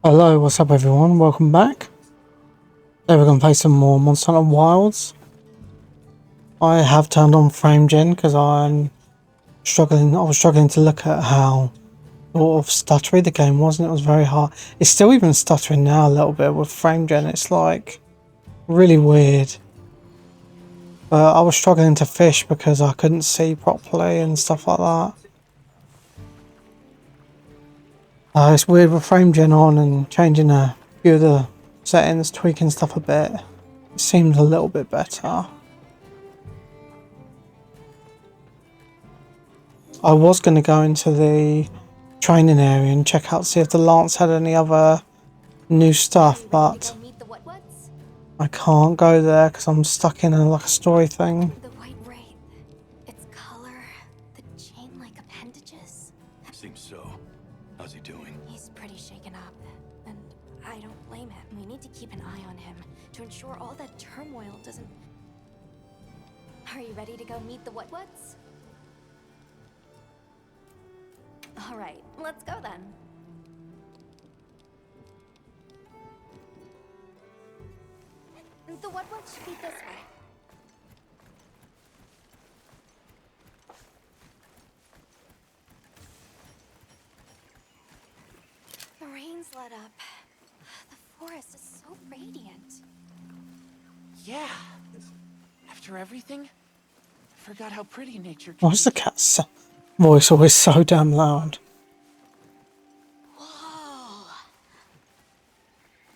Hello, what's up everyone? Welcome back. Today we're going to play some more Monster Hunter Wilds. I have turned on frame gen because I was struggling to look at how sort of stuttery the game was, and it was very hard. It's still even stuttering now a little bit with frame gen. It's like really weird. But I was struggling to fish because I couldn't see properly and stuff like that. It's weird with frame gen on and changing a few of the settings, tweaking stuff a bit. It seemed a little bit better. I was going to go into the training area and check out, see if the Lance had any other new stuff, but I can't go there because I'm stuck in like a story thing. The white wraith, its color, the chain-like appendages. Seems so. How's he doing? He's pretty shaken up, and I don't blame him. We need to keep an eye on him to ensure all that turmoil doesn't... Are you ready to go meet the what's? All right, let's go then. The what should be this way. The rain's let up. The forest is so radiant. Yeah. After everything, I forgot how pretty nature can Why is the cat's voice always so damn loud? Whoa!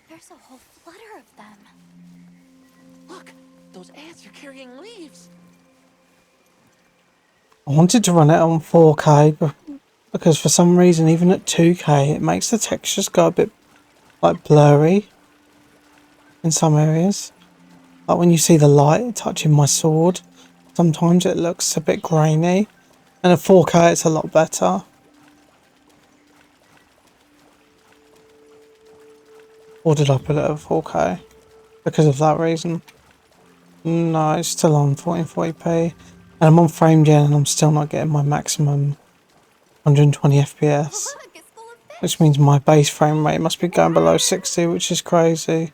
There's a whole flutter of them. Look, those ants are carrying leaves. I wanted to run it on 4K because for some reason even at 2K it makes the textures go a bit like blurry in some areas. Like when you see the light touching my sword, sometimes it looks a bit grainy, and at 4K it's a lot better. Or did I put it at 4K because of that reason? No, it's still on 1440p, and I'm on frame gen and I'm still not getting my maximum 120 FPS, Look, it's full of fish. which means my base frame rate must be going below 60, which is crazy.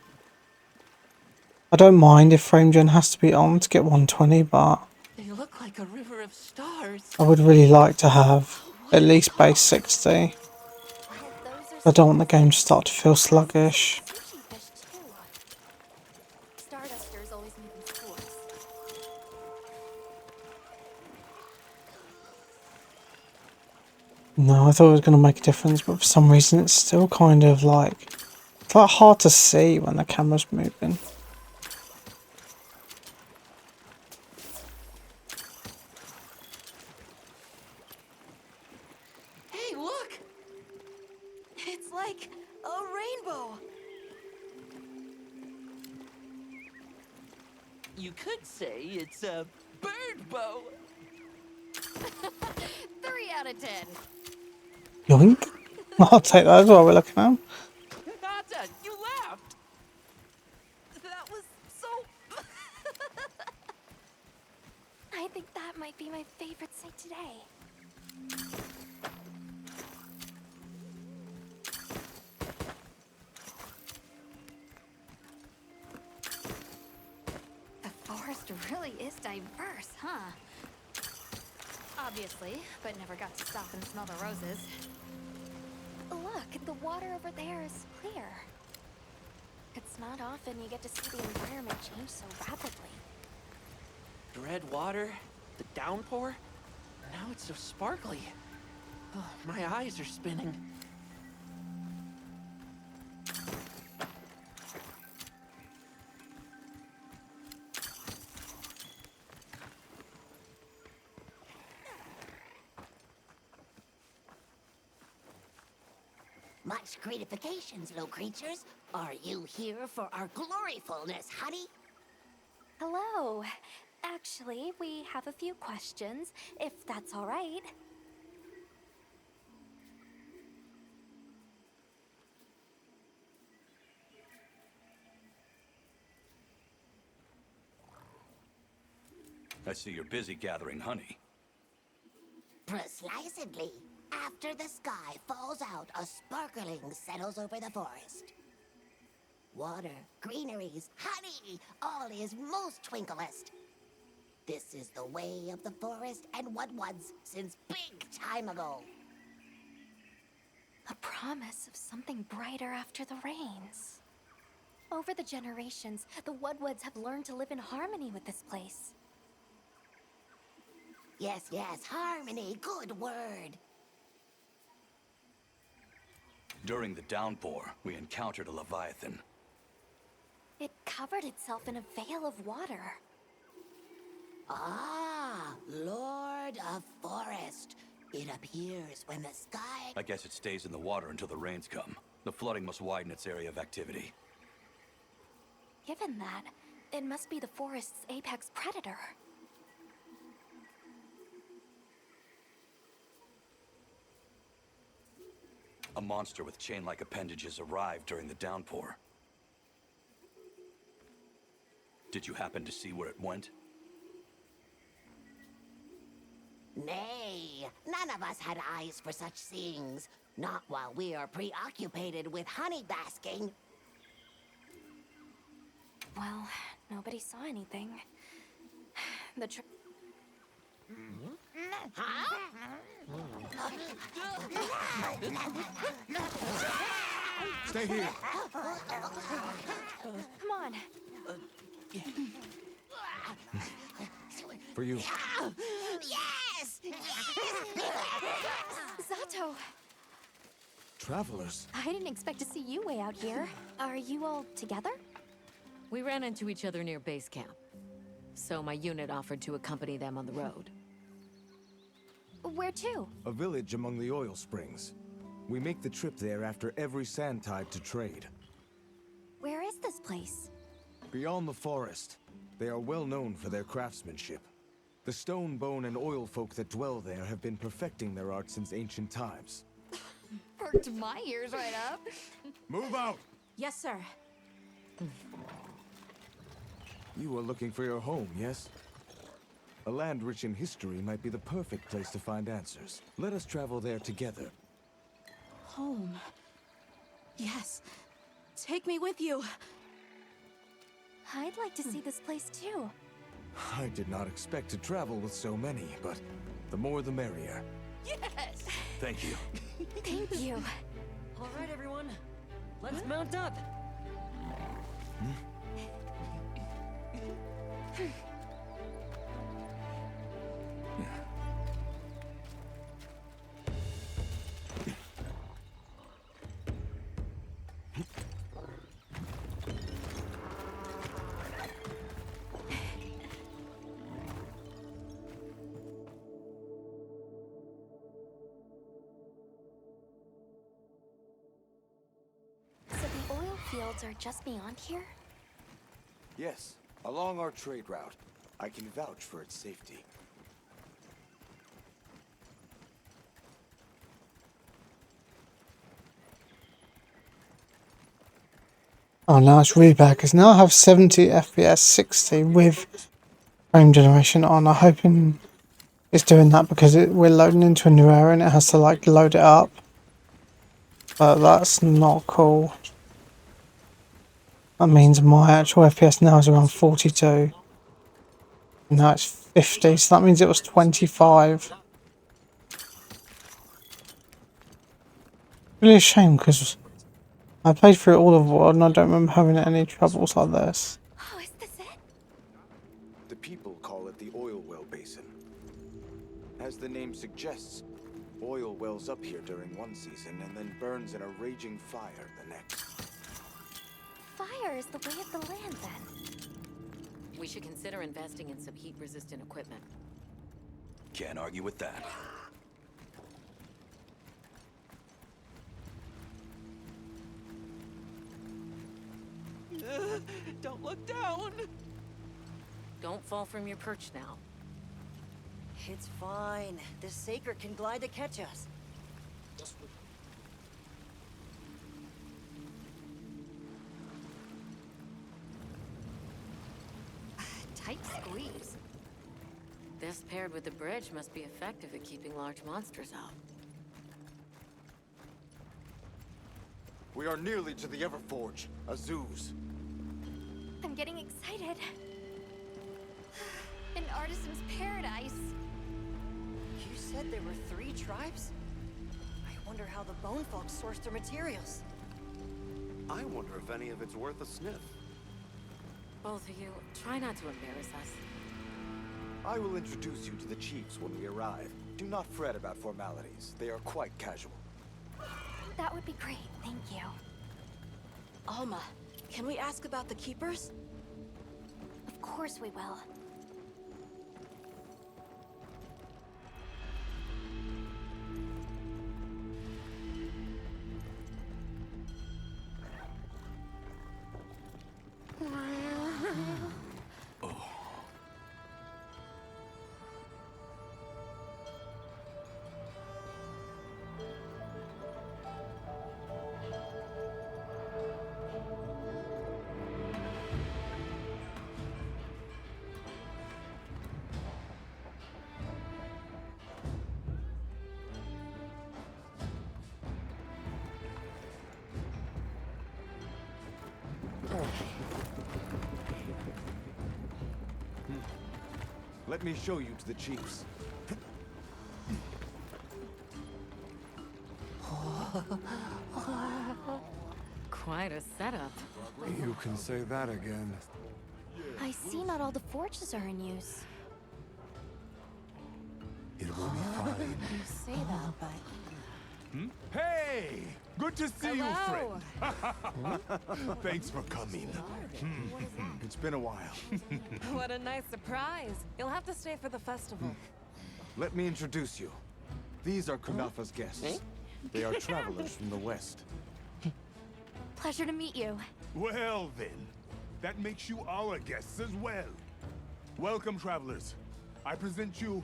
I don't mind if frame gen has to be on to get 120, but They look like a river of stars. I would really like to have at least base 60. Those I don't want the game to start to feel sluggish. sushi fish too. Stardusters always make them schools. No, I thought it was going to make a difference, but for some reason it's still kind of like, it's like hard to see when the camera's moving. Hey, look! It's like a rainbow. You could say it's a bird bow. 3 out of 10. Yoink! I'll take that as well, we're looking at. Nata, you laughed. That was so... I think that might be my favorite sight today. The forest really is diverse, huh? Obviously, but never got to stop and smell the roses. Look, the water over there is clear. It's not often you get to see the environment change so rapidly. Red water, the downpour. Now it's so sparkly. Oh, my eyes are spinning. Much gratifications, low creatures. Are you here for our gloryfulness, honey? Hello. Actually, we have a few questions, if that's all right. I see you're busy gathering honey. Precisely. After the sky falls out, a sparkling settles over the forest. Water, greeneries, honey, all is most twinklest. This is the way of the forest and what was since big time ago. A promise of something brighter after the rains. Over the generations, the Woodwoods have learned to live in harmony with this place. Yes, yes, harmony, good word. During the downpour, we encountered a leviathan. It covered itself in a veil of water. Ah, Lord of Forest. It appears when the sky... I guess it stays in the water until the rains come. The flooding must widen its area of activity. Given that, it must be the forest's apex predator. A monster with chain-like appendages arrived during the downpour. Did you happen to see where it went? Nay, none of us had eyes for such things. Not while we are preoccupied with honey basking. Well, nobody saw anything. The Stay here. Come on. For you. Yes! Zato! Travelers. I didn't expect to see you way out here. Are you all together? We ran into each other near base camp, so my unit offered to accompany them on the road. Where to? A village among the oil springs. We make the trip there after every sand tide to trade. Where is this place? Beyond the forest, they are well known for their craftsmanship. The stone, bone, and oil folk that dwell there have been perfecting their art since ancient times. Perked my ears right up. Move out! Yes, sir. You are looking for your home, yes? A land rich in history might be the perfect place to find answers. Let us travel there together. Home. Yes. Take me with you. I'd like to see this place too. I did not expect to travel with so many, but the more the merrier. Yes! Thank you. Thank you. All right, everyone. Let's mount up. So the oil fields are just beyond here? Yes, along our trade route. I can vouch for its safety. Oh, now it's really bad because now I have 70 FPS 60 with frame generation on. I'm hoping it's doing that because we're loading into a new area and it has to like load it up. But that's not cool. That means my actual FPS now is around 42. And now it's 50, so that means it was 25. Really a shame because I played through all of World and I don't remember having any troubles like this. Oh, is this it? The people call it the oil well basin. As the name suggests, oil wells up here during one season and then burns in a raging fire the next. Fire is the way of the land then. We should consider investing in some heat-resistant equipment. Can't argue with that. Don't look down! Don't fall from your perch now. It's fine. This Saker can glide to catch us. Tight squeeze. This paired with the bridge must be effective at keeping large monsters out. We are nearly to the Everforge, Azuz. I'm getting excited. An artisan's paradise. You said there were 3 tribes? I wonder how the Bone Folk source their materials. I wonder if any of it's worth a sniff. Both of you, try not to embarrass us. I will introduce you to the chiefs when we arrive. Do not fret about formalities. They are quite casual. That would be great, thank you. Alma, can we ask about the Keepers? Of course we will. Let me show you to the chiefs. Quite a setup. You can say that again. I see not all the forges are in use. It will be fine. You say that, but... Hey! Good to see Hello. you, friend. Thanks for coming. It's been a while. What a nice surprise. You'll have to stay for the festival. Let me introduce you. These are Kunafa's guests. They are travelers from the west. Pleasure to meet you. Well then, that makes you our guests as well. Welcome, travelers. I present you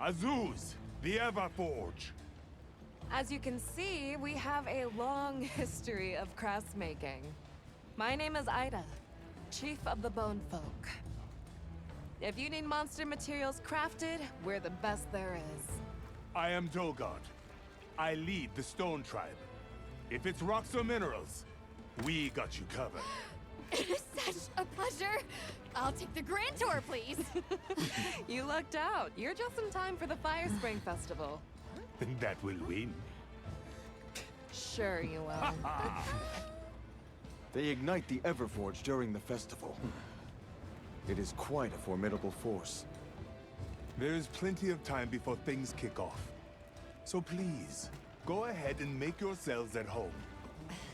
Azuz, the Everforge. As you can see, we have a long history of crafts making. My name is Ida, Chief of the Bone Folk. If you need monster materials crafted, we're the best there is. I am Dolgard. I lead the Stone Tribe. If it's rocks or minerals, we got you covered. It is such a pleasure. I'll take the grand tour, please. You lucked out. You're just in time for the Fire Spring Festival. That will win. Sure you will. They ignite the Everforge during the festival. It is quite a formidable force. There is plenty of time before things kick off. So please, go ahead and make yourselves at home.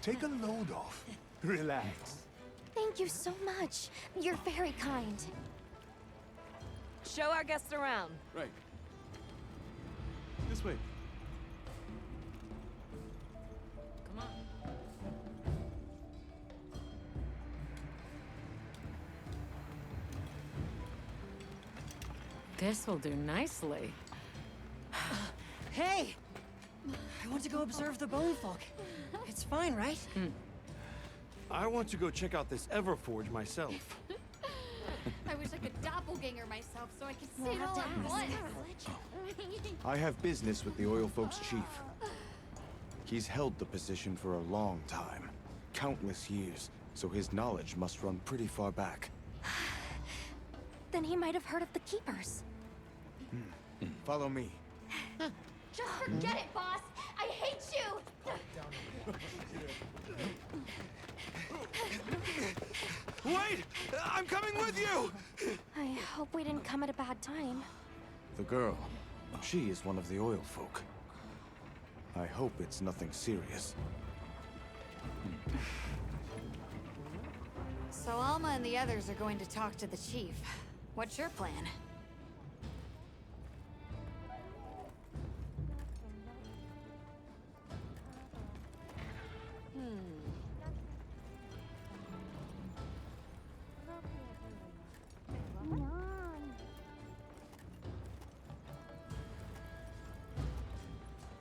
Take a load off. Relax. Thank you so much. You're very kind. Show our guests around. Right. This way. Come on. This will do nicely. Hey! I want to go observe the Bone Folk. It's fine, right? I want to go check out this Everforge myself. I wish I could doppelganger myself so I could see it have all to at ask. once. I have business with the Oil Folks chief. He's held the position for a long time. Countless years, so his knowledge must run pretty far back. Then he might have heard of the Keepers. Follow me. Just forget it, boss! I hate you! Wait! I'm coming with you! I hope we didn't come at a bad time. The girl, she is one of the Oil Folk. I hope it's nothing serious. So Alma and the others are going to talk to the chief. What's your plan?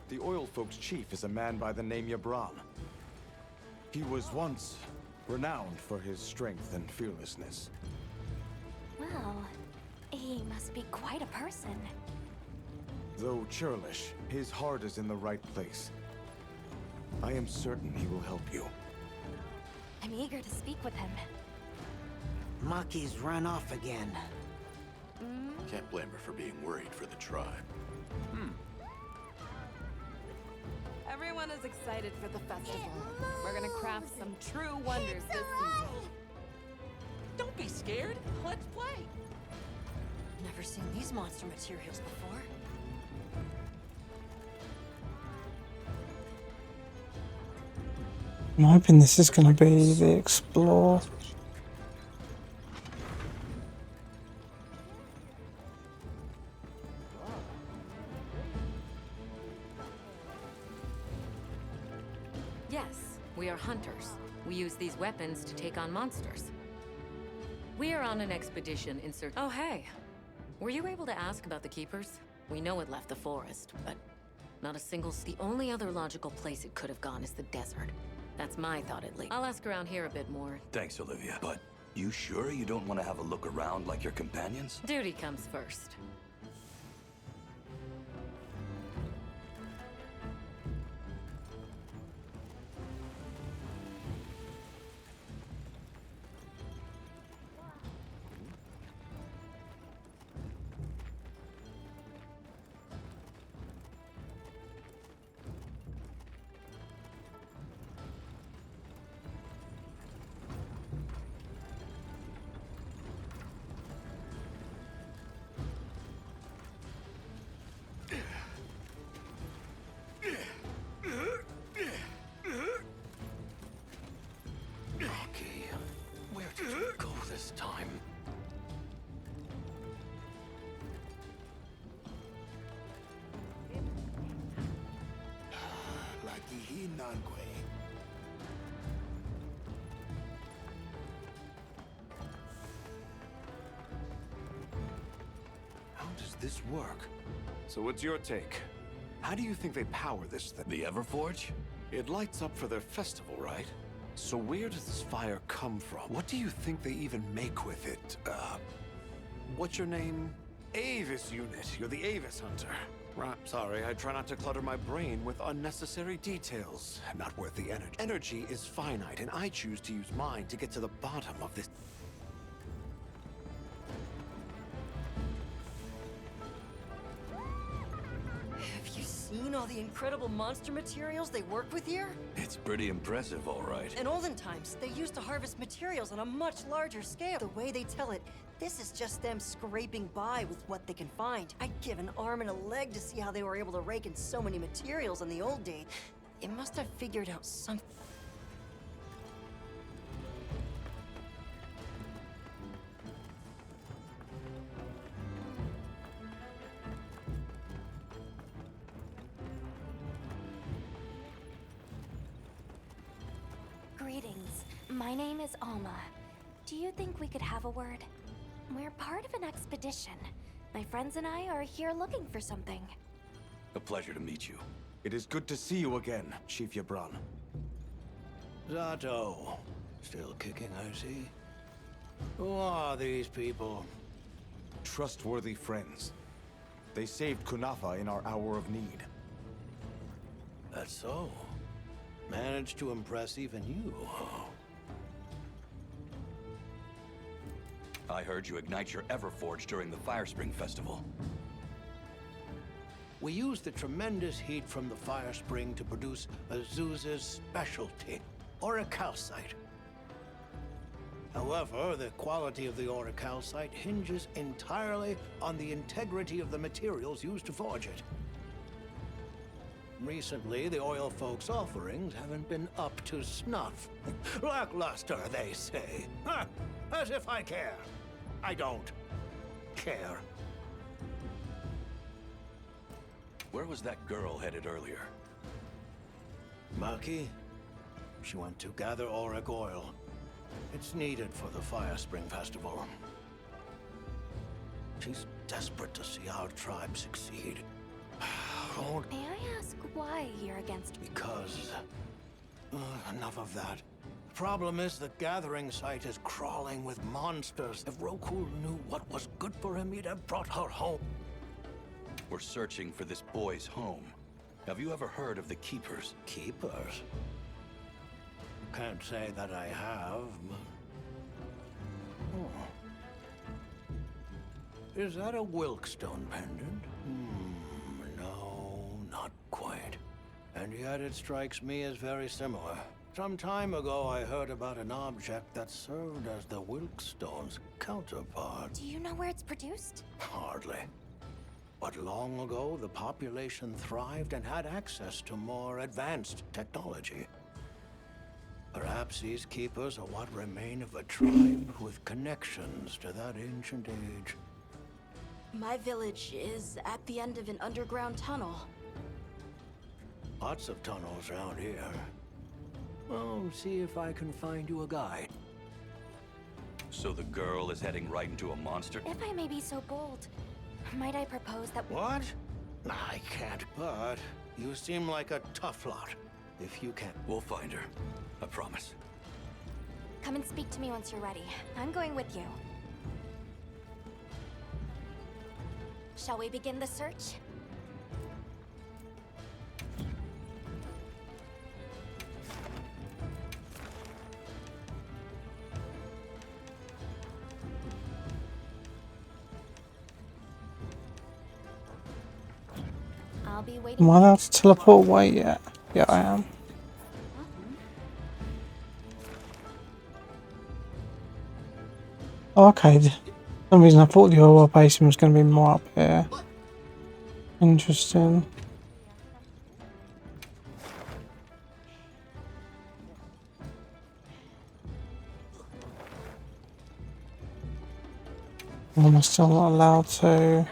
The Oil Folks chief is a man by the name Yabram. He was once renowned for his strength and fearlessness. Well, he must be quite a person. Though churlish, his heart is in the right place. I am certain he will help you. I'm eager to speak with him. Maki's run off again. Can't blame her for being worried for the tribe. Everyone is excited for the festival. We're gonna craft some true wonders this season. Don't be scared. Let's play. Never seen these monster materials before. I'm hoping this is going to be the explore. Yes, we are hunters. We use these weapons to take on monsters. We are on an expedition in search— Oh, hey. Were you able to ask about the Keepers? We know it left the forest, but not a single— The only other logical place it could have gone is the desert. That's my thought, at least. I'll ask around here a bit more. Thanks, Olivia. But you sure you don't want to have a look around like your companions? Duty comes first. Where did you go this time? How does this work? So what's your take? How do you think they power this thing? The Everforge? It lights up for their festival, right? So where does this fire come from? What do you think they even make with it? What's your name? Avis unit. You're the Avis hunter. Right, sorry, I try not to clutter my brain with unnecessary details. Not worth the energy. Energy is finite, and I choose to use mine to get to the bottom of this. Have you seen all the incredible monster materials they work with here? It's pretty impressive, all right. In olden times, they used to harvest materials on a much larger scale. The way they tell it, this is just them scraping by with what they can find. I'd give an arm and a leg to see how they were able to rake in so many materials in the old days. It must have figured out something. Greetings. My name is Alma. Do you think we could have a word? We're part of an expedition. My friends and I are here looking for something. A pleasure to meet you. It is good to see you again, Chief Yabran. Zato. Still kicking, I see. Who are these people? Trustworthy friends. They saved Kunafa in our hour of need. That's so. Managed to impress even you, huh? I heard you ignite your Everforge during the Firespring Festival. We used the tremendous heat from the fire spring to produce Azuz's specialty, auricalcite. However, the quality of the auricalcite hinges entirely on the integrity of the materials used to forge it. Recently, the oil folks' offerings haven't been up to snuff. Lackluster, they say. Ha! As if I care. I don't care. Where was that girl headed earlier? Maki? She went to gather auric oil. It's needed for the Firespring Festival. She's desperate to see our tribe succeed. May I ask why you're against me? Because... enough of that. The problem is the gathering site is crawling with monsters. If Roku knew what was good for him, he'd have brought her home. We're searching for this boy's home. Have you ever heard of the Keepers? Keepers? Can't say that I have, but... Oh. Is that a Wilkstone pendant? No, not quite. And yet it strikes me as very similar. Some time ago, I heard about an object that served as the Wilkstone's counterpart. Do you know where it's produced? Hardly. But long ago, the population thrived and had access to more advanced technology. Perhaps these keepers are what remain of a tribe with connections to that ancient age. My village is at the end of an underground tunnel. Lots of tunnels around here. Well, see if I can find you a guide. So the girl is heading right into a monster? If I may be so bold, might I propose that... What? I can't, but you seem like a tough lot. If you can... We'll find her. I promise. Come and speak to me once you're ready. I'm going with you. Shall we begin the search? I'll be waiting. Am I allowed to teleport away yet? Yeah, I am. Oh, okay. For some reason I thought the oil basin was going to be more up here. Interesting. Am I still not allowed to?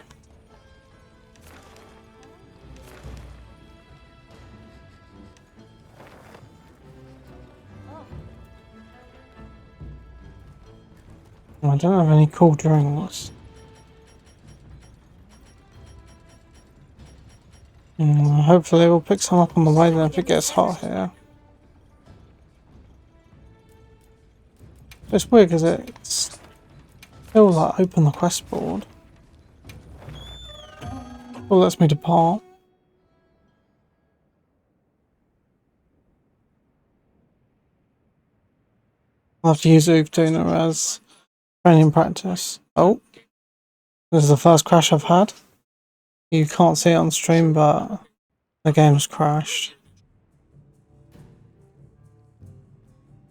I don't have any cool drinks. Hopefully we'll pick some up on the way then if it gets hot here. It's weird because it's still like open the quest board. Well, lets me depart. I'll have to use Uktuna as training practice. Oh, this is the first crash I've had. You can't see it on stream, but the game's crashed.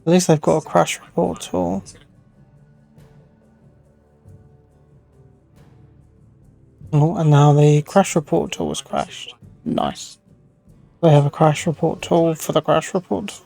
At least they've got a crash report tool. Oh, and now the crash report tool was crashed. Nice. They have a crash report tool for the crash report tool.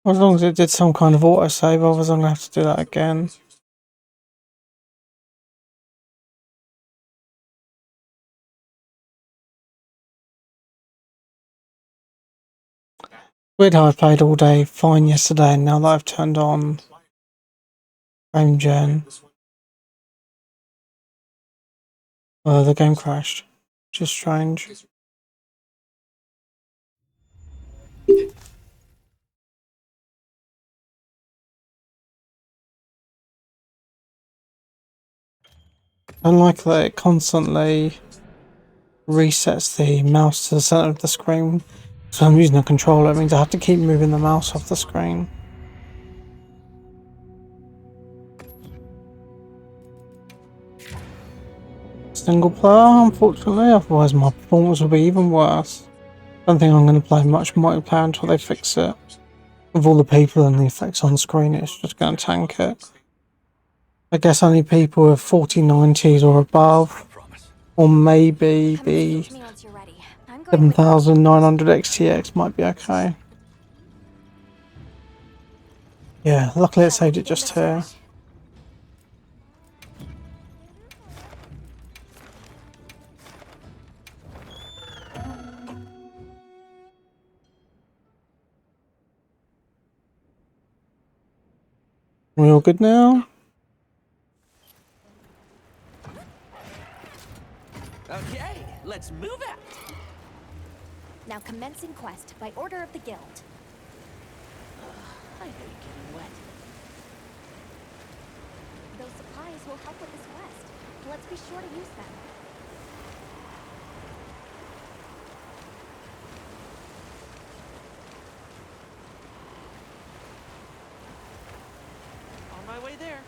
As long as it did some kind of autosave, otherwise I'm going to have to do that again. Weird how I played all day fine yesterday and now that I've turned on frame gen, the game crashed, which is strange. I like that it constantly resets the mouse to the center of the screen. So I'm using a controller, it means I have to keep moving the mouse off the screen. single player, unfortunately, otherwise my performance will be even worse. I don't think I'm going to play much multiplayer until they fix it. With all the people and the effects on screen, it's just going to tank it. I guess only people with 4090s or above, or maybe the 7900 XTX might be okay. Yeah, luckily it saved it just here. We all good now? Okay, let's move out. Now commencing quest by order of the guild. I hate getting wet. Those supplies will help with this quest. Let's be sure to use them. On my way there.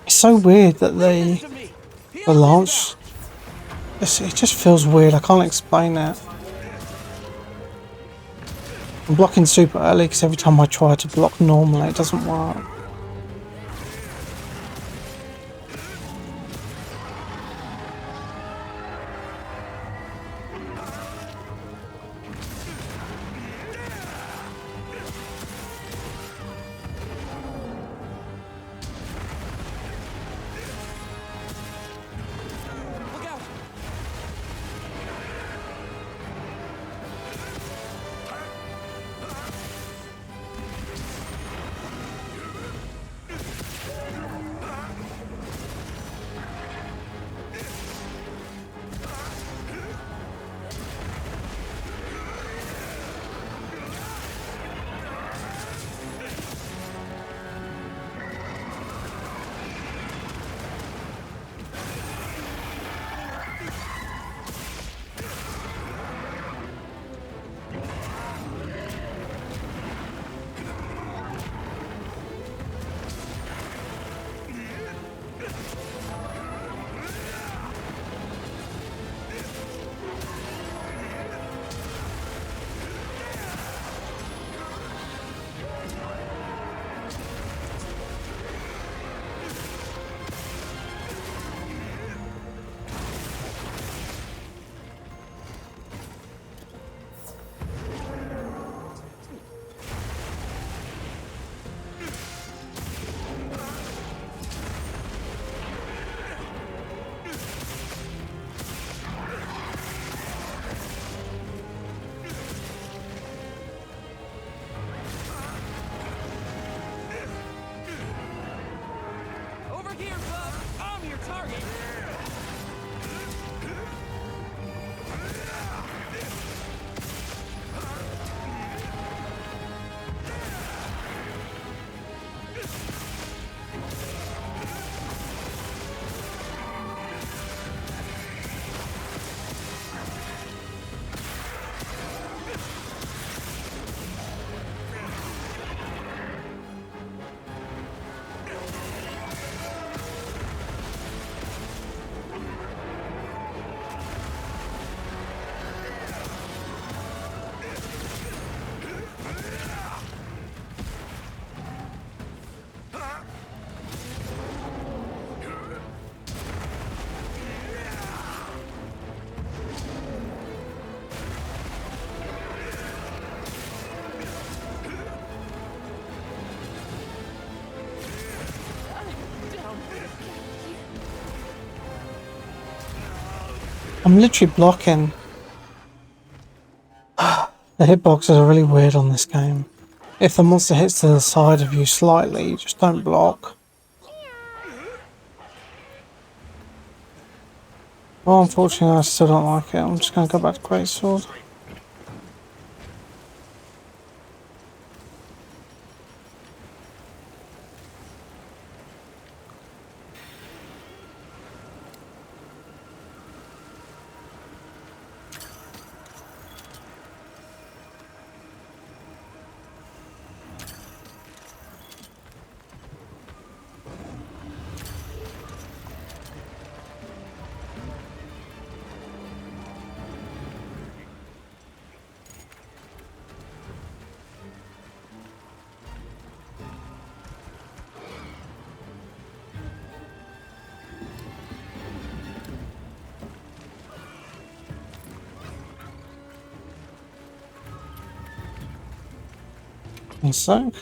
It's so weird that the launch, it just feels weird, I can't explain it. I'm blocking super early because every time I try to block normally it doesn't work. I'm literally blocking. The hitboxes are really weird on this game. If the monster hits to the side of you slightly, you just don't block. Well, unfortunately, I still don't like it. I'm just going to go back to Greatsword. One sec.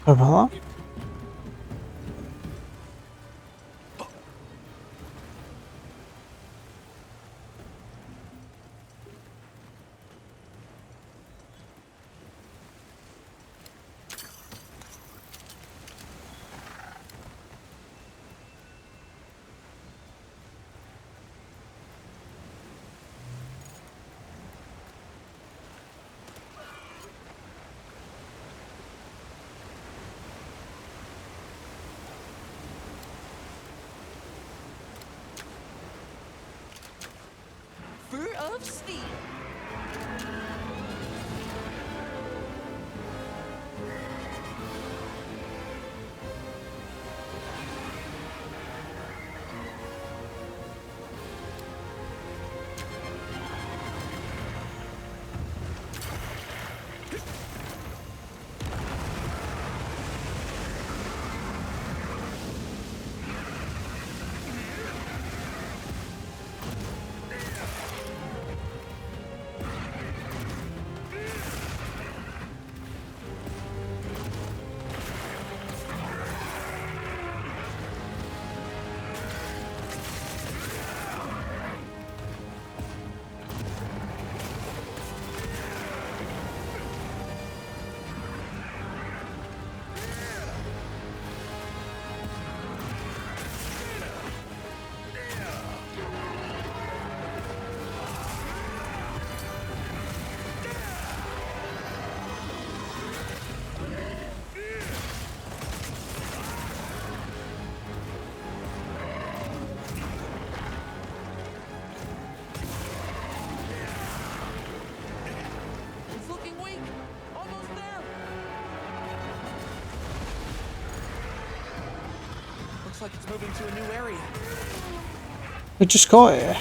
Sorry about that. Fruit of Steel. It's looking weak. Almost there. Looks like it's moving to a new area. We just got here.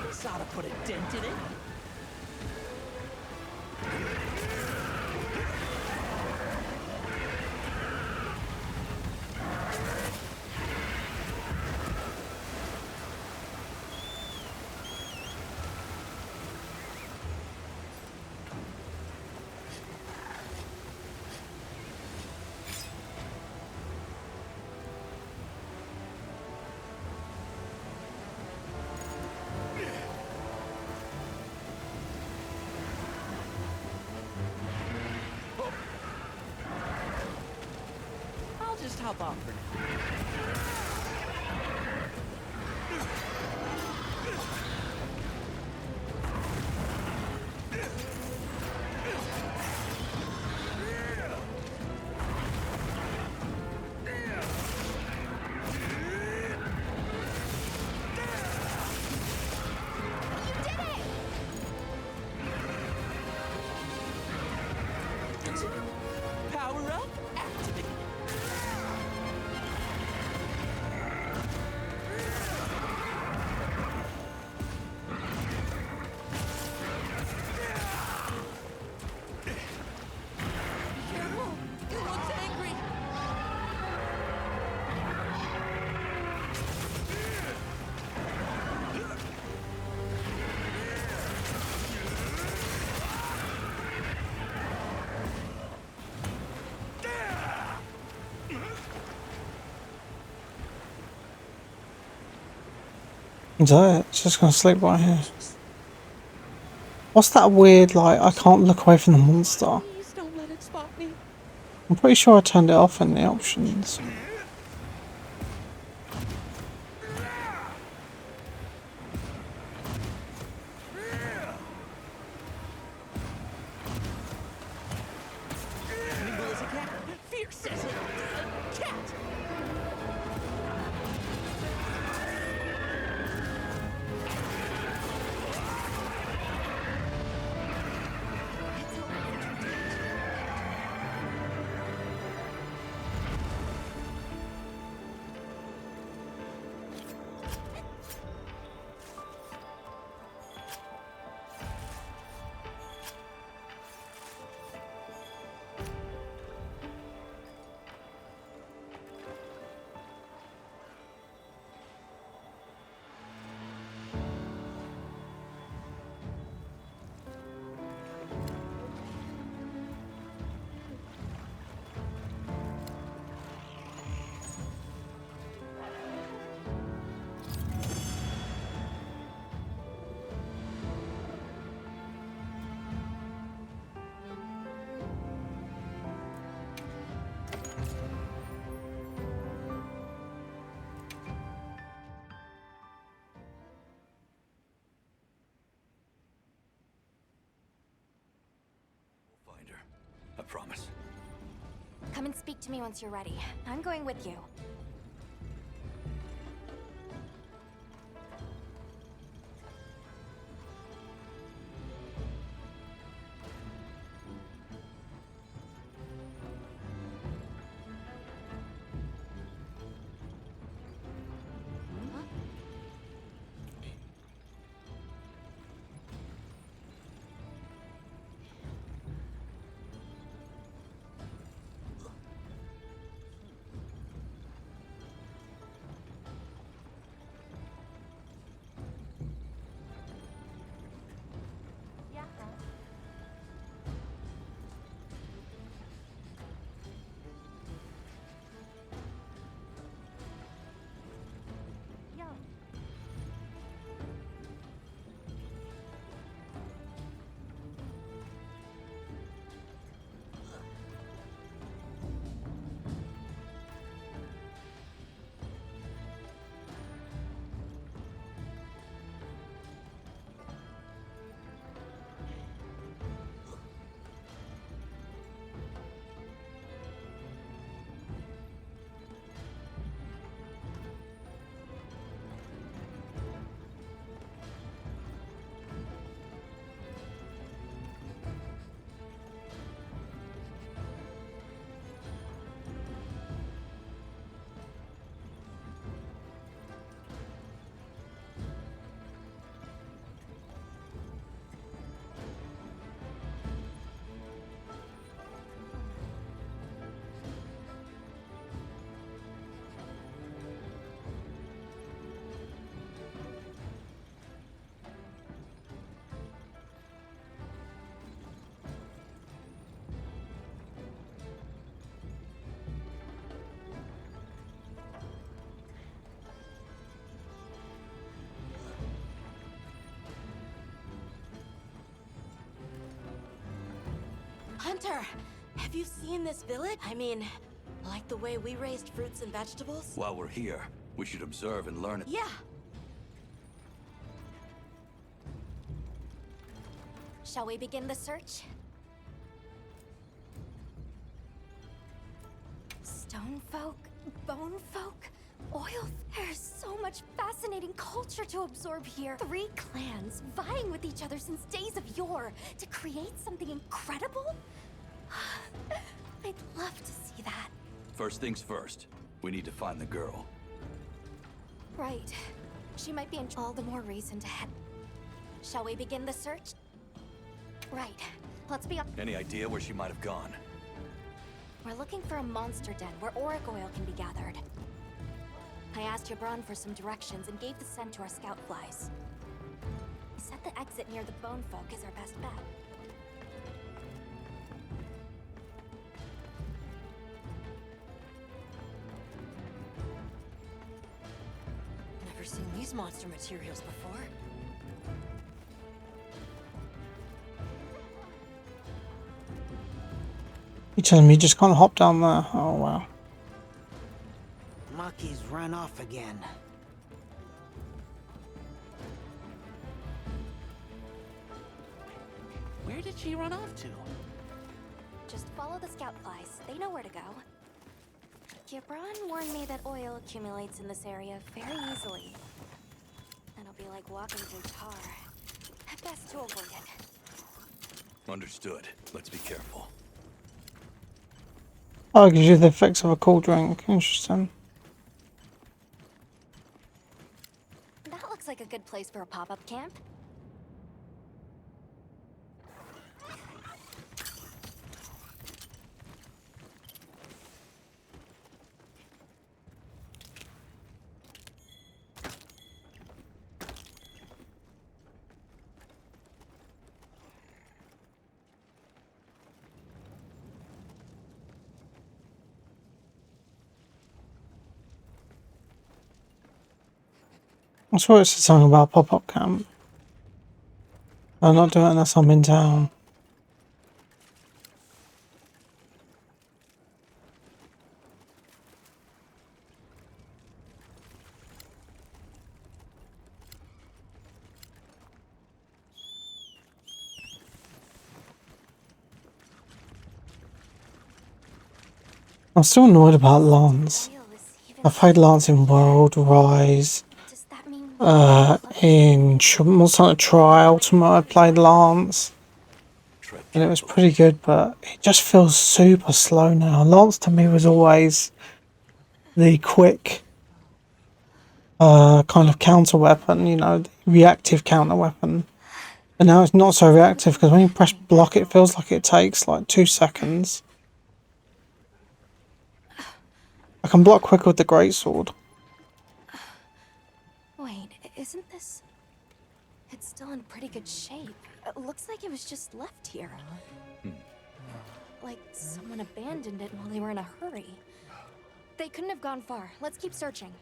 This ought to put a dent in it. just hop off for now. Power up, activate. Careful, it looks angry. Is that it? It's just gonna sleep right here. What's that weird, like, I can't look away from the monster? Please don't let it spot me. I'm pretty sure I turned it off in the options. Nimble as a cat, fierce as a cat. Find her. I promise. Come and speak to me once you're ready. I'm going with you. Hunter, have you seen this village? I mean, Like the way we raised fruits and vegetables? While we're here, we should observe and learn it. Yeah. Shall we begin the search? Stone folk, bone folk, oil. There's so much fascinating culture to absorb here. 3 clans vying with each other since days of yore to create something incredible? I'd love to see that. First things first, we need to find the girl. Right. She might be in all the more reason to head. Shall we begin the search? Right. Let's be up. Any idea where she might have gone? We're looking for a monster den where auric oil can be gathered. I asked Jabron for some directions and gave the scent to our scout flies. He said the exit near the bone folk is our best bet. Never seen these monster materials before. You telling me you just can't hop down there? Oh wow. Maki's run off again. Where did she run off to? Just follow the scout flies. They know where to go. Gibran warned me that oil accumulates in this area very easily. It'll be like walking through tar. Best to avoid it. Understood. Let's be careful. Oh, it gives you the effects of a cool drink. Interesting. That looks like a good place for a pop-up camp. I swear it's something about pop-up camp. I'll not do it unless I'm in town. I'm still annoyed about Lance. I've played Lance in World, Rise, in Monster Hunter Tri Ultimate I played Lance. And it was pretty good, but it just feels super slow now. Lance to me was always the quick kind of counter weapon, you know, the reactive counter weapon. And now it's not so reactive because when you press block it feels like it takes like 2 seconds. I can block quicker with the greatsword. Wait, isn't this... It's still in pretty good shape. It looks like it was just left here. Like someone abandoned it while they were in a hurry. They couldn't have gone far. Let's keep searching.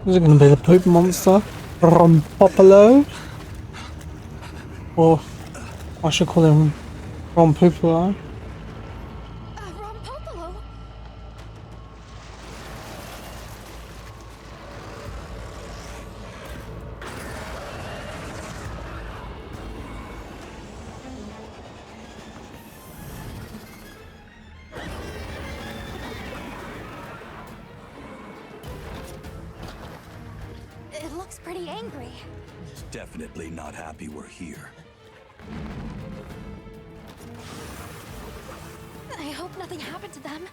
Is it going to be the poop monster? Rompopolo? Or I should call him Rompopolo. Rompopolo? It looks pretty angry. It's definitely not happy we're here. I hope nothing happened to them.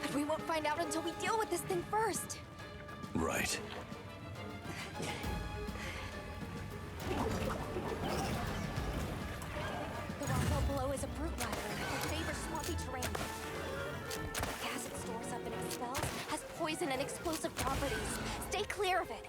But we won't find out until we deal with this thing first. Right. The Rompopolo is a brute rider that favors swampy terrain. The gas it stores up and expels has poison and explosive properties. Stay clear of it.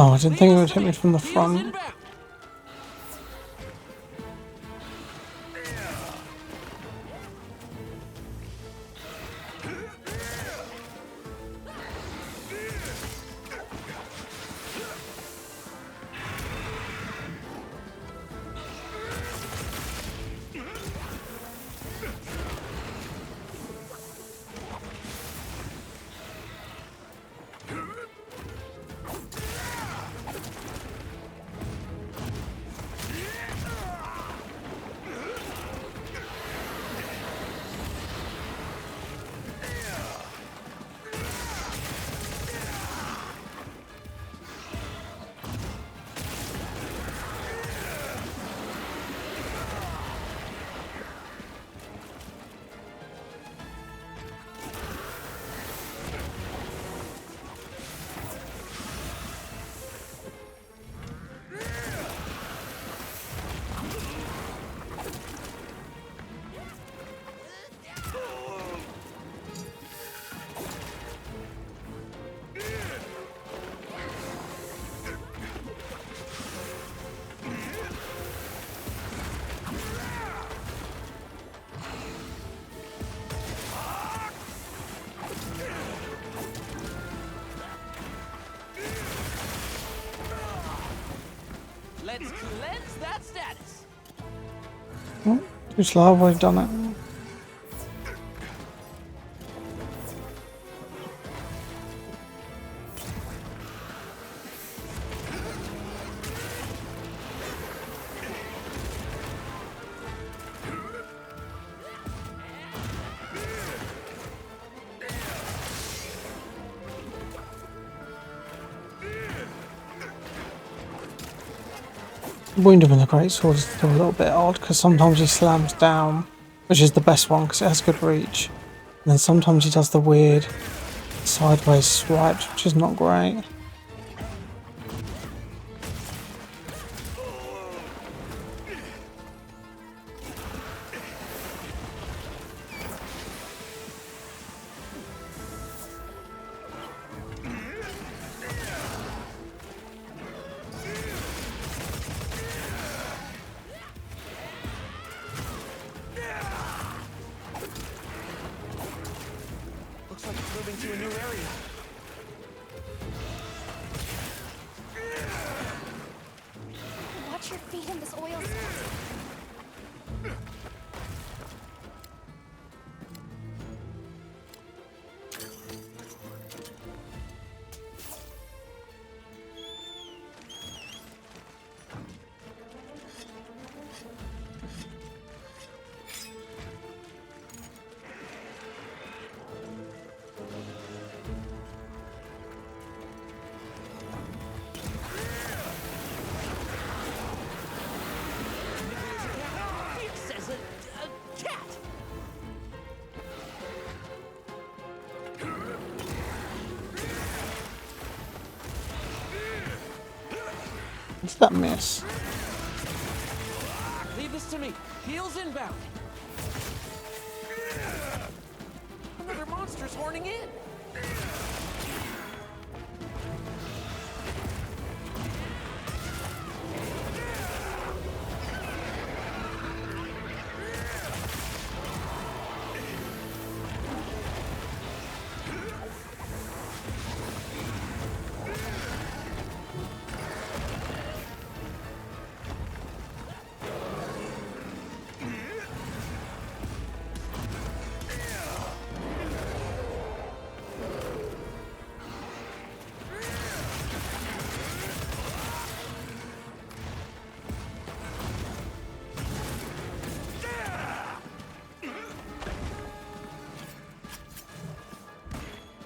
Oh, I didn't think it would hit me from the front. Let's cleanse that status. Oh, too slow, we've done it. Wound him in the greatsword is still a little bit odd because sometimes he slams down, which is the best one because it has good reach, and then sometimes he does the weird sideways swipes, which is not great. Looks like it's moving to a new area. Watch your feet in this oil spot. It says a cat. What's that miss? Leave this to me. Heels inbound. Another monster's horning in.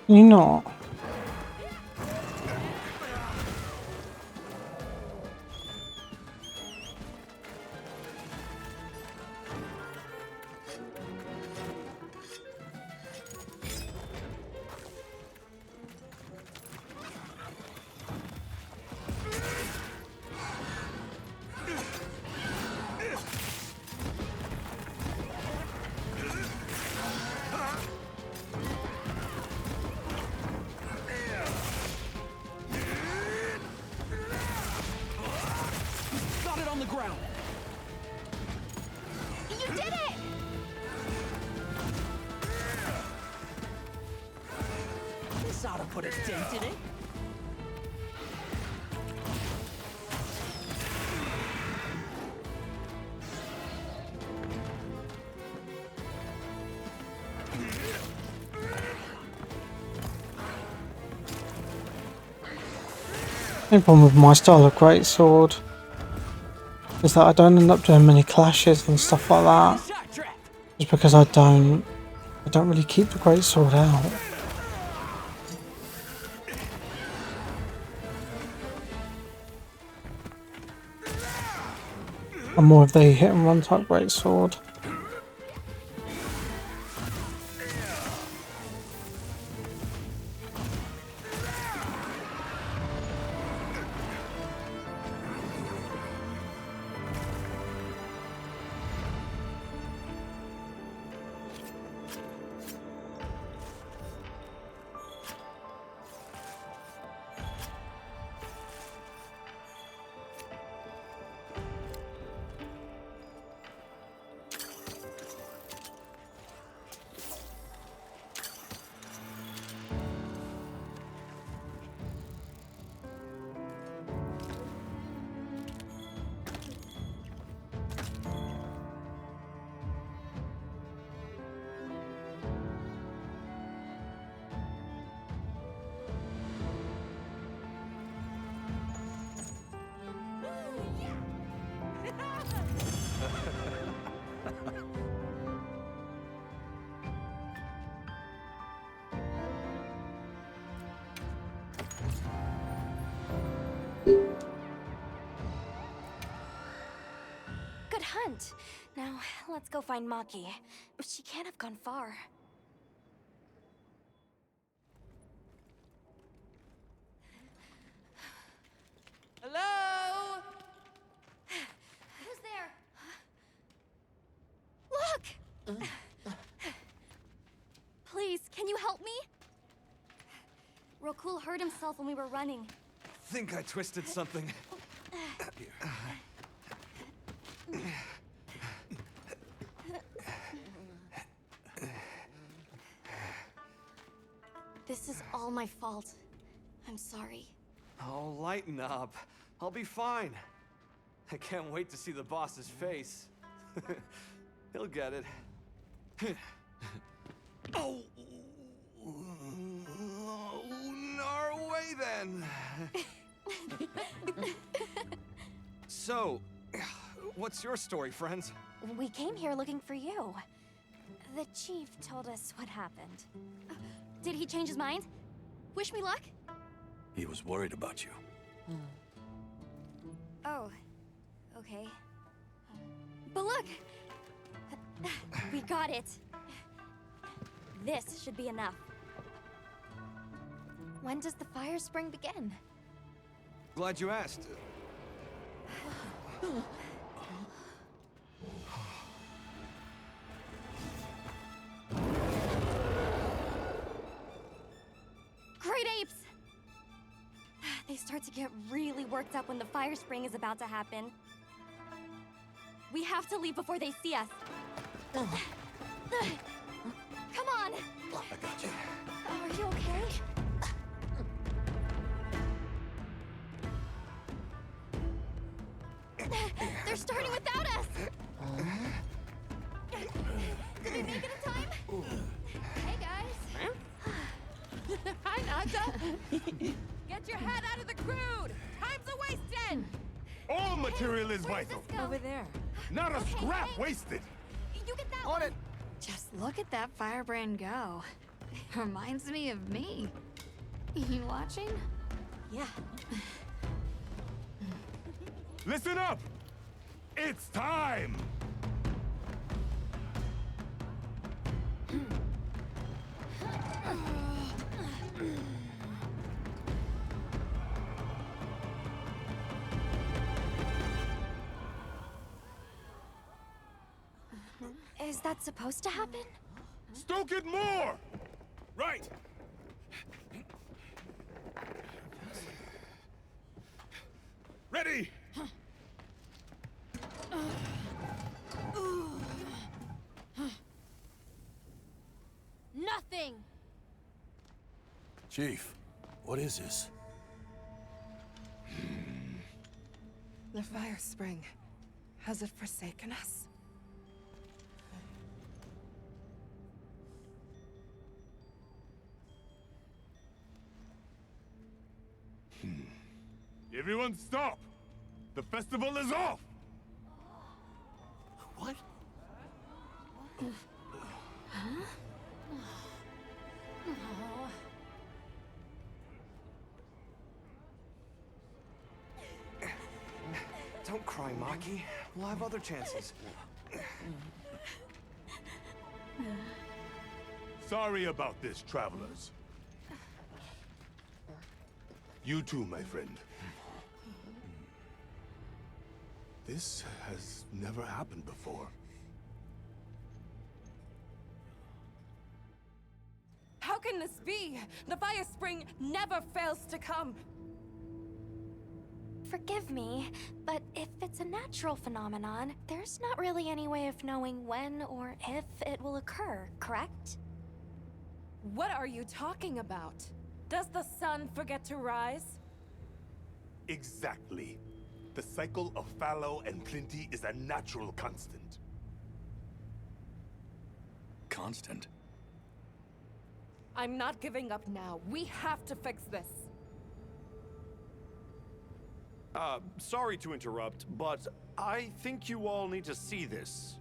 You not. put a dent in it. The only problem with my style of greatsword is that I don't end up doing many clashes and stuff like that. Just because I don't really keep the greatsword out. I'm more of the hit and run type greatsword. Good hunt. Now, let's go find Maki. She can't have gone far. Hello? Who's there? Look! Please, can you help me? Rokul hurt himself when we were running. Think I twisted something. This is all my fault. I'm sorry. Oh, lighten up. I'll be fine. I can't wait to see the boss's face. He'll get it. Oh! Our way then. So, what's your story, friends? We came here looking for you. The chief told us what happened. Did he change his mind? Wish me luck? He was worried about you. Oh, okay. But look! We got it. This should be enough. When does the fire spring begin? Glad you asked. Great apes! They start to get really worked up when the fire spring is about to happen. We have to leave before they see us. Come on! I got you. Are you okay? They're starting without us! Did we make it in time? Hey, guys. Hi, Nadja. Get your head out of the crude. Time's a-wasting. All material is vital. Over there. Not a scrap wasted. You get that On one. it. Just look at that firebrand go. Reminds me of me. You watching? Yeah. Listen up! It's time! Is that supposed to happen? Stoke it more! Right! Ready! Nothing! Chief, What is this? The fire spring. Has it forsaken us? Everyone stop! The festival is off! What? Don't cry, Maki. We'll have other chances. Sorry about this, travelers. You too, my friend. This has never happened before. How can this be? The fire spring never fails to come. Forgive me, but if it's a natural phenomenon, there's not really any way of knowing when or if it will occur, correct? What are you talking about? Does the sun forget to rise? Exactly. The cycle of fallow and plenty is a natural constant. Constant? I'm not giving up now. We have to fix this. Sorry to interrupt, but I think you all need to see this.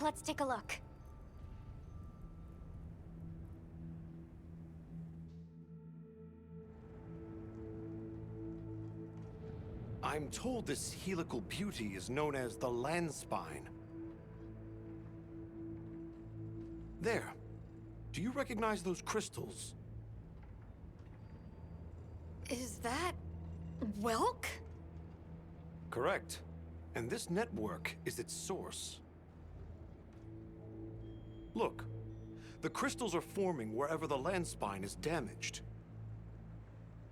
Let's take a look. I'm told this helical beauty is known as the land spine. There. Do you recognize those crystals? Is that... Welk? Correct. And this network is its source. Look. The crystals are forming wherever the land spine is damaged.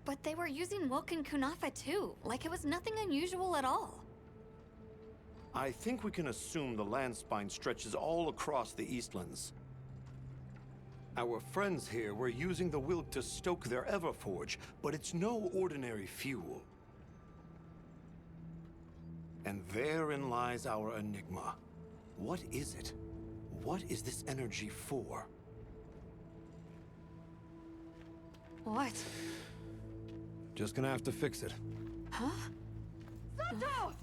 But they were using Welk and Kunafa too, like it was nothing unusual at all. I think we can assume the land spine stretches all across the Eastlands. Our friends here were using the Wilk to stoke their Everforge, but it's no ordinary fuel. And therein lies our enigma. What is it? What is this energy for? What? Just gonna have to fix it. Huh? Santo!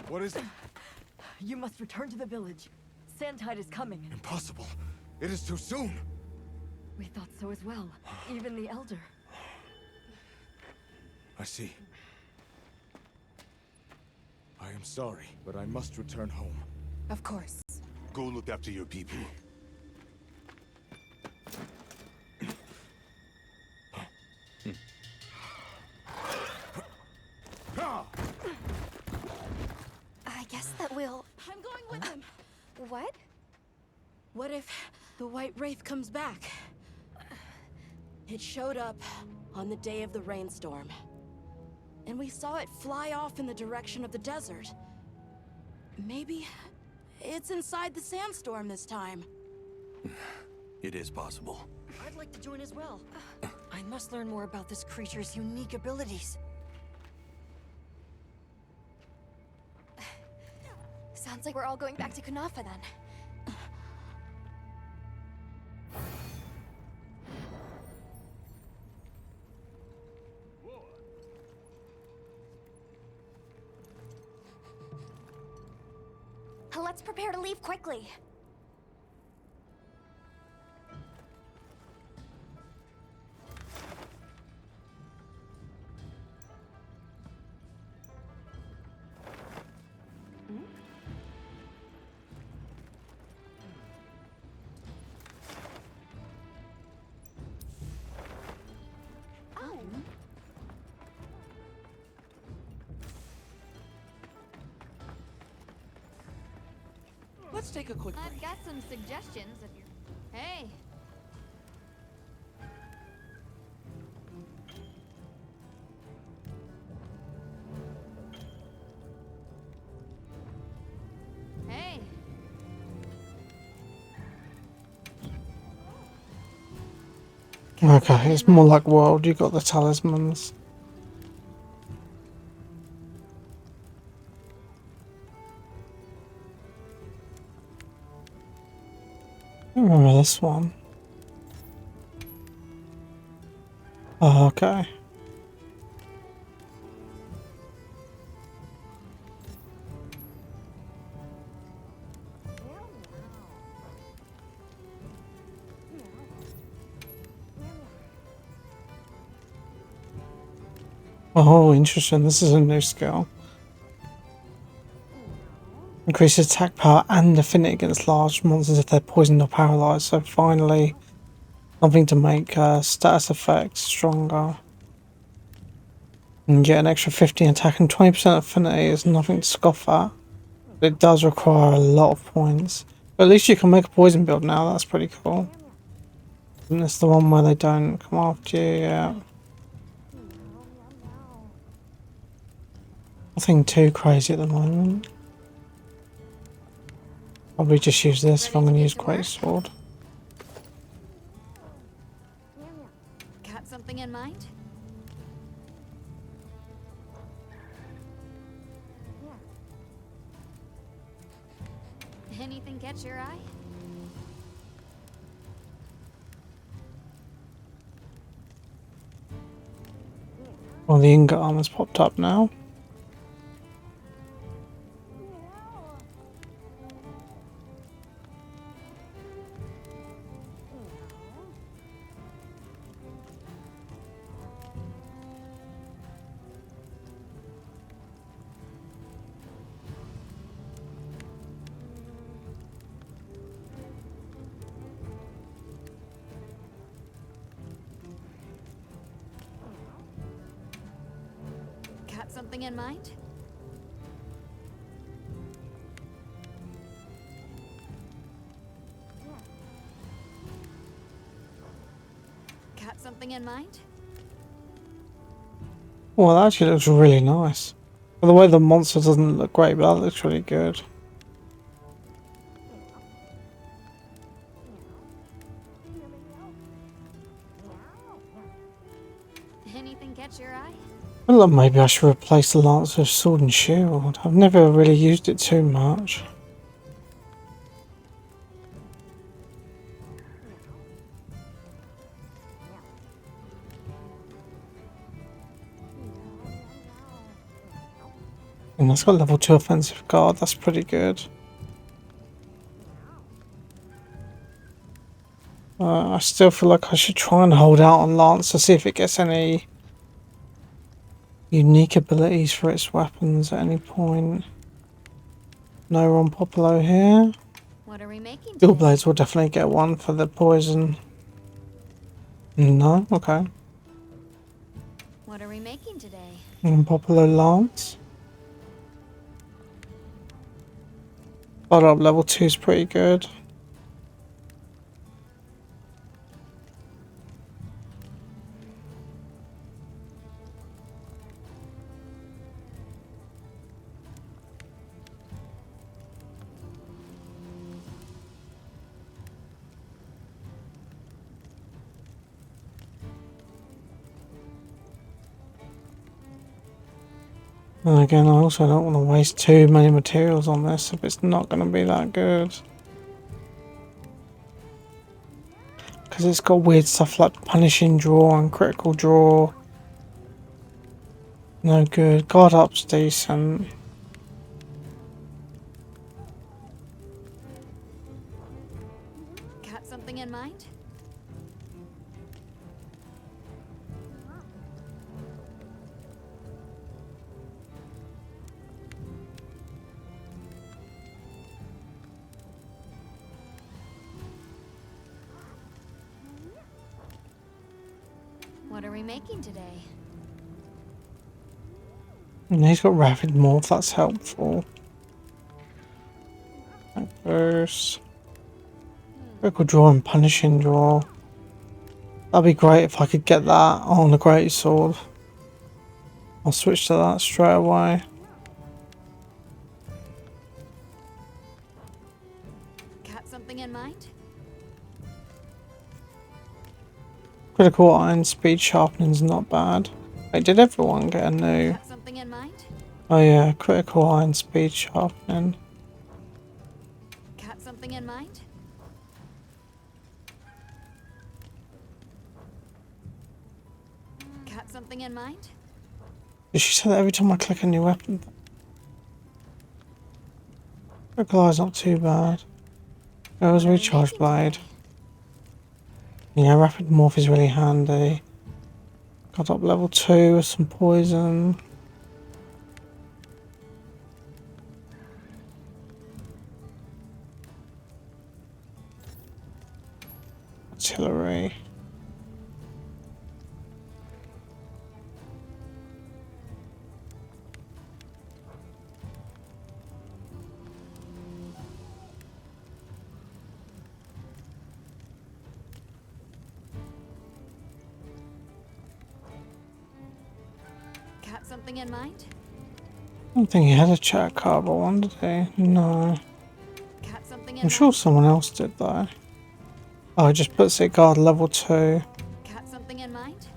What is it? You must return to the village. Sandtide is coming. Impossible. It is too soon. We thought so as well. Even the Elder. I see. I am sorry, but I must return home. Of course. Go look after your people. I guess that we'll... I'm going with him. What? What if the White Wraith comes back? It showed up on the day of the rainstorm. And we saw it fly off in the direction of the desert. Maybe it's inside the sandstorm this time. It is possible. I'd like to join as well. I must learn more about this creature's unique abilities. Sounds like we're all going back to Kunafa then. Let's prepare to leave quickly. Let's take a quick break. I've got some suggestions if you're... Hey. Hey. Okay, it's more like World. You got the talismans. I remember this one. Oh, okay. Oh, interesting. This is a new skill. Increases attack power and affinity against large monsters if they're poisoned or paralyzed. So finally, something to make status effects stronger. And get an extra 15 attack and 20% affinity is nothing to scoff at. But it does require a lot of points. But at least you can make a poison build now. That's pretty cool. And it's the one where they don't come after you. Yeah. Nothing too crazy at the moment. Probably just use this if I'm going to use Greatsword. Got something in mind? Anything catch your eye? Well, the ingot armor's popped up now. Got something in mind? Got something in mind? Well, that actually looks really nice. By the way, the monster doesn't look great, but that looks really good. Anything catch your eye? Well, look, maybe I should replace the lance with sword and shield. I've never really used it too much. And that's got level 2 offensive guard, that's pretty good. I still feel like I should try and hold out on Lance to see if it gets any unique abilities for its weapons at any point. No Ron Popolo here. What are we making? Dual Blades will definitely get one for the poison. No? Okay. What are we making today? Ron Popolo Lance. Hold up, level 2 is pretty good. And again, I also don't want to waste too many materials on this if it's not going to be that good. Because it's got weird stuff like punishing draw and critical draw. No good. Guard up's decent. Got something in mind? What are we making today? And he's got rapid morph, that's helpful. Verse. Critical draw and punishing draw. That'd be great if I could get that on the Greatsword. I'll switch to that straight away. Got something in mind? Critical iron speed sharpening's not bad. Wait, did everyone get a new? Got something in mind? Oh yeah, critical iron speed sharpening. Got something in mind? Got something in mind? Did she say that every time I click a new weapon? Critical eye's not too bad. It was recharge blade. Yeah, rapid morph is really handy. Got up level 2 with some poison. Artillery. Got something in mind? I don't think he had a chat card, but one did he? No. Got something in I'm sure someone else did though. Oh, it just puts it guard level 2. Got something in mind?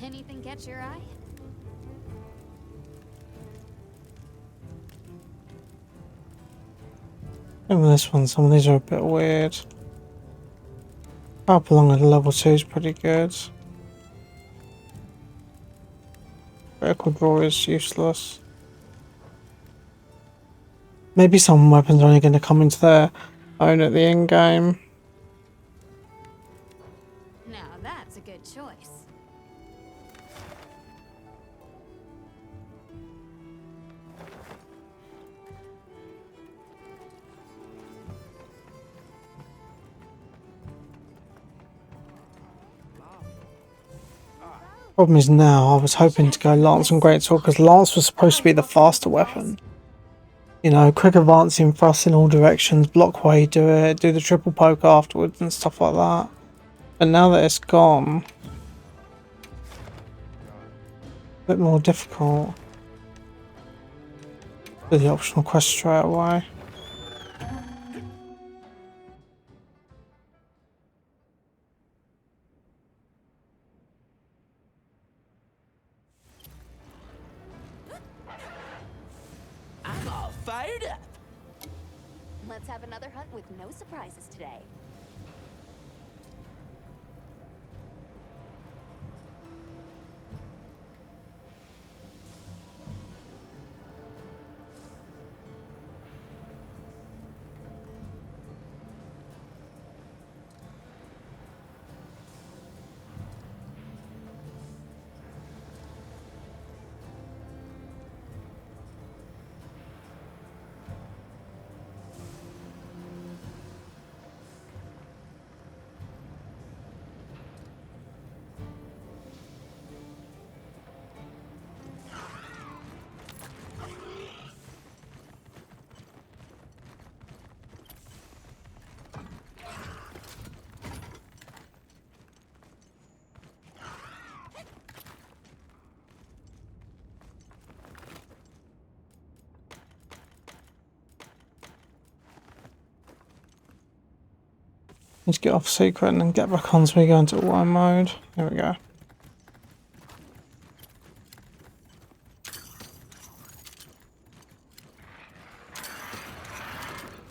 Anything catch your eye? Even this one, some of these are a bit weird. Up along at level 2 is pretty good. Critical draw is useless. Maybe some weapons are only going to come into their own at the end game. Now that's a good choice. Problem is now, I was hoping to go Lance and Greatsword because Lance was supposed to be the faster weapon. You know, quick advancing thrust in all directions, block while you do it, do the triple poke afterwards and stuff like that. But now that it's gone, a bit more difficult. Do the optional quest straight away. I'm all fired up. Let's have another hunt with no surprises today. Need to get off secret and then get back on so we go into war mode. Here we go.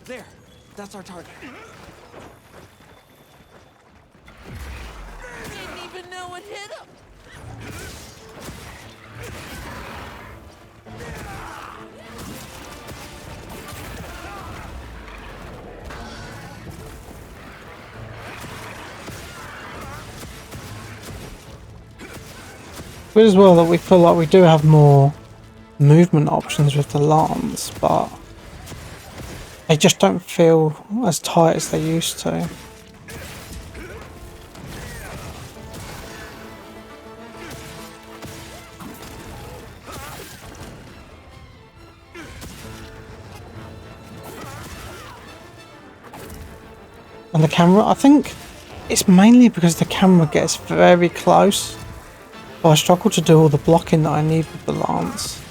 There, that's our target. Didn't even know it hit him. Good as well that we feel like we do have more movement options with the Lance, but they just don't feel as tight as they used to. And the camera, I think it's mainly because the camera gets very close. But I struggle to do all the blocking that I need with the Lance.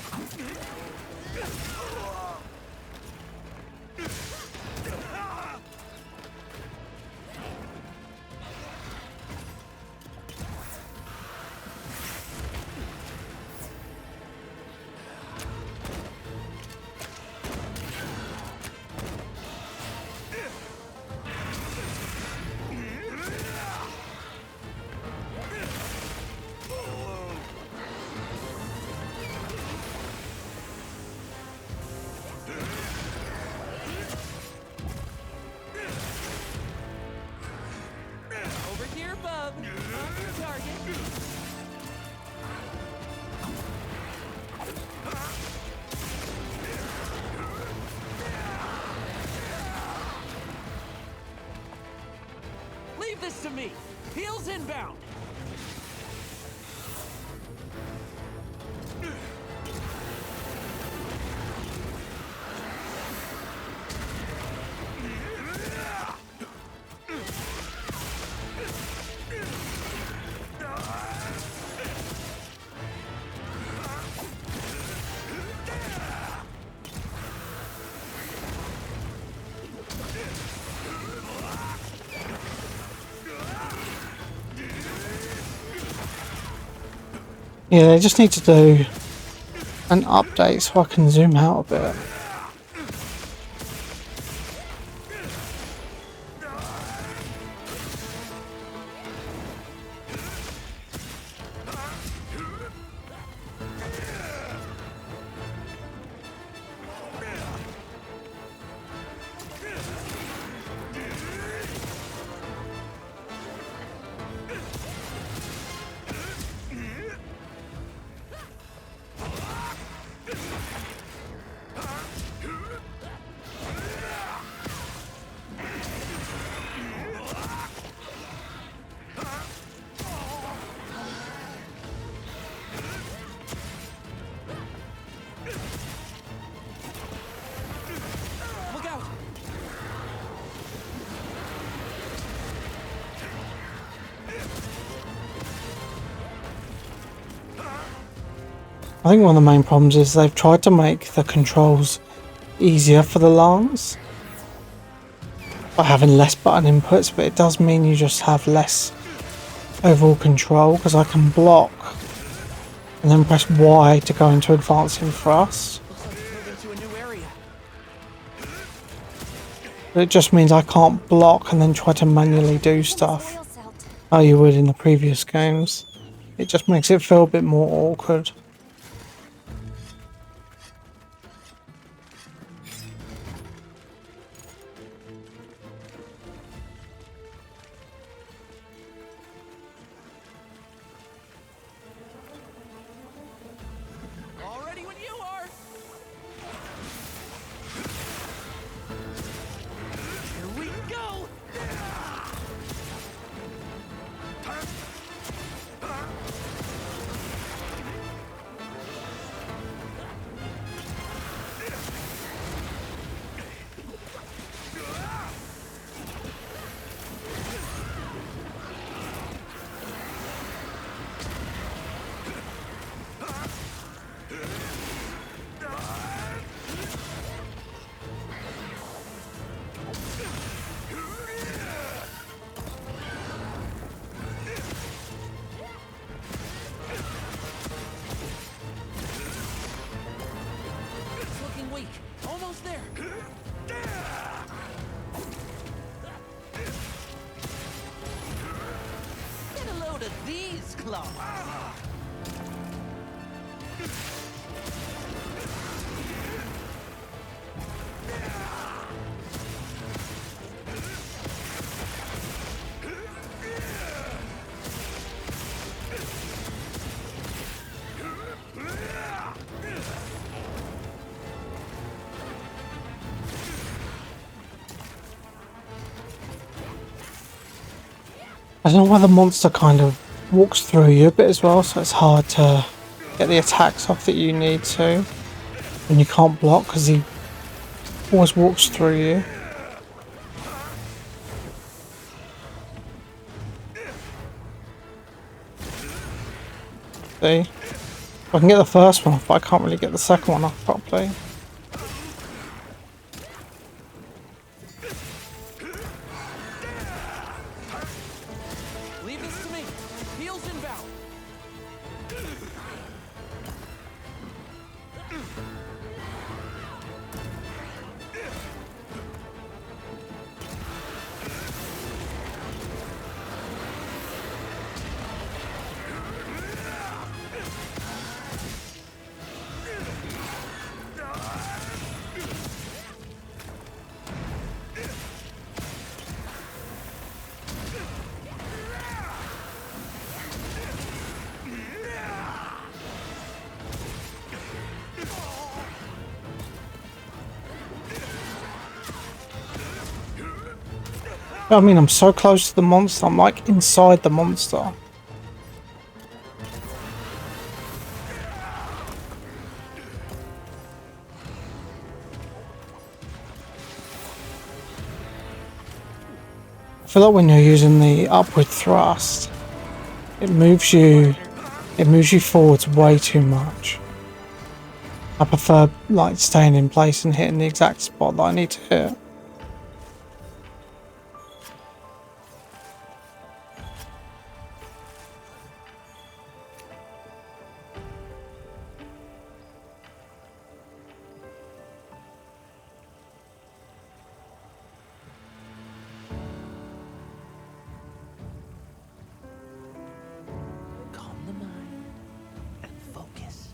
target. Leave this to me. Heels inbound. Yeah, they just need to do an update so I can zoom out a bit. I think one of the main problems is they've tried to make the controls easier for the Lance by having less button inputs, but it does mean you just have less overall control, because I can block and then press Y to go into advancing thrust. But it just means I can't block and then try to manually do stuff how you would in the previous games. It just makes it feel a bit more awkward. I don't know why the monster kind of walks through you a bit as well, so it's hard to get the attacks off that you need to when you can't block, because he always walks through you. See? I can get the first one off, but I can't really get the second one off properly. I mean, I'm so close to the monster. I'm like inside the monster. I feel like when you're using the upward thrust, it moves you forwards way too much. I prefer like staying in place and hitting the exact spot that I need to hit. Calm the mind and focus.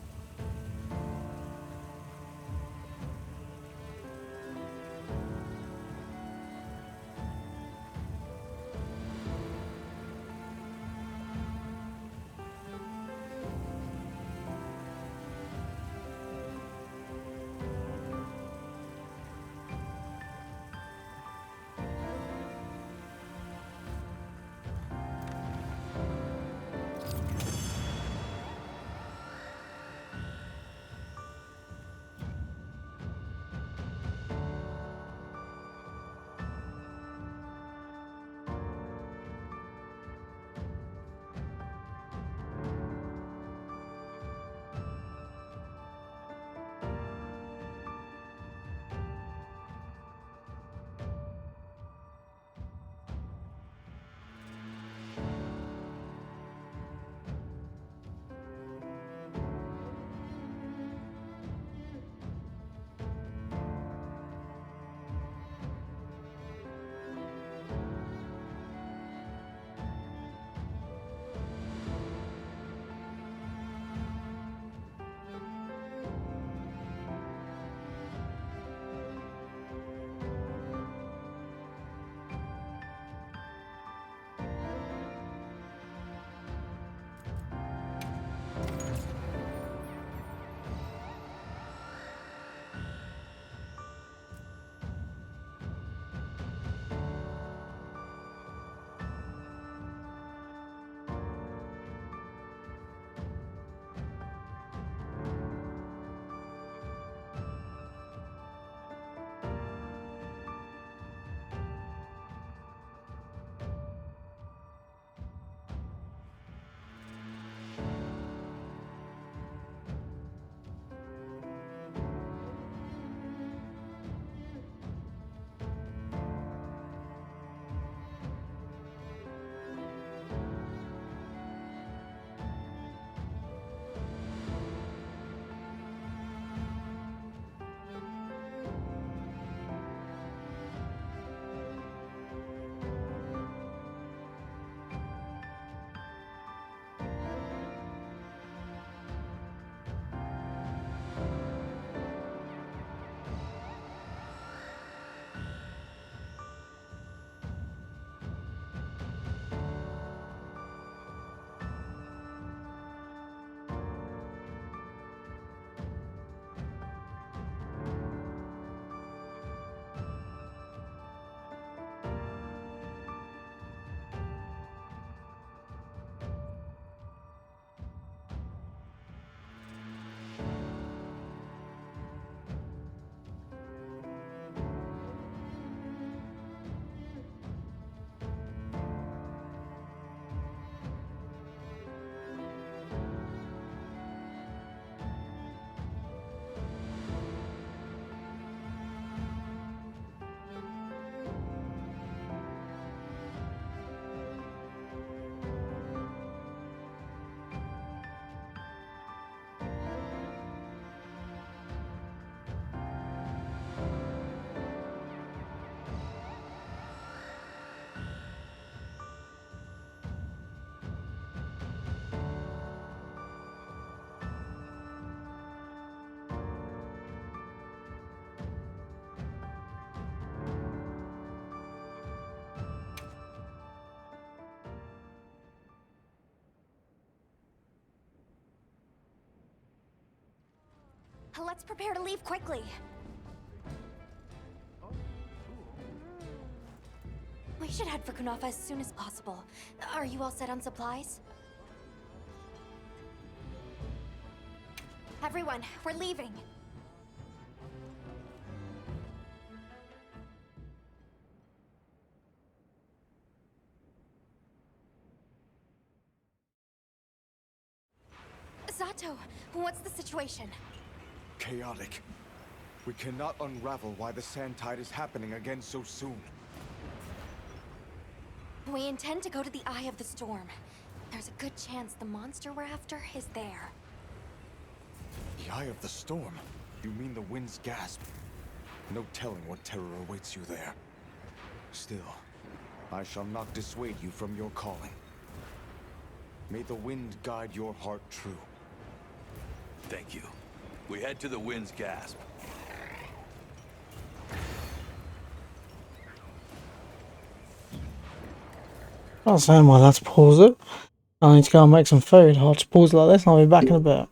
Let's prepare to leave quickly. We should head for Kunafa as soon as possible. Are you all set on supplies? Everyone, we're leaving. Zato, what's the situation? Chaotic. We cannot unravel why the Sand Tide is happening again so soon. We intend to go to the Eye of the Storm. There's a good chance the monster we're after is there. The Eye of the Storm? You mean the Wind's Gasp? No telling what terror awaits you there. Still, I shall not dissuade you from your calling. May the wind guide your heart true. Thank you. We head to the Wind's Gasp. I was saying, well, let's pause it. I need to go and make some food. I'll just pause it like this and I'll be back in a bit.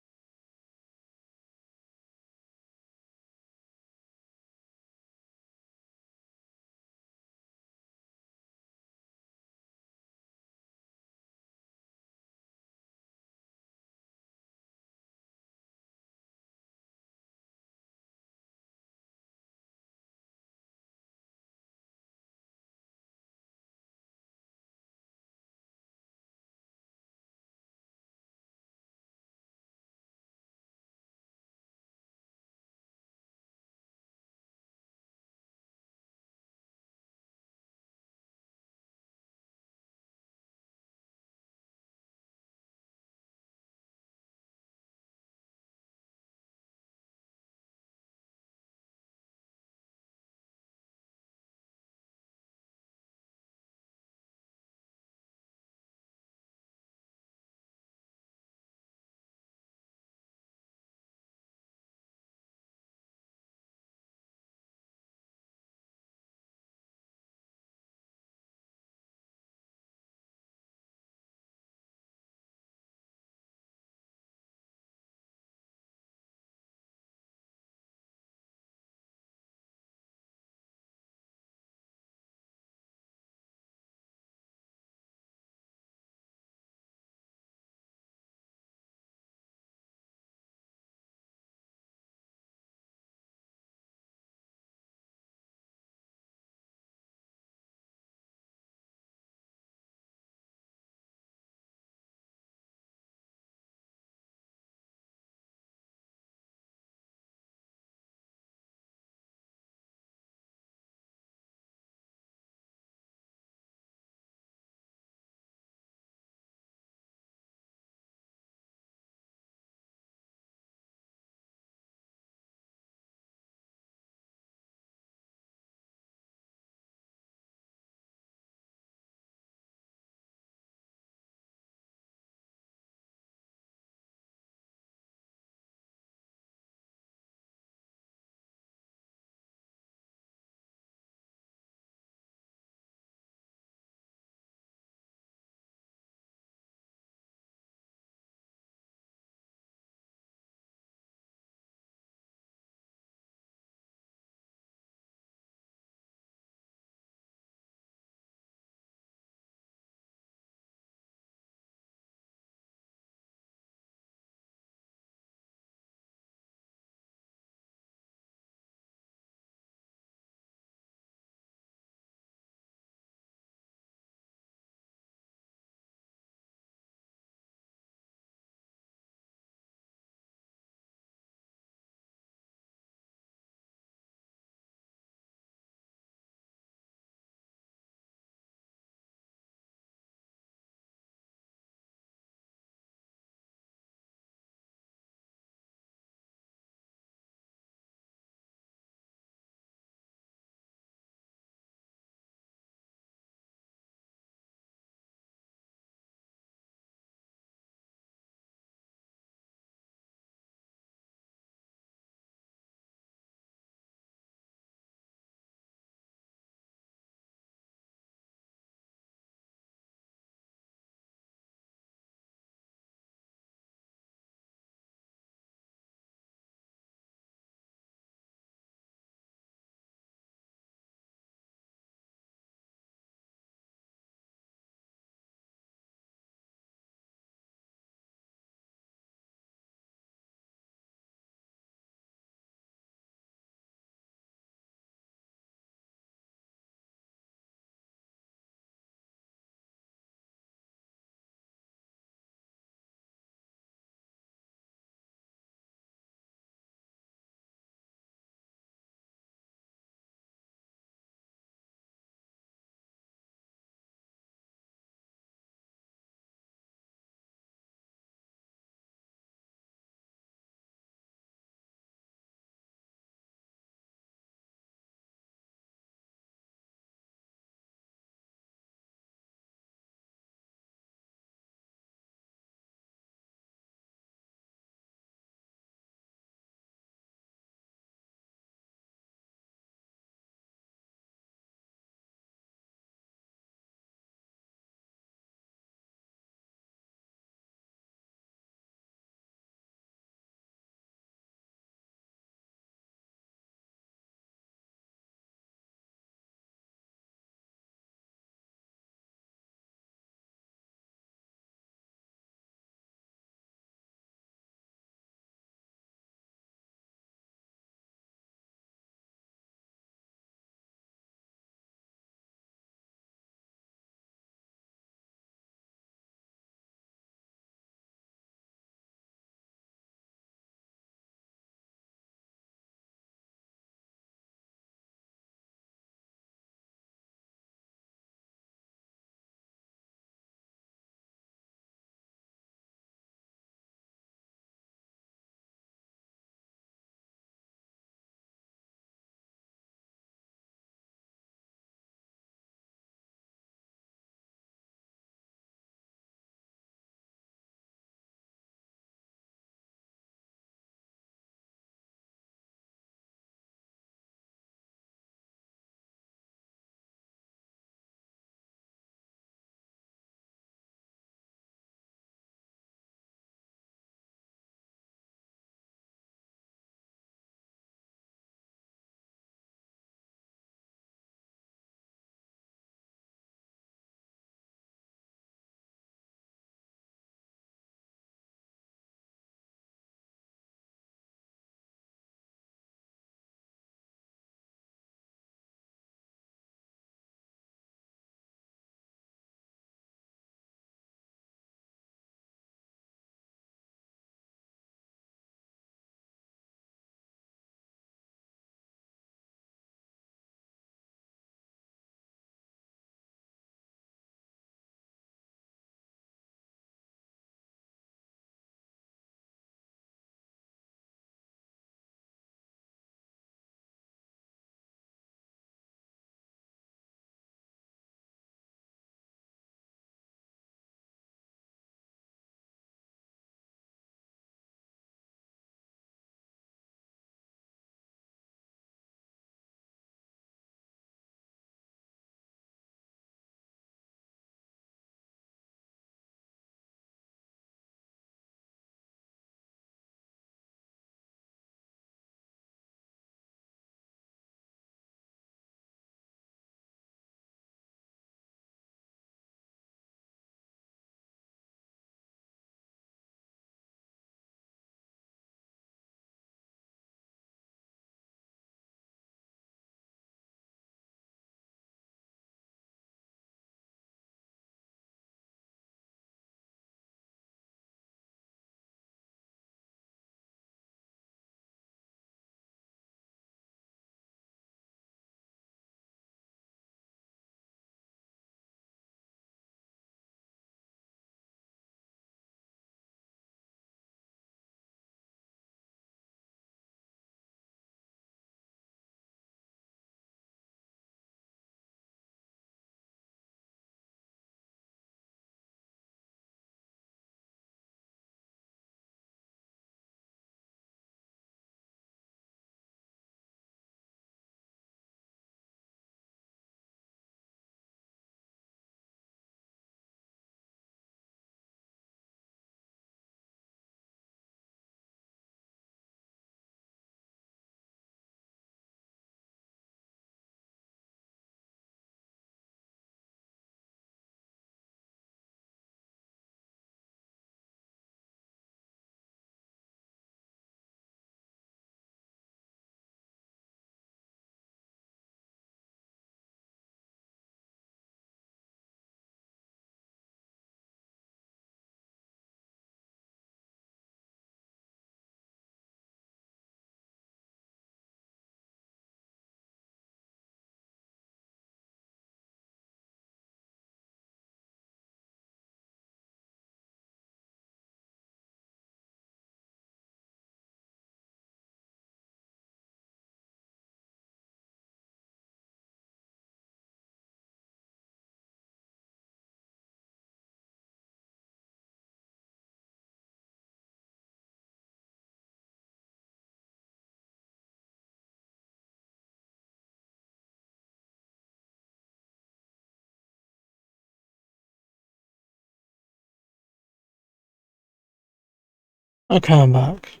Okay, I'm back.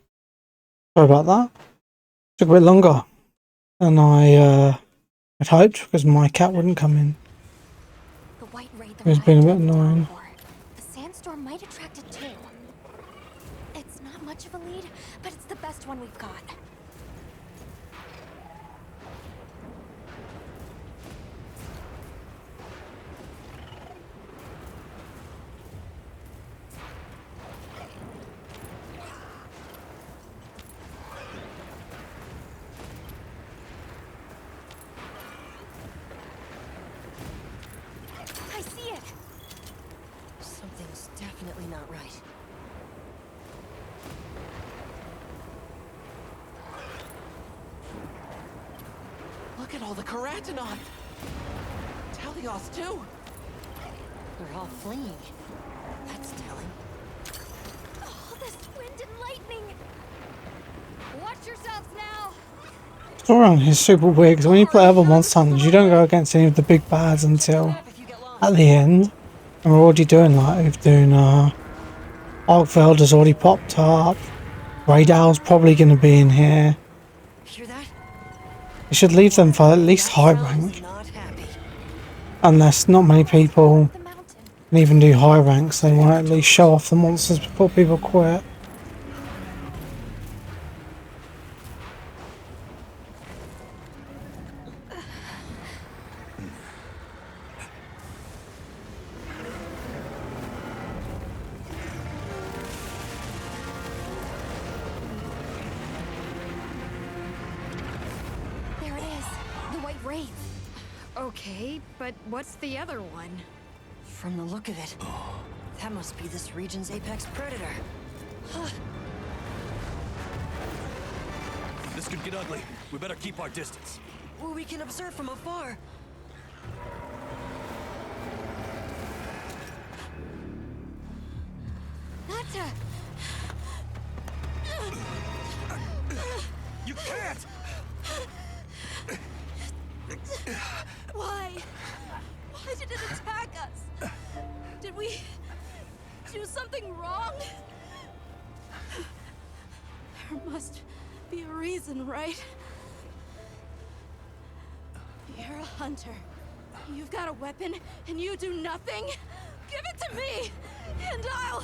Sorry about that. Took a bit longer than I had hoped because my cat wouldn't come in. The white wraith It was being a bit annoying. The sandstorm might attract it too. It's not much of a lead, but it's the best one we've got. I see it. Something's definitely not right. Look at all the Karatanov! Talios, too! They're all fleeing. That's telling. Oh, this wind and lightning! Watch yourselves now! Storyline is super weird because when you play other Monster Hunters, you don't go against any of the big bads until at the end. And we're already doing like, we're doing Arkveld has already popped up. Raydal's probably going to be in here. Hear that? You should leave them for at least high rank. Unless not many people can even do high ranks, they want to at least show off the monsters before people quit. There it is. The white wraith. Okay, but what's the other one? From the look of it, that must be this region's apex predator. This could get ugly. We better keep our distance. Well, we can observe from afar. Nata! You can't! Why? Why did it attack us? Did we do something wrong? There must be a reason, right? You're a hunter. You've got a weapon, and you do nothing? Give it to me, and I'll...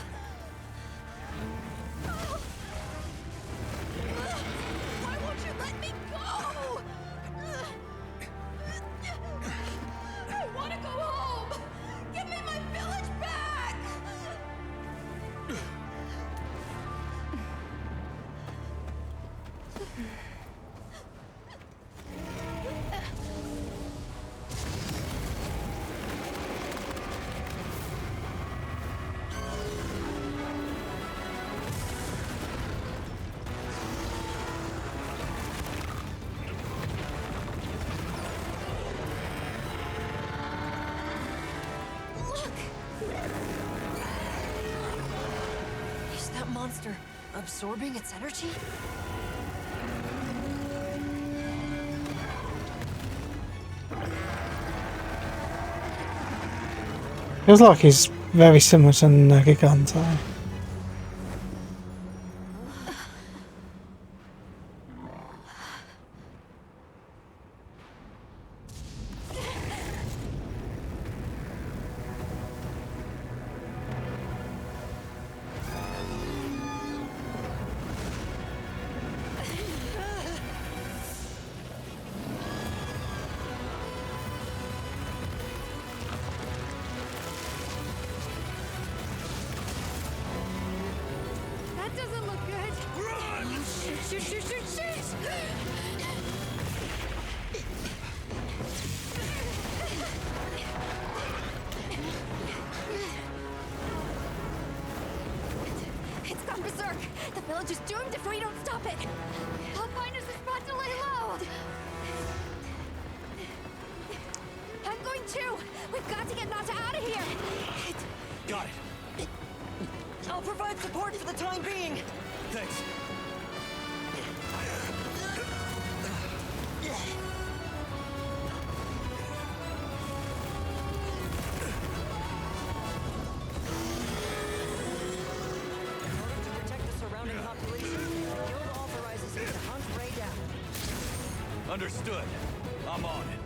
Why won't you let me go? I want to go home! Give me my village back! Is that monster absorbing its energy? Feels like he's very similar to Nergigante. That doesn't look good. Run! Shoot, shoot, shoot, shoot, shoot! It's gone berserk. The village is doomed if we don't stop it. I'll find us a spot to lay low. I'm going too. We've got to get Nata out of here. Got it. I'll provide support for the time being. Thanks. To protect the surrounding Understood. I'm on it.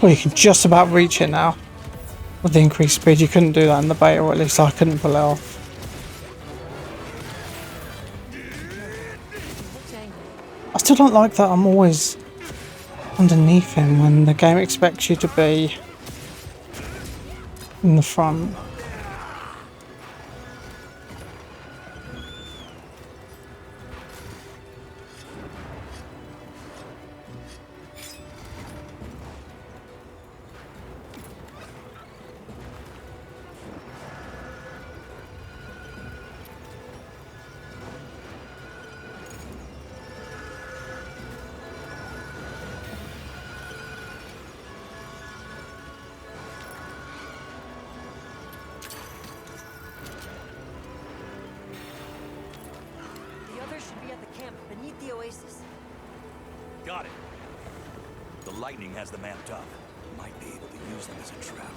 Well, you can just about reach it now. With the increased speed, you couldn't do that in the beta, or at least I couldn't pull it off. I still don't like that I'm always underneath him when the game expects you to be in the front. Got it. The lightning has them amped up. Might be able to use them as a trap.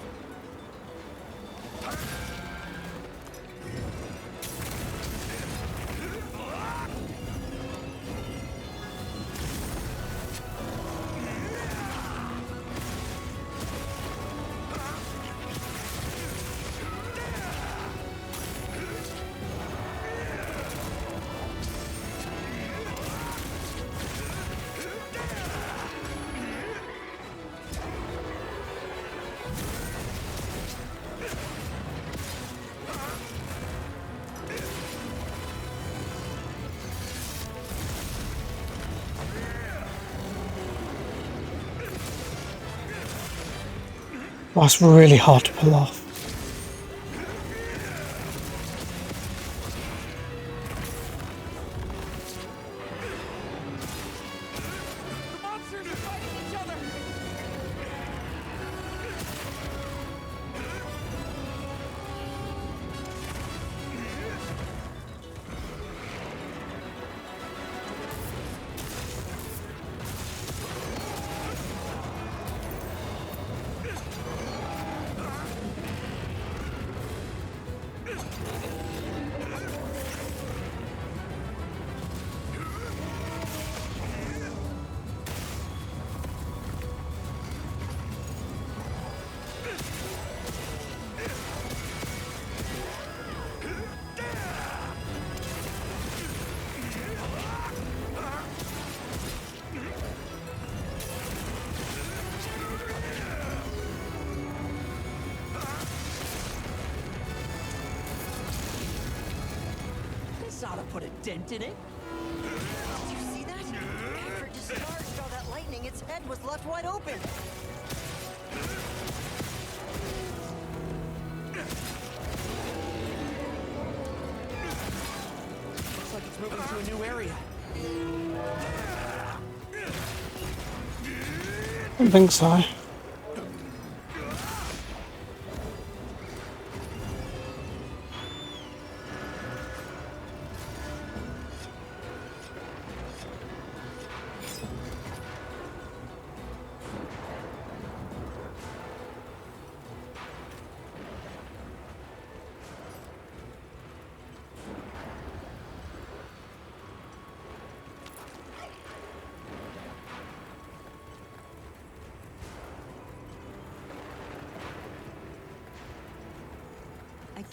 Well, it's really hard to pull off. Ought to put a dent in it. Did you see that? After it discharged all that lightning, its head was left wide open. Looks like it's moving to a new area. I don't think so.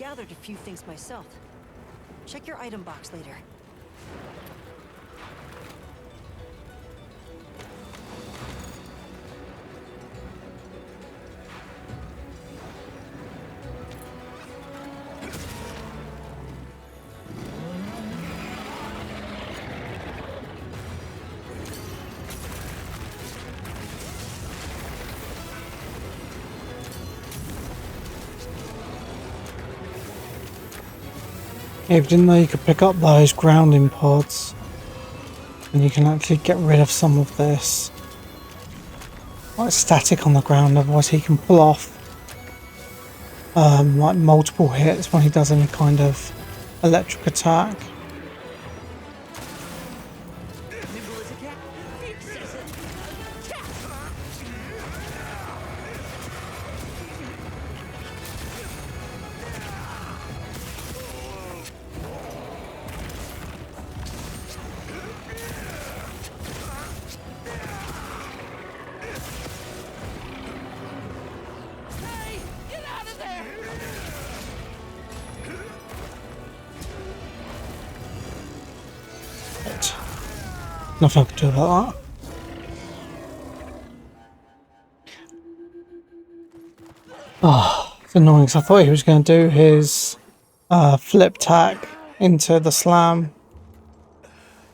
gathered a few things myself. Check your item box later. Yeah, if you didn't know you could pick up those grounding pods, and you can actually get rid of some of this like static on the ground, otherwise he can pull off like multiple hits when he does any kind of electric attack. Nothing I can do about that. Oh, it's annoying because I thought he was going to do his flip tack into the slam,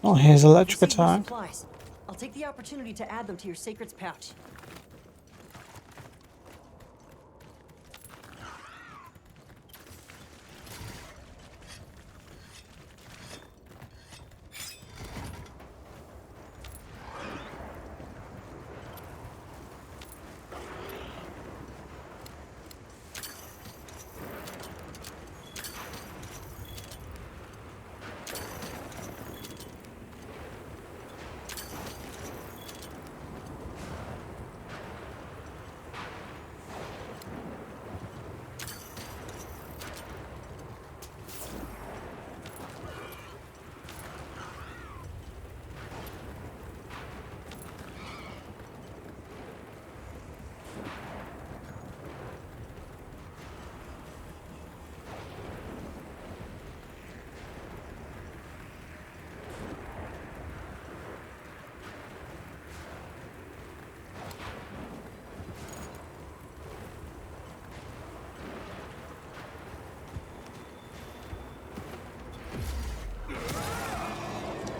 not his electric attack. Supplies. I'll take the opportunity to add them to your Sacred's pouch.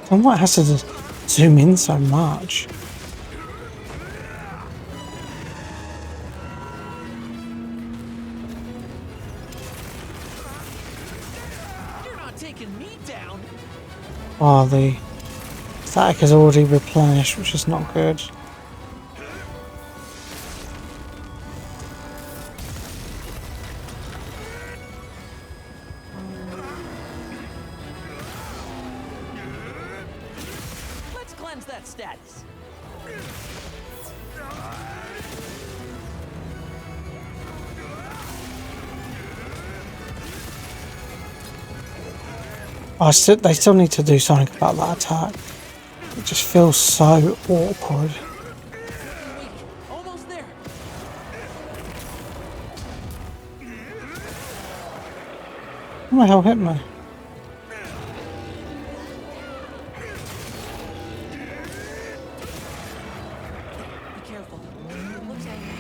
And what has to zoom in so much? You're not taking me down. Oh, the static is already replenished, which is not good. Let's cleanse that status. They still need to do something about that attack. It just feels so awkward. Almost there. What the hell hit me? Be careful. It looks angry.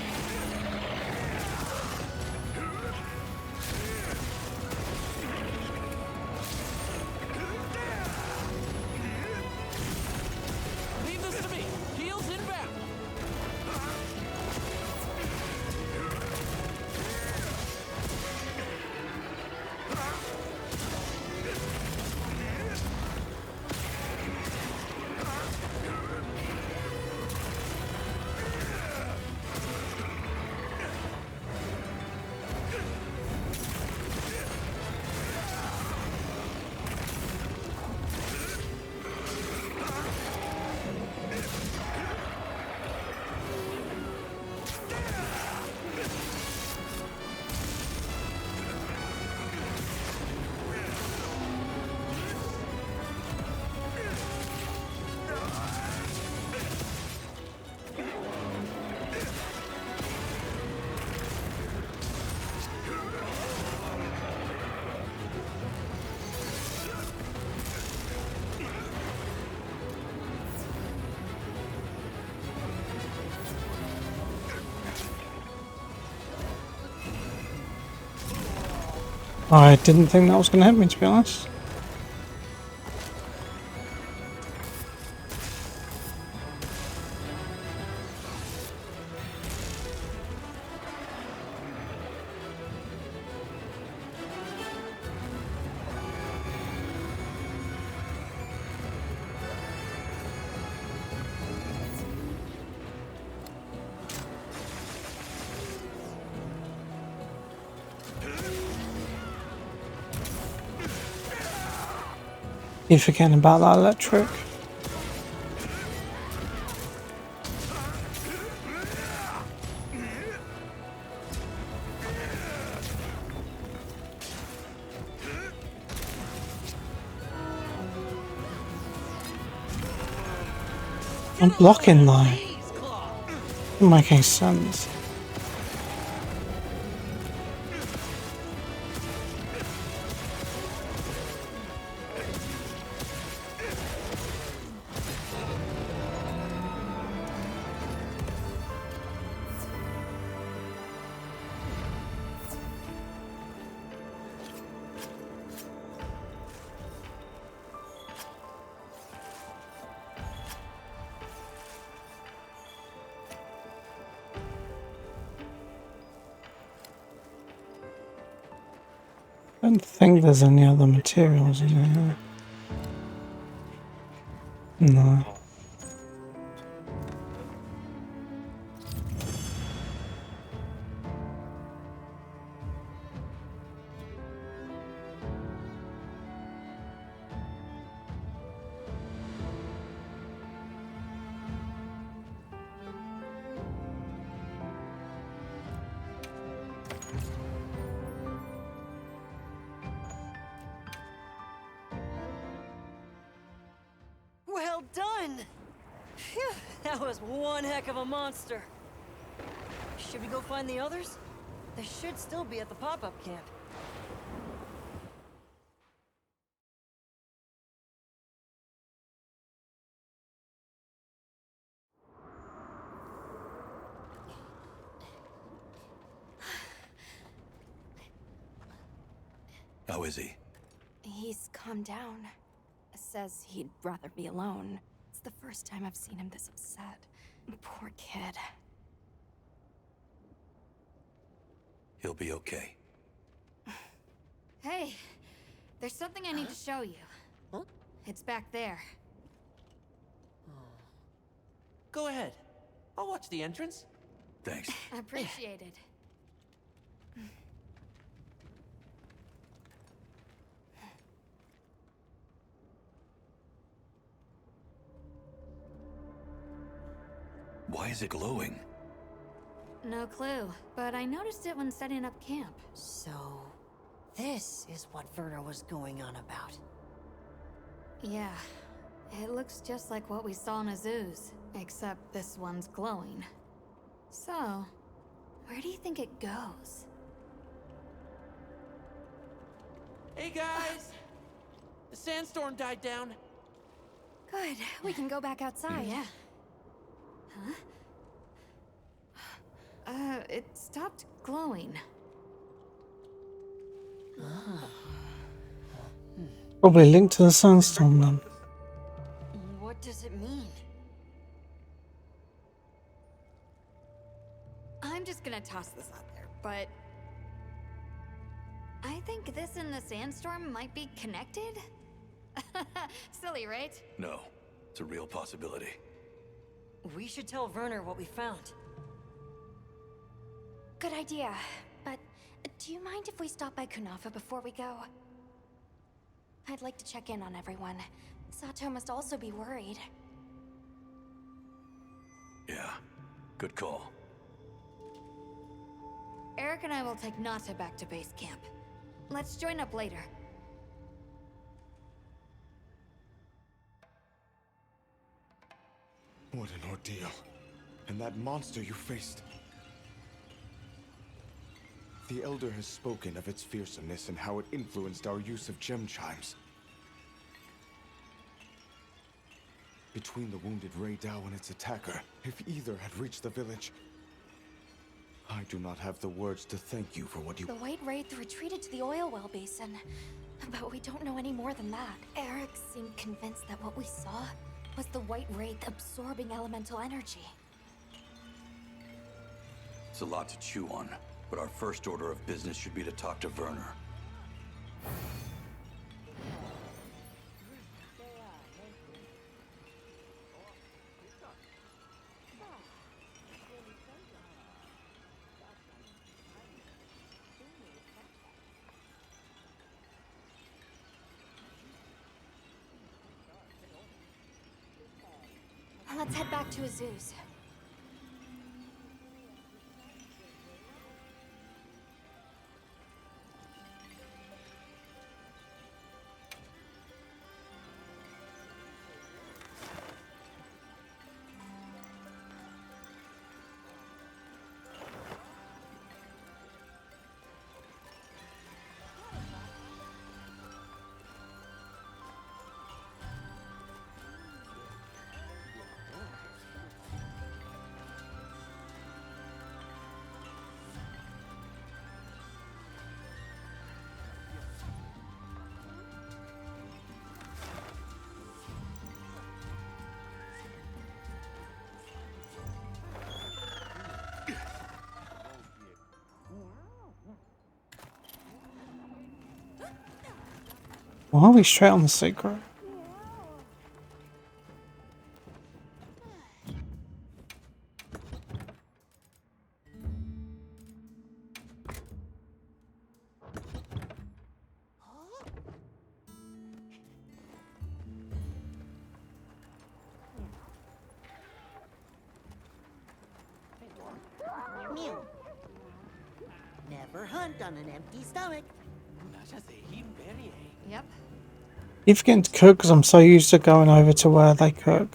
Leave this to me. Heels inbound. I didn't think that was going to hit me, to be honest. Keep forgetting about that electric. I'm blocking though. Doesn't make any sense. I don't think there's any other materials in here. No. Well done! Phew, that was one heck of a monster. Should we go find the others? They should still be at the pop-up camp. How is he? He's calmed down. Says he'd rather be alone. It's the first time I've seen him this upset. Poor kid. He'll be okay. Hey, there's something I need to show you. Huh? It's back there. Go ahead. I'll watch the entrance. Thanks. Appreciated. Why is it glowing? No clue, but I noticed it when setting up camp. So, this is what Werner was going on about. Yeah, it looks just like what we saw in Azu's, except this one's glowing. So, where do you think it goes? Hey guys! The sandstorm died down. Good. We can go back outside. Yeah. Huh? It stopped glowing. Probably linked to the sandstorm then. What does it mean? I'm just gonna toss this out there, but I think this and the sandstorm might be connected? Silly, right? No, it's a real possibility. We should tell Werner what we found. Good idea. But do you mind if we stop by Kunafa before we go? I'd like to check in on everyone. Sato must also be worried. Yeah, good call. Eric and I will take Nata back to base camp. Let's join up later. What an ordeal. And that monster you faced. The Elder has spoken of its fearsomeness and how it influenced our use of gem chimes. Between the wounded Rei Dao and its attacker, if either had reached the village, I do not have the words to thank you for what you... The White Wraith retreated to the oil well basin. But we don't know any more than that. Eric seemed convinced that what we saw was the White Wraith absorbing elemental energy. It's a lot to chew on, but our first order of business should be to talk to Werner. Let's head back to Azuz. Why are we straight on the secret? Mew. Never hunt on an empty stomach. Yep. You forgetting to cook because I'm so used to going over to where they cook.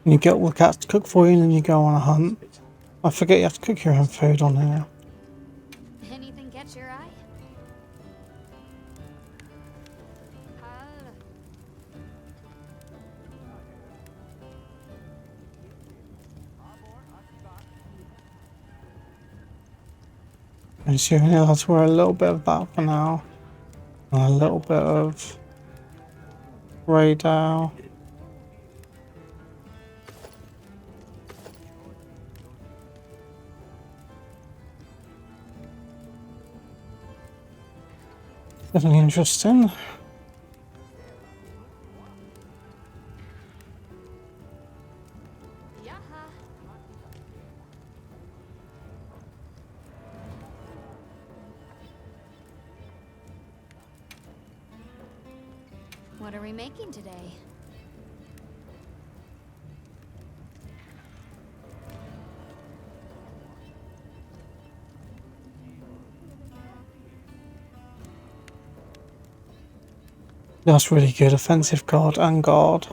And you get all the cats to cook for you and then you go on a hunt. I forget you have to cook your own food on here. Anything catch your eye? And so you're allowed to wear a little bit of that for now. And a little bit of radar. Definitely interesting. What are we making today? That's really good. Offensive guard and guard.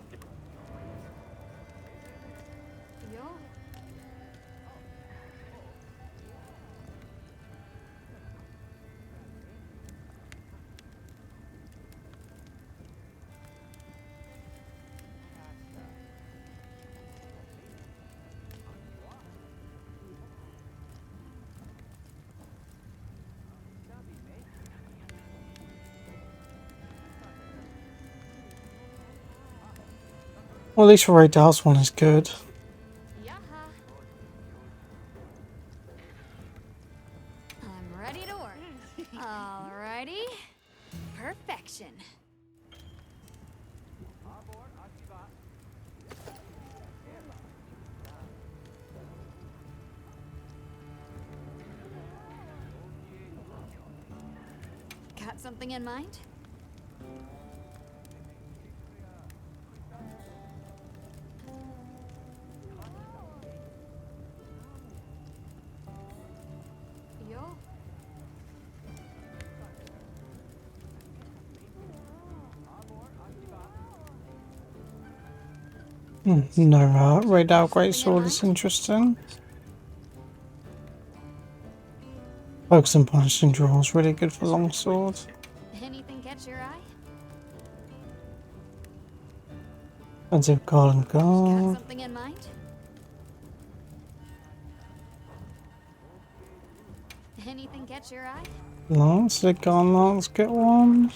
Well, at least Ray Dal's one is good. I'm ready to work. Alrighty. Perfection. Got something in mind? No, Ray Dal Greatsword is interesting. Focus and punishing draw is really good for longsword. Anything catch your eye? Offensive guard and Got guard. something in mind? Anything catch your eye? Lance, did Lance get one?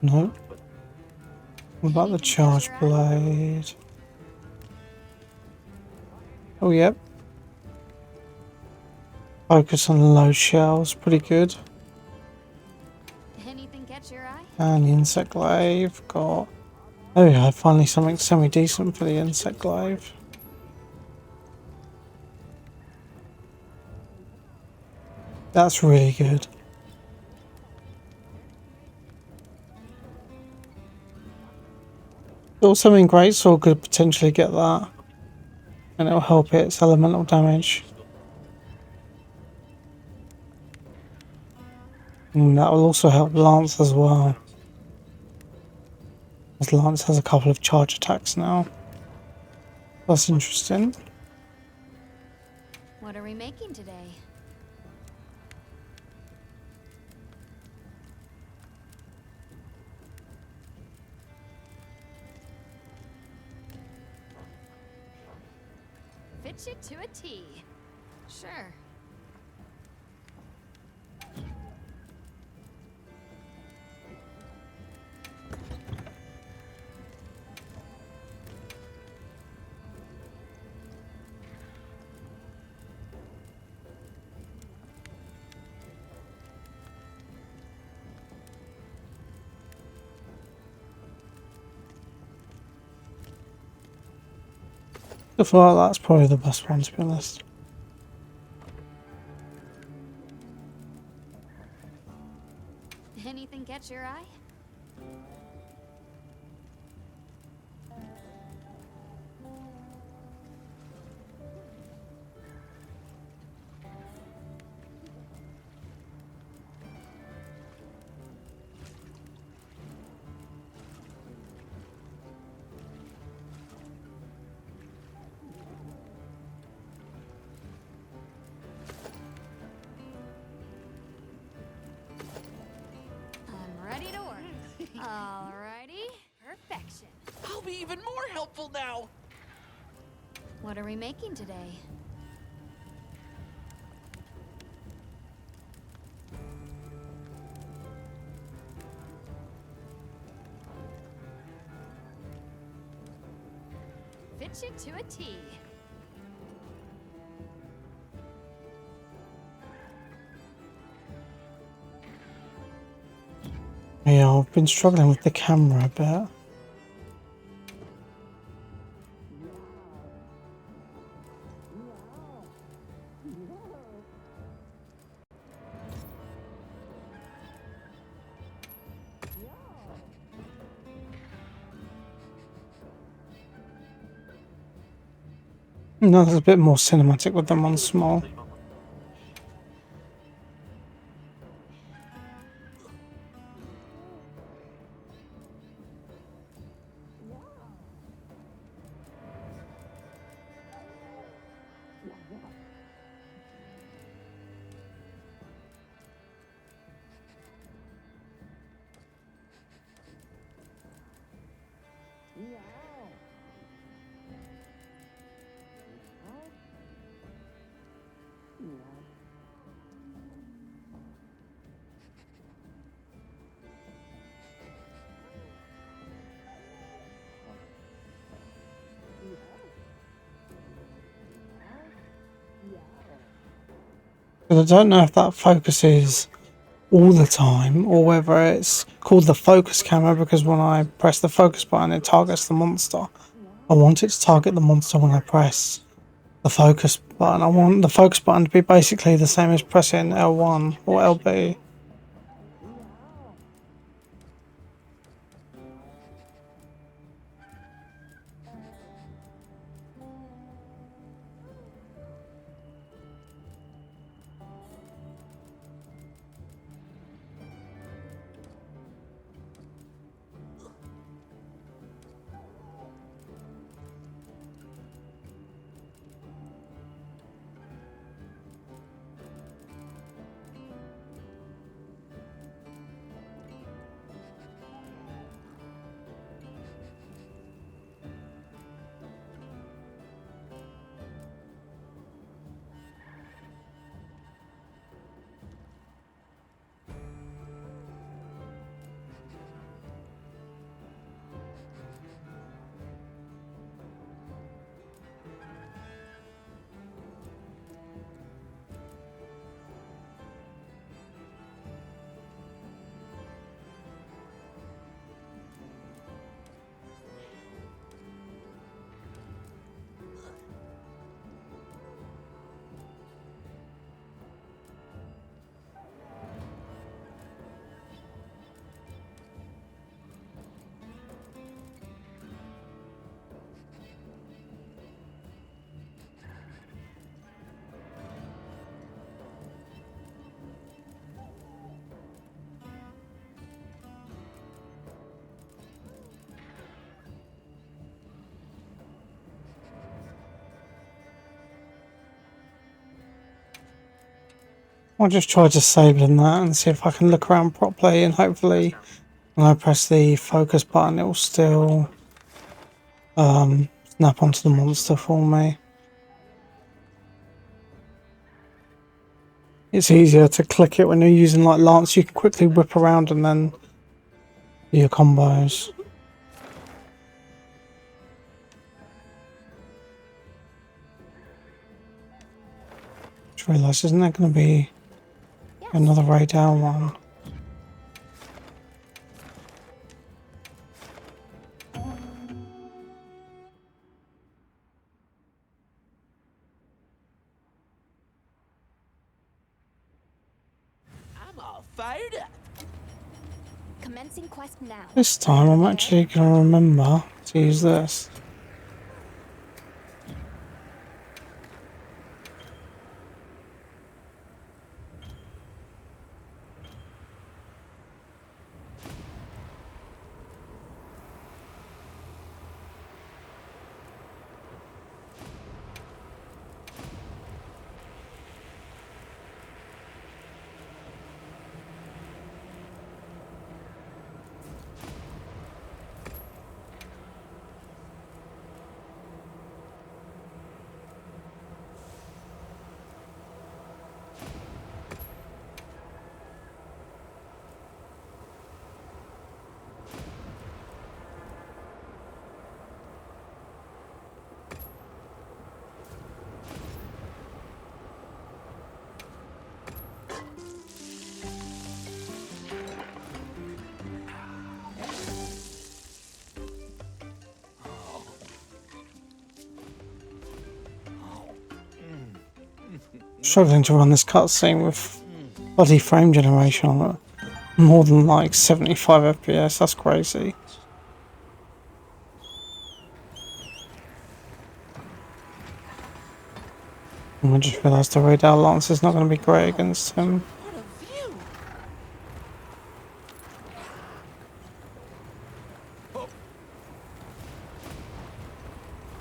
No. What about the charge blade? Oh, yep. Focus on low shells, pretty good. Anything catch your eye? And the insect glaive got. Oh yeah, finally something semi-decent for the insect glaive. That's really good. Also in Greatsword could potentially get that. And it'll help its elemental damage. And that will also help Lance as well. As Lance has a couple of charge attacks now. That's interesting. What are we making today? Fit you to a T. Sure. I feel like that's probably the best one, to be honest. Anything catch your eye? I'm ready to work. Alrighty. Perfection. I'll be even more helpful now. What are we making today? Fit you to a T. Yeah, I've been struggling with the camera a bit. No, there's a bit more cinematic with them on small. Because I don't know if that focuses all the time or whether it's called the focus camera because when I press the focus button it targets the monster. I want it to target the monster when I press the focus button. I want the focus button to be basically the same as pressing L1 or LB. I'll just try disabling that and see if I can look around properly, and hopefully when I press the focus button it will still snap onto the monster for me. It's easier to click it when you're using like Lance. You can quickly whip around and then do your combos. Just realised, isn't there going to be another radar one? I'm all fired up. Commencing quest now. This time I'm actually going to remember to use this. Struggling to run this cutscene with bloody frame generation on it. More than like 75 FPS, that's crazy. And I just realised the radar lance is not going to be great against him.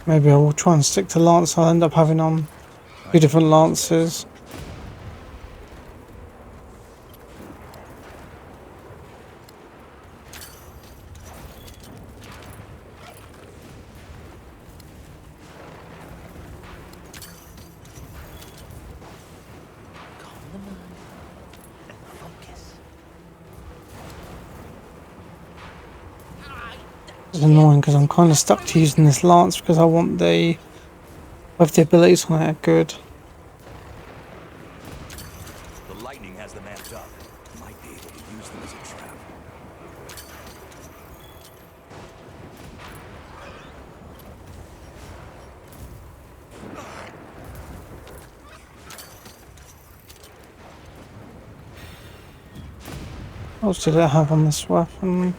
Maybe I will try and stick to Lance. I'll end up having on 2 different lances. It's annoying because I'm kind of stuck to using this lance because I want the both the abilities on it are good. The lightning has them amped up. Might be able to use them as a trap. What else did it have on this weapon?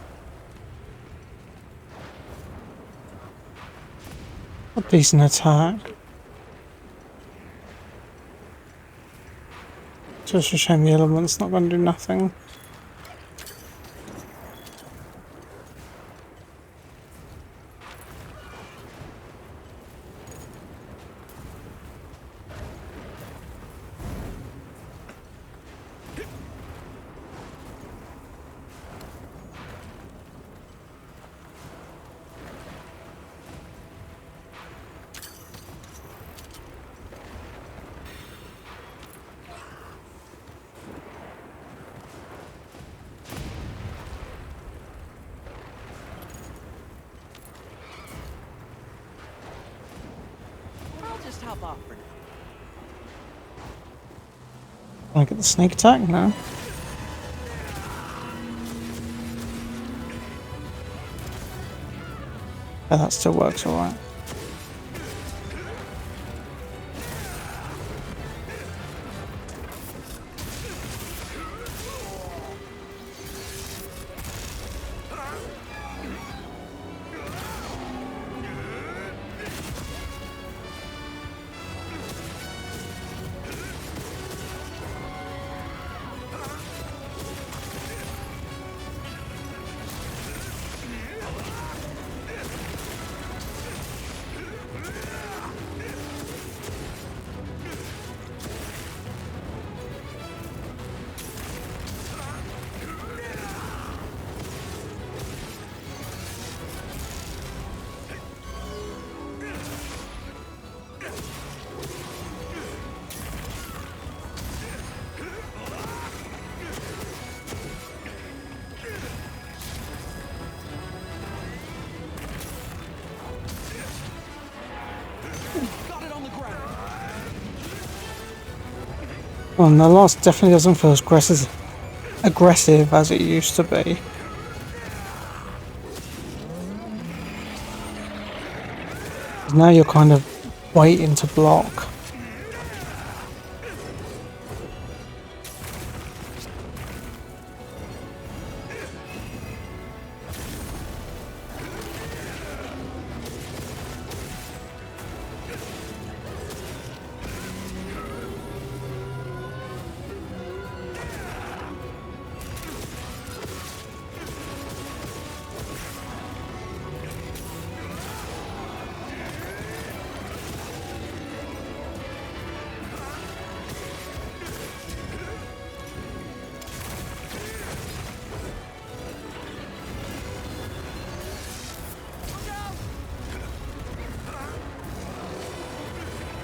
A decent attack. Just a shame the element's not going to do nothing. Hop off for now. I get the sneak attack now. Yeah, that still works alright. And the last definitely doesn't feel as aggressive as it used to be. Now you're kind of waiting to block.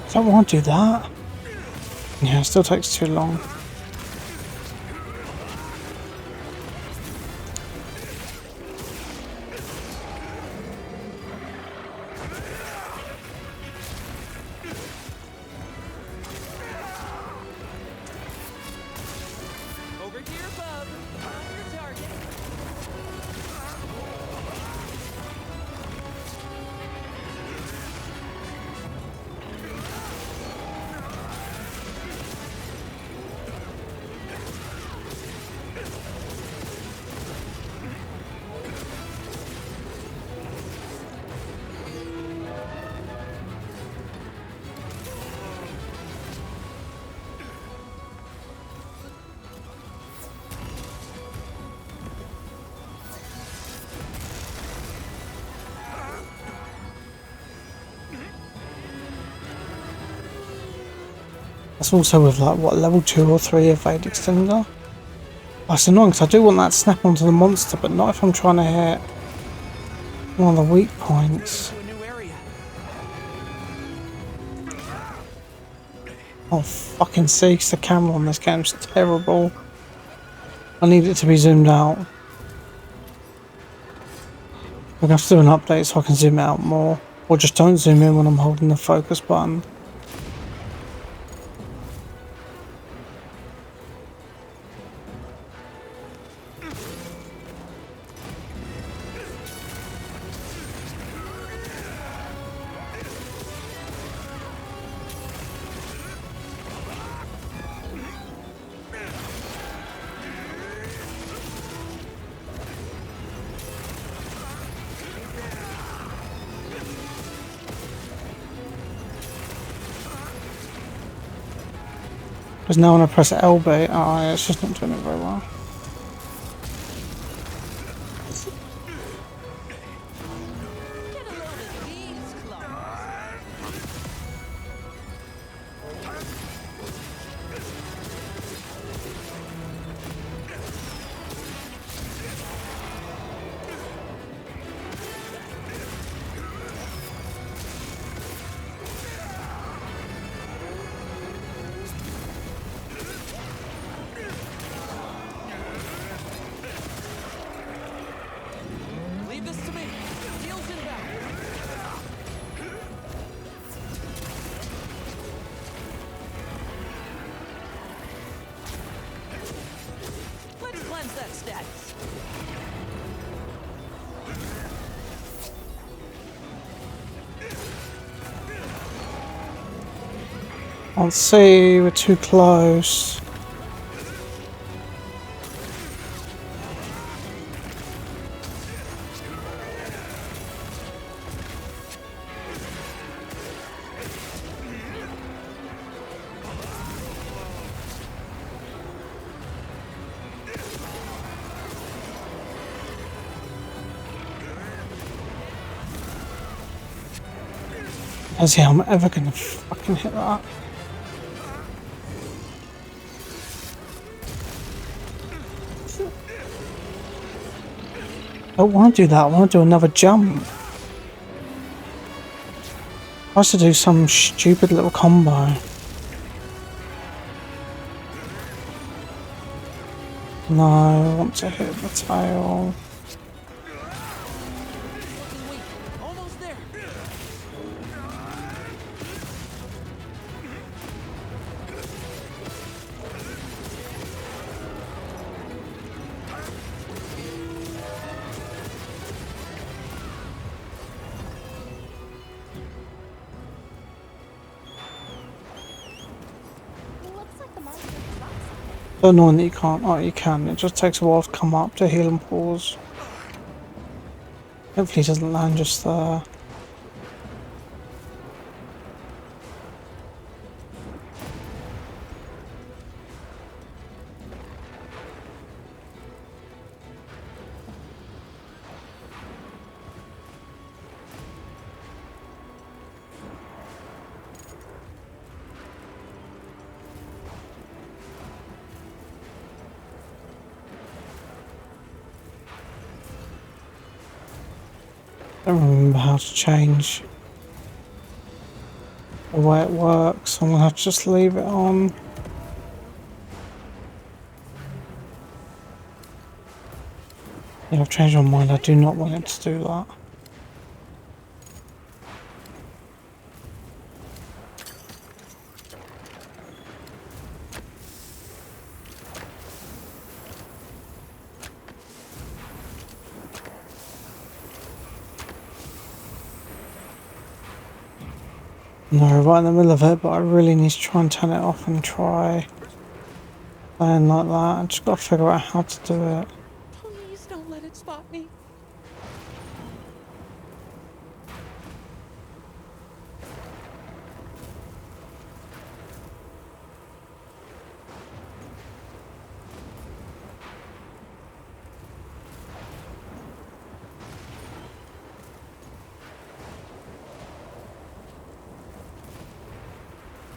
I don't want to do that. Yeah, it still takes too long. Over here, bub. On your target. That's also with like what, level 2 or 3 evade extender. That's annoying because I do want that snap onto the monster, but not if I'm trying to hit one of the weak points. Oh fucking sakes, the camera on this game's terrible. I need it to be zoomed out. We're gonna have to do an update so I can zoom out more. Or just don't zoom in when I'm holding the focus button. Because now when I press LB, oh, it's just not doing it very well. Leave this to me. Deals inbound. Let's cleanse that status. Let's see, we're too close. Let's see how I'm ever gonna fucking hit that. I don't want to do that, I want to do another jump. I have to do some stupid little combo. No, I want to hit the tail. Almost there. So annoying that you can't. Oh, you can. It just takes a while to come up to heal and pause. Hopefully, it doesn't land just there. I don't remember how to change the way it works. I'm gonna have to just leave it on. Yeah, I've changed my mind. I do not want it to do that. No, right in the middle of it, but I really need to try and turn it off and try playing like that. I just got to figure out how to do it. Please don't let it spot me.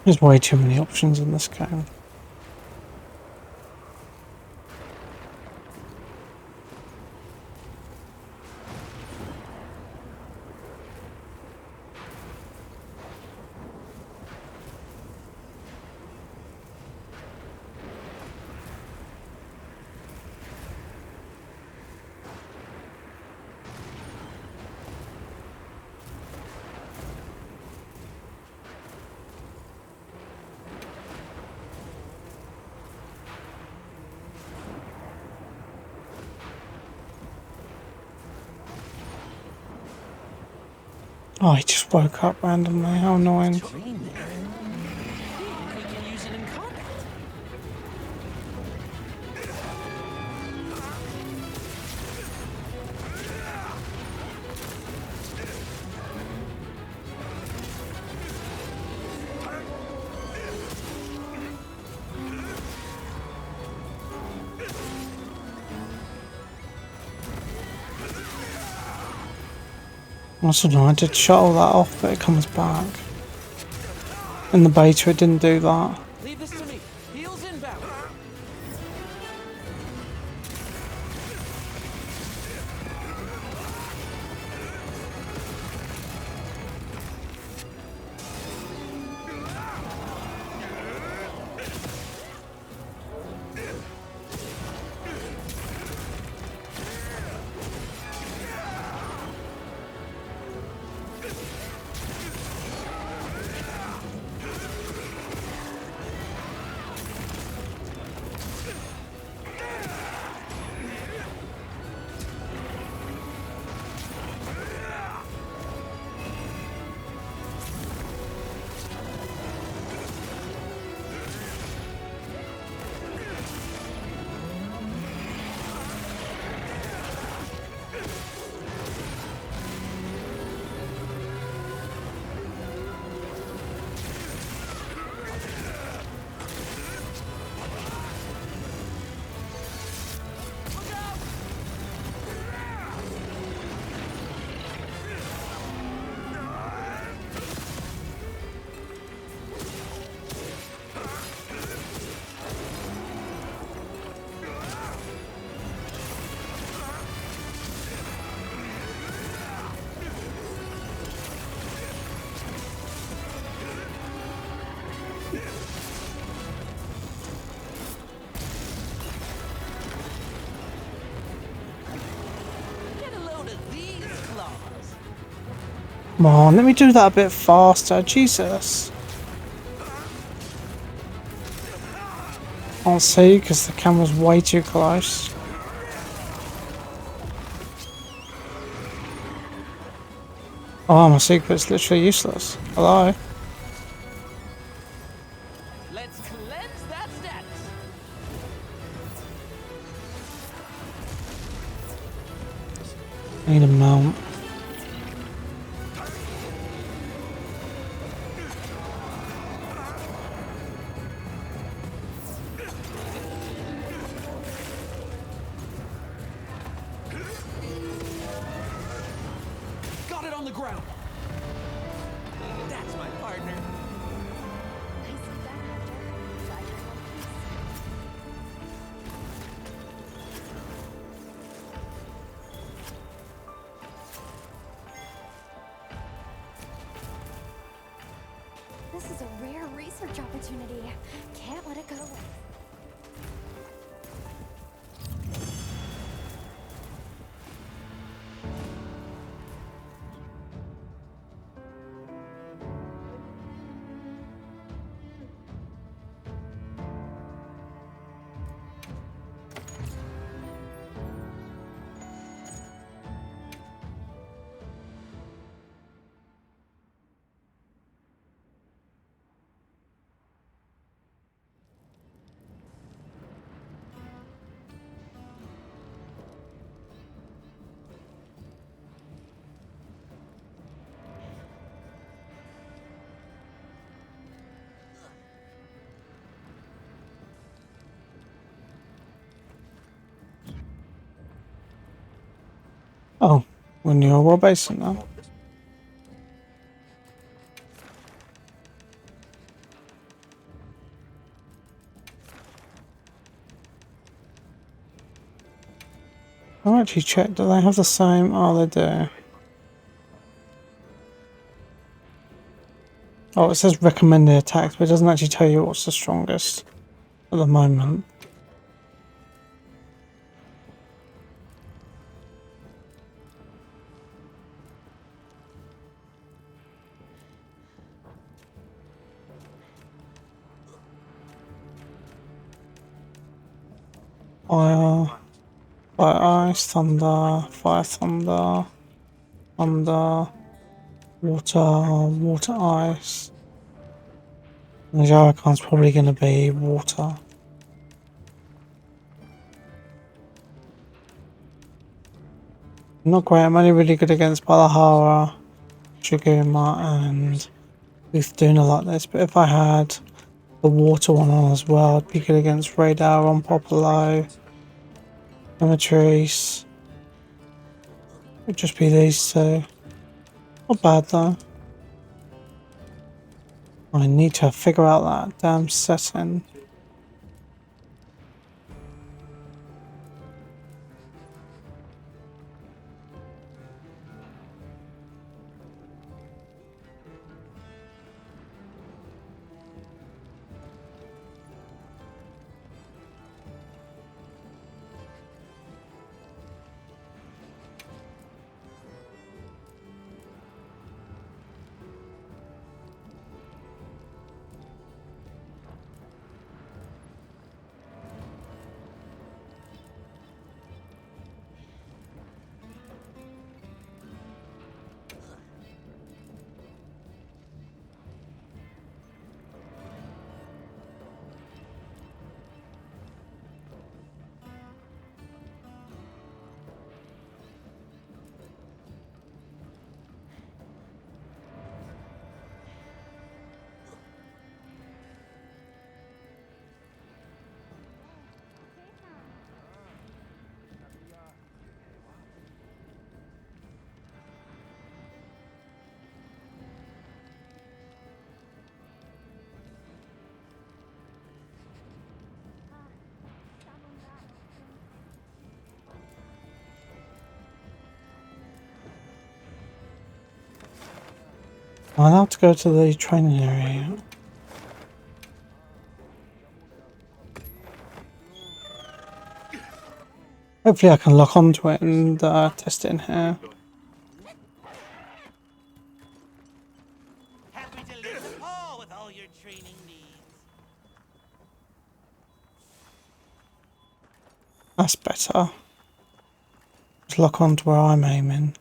There's way too many options in this game. Oh, he just woke up randomly. How annoying. Also, no, I did shut all that off, but it comes back. In the beta, it didn't do that. Leave this to me. Heels inbound. Come on, let me do that a bit faster. Jesus. Can't see because the camera's way too close. Oh, my secret's literally useless. Hello? Let's cleanse that status. Need a mount. Got it on the ground. That's my partner. This is a rare research opportunity. Can't let it go. Oh, we're near a war basin now. I'll actually check, do they have the same? Oh, they do. Oh, it says recommended attacks, but it doesn't actually tell you what's the strongest at the moment. Fire, ice, thunder, fire, thunder, thunder, water, ice. And the Jarakan's probably going to be water. Not great, I'm only really good against Balahara, Shiguma, and Uthduna like this, but if I had the water one on as well, I'd be good against Radar on Popolo, Amatrice. It'd just be these two. Not bad though. I need to figure out that damn setting. I'm allowed to go to the training area. Hopefully I can lock onto it and test it in here. Happy to live the hall with all your training needs. That's better. Just lock onto where I'm aiming.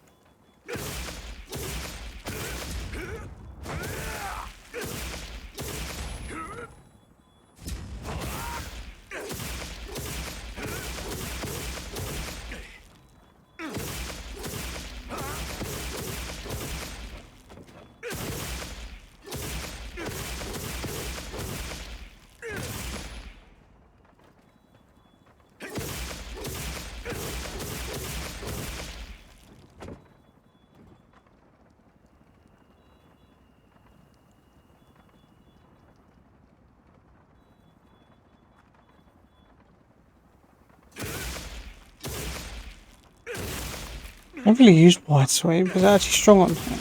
I haven't really used Wide Sweep, but it's actually strong on here.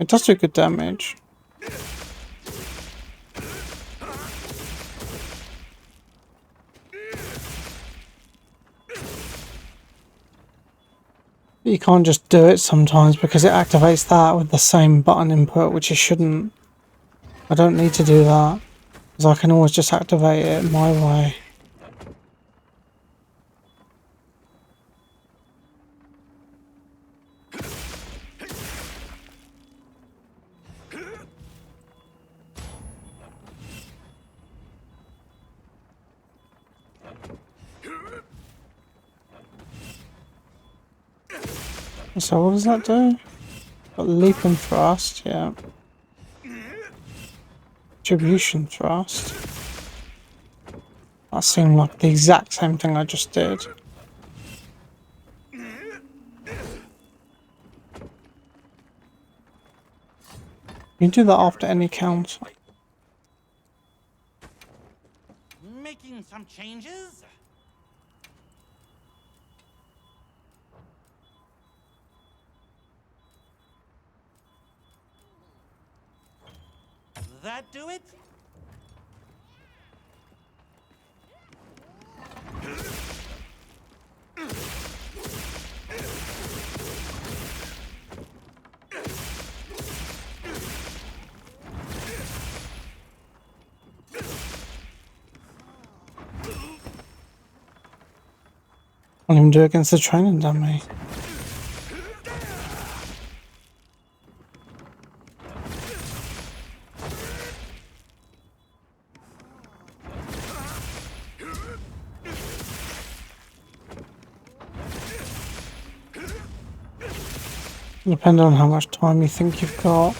It does do good damage. But you can't just do it sometimes because it activates that with the same button input, which it shouldn't. I don't need to do that, because I can always just activate it my way. So what does that do? Got leap and thrust, yeah. Distribution thrust. That seemed like the exact same thing I just did. You do that after any count. Making some changes? That do it? Can't even do it against the training dummy. Depending on how much time you think you've got.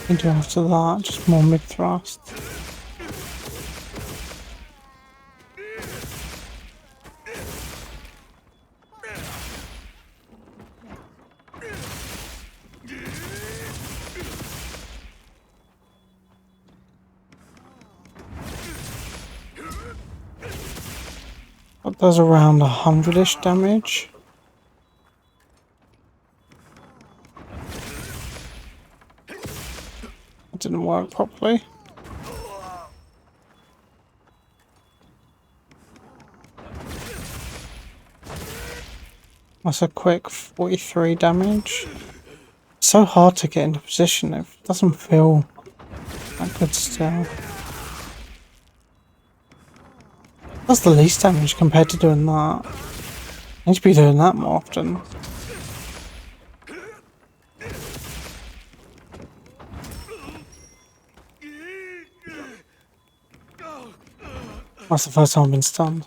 You do after that, just more mid thrust. That does around 100-ish damage. It didn't work properly. That's a quick 43 damage. So hard to get into position, it doesn't feel that good still. That's the least damage compared to doing that. I need to be doing that more often. That's the first time I've been stunned.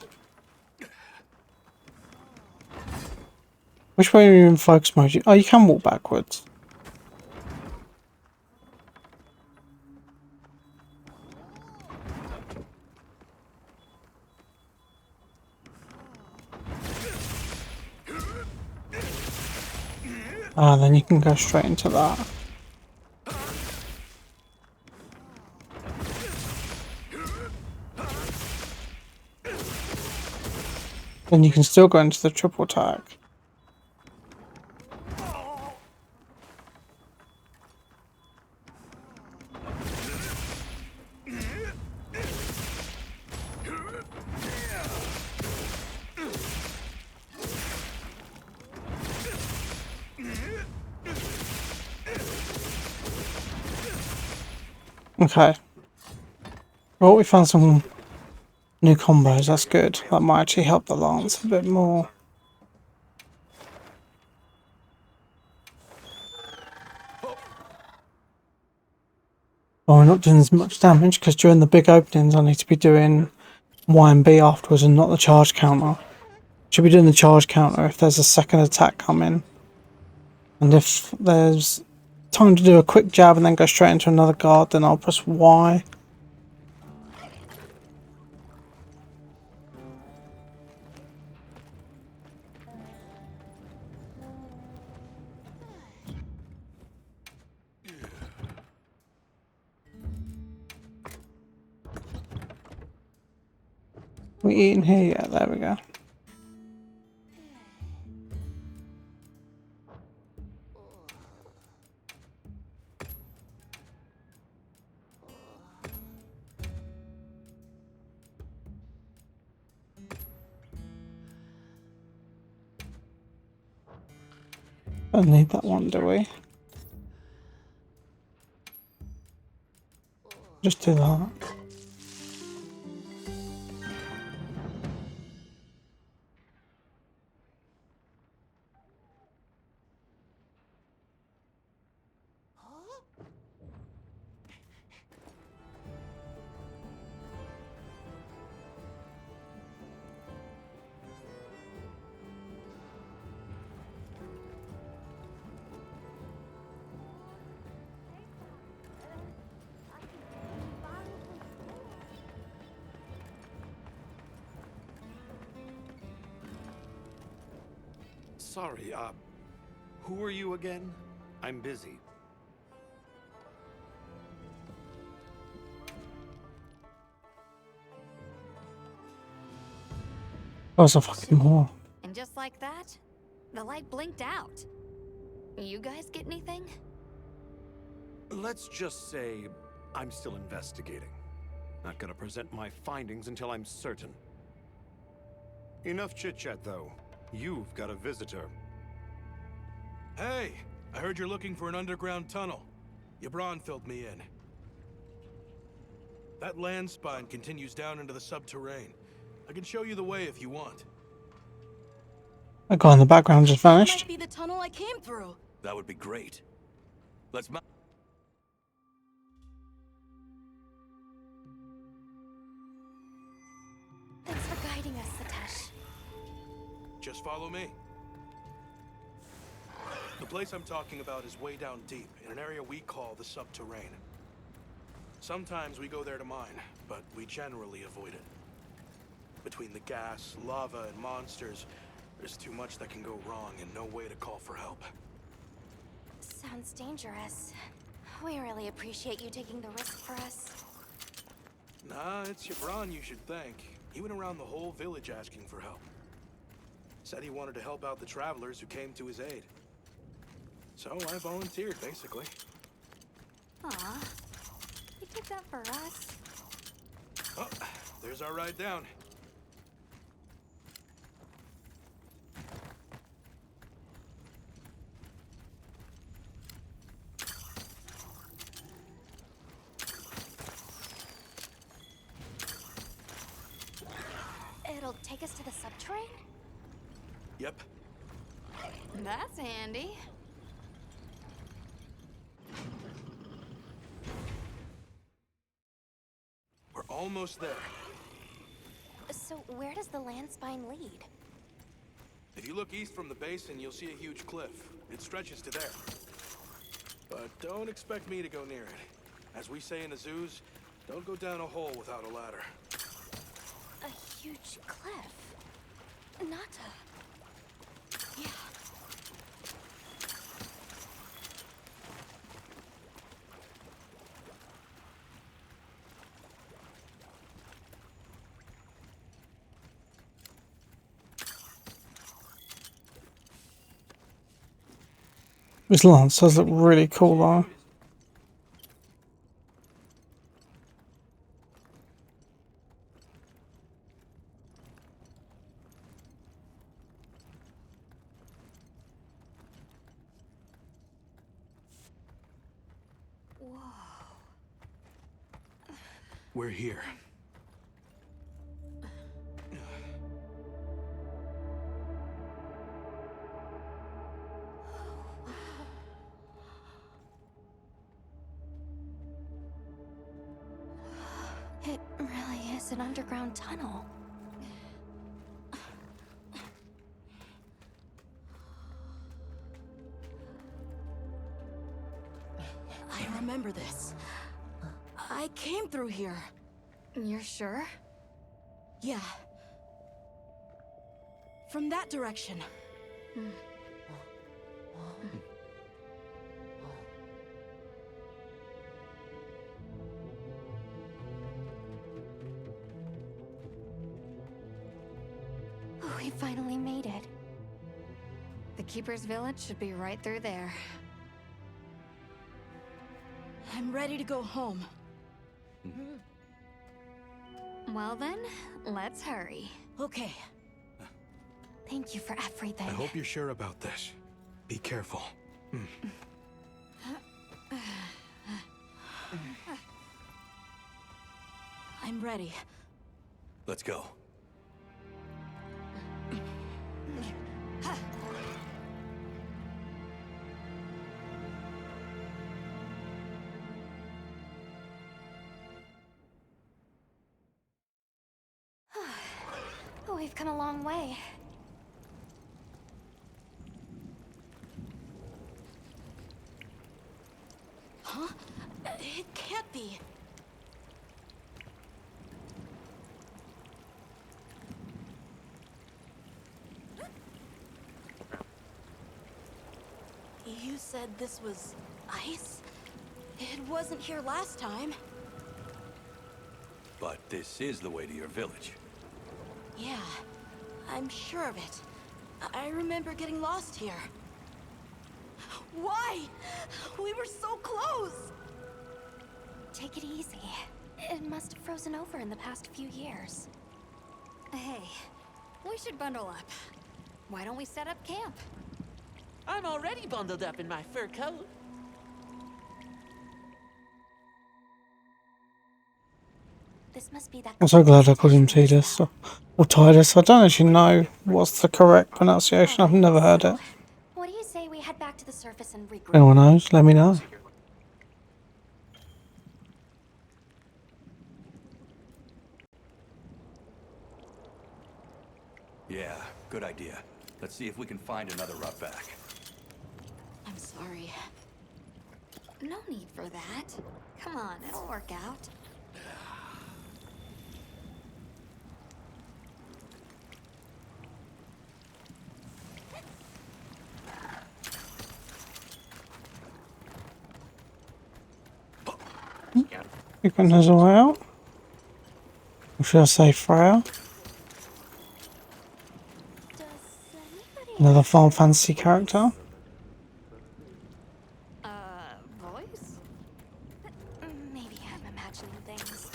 Which way are you in focus mode? Oh, you can walk backwards. Ah, then you can go straight into that. Then you can still go into the triple attack. Okay. Well, we found some new combos, that's good. That might actually help the lance a bit more. Well, we're not doing as much damage because during the big openings I need to be doing Y and B afterwards and not the charge counter. Should be doing the charge counter if there's a second attack coming. And if there's time to do a quick jab and then go straight into another guard, then I'll press Y. we eat in here? Yeah, there we go. Don't need that one, do we? Just do that. Sorry, who are you again? I'm busy. That was a fucking whore. And just like that, the light blinked out. You guys get anything? Let's just say I'm still investigating. Not gonna present my findings until I'm certain. Enough chit-chat, though. You've got a visitor. Hey, I heard you're looking for an underground tunnel. Yabron filled me in. That land spine continues down into the subterrane. I can show you the way if you want. That guy in the background just vanished. Might be the tunnel I came through. That would be great. Let's Thanks for guiding us, Satesh. Just follow me. The place I'm talking about is way down deep, in an area we call the subterrane. Sometimes we go there to mine, but we generally avoid it. Between the gas, lava, and monsters, there's too much that can go wrong and no way to call for help. Sounds dangerous. We really appreciate you taking the risk for us. Nah, it's Yabron you should thank. He went around the whole village asking for help. Said he wanted to help out the travelers who came to his aid. So I volunteered, basically. Aw, you did that for us. Oh, there's our ride down. It'll take us to the subterrane? Yep. That's handy. We're almost there. So where does the land spine lead? If you look east from the basin, you'll see a huge cliff. It stretches to there. But don't expect me to go near it. As we say in the zoos, don't go down a hole without a ladder. A huge cliff. Not a... Yeah. This lance does look really cool though. We're here. It really is an underground tunnel. I remember this. I came through here. You're sure? Yeah. From that direction. I finally made it. The Keeper's Village should be right through there. I'm ready to go home. Well then, let's hurry. Okay. Thank you for everything. I hope you're sure about this. Be careful. I'm ready. Let's go. Oh, we've come a long way. Huh? It can't be. You said this was ice? It wasn't here last time. But this is the way to your village. Yeah, I'm sure of it. I remember getting lost here. Why? We were so close! Take it easy. It must have frozen over in the past few years. Hey, we should bundle up. Why don't we set up camp? I'm already bundled up in my fur coat. This must be that. I'm so glad I called him Tidus or Tidus. I don't actually know what's the correct pronunciation. I've never heard it. What do you say we head back to the surface and regroup? Anyone knows? Let me know. Yeah, good idea. Let's see if we can find another route back. I'm sorry. No need for that. Come on, it'll work out. You can his way out. Or should I say Freya? Another Final Fantasy character. Voice? Maybe I'm imagining things.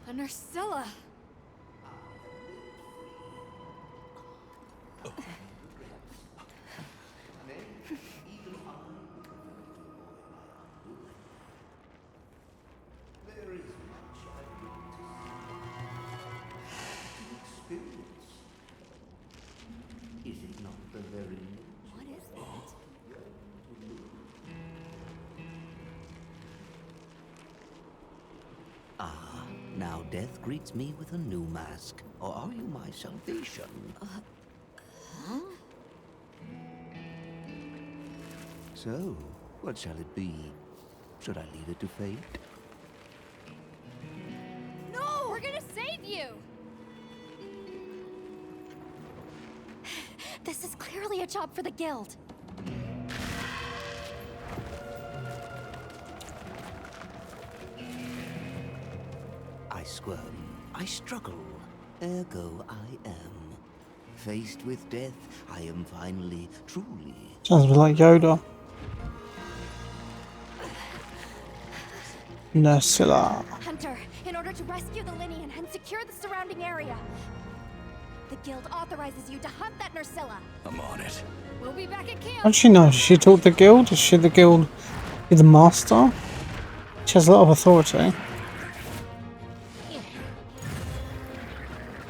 A Nursilla! Is it not the very... What is that? Ah, now death greets me with a new mask. Or are you my salvation? Huh? So, what shall it be? Should I leave it to fate? No! We're gonna save you! This is clearly a job for the guild. I squirm, I struggle, ergo I am. Faced with death, I am finally, truly... Sounds a bit like Yoda. Nursilla. Hunter, in order to rescue the Linian and secure the surrounding area, the guild authorizes you to hunt that Nursilla. I'm on it. We'll be back at camp. How does she know? Does she talk to the guild? Is she the guild? Be the master? She has a lot of authority.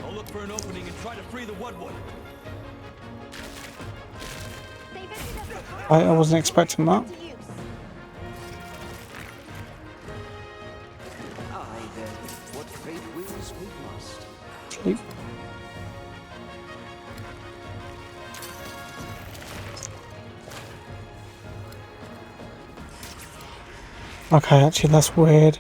I'll look for an opening and try to free the Woodwood. I wasn't expecting that. Aye then, what fate wills we must. Sleep. Okay, actually that's weird.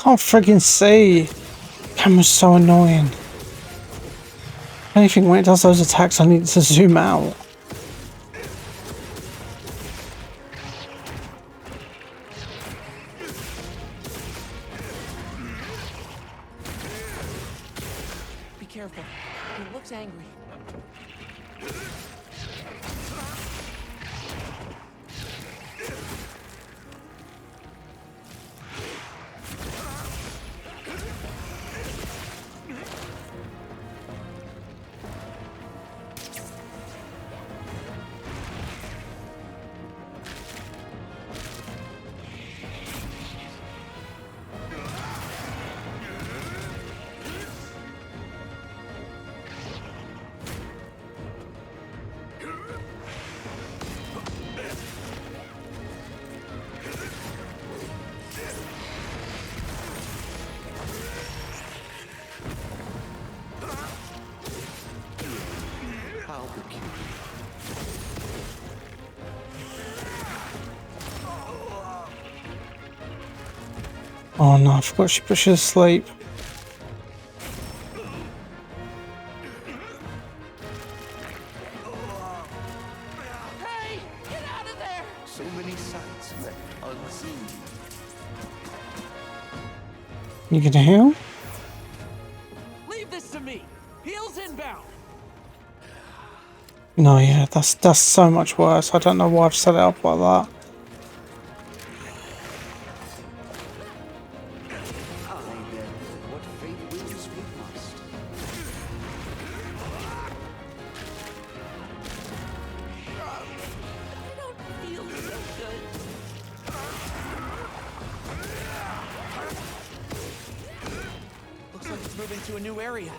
Can't friggin' see. Camera's so annoying. Anything when it does those attacks, I need to zoom out. Be careful. He looks angry. Oh no, I forgot she put you to sleep. Hey, get out of there! So many sights left unseen. You gonna heal? Leave this to me. Heels inbound. No, yeah, that's so much worse. I don't know why I've set it up like that. Looks like it's moving to a new area.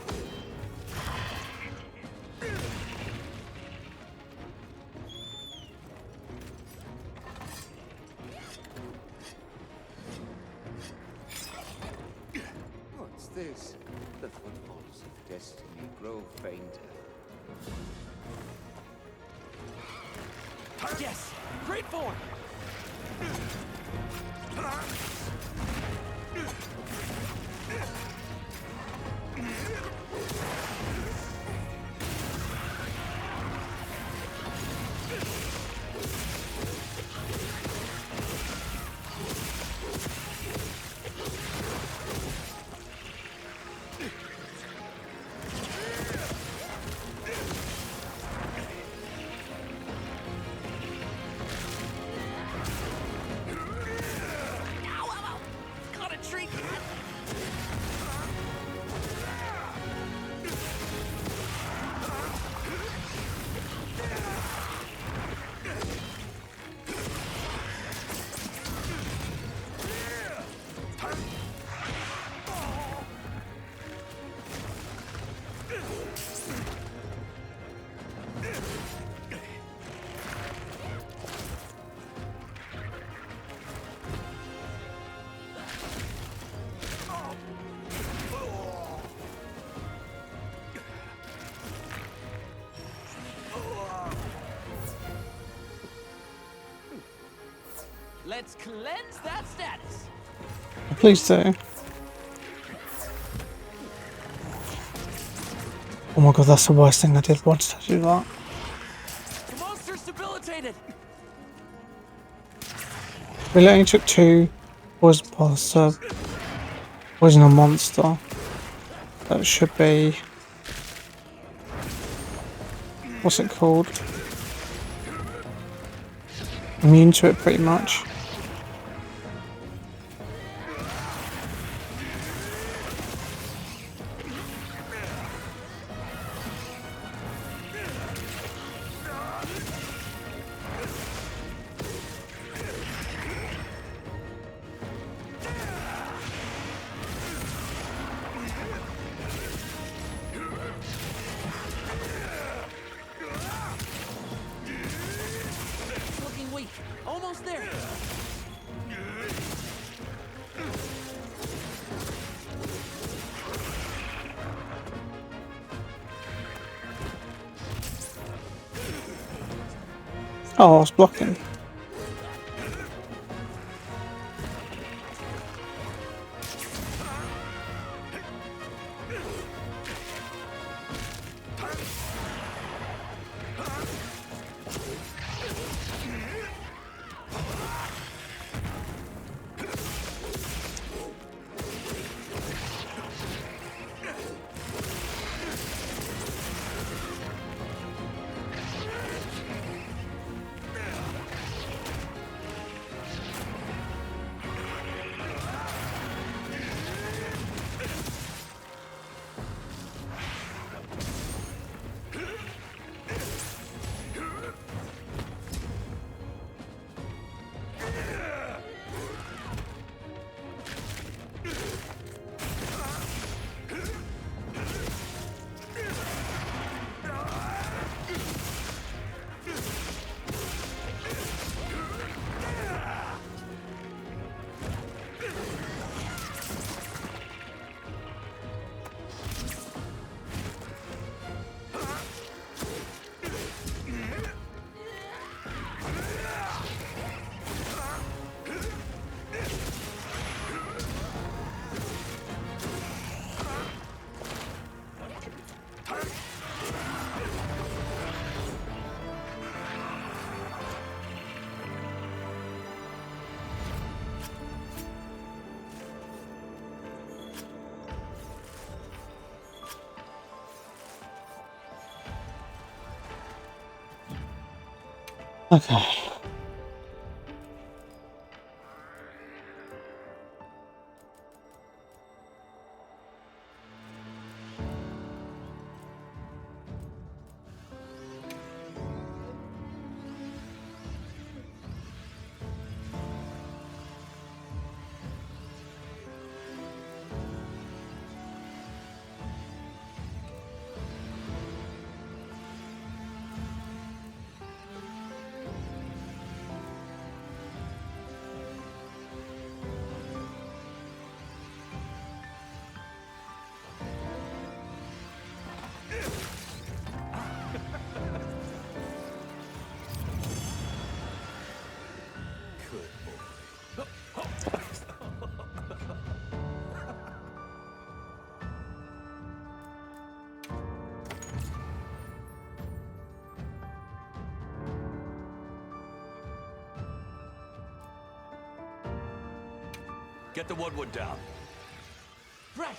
What's this? The footfalls of destiny grow fainter. Yes! Great form! Got a treat! Let's cleanse that status. Please do. Oh my god, that's the worst thing I did. Why did I do that? The monster's debilitated. Really only took 2 poison paths to poison a monster. That should be... What's it called? immune to it pretty much. Looking weak. Almost there. Oh, I was blocking. Okay. Get the woodwood down. Right.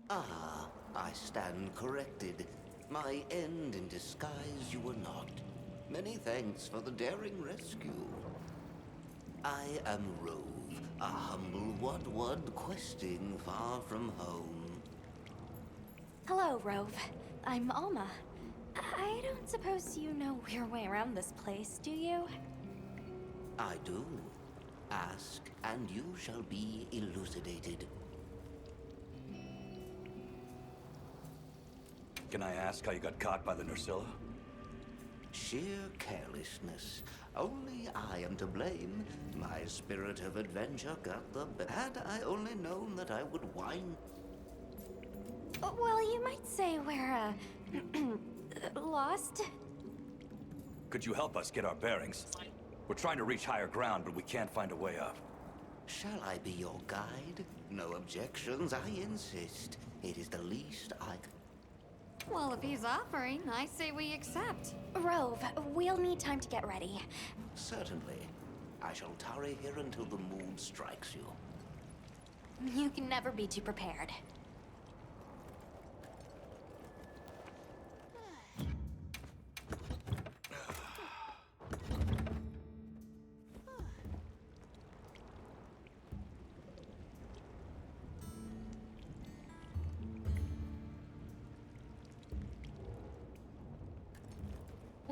Ah, I stand corrected. My end in disguise you were not. Many thanks for the daring rescue. I am Rove, a humble Wudwud questing far from home. Hello, Rove. I'm Alma. I don't suppose you know your way around this place, do you? I do. Ask, and you shall be elucidated. Can I ask how you got caught by the Nursilla? Sheer carelessness. Only I am to blame. My spirit of adventure got the had I only known that I would whine. Well, you might say we're, lost. Could you help us get our bearings? We're trying to reach higher ground, but we can't find a way up. Shall I be your guide? No objections, I insist. It is the least I can. Well, if he's offering, I say we accept. Rove, we'll need time to get ready. Certainly. I shall tarry here until the mood strikes you. You can never be too prepared.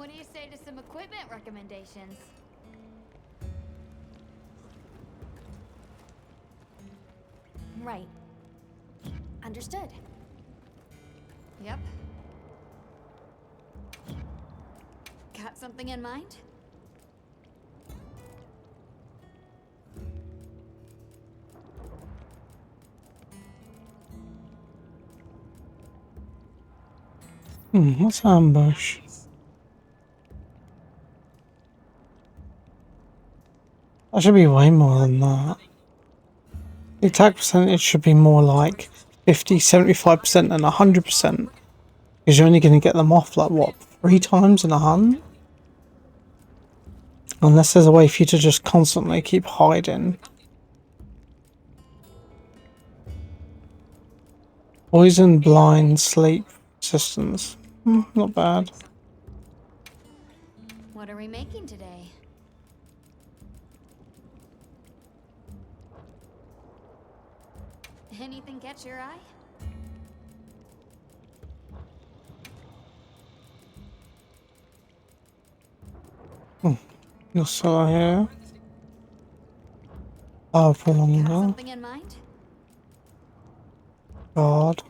What do you say to some equipment recommendations? Right. Understood. Yep. Got something in mind? What's ambush? That should be way more than that. The attack percentage should be more like 50, 75% and 100%. Because you're only going to get them off like what, 3 times in a hunt? Unless there's a way for you to just constantly keep hiding. Poison, blind, sleep, resistance. Not bad. What are we making today? Anything catch your eye? You're still here. Powerful longer. Something in mind? God.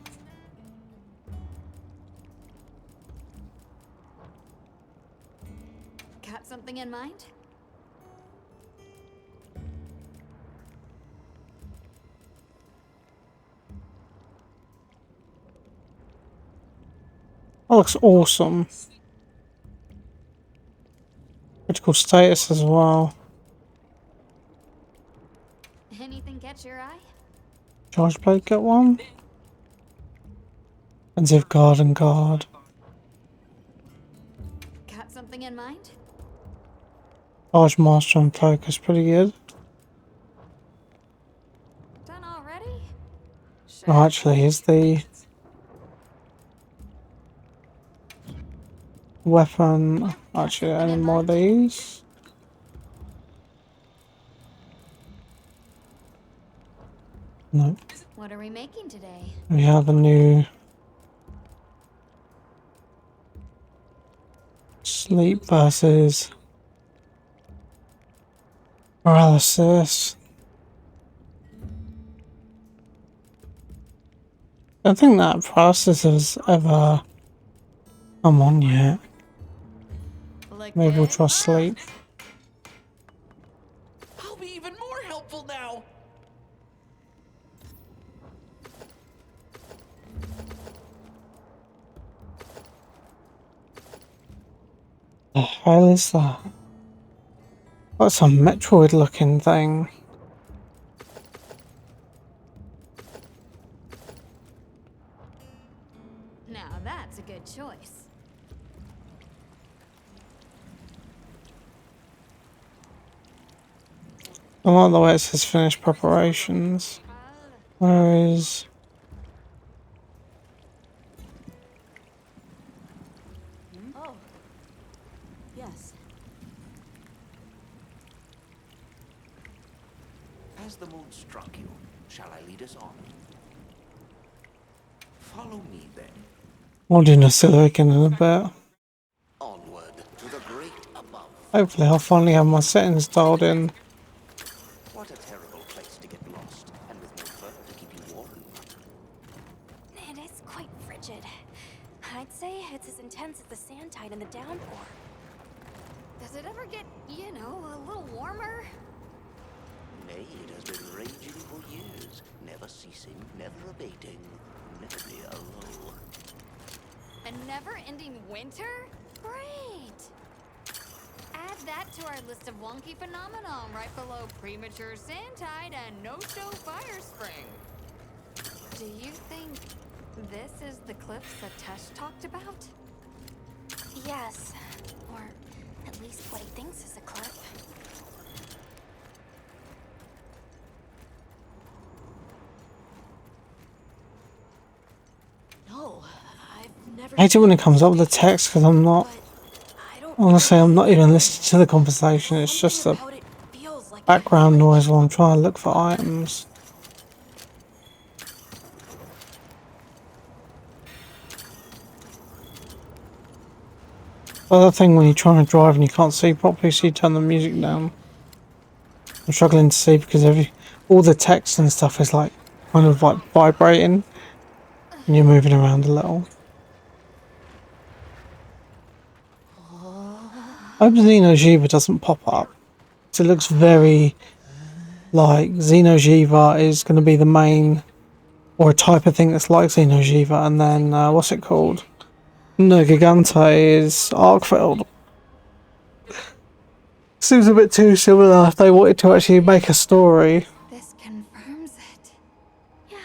Got something in mind? That looks awesome. Critical status as well. Anything catch your eye? Charge plate, get one. Offensive guard and guard. Got something in mind? Charge master and focus, pretty good. Done already? Oh, actually, is the weapon actually any more of these? No. What are we making today? We have a new sleep versus paralysis. I don't think that paralysis has ever come on yet. Maybe we'll try sleep. I'll be even more helpful now. The hell is that? What's a Metroid looking thing? Now that's a good choice. I like the way it says finished preparations. Where is... Oh. Yes. Has the mood struck you? Shall I lead us on? Follow me then. I'll do Nasillic in a bit. Onward to the great above. Hopefully I'll finally have my settings dialed in. What a terrible place to get lost, and with no fur to keep you warm. It is quite frigid. I'd say it's as intense as the sand tide in the downpour. Does it ever get, you know, a little warmer? Nay, it has been raging for years, never ceasing, never abating, nearly a lull. A never-ending winter? Great! Add that to our list of wonky phenomenon right below premature sand tide and no-show fire spring. Do you think this is the cliffs that Tesh talked about? Yes. Or at least what he thinks is a cliff. No, I've never. I hate it when it comes up with the text because I'm not... Honestly, I'm not even listening to the conversation. It's just a background noise while I'm trying to look for items. other thing when you're trying to drive and you can't see properly, so you turn the music down. I'm struggling to see because all the text and stuff is like kind of like vibrating and you're moving around a little. I hope Xeno'jiiva doesn't pop up. So it looks very like Xeno'jiiva is going to be the main, or a type of thing that's like Xeno'jiiva, and then what's it called? No, Giganta is Arkfeld. Seems a bit too similar if they wanted to actually make a story. This confirms it. Yeah,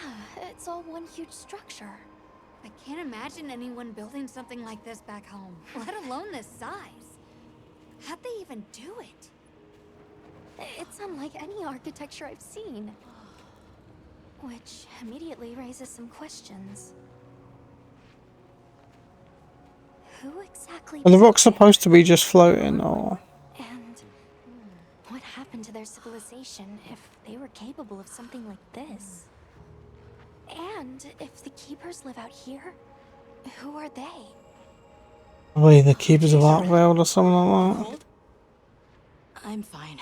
it's all one huge structure. I can't imagine anyone building something like this back home, let alone this size. How'd they even do it? It's unlike any architecture I've seen. Which immediately raises some questions. Who exactly... Are the rocks supposed to be just floating, or...? And what happened to their civilization if they were capable of something like this? And if the Keepers live out here, who are they? Probably the Keepers of Arkveld or something like that. I'm fine.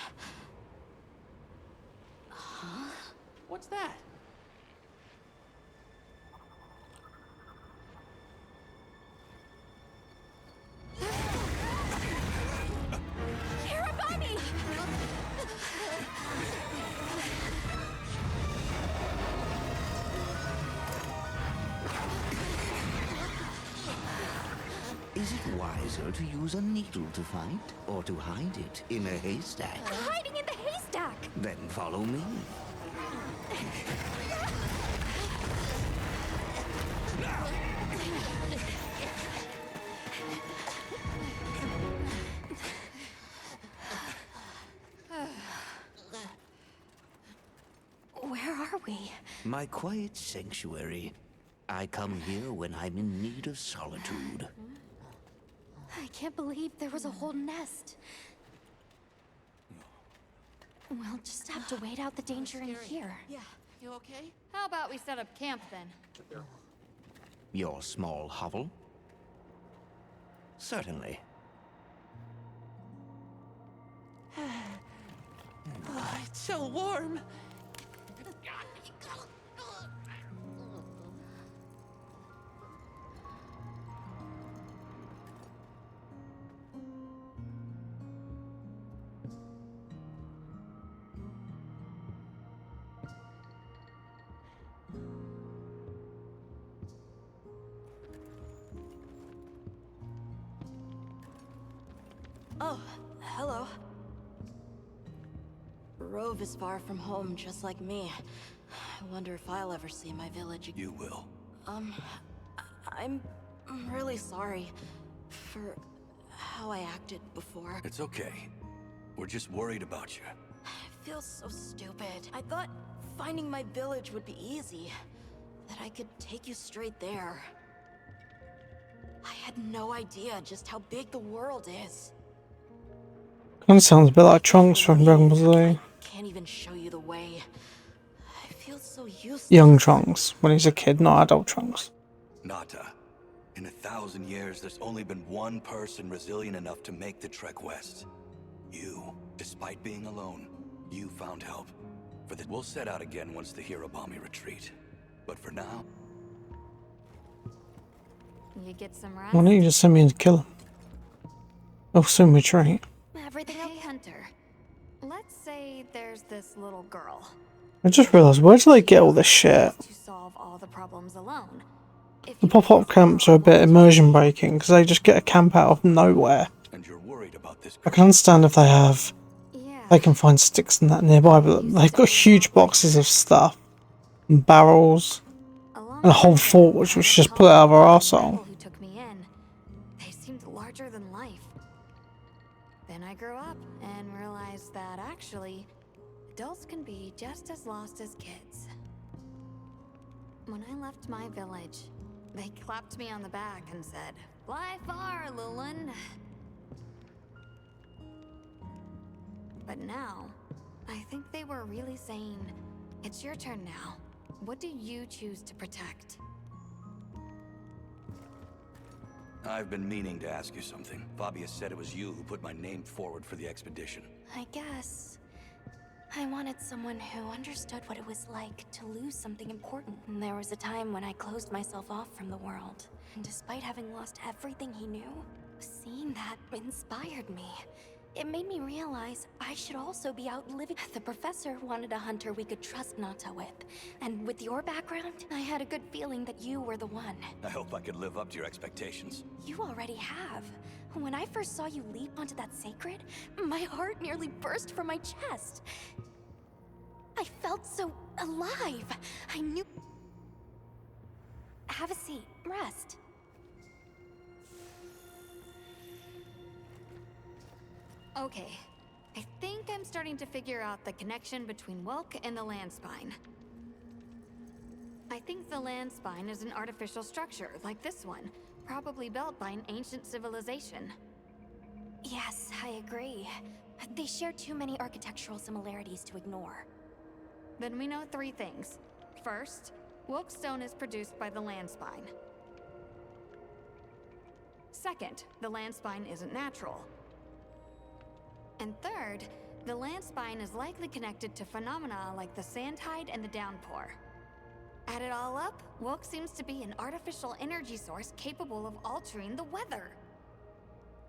What's that? Kiribati! Is it wiser to use a needle to fight, or to hide it in a haystack? Hiding in the haystack! Then follow me. Where are we? My quiet sanctuary. I come here when I'm in need of solitude. I can't believe there was a whole nest. We'll just have to wait out the danger in here. Yeah. You okay? How about we set up camp then? Your small hovel? Certainly. Oh, it's so warm. Oh, hello. Rove is far from home, just like me. I wonder if I'll ever see my village again. You will. I'm really sorry for how I acted before. It's okay. We're just worried about you. I feel so stupid. I thought finding my village would be easy. That I could take you straight there. I had no idea just how big the world is. Kind of sounds a bit like Trunks from Dragon Ball Z. Can't even show you the way. I feel so useless. Young Trunks, when he's a kid, not adult Trunks. Nata. In 1,000 years, there's only been one person resilient enough to make the trek west. You. Despite being alone, you found help. We'll set out again once the Hirobami retreat. But for now... You get some rest? Why don't you just send me in to kill him? I'll soon retreat. Everything hey, Hunter. Let's say there's this little girl. I just realised, where do they get all this shit? To solve all the problems alone. The pop-up camps are a bit immersion breaking because they just get a camp out of nowhere. And you're worried about this. I can understand if they have, they can find sticks and that nearby, but they've got huge boxes of stuff, and barrels, and a whole fort which just put it out of our arsehole. Who took me in? They seemed larger than life. Then I grew up and realized that actually, adults can be just as lost as kids. When I left my village, they clapped me on the back and said, "Fly far, Lulin." But now, I think they were really saying, "It's your turn now. What do you choose to protect?" I've been meaning to ask you something. Fabius said it was you who put my name forward for the expedition. I guess. I wanted someone who understood what it was like to lose something important. And there was a time when I closed myself off from the world. And despite having lost everything he knew, seeing that inspired me. It made me realize I should also be out living. The professor wanted a hunter we could trust Nata with. And with your background, I had a good feeling that you were the one. I hope I could live up to your expectations. You already have. When I first saw you leap onto that sacred, my heart nearly burst from my chest. I felt so alive. I knew... Have a seat. Rest. Okay, I think I'm starting to figure out the connection between Welk and the land spine. I think the land spine is an artificial structure, like this one, probably built by an ancient civilization. Yes, I agree. They share too many architectural similarities to ignore. Then we know 3 things. First, Welk stone is produced by the land spine. Second, the land spine isn't natural. And third, the land spine is likely connected to phenomena like the sand tide and the downpour. Add it all up, Welk seems to be an artificial energy source capable of altering the weather.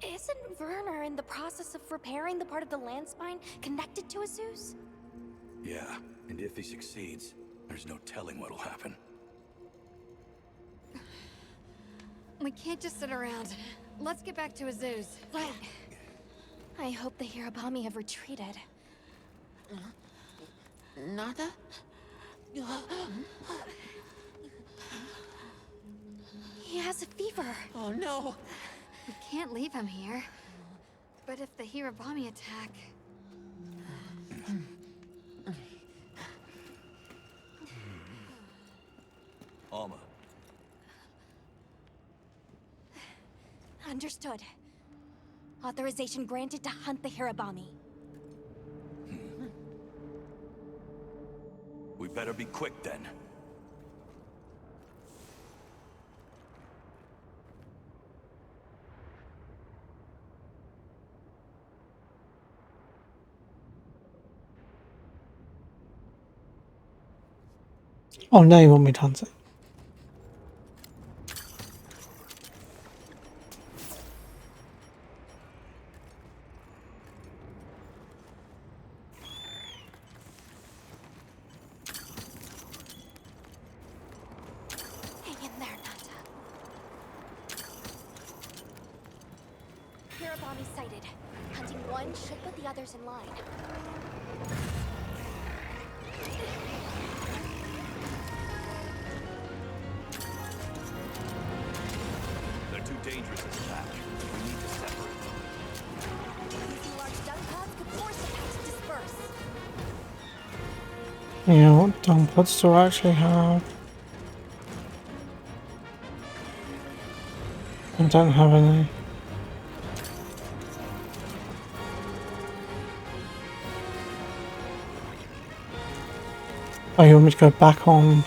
Isn't Werner in the process of repairing the part of the land spine connected to Azuz? Yeah, and if he succeeds, there's no telling what'll happen. We can't just sit around. Let's get back to Azuz. Right. I hope the Hirabami have retreated. Nata? He has a fever. Oh no! We can't leave him here. But if the Hirabami attack... Alma. Understood. Authorization granted to hunt the Hirabami. We better be quick then. Oh, now you want me to hunt it. Hang in there, Nata. Hirabami sighted. Hunting one should put the others in line. They're too dangerous as attack. We need to separate them. Using large dung pods could force the pack to disperse. Yeah, what dung pods do I actually have? I don't have any. Oh, you want me to go back on?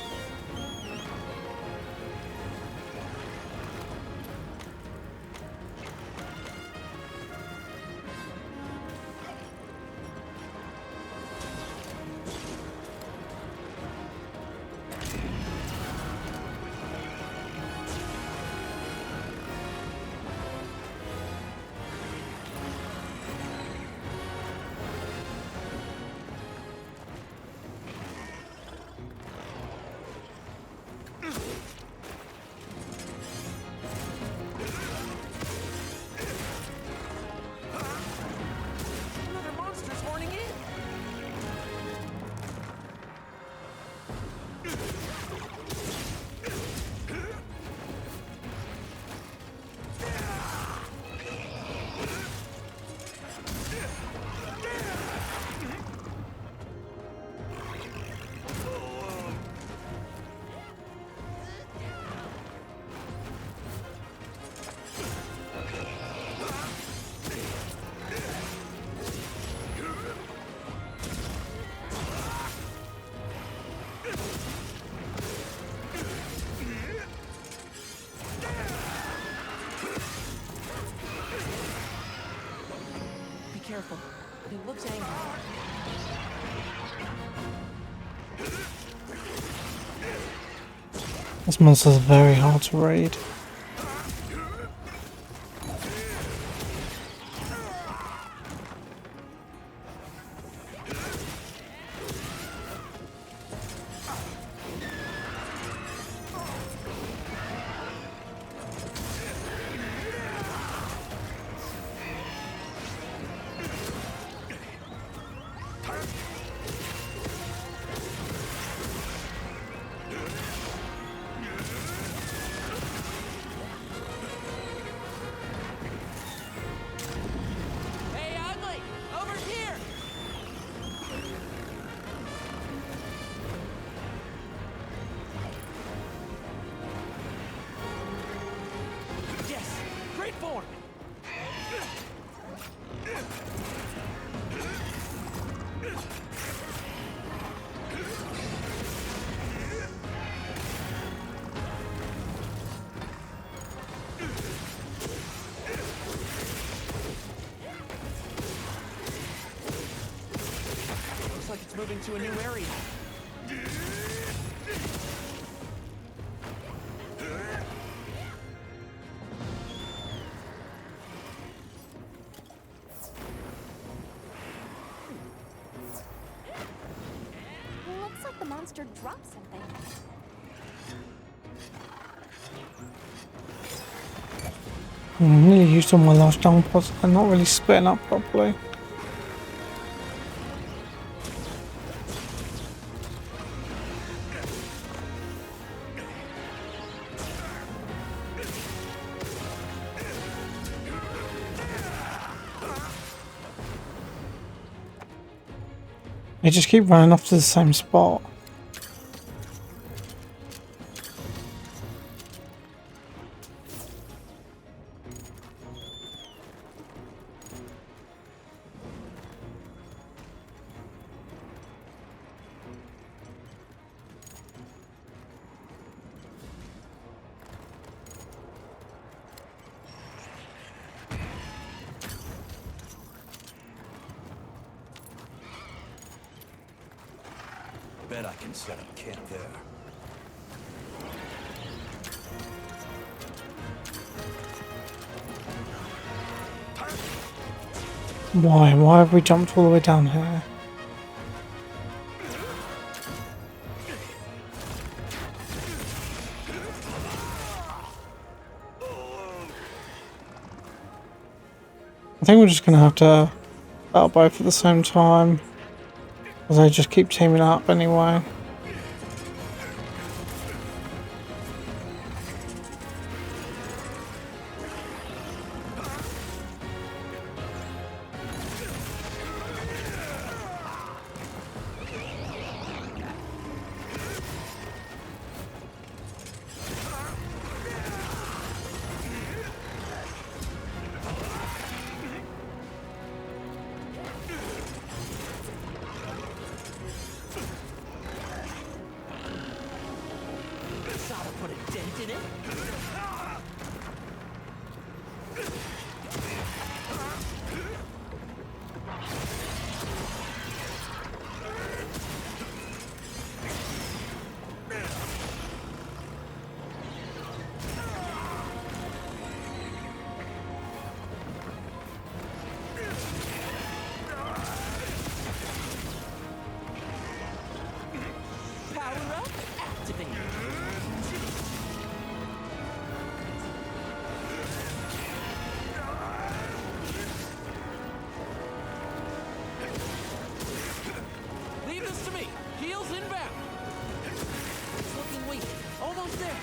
This monster's very hard to read. Hey, Ugly! Over here! Yes! Great form! Looks like it's moving to a new area. Looks like the monster dropped something. I'm nearly used to my last jump pods and not really splitting up properly. They just keep running off to the same spot. Bet I can set up camp there. Why? Why have we jumped all the way down here? I think we're just gonna have to battle both at the same time. Because they just keep teaming up anyway. Put a dent in it? Power up, activate. Leave this to me. Heels inbound. It's looking weak. Almost there.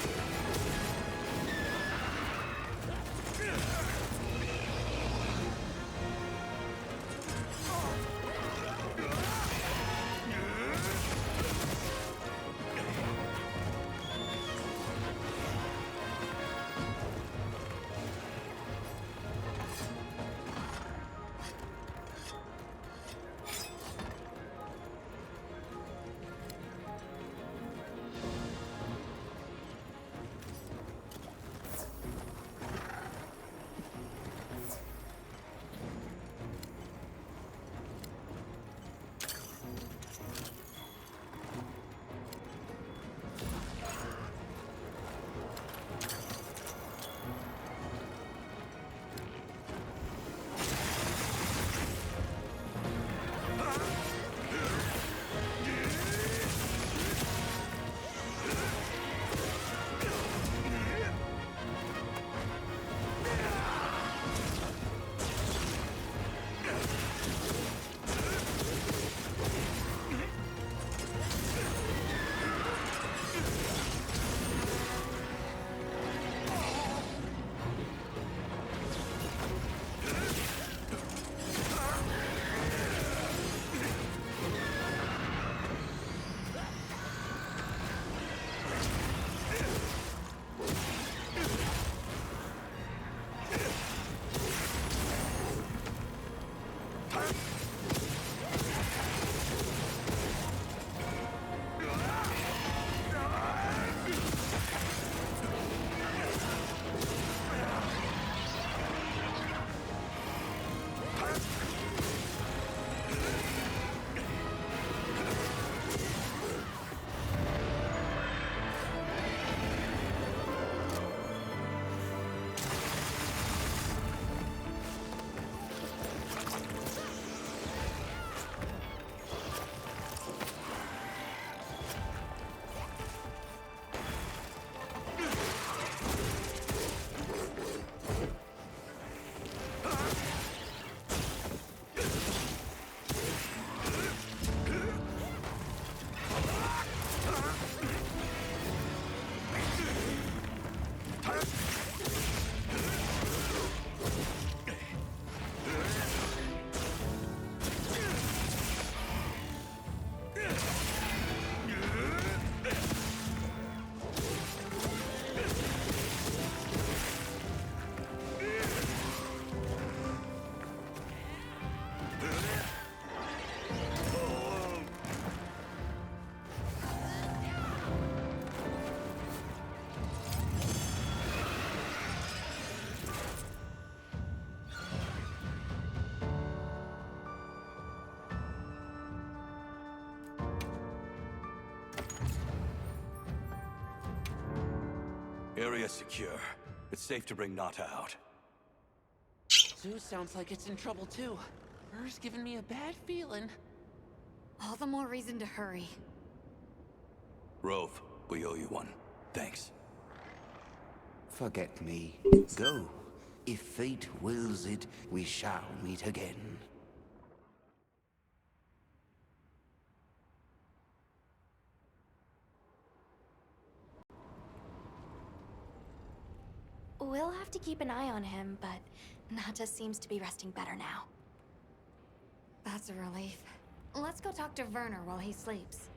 Area secure. It's safe to bring Nata out. Zeus sounds like it's in trouble too. Her's giving me a bad feeling. All the more reason to hurry. Rove, we owe you one. Thanks. Forget me. Go. If fate wills it, we shall meet again. We'll have to keep an eye on him, but Nata seems to be resting better now. That's a relief. Let's go talk to Werner while he sleeps.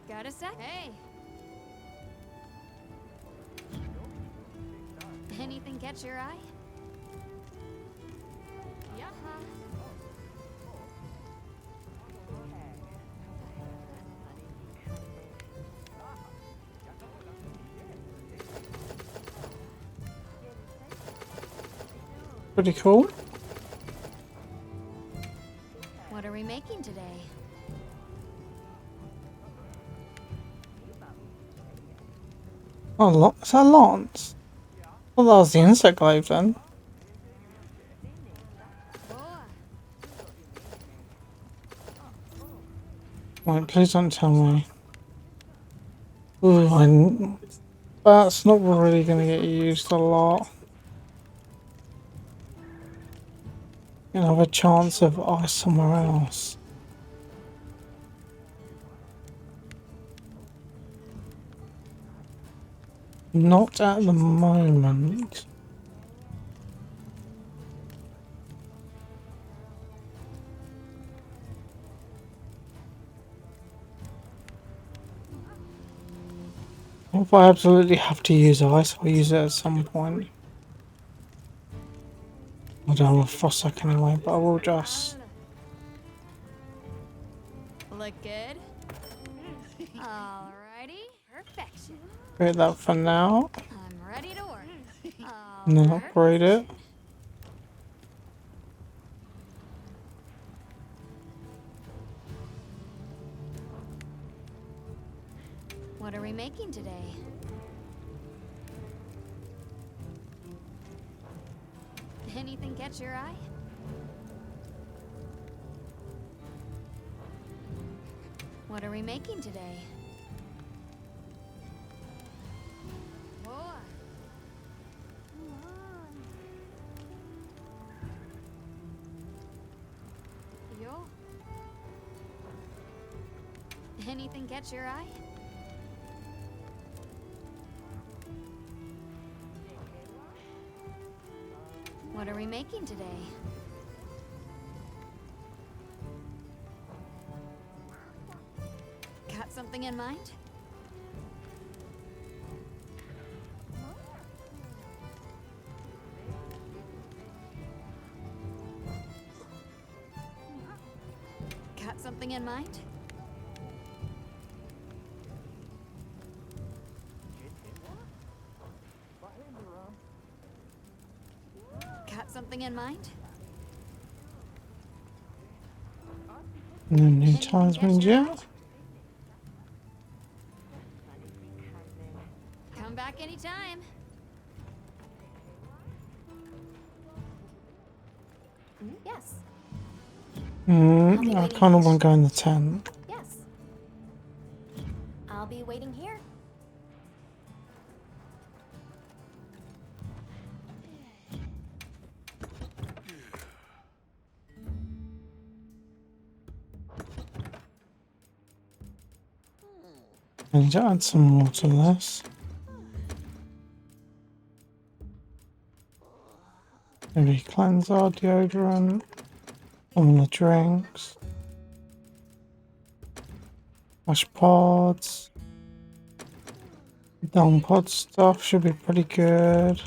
Got a sec? Hey. Anything catch your eye? Yeah. Pretty cool. What are we making today? Oh, is that Lance? Well, that was the insect glaive then. Wait, please don't tell me. Ooh, that's not really going to get used a lot. You have a chance of ice somewhere else. Not at the moment. If I absolutely have to use ice, I'll use it at some point. I don't have a Frostsack anyway, but I will just. Look good? Alrighty, perfection. Create that for now. I'm ready to work. And then upgrade it. What are we making today? Anything catch your eye? What are we making today? Yo. Anything catch your eye? What are we making today? Got something in mind? something in mind? Got something in mind? No new talismans yet. Come back anytime. Yes. I kind of want to go in the tent. Yes. I'll be waiting here. I need to add some more to this. Maybe cleanser, deodorant, all the drinks, wash pods, down pod stuff should be pretty good.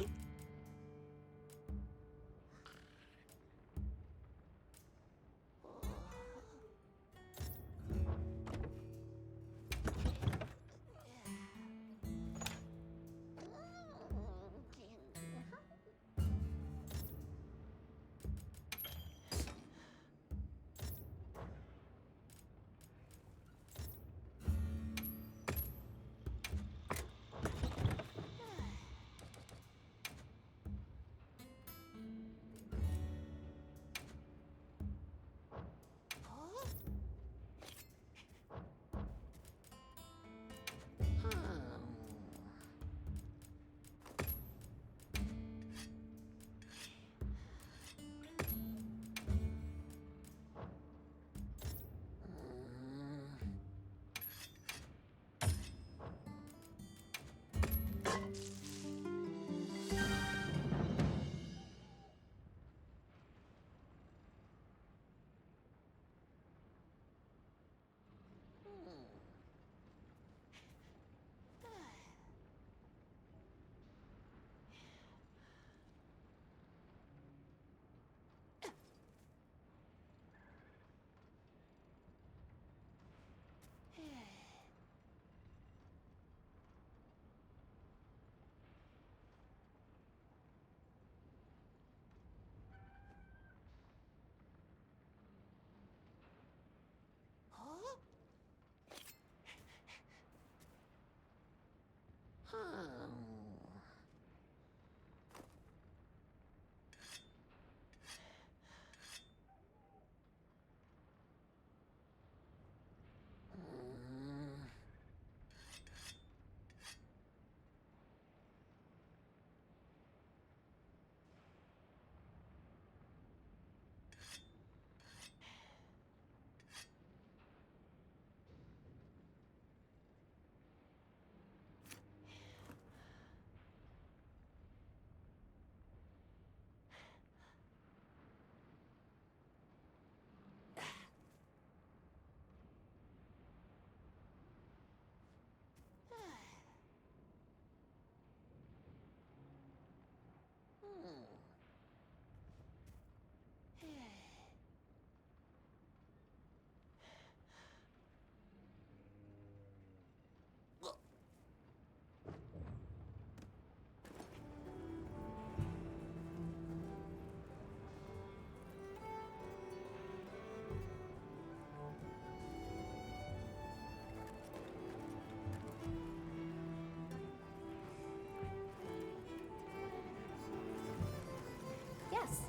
Yes.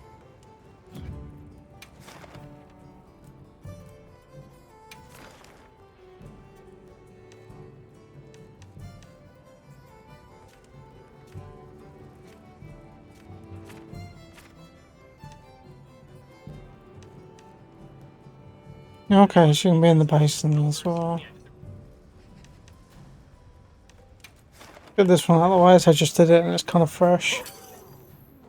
Okay, she can be in the basin as well. Get this one out of the way, so I just did it and it's kind of fresh.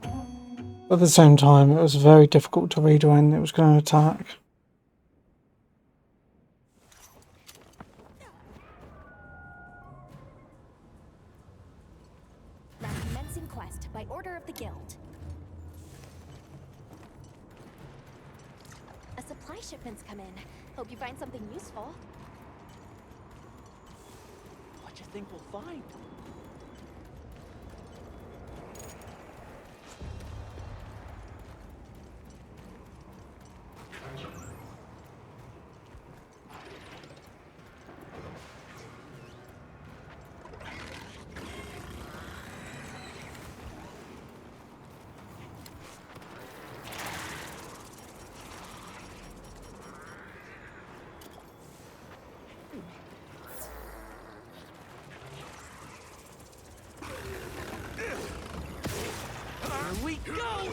But at the same time, it was very difficult to read when it was going to attack. Now commencing quest by order of the guild. A supply shipments come in. Hope you find something useful. What you think we'll find? Here we go!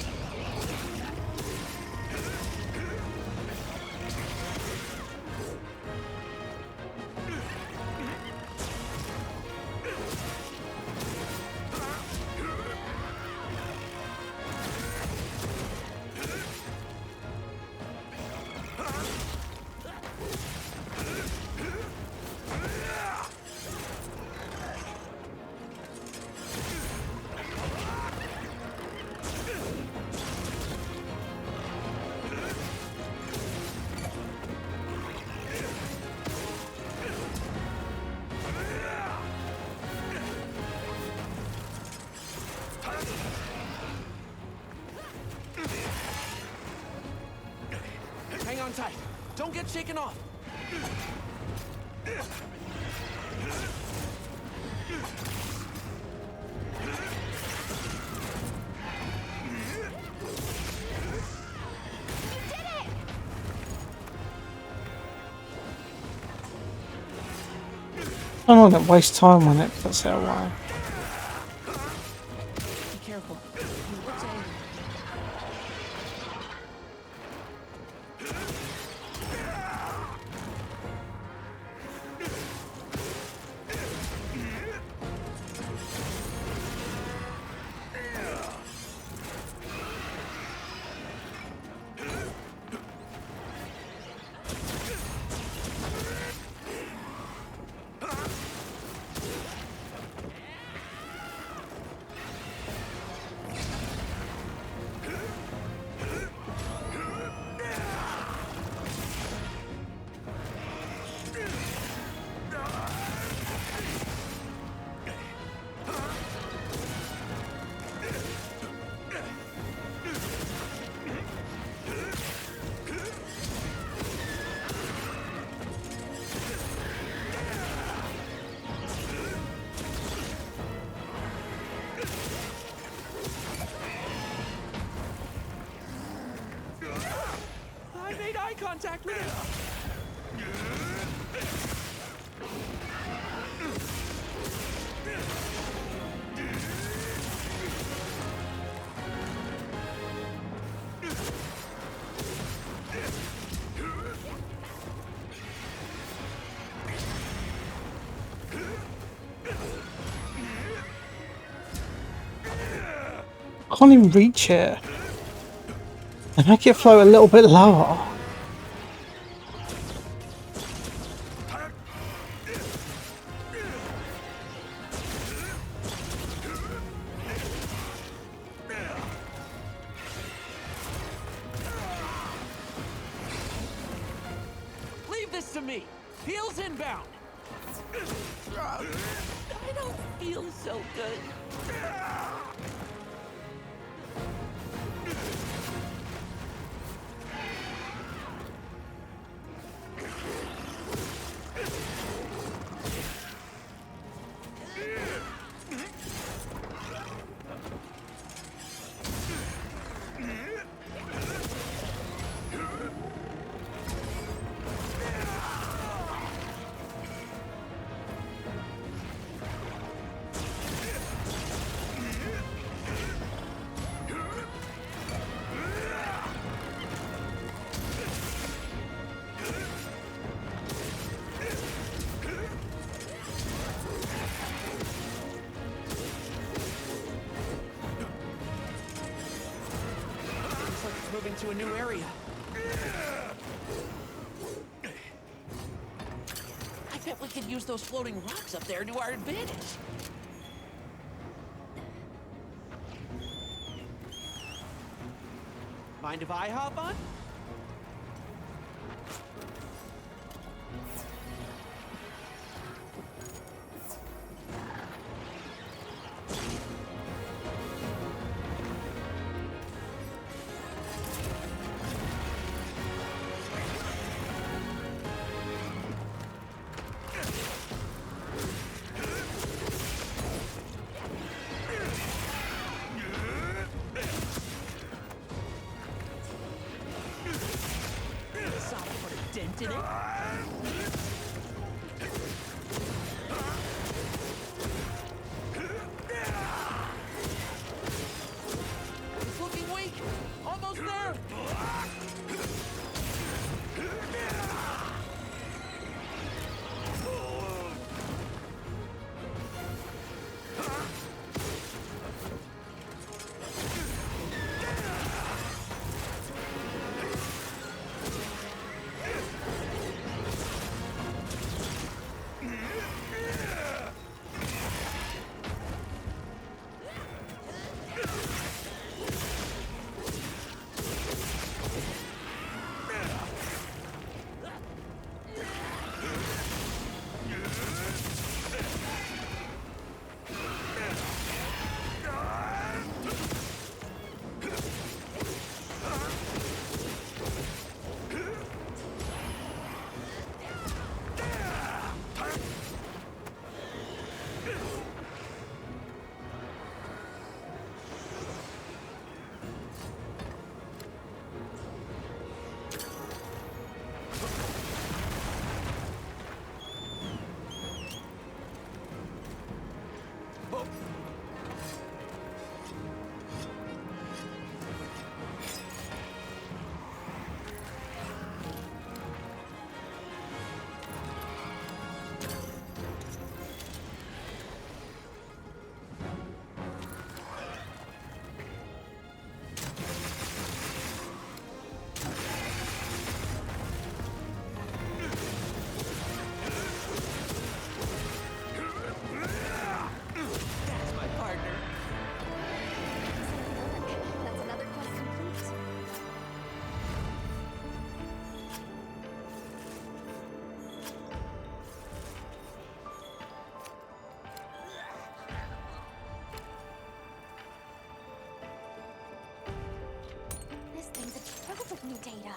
Hang on tight. Don't get shaken off. I don't want to waste time when it puts it away. Be careful. He looks angry. I made eye contact with him. I can't even reach it. They make it float a little bit lower. Leave this to me. Heels inbound. I don't feel so good. Moving to a new area. I bet we could use those floating rocks up there to our advantage. Mind if I hop on? me, Data.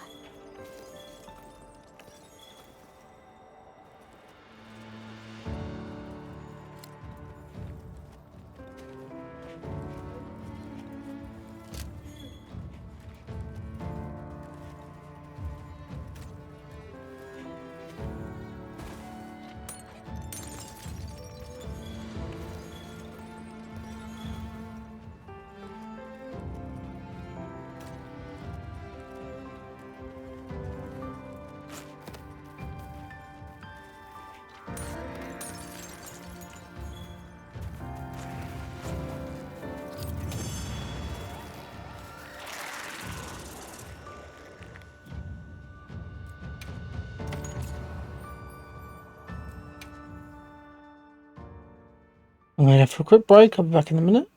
I'm going to go for a quick break. I'll be back in a minute.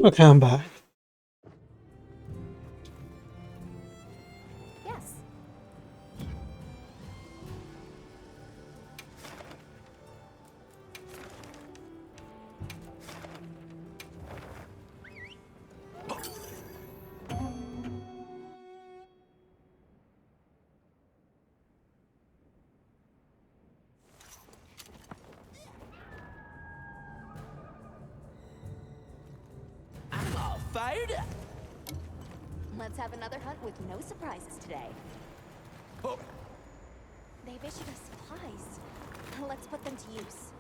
Okay, I'm back. Yes. I'm all fired up. Let's have another hunt with no surprises today. Oh. They've issued us supplies. Let's put them to use.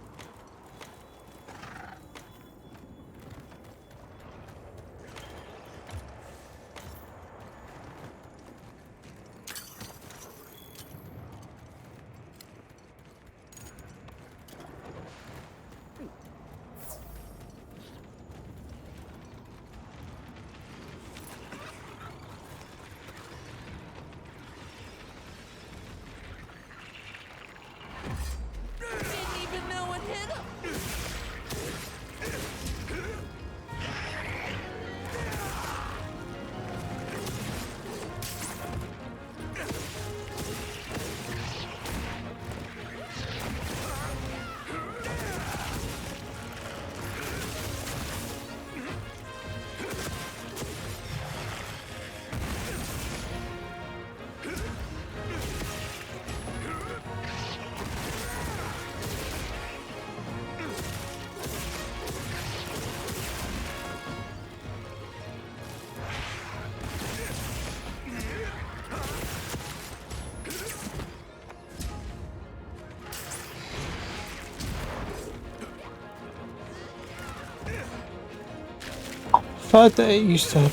Didn't even know what hit him. Thought that it used to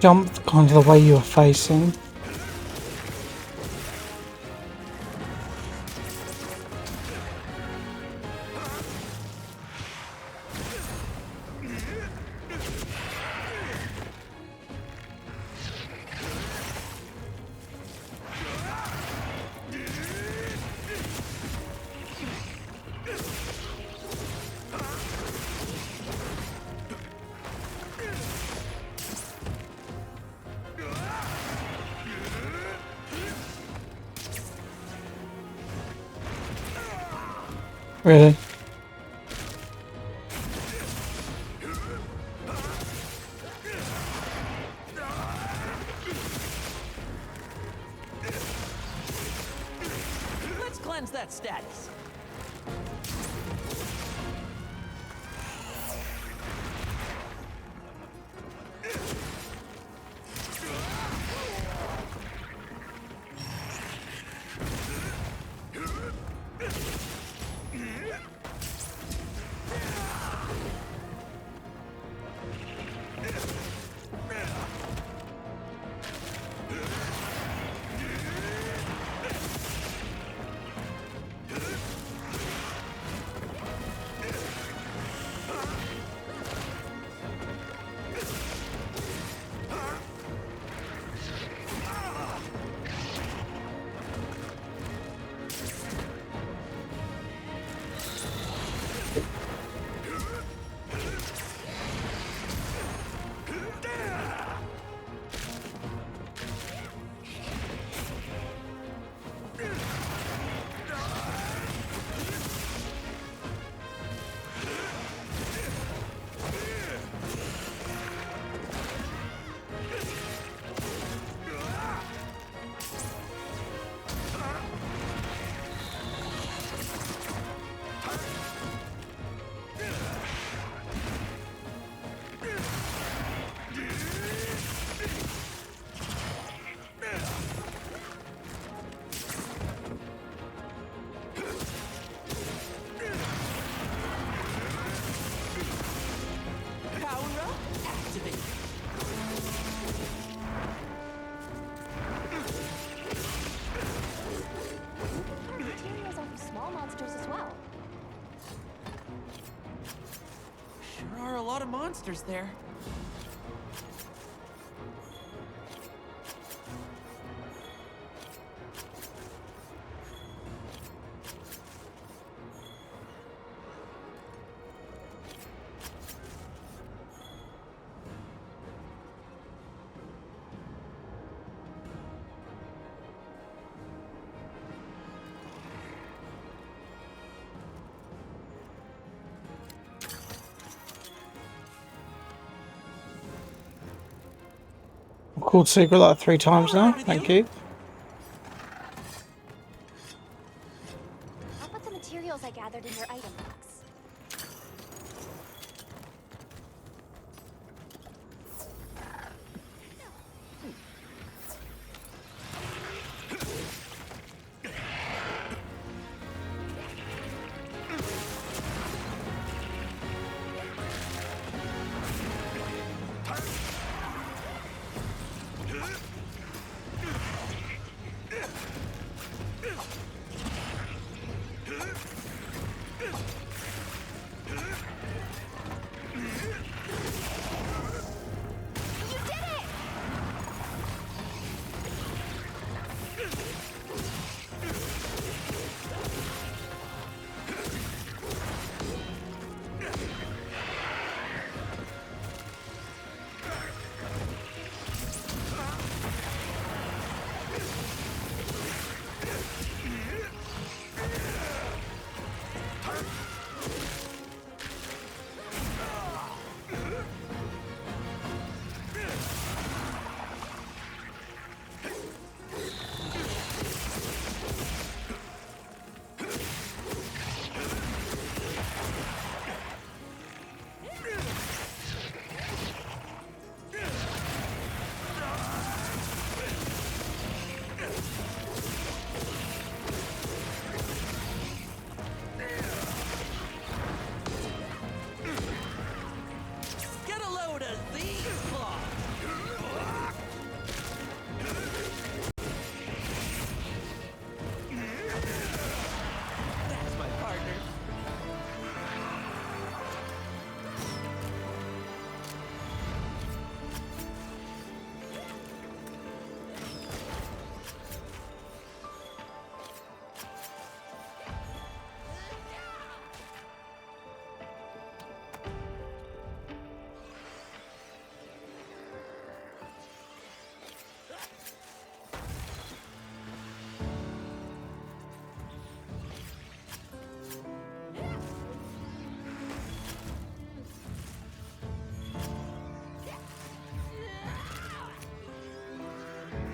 jump kind of the way you were facing. Really? Let's cleanse that status. Materials are for small monsters as well. Sure are a lot of monsters there. called secret like 3 times now. Thank you. How about the materials I gathered in your item box?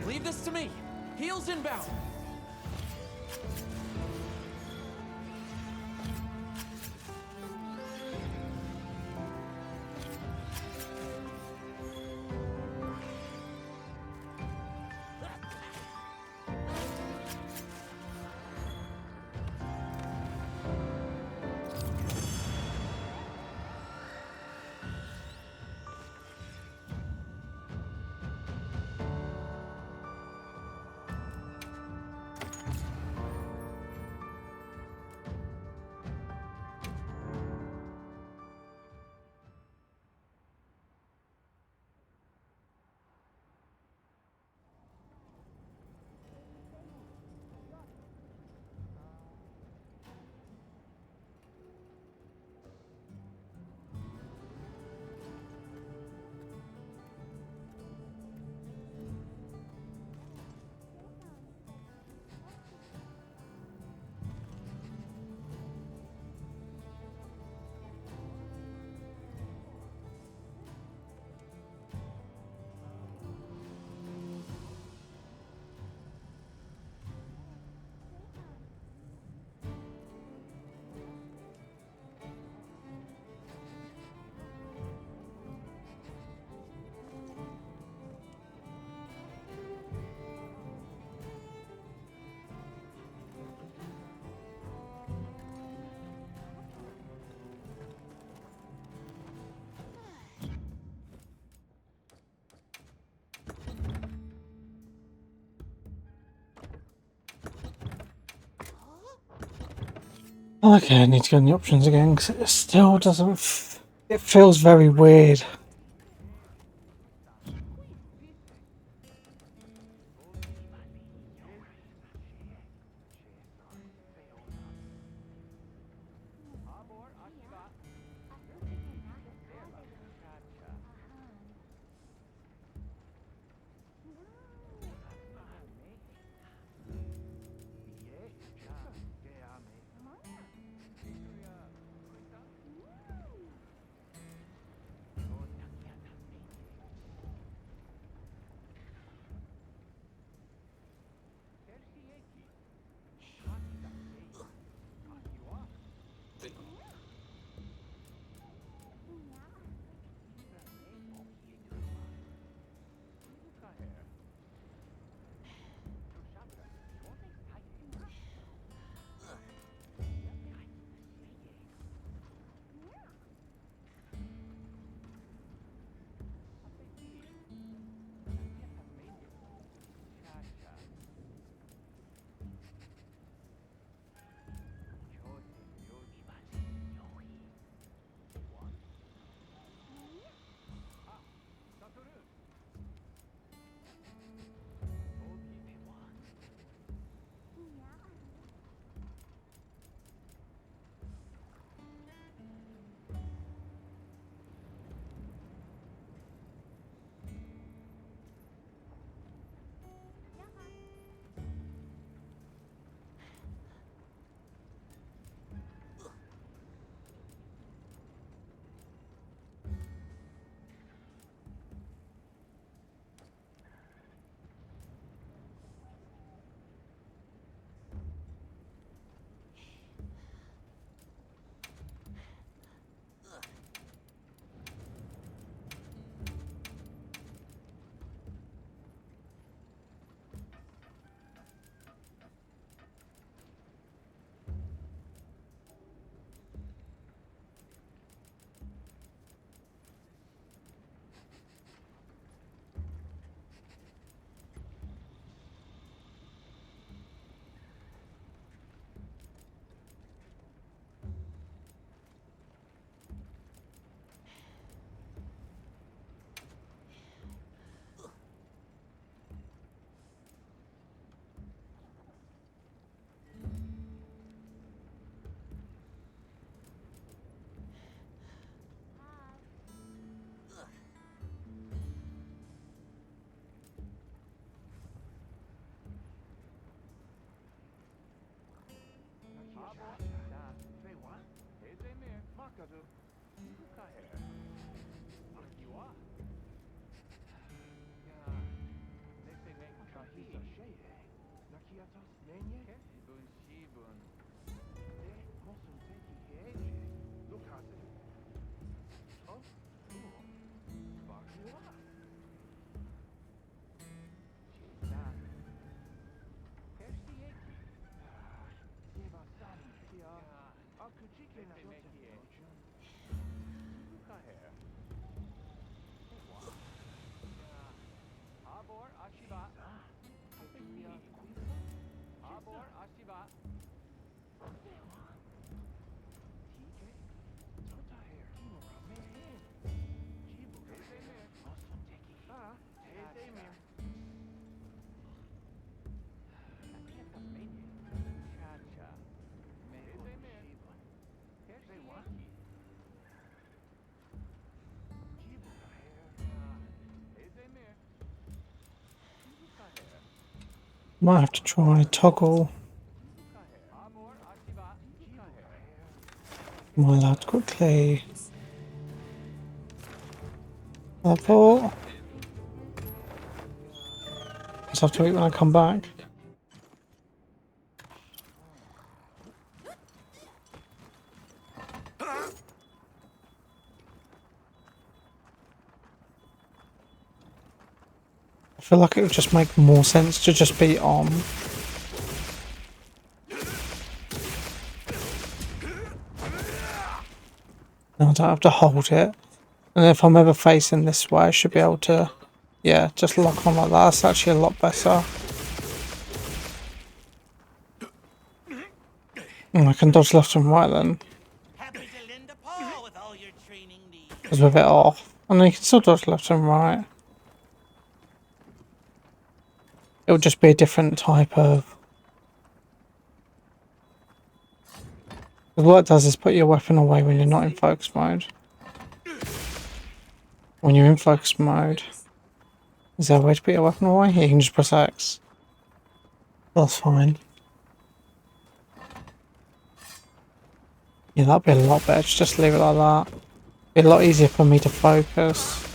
Leave this to me. Heels inbound. Okay, I need to go in the options again because it still doesn't. It feels very weird. Might have to try toggle my lad quickly. Level. Just have to wait when I come back. I feel like it would just make more sense to just be on. Now I don't have to hold it. And if I'm ever facing this way, I should be able to, yeah, just lock on like that. That's actually a lot better. And I can dodge left and right then. Because with it off. And then you can still dodge left and right. It would just be a different type of... What it does is put your weapon away when you're not in focus mode. When you're in focus mode, is there a way to put your weapon away? Yeah, you can just press X. That's fine. Yeah, that'd be a lot better. Just leave it like that. Be a lot easier for me to focus.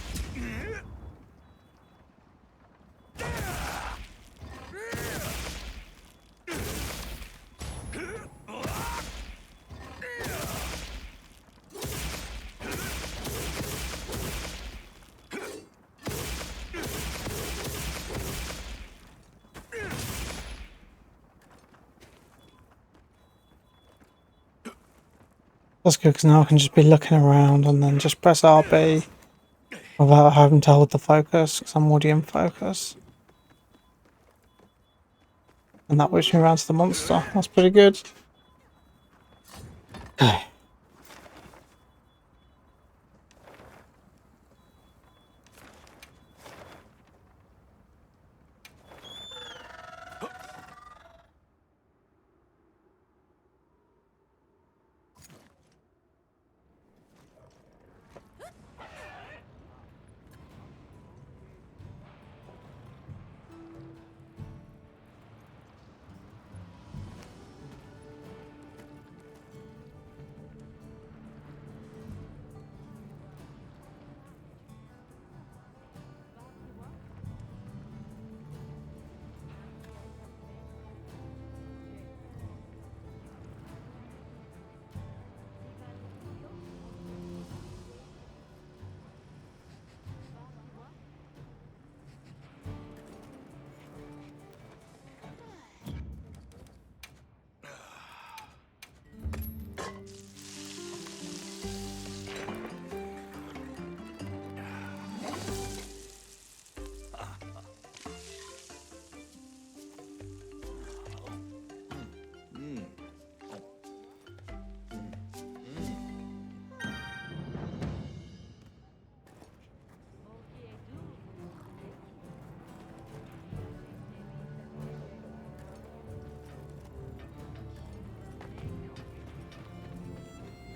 That's good because now I can just be looking around and then just press RB without having to hold the focus because I'm already in focus. And that whips me around to the monster. That's pretty good. Okay.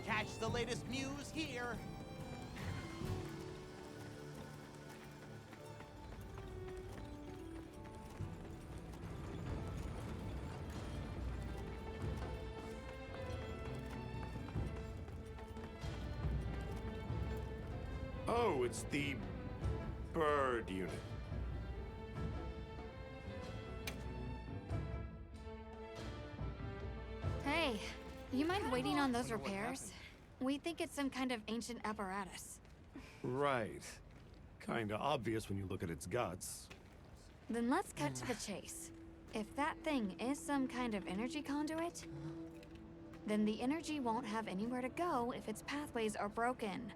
Catch the latest news here. Oh, it's the bird unit. Hey, you mind waiting on those repairs? We think it's some kind of ancient apparatus. Right. Kinda obvious when you look at its guts. Then let's cut to the chase. If that thing is some kind of energy conduit, then the energy won't have anywhere to go if its pathways are broken.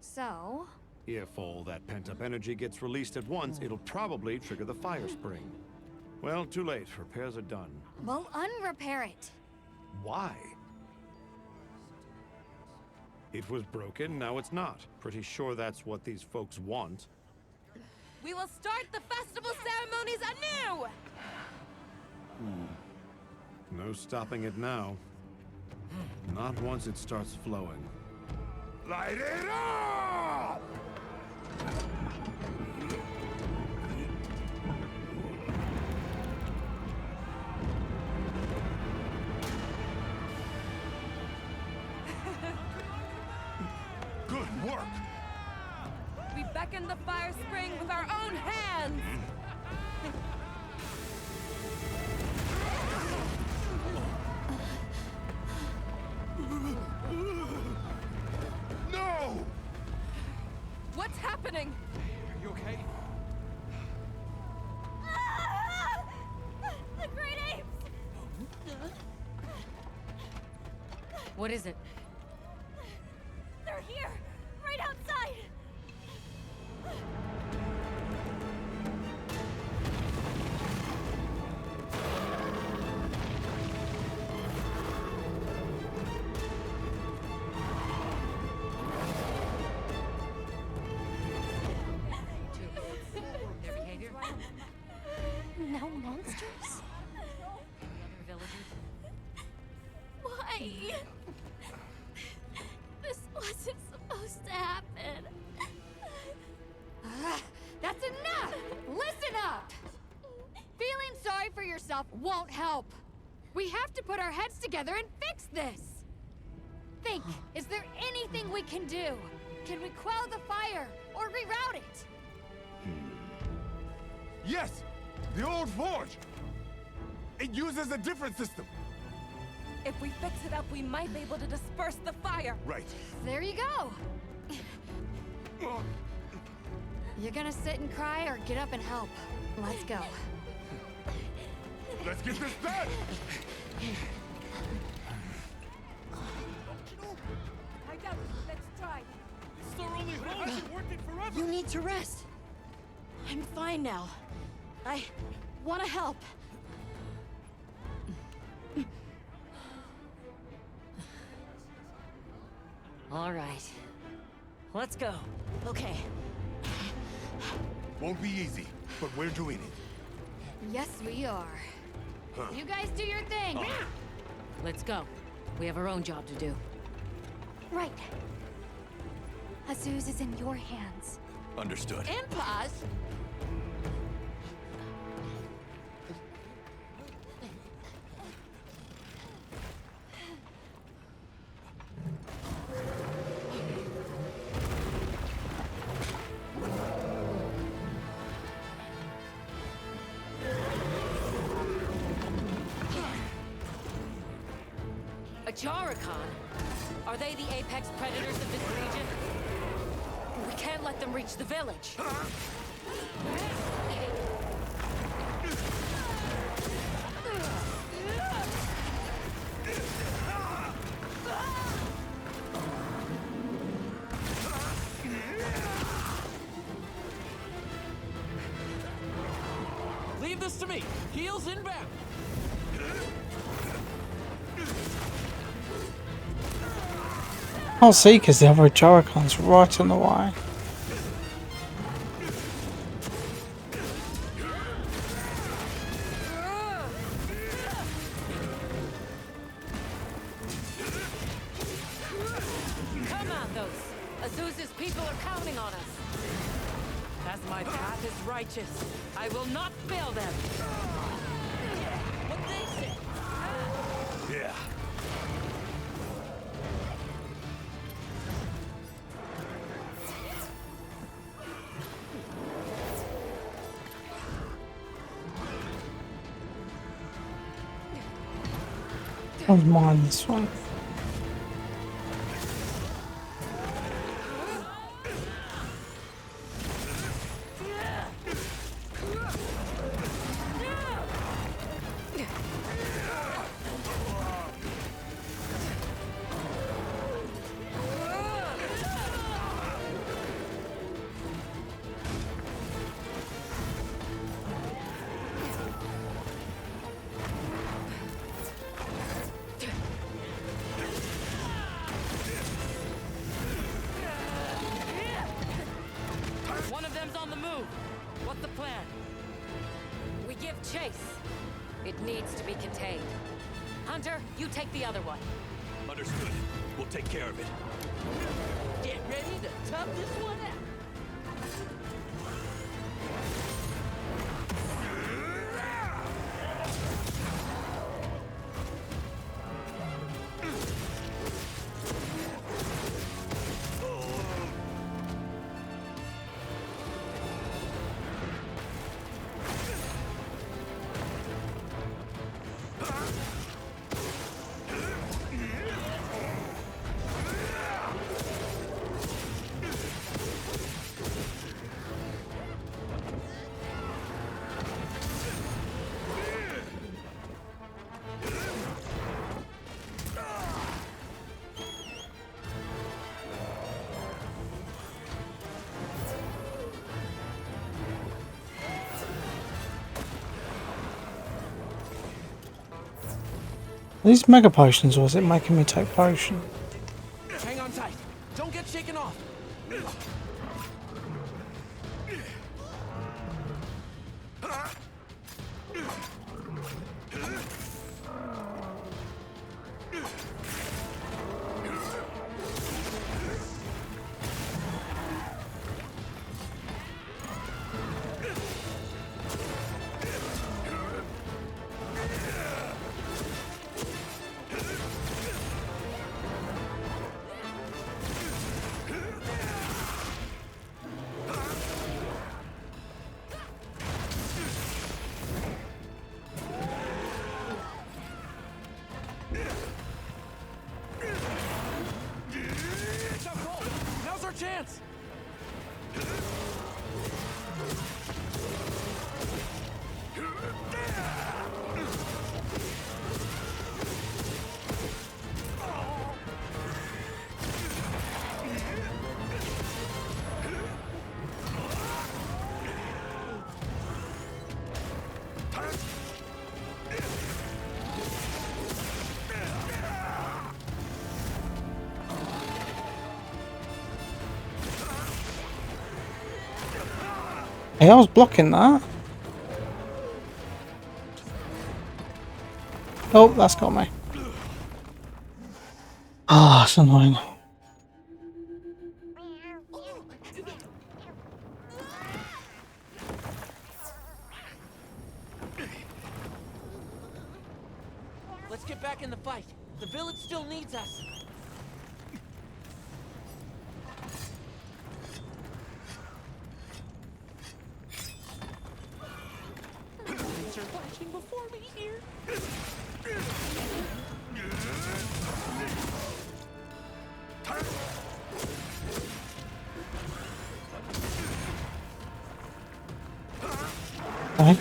So... If all that pent-up energy gets released at once, it'll probably trigger the fire spring. Well, too late. Repairs are done. we'll unrepair it. Why? It was broken, now it's not. Pretty sure that's what these folks want. We will start the festival ceremonies anew! No stopping it now. Not once it starts flowing. Light it up! Good work! We beckon the fire spring with our own hands! No! What's happening? Are you okay? The great apes! What is it? They're here! Right outside! Their behavior? No monsters? Other villagers? Why? This wasn't supposed to happen. That's enough! Listen up! Feeling sorry for yourself won't help. We have to put our heads together and fix this. Think, is there anything we can do? Can we quell the fire or reroute it? Yes! The old forge! It uses a different system. If we fix it up, we might be able to disperse the fire. Right. There you go. You're gonna sit and cry or get up and help. Let's go. Let's get this done! I doubt it. Let's try. It's our only hope. It hasn't worked it forever. You need to rest. I'm fine now. I want to help. All right. Let's go. Okay. Won't be easy, but we're doing it. Yes, we are. You guys do your thing. Let's go. We have our own job to do. Right. Azuz is in your hands. Understood. And Paz. Ajarakan? Are they the apex predators of this region? We can't let them reach the village. Leave this to me. Heels inbound. I'll see, because the other Jarakan's right in the way. Come on, those. Azuz's people are counting on us. As my path is righteous, I will not fail them. What they say? One's mine, this one. One of them's on the move. What's the plan? We give chase. It needs to be contained. Hunter, you take the other one. Understood. We'll take care of it. Get ready to tough this one out. Are these mega potions, or is it making me take potion? Hang on tight. Don't get shaken off. Now's our chance. Hey, I was blocking that. Oh, that's got me. Ah, it's annoying. Let's get back in the fight. The village still needs us. Lights are flashing before me here. Okay.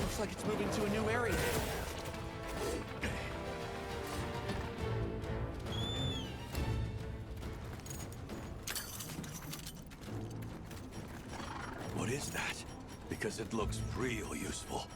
Looks like it's moving to a new area. What is that? Because it looks real useful.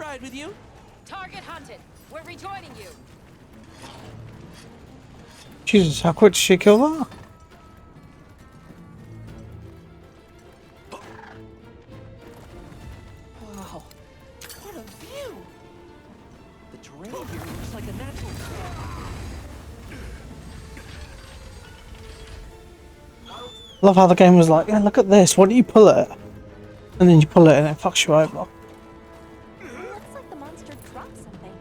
ride with you. Target hunted. We're rejoining you. Jesus, how quick did she kill that? Wow, what a view! The terrain here looks like a natural. Love how the game was like, yeah, look at this, why don't you pull it? And then you pull it and it fucks you over. Looks like the monster dropped something.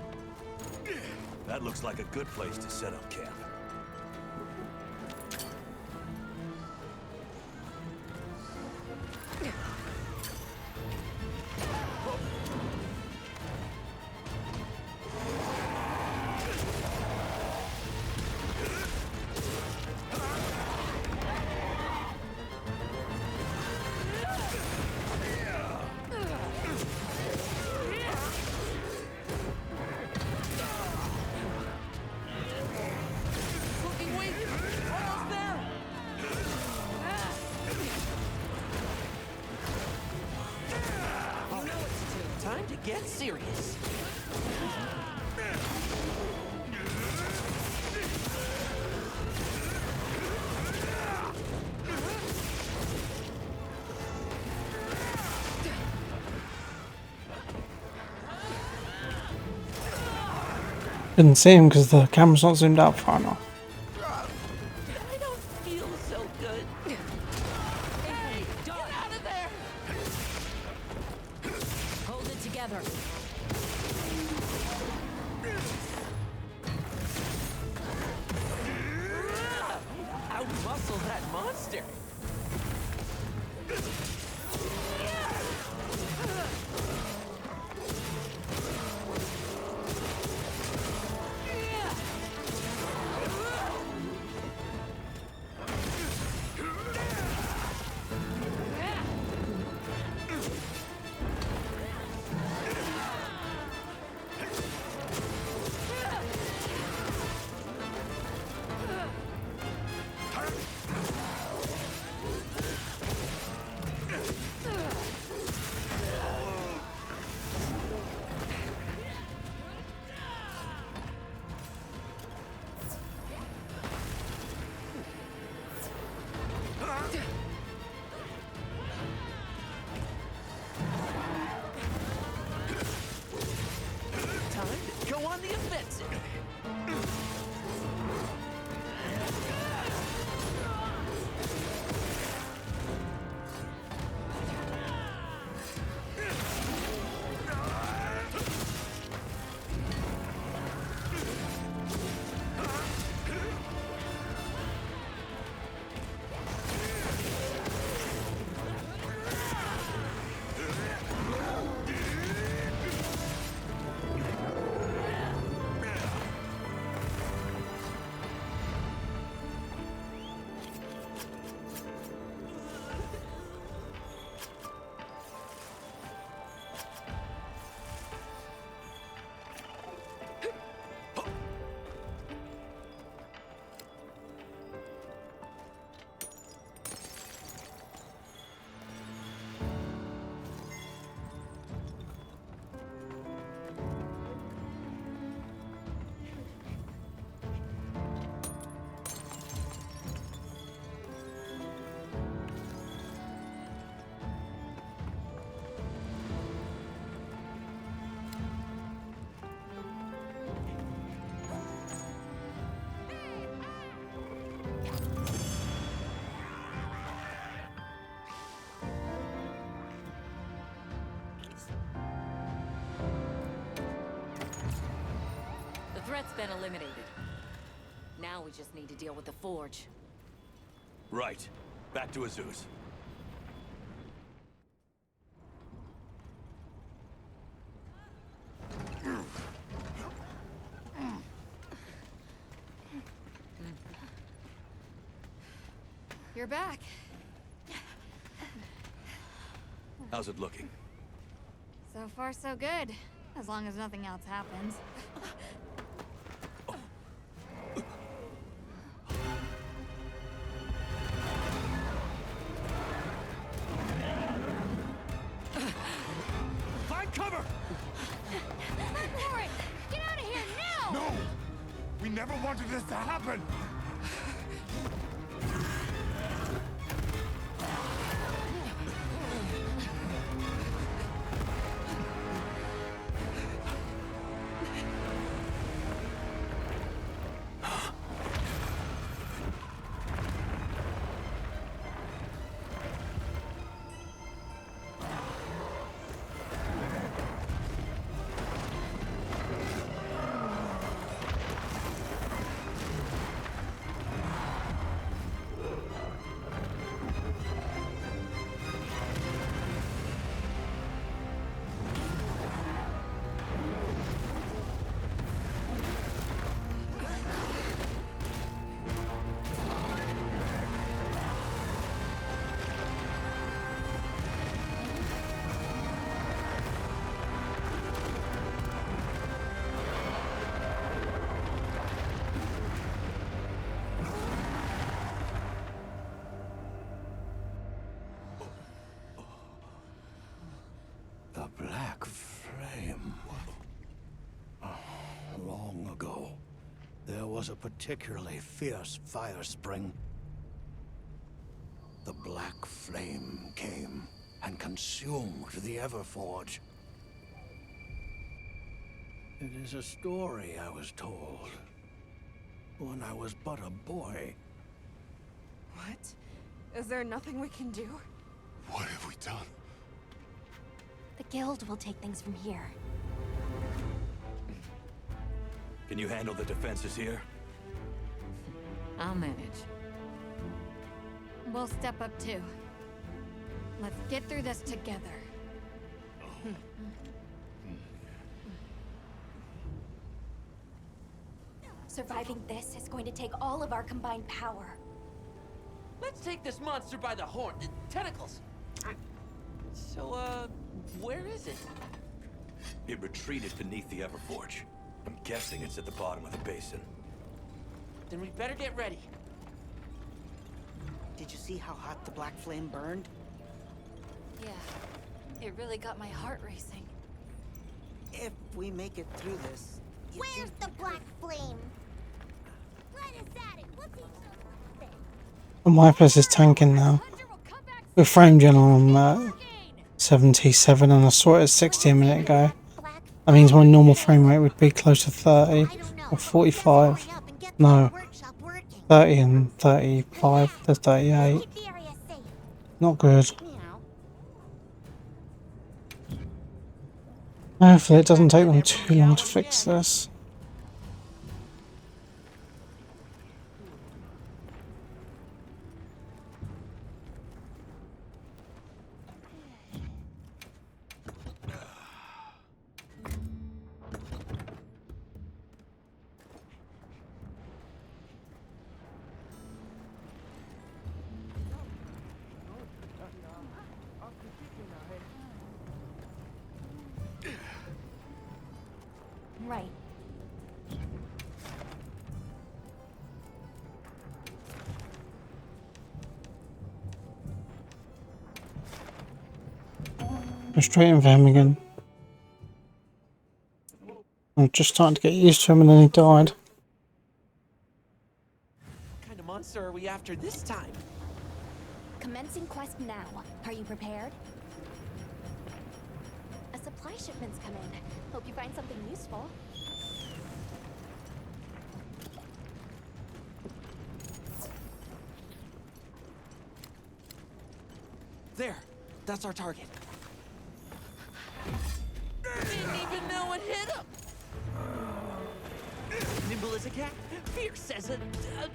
That looks like a good place to set up camp. Looking weak. Almost there. You know what to do. Time to get serious. Didn't see him because the camera's not zoomed out far enough. I don't feel so good. Hey, get out of there! Hold it together. Out-muscle that monster. Time to go on the offensive. The threat's been eliminated. Now we just need to deal with the Forge. Right. Back to Azuz. You're back. How's it looking? So far, so good. As long as nothing else happens. Find cover! Warren, get out of here now! No! We never wanted this to happen! The Black Flame. Long ago, there was a particularly fierce fire spring. The Black Flame came and consumed the Everforge. It is a story I was told when I was but a boy. What? Is there nothing we can do? What have we done? The guild will take things from here. Can you handle the defenses here? I'll manage. We'll step up too. Let's get through this together. Surviving this is going to take all of our combined power. Let's take this monster by the horn. Tentacles! So, where is it? It retreated beneath the Everforge. I'm guessing it's at the bottom of the basin. Then we better get ready. Did you see how hot the Black Flame burned? Yeah, it really got my heart racing. If we make it through this... Where's the Black Flame? Let us at it. What's he so stupid? And my place is tanking now. With frame gen on 77 and I saw it at 60 a minute ago. That means my normal frame rate would be close to 30 or 45. No, 30 and 35 to 38. Not good. Hopefully it doesn't take them too long to fix this. Right. Go straight in for him again. I'm just starting to get used to him and then he died. What kind of monster are we after this time? Commencing quest now. Are you prepared? A supply shipment's come in. Hope you find something useful. There, that's our target. Didn't even know it hit him. Nimble as a cat, fierce as a cat.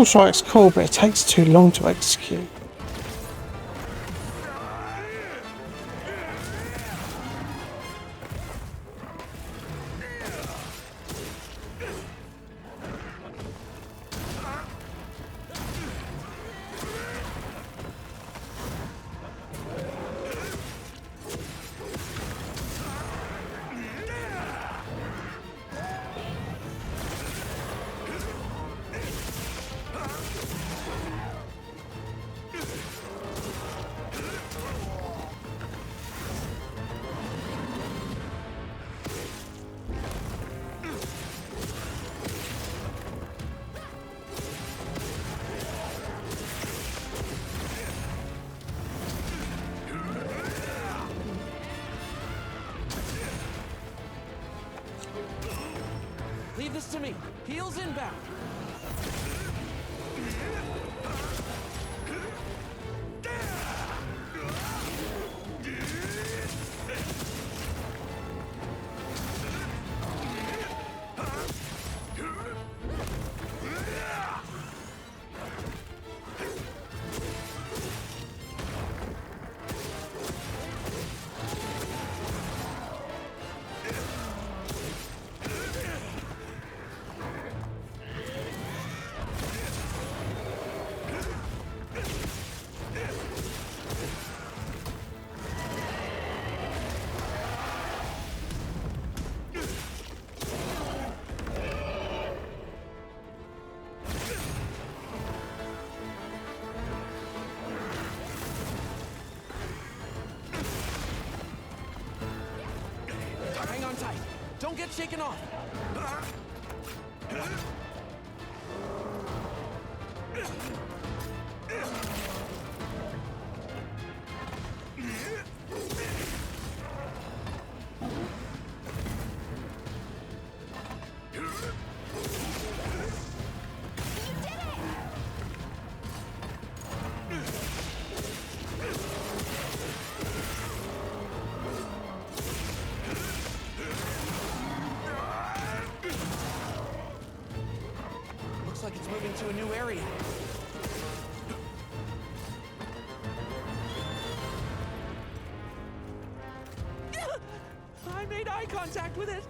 Strike's cool, but it takes too long to execute. to me. Heels inbound. Hang on tight. Don't get shaken off. Looks like it's moving to a new area. I made eye contact with it.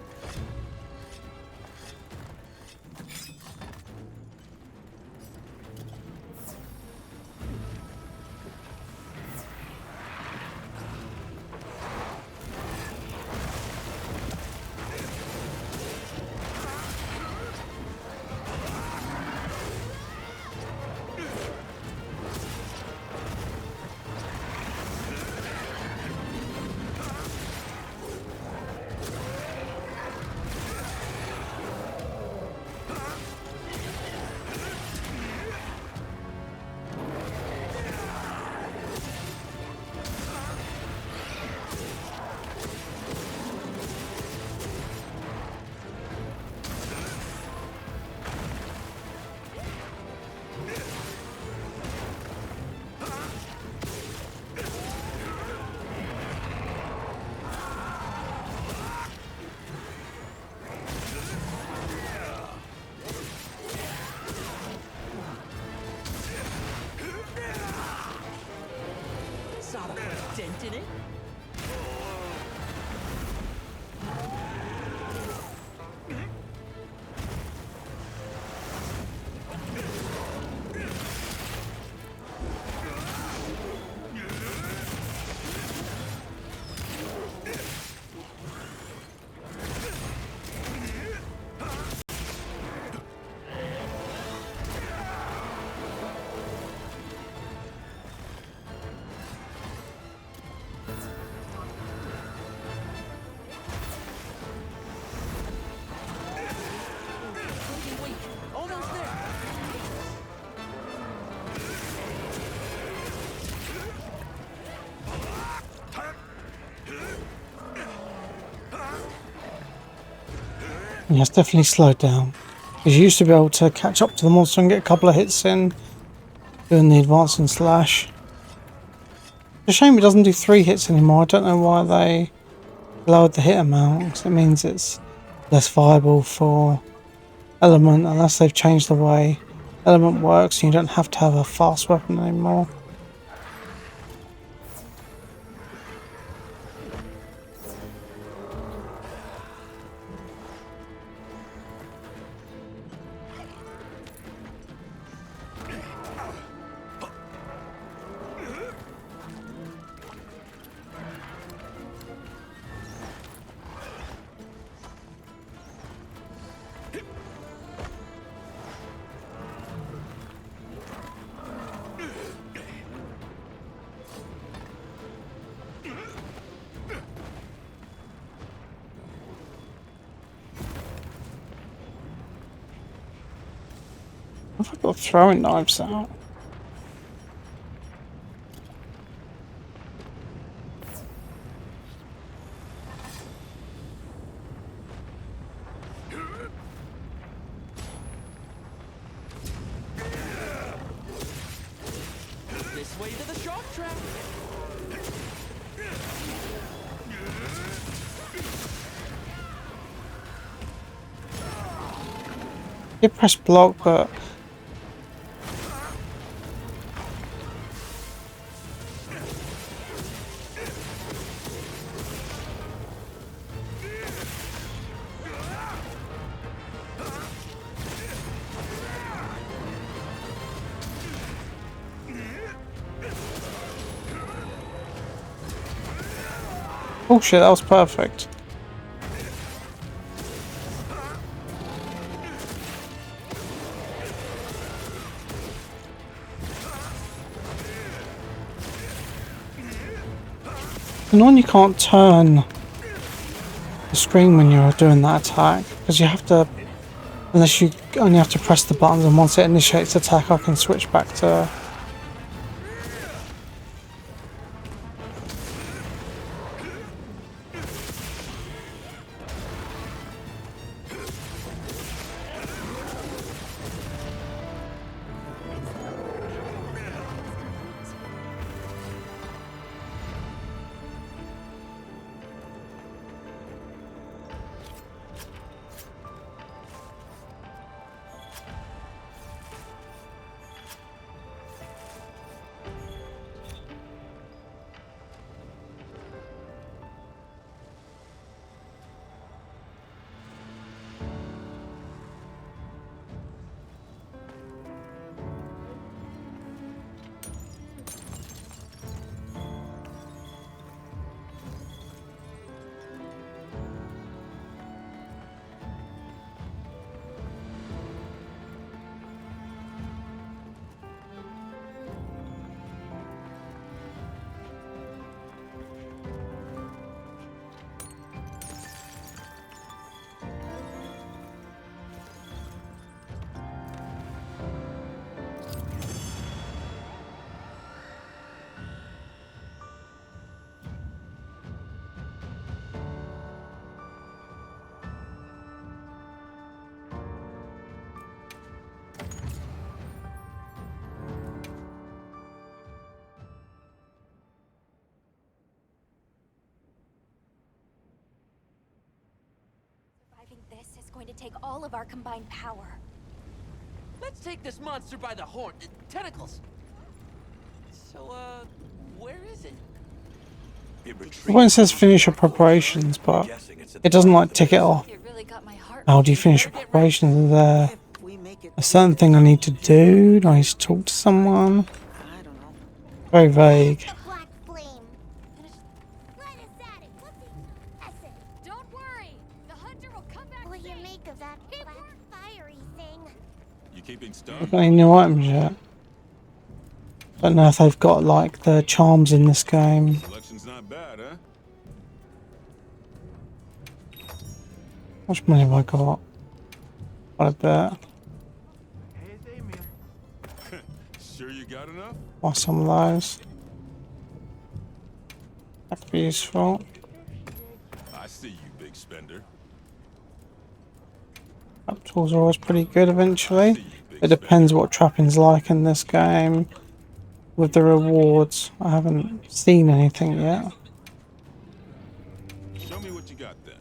Sort of put a dent in it. Almost there. Yeah, it's definitely slowed down. Because you used to be able to catch up to the monster and get a couple of hits in doing the advance and slash. It's a shame it doesn't do 3 hits anymore. I don't know why they lowered the hit amount, 'cause it means it's less viable for Element unless they've changed the way Element works and you don't have to have a fast weapon anymore. I've got throwing knives out. This way to the shark trap. You press block, but oh shit, that was perfect. And on you can't turn the screen when you're doing that attack, because you have to, unless you only have to press the buttons, and once it initiates the attack I can switch back to. This is going to take all of our combined power. Let's take this monster by the horn. Tentacles. So, where is it? When it says finish your preparations, but it doesn't like tick it off. How do you finish your preparations? Is there a certain thing I need to do? Do I need to talk to someone? Very vague. Don't worry, the hunter will come back. What do you make of that black fiery thing? You keeping stuck? I've got any new items yet? Don't know if they've got like the charms in this game. Selection's not bad, huh? How much money have I got? Quite a bit. Sure you got enough? Buy some of those. That could be useful. I see you, big spender. Trap tools are always pretty good eventually. It depends what trapping's like in this game. With the rewards, I haven't seen anything yet. Show me what you got then.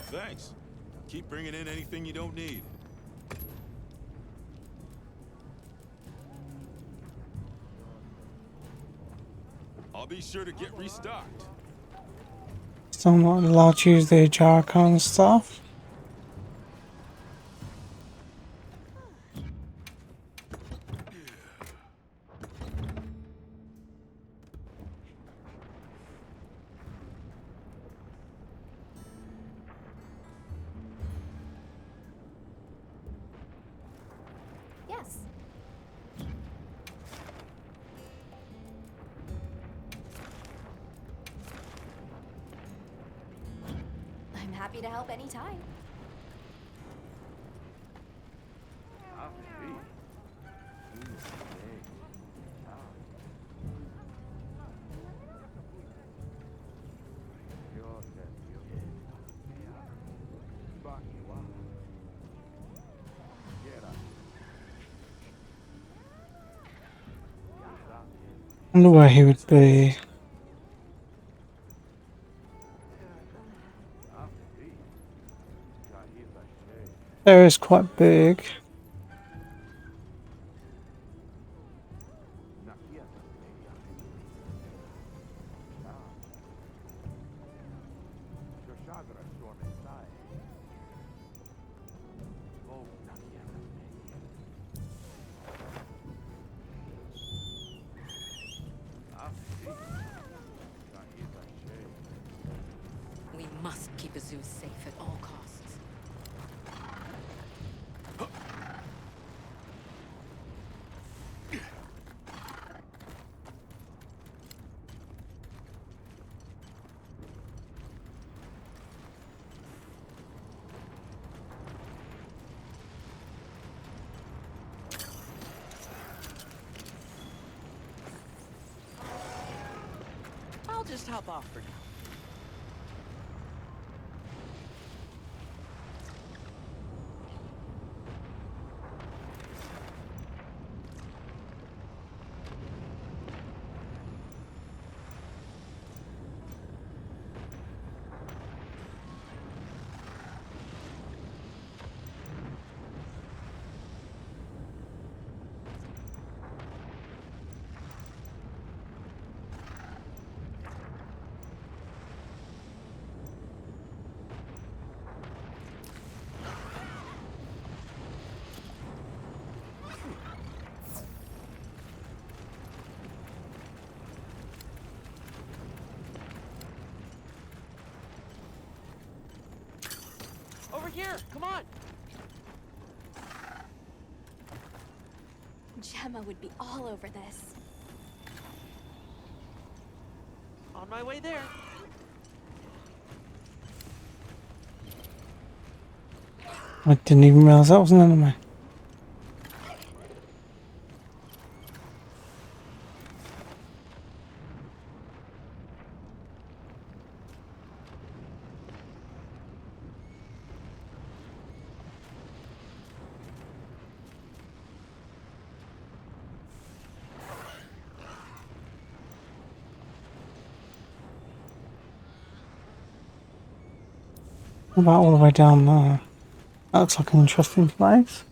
Thanks. Keep bringing in anything you don't need. I'll be sure to get restocked. Still not allowed to use the Jarkon stuff. Yes. I'm happy to help anytime. wonder where he would be. There is quite big. We must keep Azuz safe at all costs. I'll just hop off for now. Over here, come on! Gemma would be all over this. On my way there. I didn't even realize that was an enemy. What about all the way down there? That looks like an interesting place.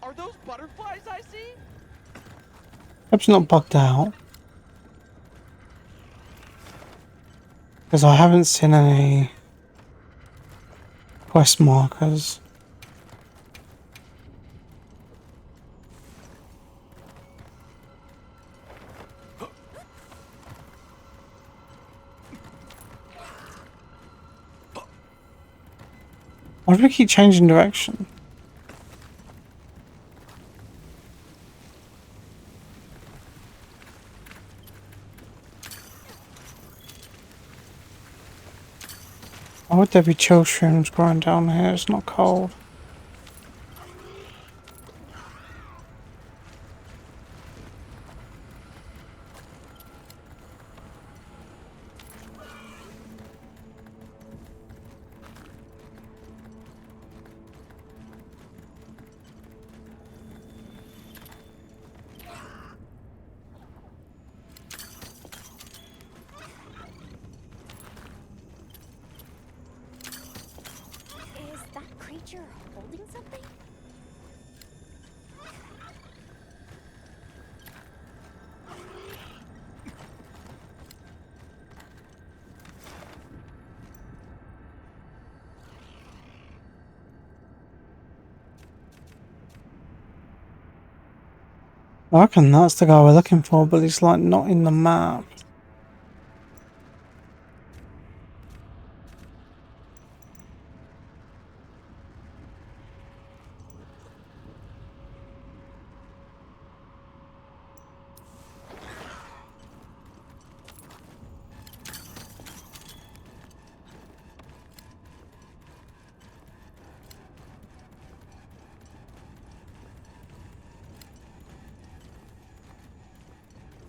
Are those butterflies I see? Hope it's not bugged out. Because I haven't seen any quest markers. Why do we keep changing direction? Why would there be chill shrooms growing down here? It's not cold. Is that creature holding something? I reckon that's the guy we're looking for, but he's like not in the map.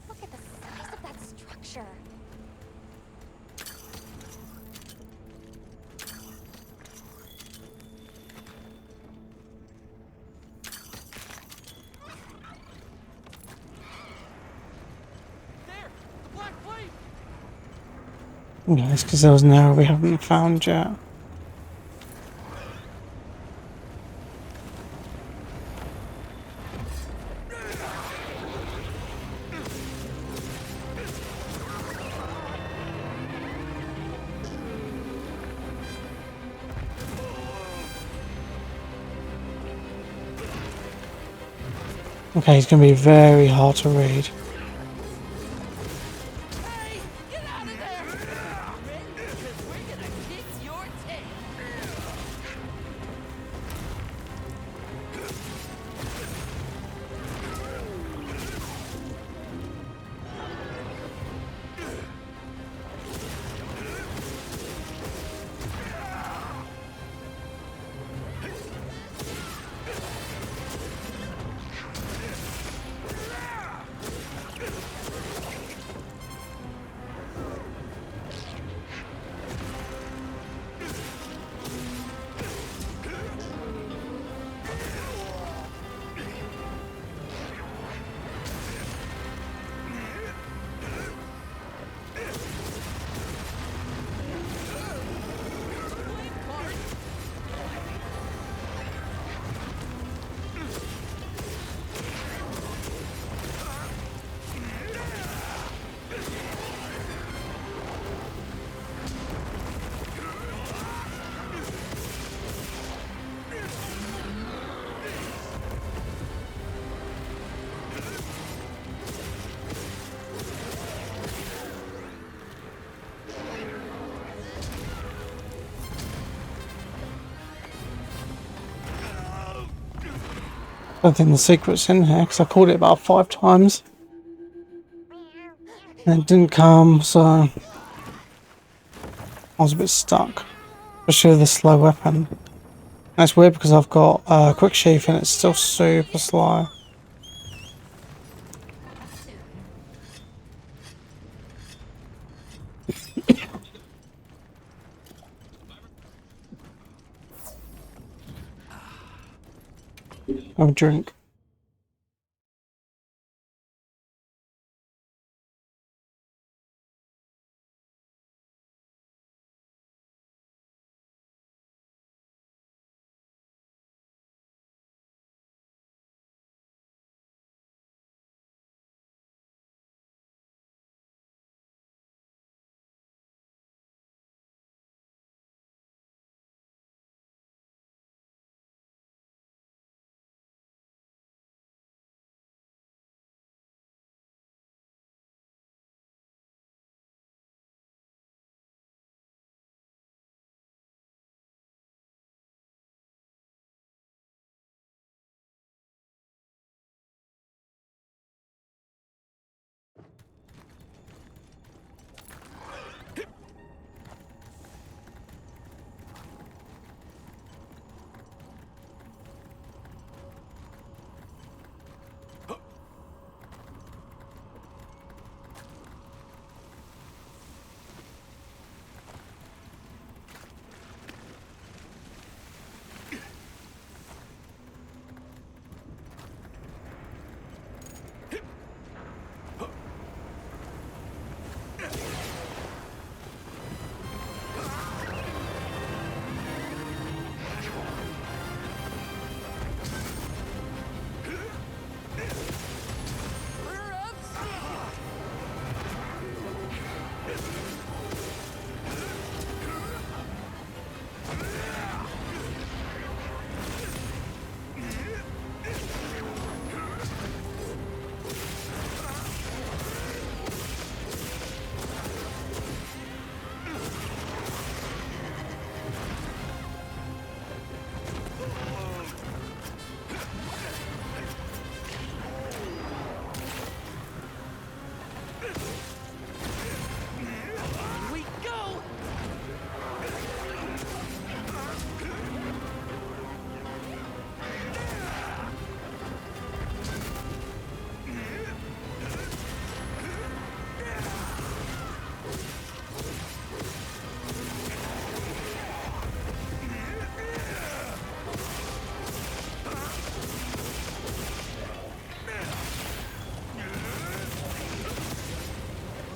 Look at the size of that structure. Yeah, it's because there was an area we haven't found yet. Okay, he's going to be very hard to read. I don't think the secret's in here because I called it about 5 times and it didn't come, so I was a bit stuck, especially with the slow weapon. And it's weird because I've got a quick sheath and it's still super slow. Have a drink.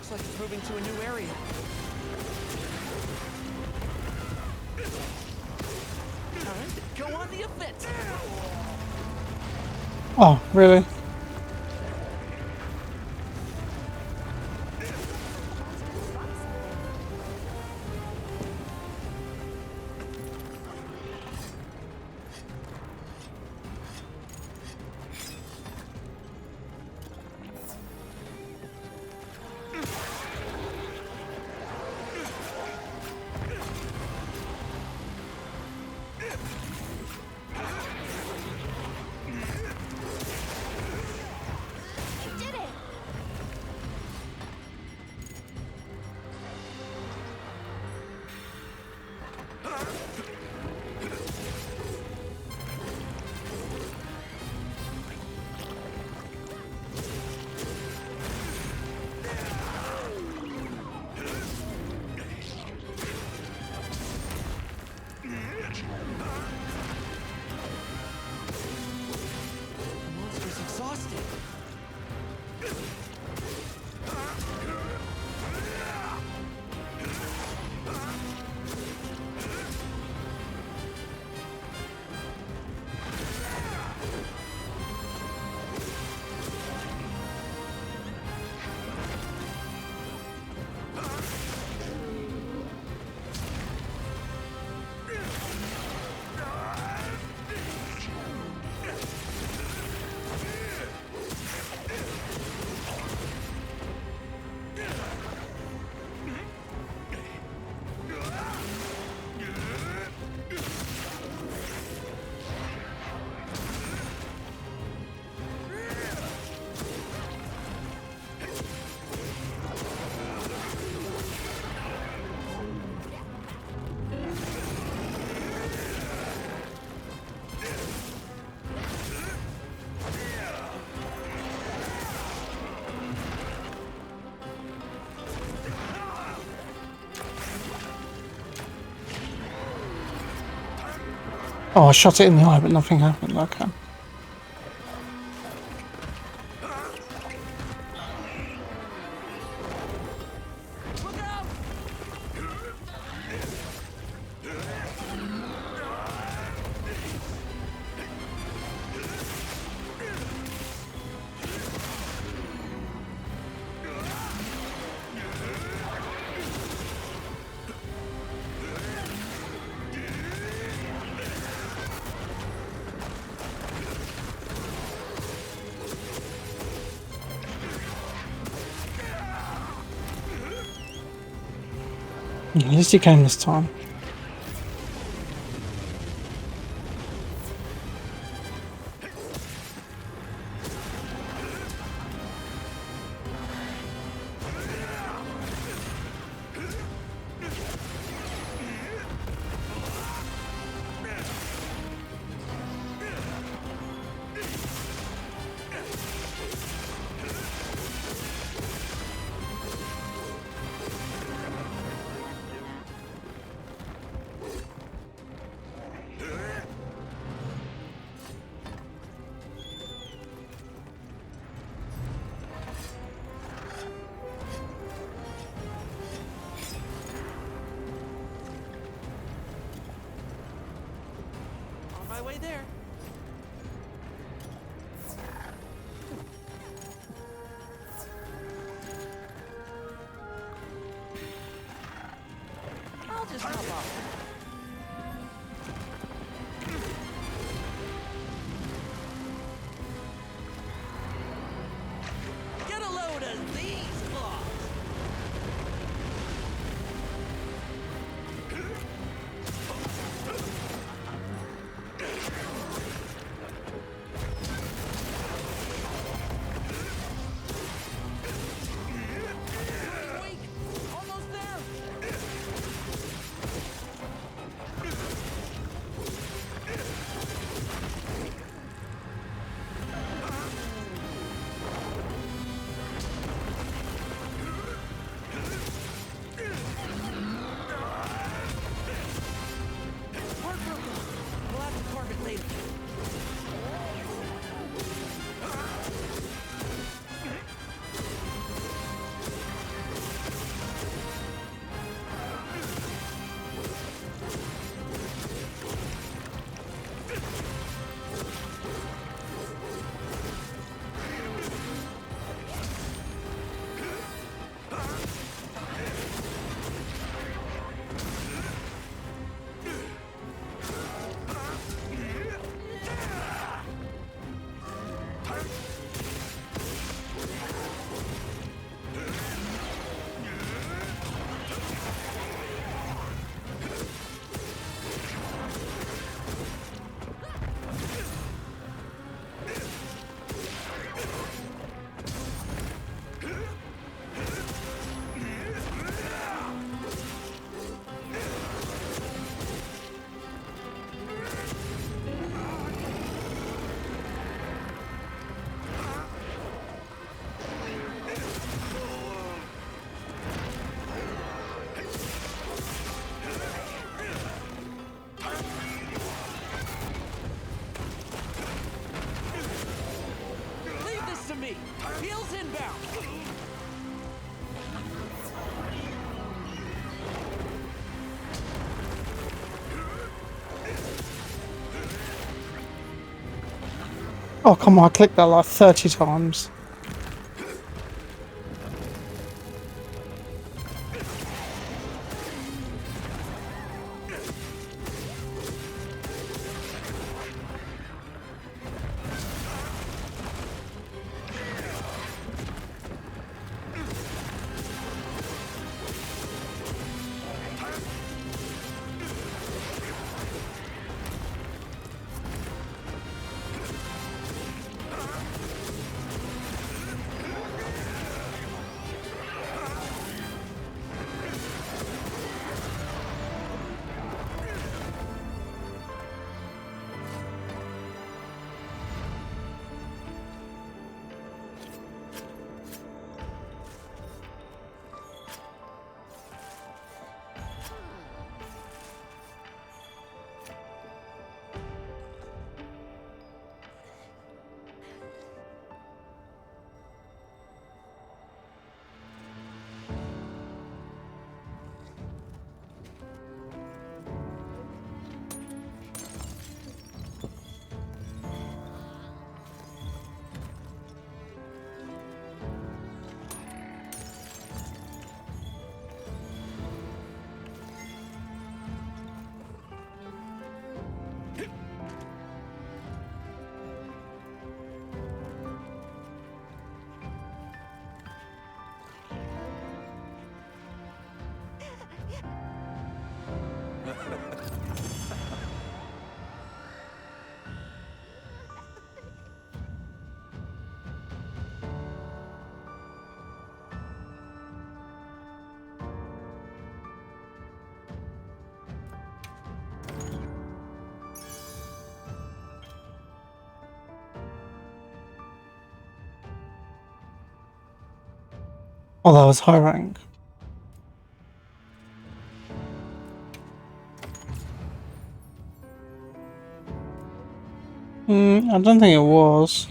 Looks like it's moving to a new area. Oh, really? You did it! The monster's exhausted. Oh, I shot it in the eye, but nothing happened. Okay. At least he came this time. On my way there. I'll just hop off. Get a load of these claws. Heels inbound! Oh, come on, I clicked that like 30 times. Oh, that was high rank. I don't think it was.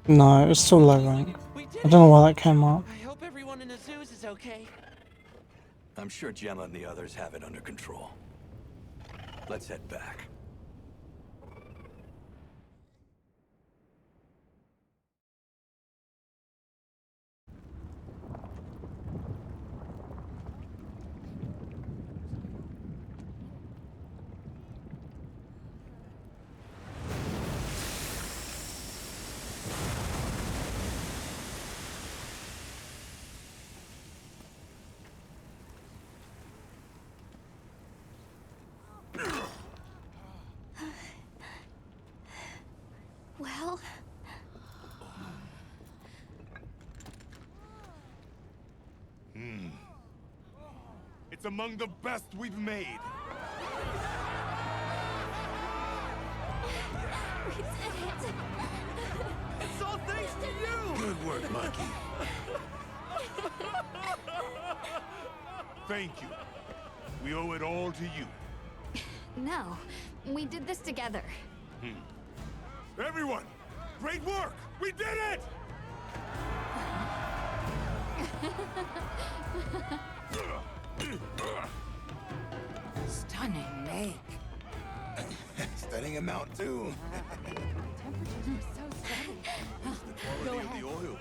No, it was still low rank. I don't know why that came up. I hope everyone in Azuz is okay. I'm sure Gemma and the others have it under control. Let's head back. Well, It's among the best we've made. we did it! It's all thanks to you! Good work, Monkey. Thank you. We owe it all to you. No, we did this together. Everyone, great work! We did it! Stunning make. Studying him out too. Go ahead. The oil.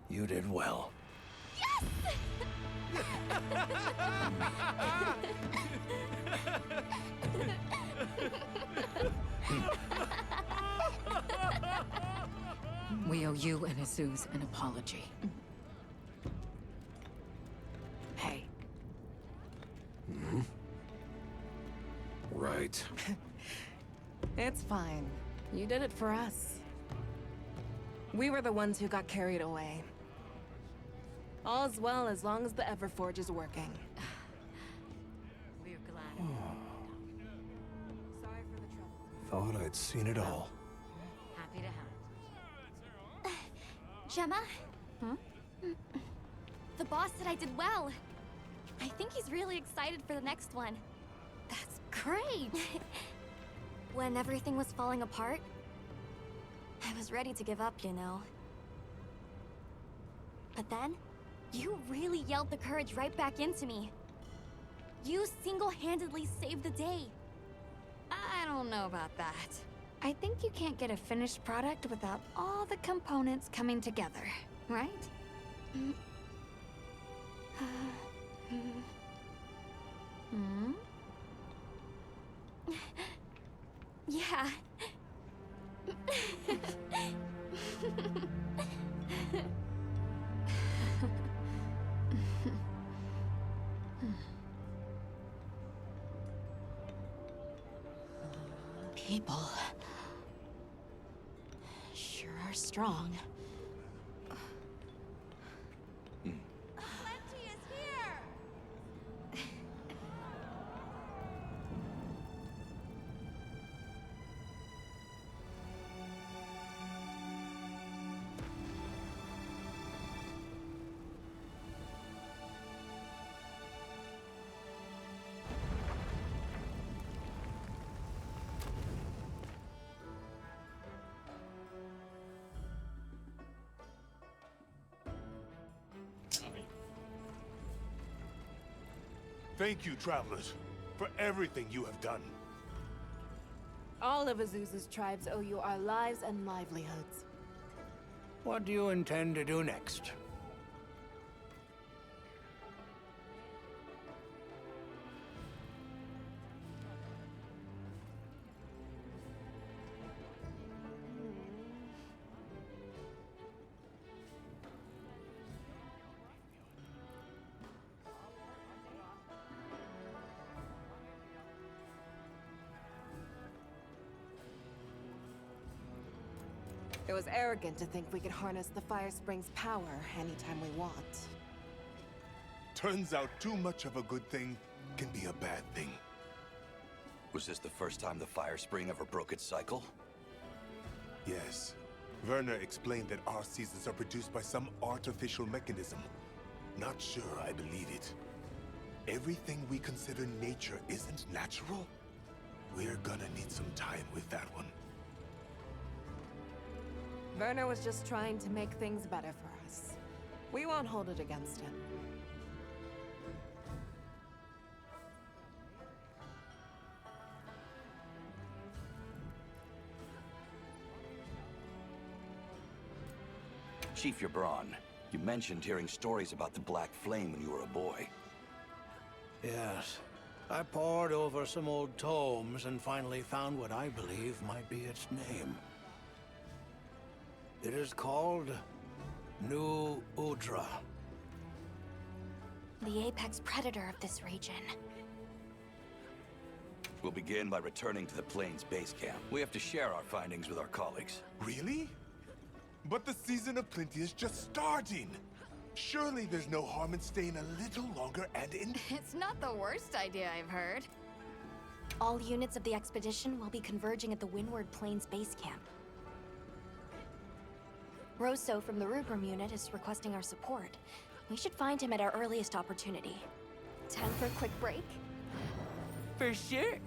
You did well. We owe you and Azuz an apology. Hey. Right. It's fine. You did it for us. We were the ones who got carried away. All's well as long as the Everforge is working. We're glad. Sorry for the trouble. Thought I'd seen it all. Happy to help. Gemma? The boss said I did well. I think he's really excited for the next one. That's great! When everything was falling apart, I was ready to give up, you know. But then, you really yelled the courage right back into me. You single-handedly saved the day. I don't know about that. I think you can't get a finished product without all the components coming together, right? Yeah. People sure are strong. Thank you, travelers, for everything you have done. All of Azusa's tribes owe you our lives and livelihoods. What do you intend to do next? It was arrogant to think we could harness the Fire Spring's power anytime we want. Turns out too much of a good thing can be a bad thing. Was this the first time the Fire Spring ever broke its cycle? Yes. Werner explained that our seasons are produced by some artificial mechanism. Not sure I believe it. Everything we consider nature isn't natural? We're gonna need some time with that one. Werner was just trying to make things better for us. We won't hold it against him. Chief Yabron, you mentioned hearing stories about the Black Flame when you were a boy. Yes. I pored over some old tomes and finally found what I believe might be its name. It is called New Udra. The apex predator of this region. We'll begin by returning to the Plains base camp. We have to share our findings with our colleagues. Really? But the season of plenty is just starting. Surely there's no harm in staying a little longer and in... It's not the worst idea I've heard. All units of the expedition will be converging at the Windward Plains base camp. Rosso from the Rubrum unit is requesting our support. We should find him at our earliest opportunity. Time for a quick break? For sure.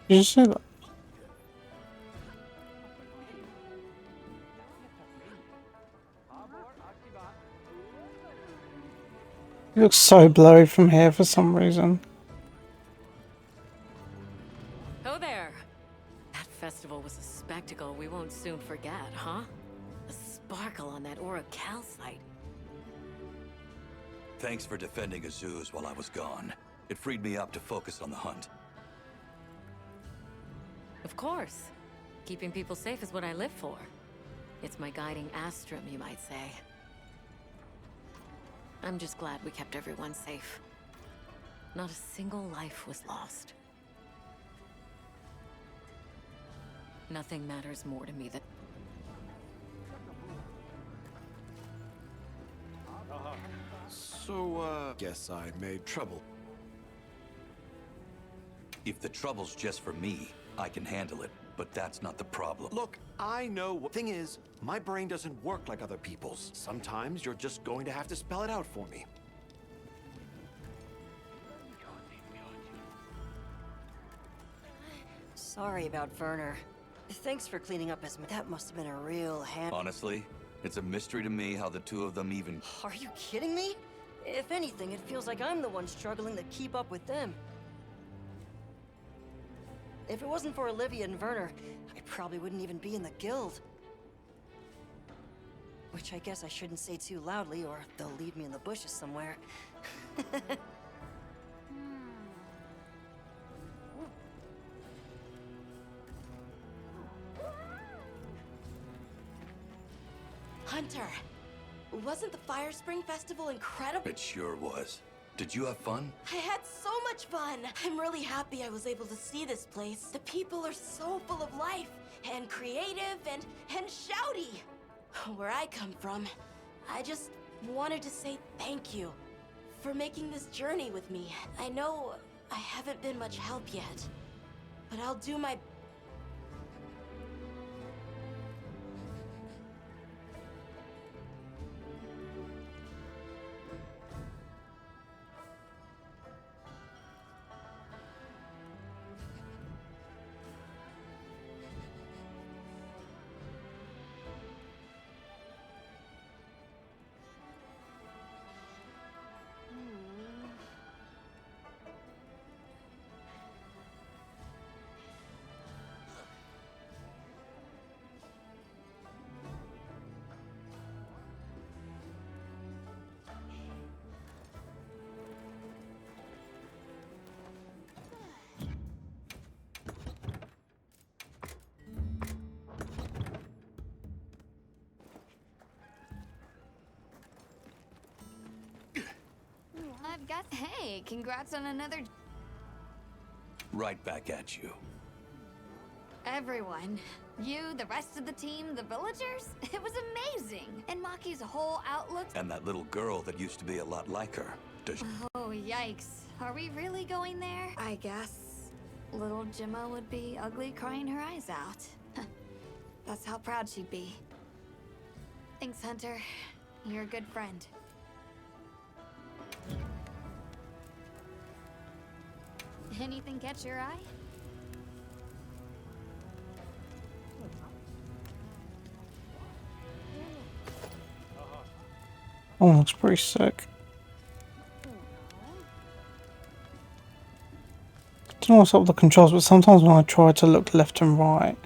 Did you say that? It looks so blurry from here for some reason. Oh there! That festival was a spectacle we won't soon forget, huh? The sparkle on that Aura calcite. Thanks for defending Azuz while I was gone. It freed me up to focus on the hunt. Of course. Keeping people safe is what I live for. It's my guiding astrum, you might say. I'm just glad we kept everyone safe. Not a single life was lost. Nothing matters more to me than... So, guess I made trouble. If the trouble's just for me, I can handle it, but that's not the problem. Look, I know. Thing is, my brain doesn't work like other people's. Sometimes you're just going to have to spell it out for me. Sorry about Werner. Thanks for cleaning up his... That must have been a real hand... Honestly, it's a mystery to me how the two of them even... Are you kidding me? If anything, it feels like I'm the one struggling to keep up with them. If it wasn't for Olivia and Werner, I probably wouldn't even be in the guild. Which I guess I shouldn't say too loudly, or they'll leave me in the bushes somewhere. Hunter, wasn't the Fire Spring Festival incredible? It sure was. Did you have fun? I had so much fun. I'm really happy I was able to see this place. The people are so full of life and creative and shouty. Where I come from, I just wanted to say thank you for making this journey with me. I know I haven't been much help yet, but I'll do my... I've got... Hey, congrats on another... Right back at you. Everyone. You, the rest of the team, the villagers. It was amazing. And Maki's whole outlook... And that little girl that used to be a lot like her. Does Oh, yikes. Are we really going there? I guess little Gemma would be ugly crying her eyes out. That's how proud she'd be. Thanks, Hunter. You're a good friend. Anything catch your eye? Oh, looks pretty sick. Don't know what's up with the controls, but sometimes when I try to look left and right,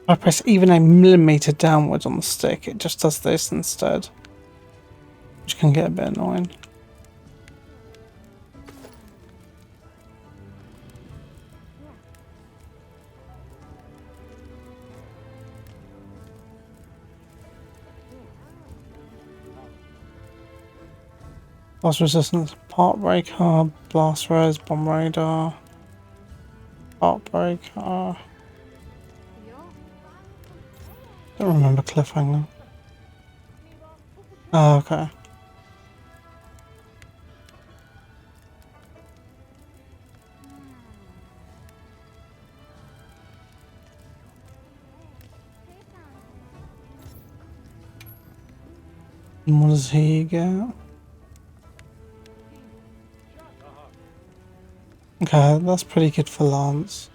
I press even a millimeter downwards on the stick, it just does this instead, which can get a bit annoying. Blast resistance, part breaker, blast res, bomb radar, part breaker. Don't remember cliffhanger. Oh, okay. And what does he get? Okay, that's pretty good for Lance.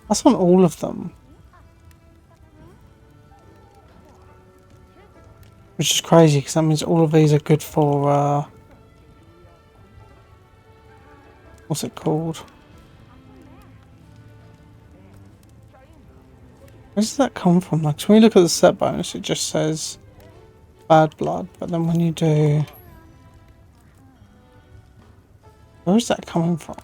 That's on all of them. Which is crazy, because that means all of these are good for, what's it called? Where does that come from? Like, when you look at the set bonus, it just says bad blood, but then when you do... Where is that coming from?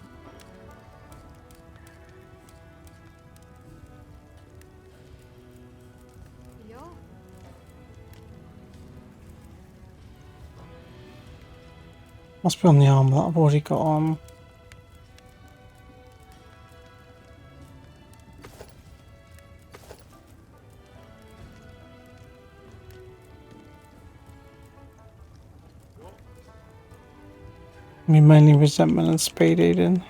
Must be on the armor that I've already got on. I mean, mainly resentment and speed eating.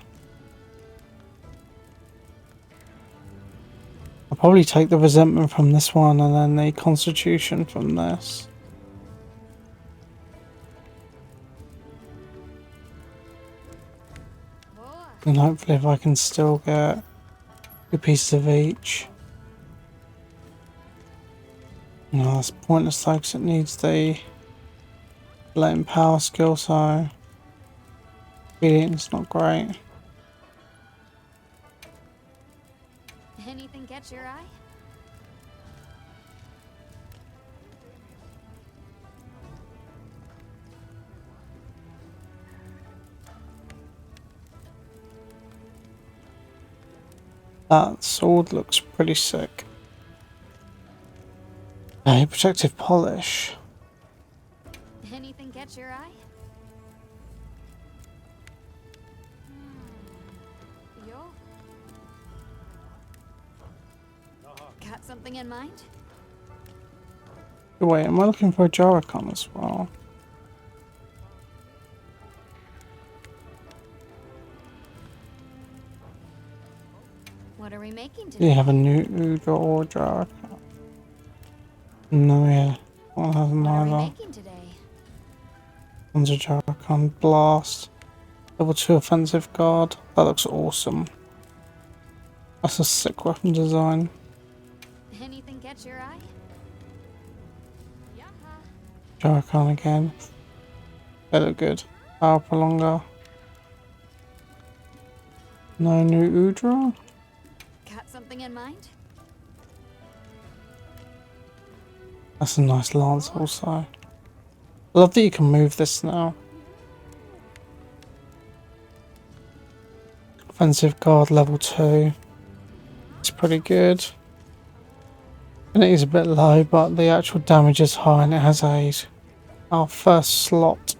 I'll probably take the resentment from this one and then the constitution from this. And hopefully if I can still get 2 pieces of each. No, that's pointless though, because it needs the latent power skill, so it's not great. Anything catch your eye? That sword looks pretty sick. Okay, protective polish. Anything catch your eye? Yo. Got something in mind? Wait, am I looking for a Jaracon as well? What are we making Do today? you have a new Udra or Jaracon? No, yeah. One has What are we neither. making today? One's a Jaracon Blast. Level 2 offensive guard. That looks awesome. That's a sick weapon design. Anything catch your eye? Jaracon again. They look good. Power Prolonger. No new Udra? Got something in mind? That's a nice lance also. I love that you can move this now. Offensive guard level 2. It's pretty good. And it is a bit low, but the actual damage is high and it has our first slot.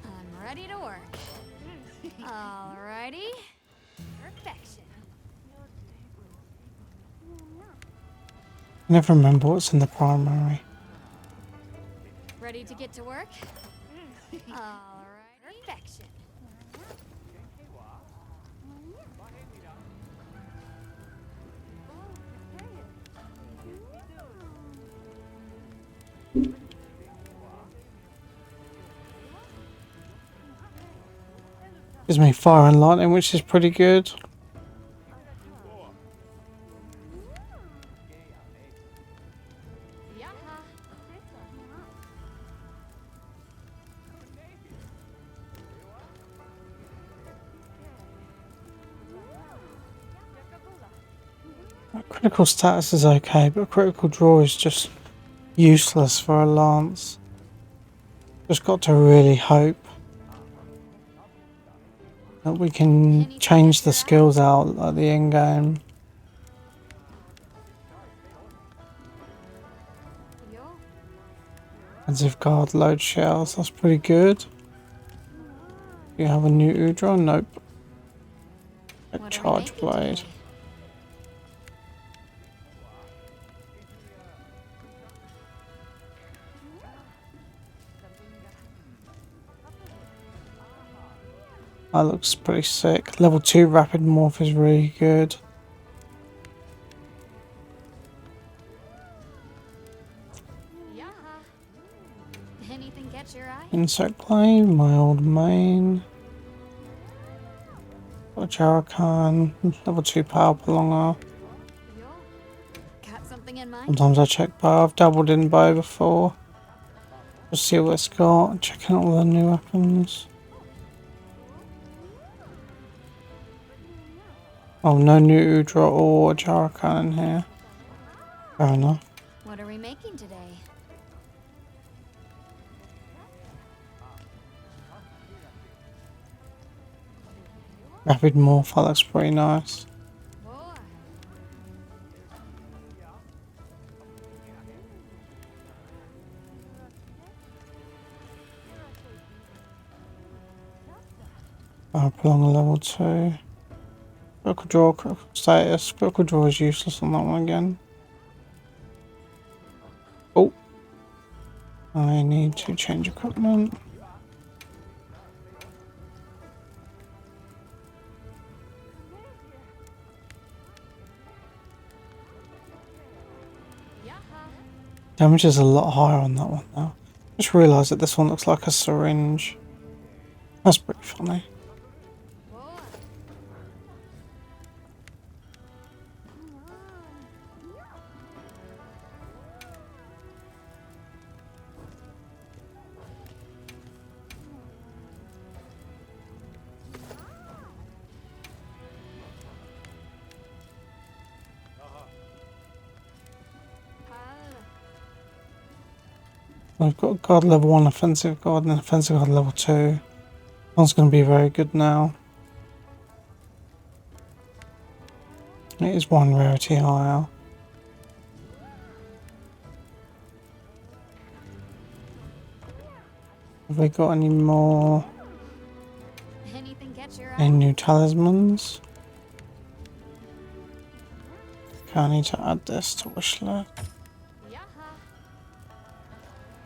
I'm ready to work. Alrighty. Perfection. I never remember what's in the primary. Ready to get to work? Alright. Perfection. Gives me fire and lightning, which is pretty good. Critical status is okay, but critical draw is just useless for a lance. Just got to really hope that we can change the skills out at the end game. Offensive guard, load shells, that's pretty good. Do you have a new Udra? Nope. A charge blade. That looks pretty sick. Level 2 rapid morph is really good. Anything catch your eye? Insect blade, my old main. Got Jaracon, level 2 power prolonger. Got something in mind? Sometimes I check bow. I've dabbled in bow before. Just see what it's got. Checking out all the new weapons. Oh, no new Udra or Jarakan in here. Fair enough. What are we making today? Rapid Morph, that looks pretty nice. Prolong a level 2. Critical draw, critical status. Critical draw is useless on that one again. Oh. I need to change equipment. Damage is a lot higher on that one now. Just realised that this one looks like a syringe. That's pretty funny. I've got guard level 1 offensive guard and an offensive guard level 2. One's going to be very good now. It is 1 rarity higher. Have we got any more? Any new talismans? Okay, I need to add this to wish list.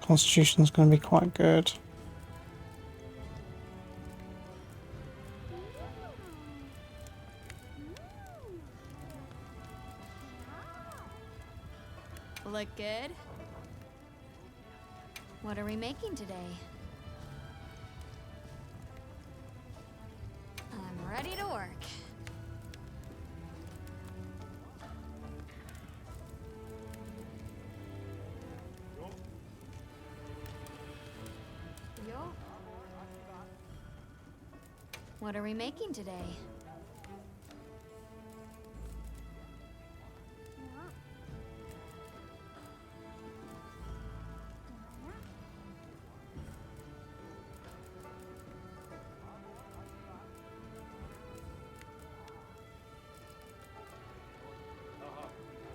Constitution's going to be quite good. Look good? What are we making today? I'm ready to work. What are we making today?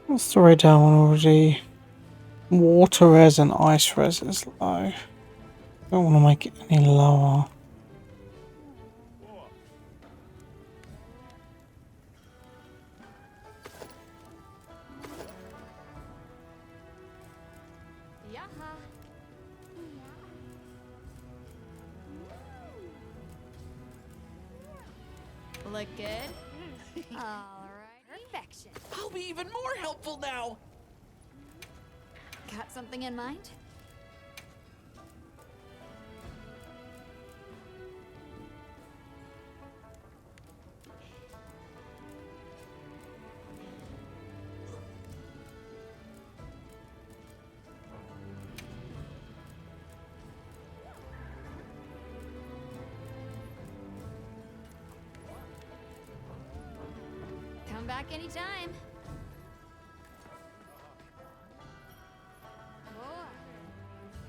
What's the rate down already? Water res and ice res is low. Don't want to make it any lower. Look good? Alright. Perfection. I'll be even more helpful now! Got something in mind? Come back anytime.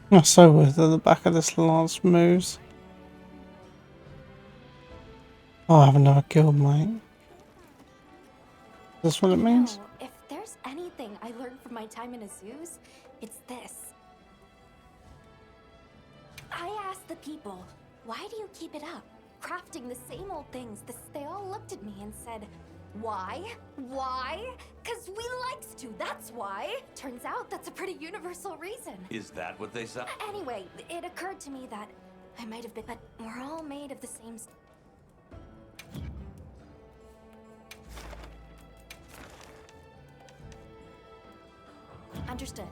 That's so weird that the back of this lance moves. Oh, I have another guild, mate. Is this what it means? If there's anything I learned from my time in Azuz, it's this. I asked the people, why do you keep it up? Crafting the same old things. They all looked at me and said, why? Why? 'Cause we likes to, that's why. Turns out that's a pretty universal reason. Is that what they said? Anyway, it occurred to me that I might have been, but we're all made of the same Understood.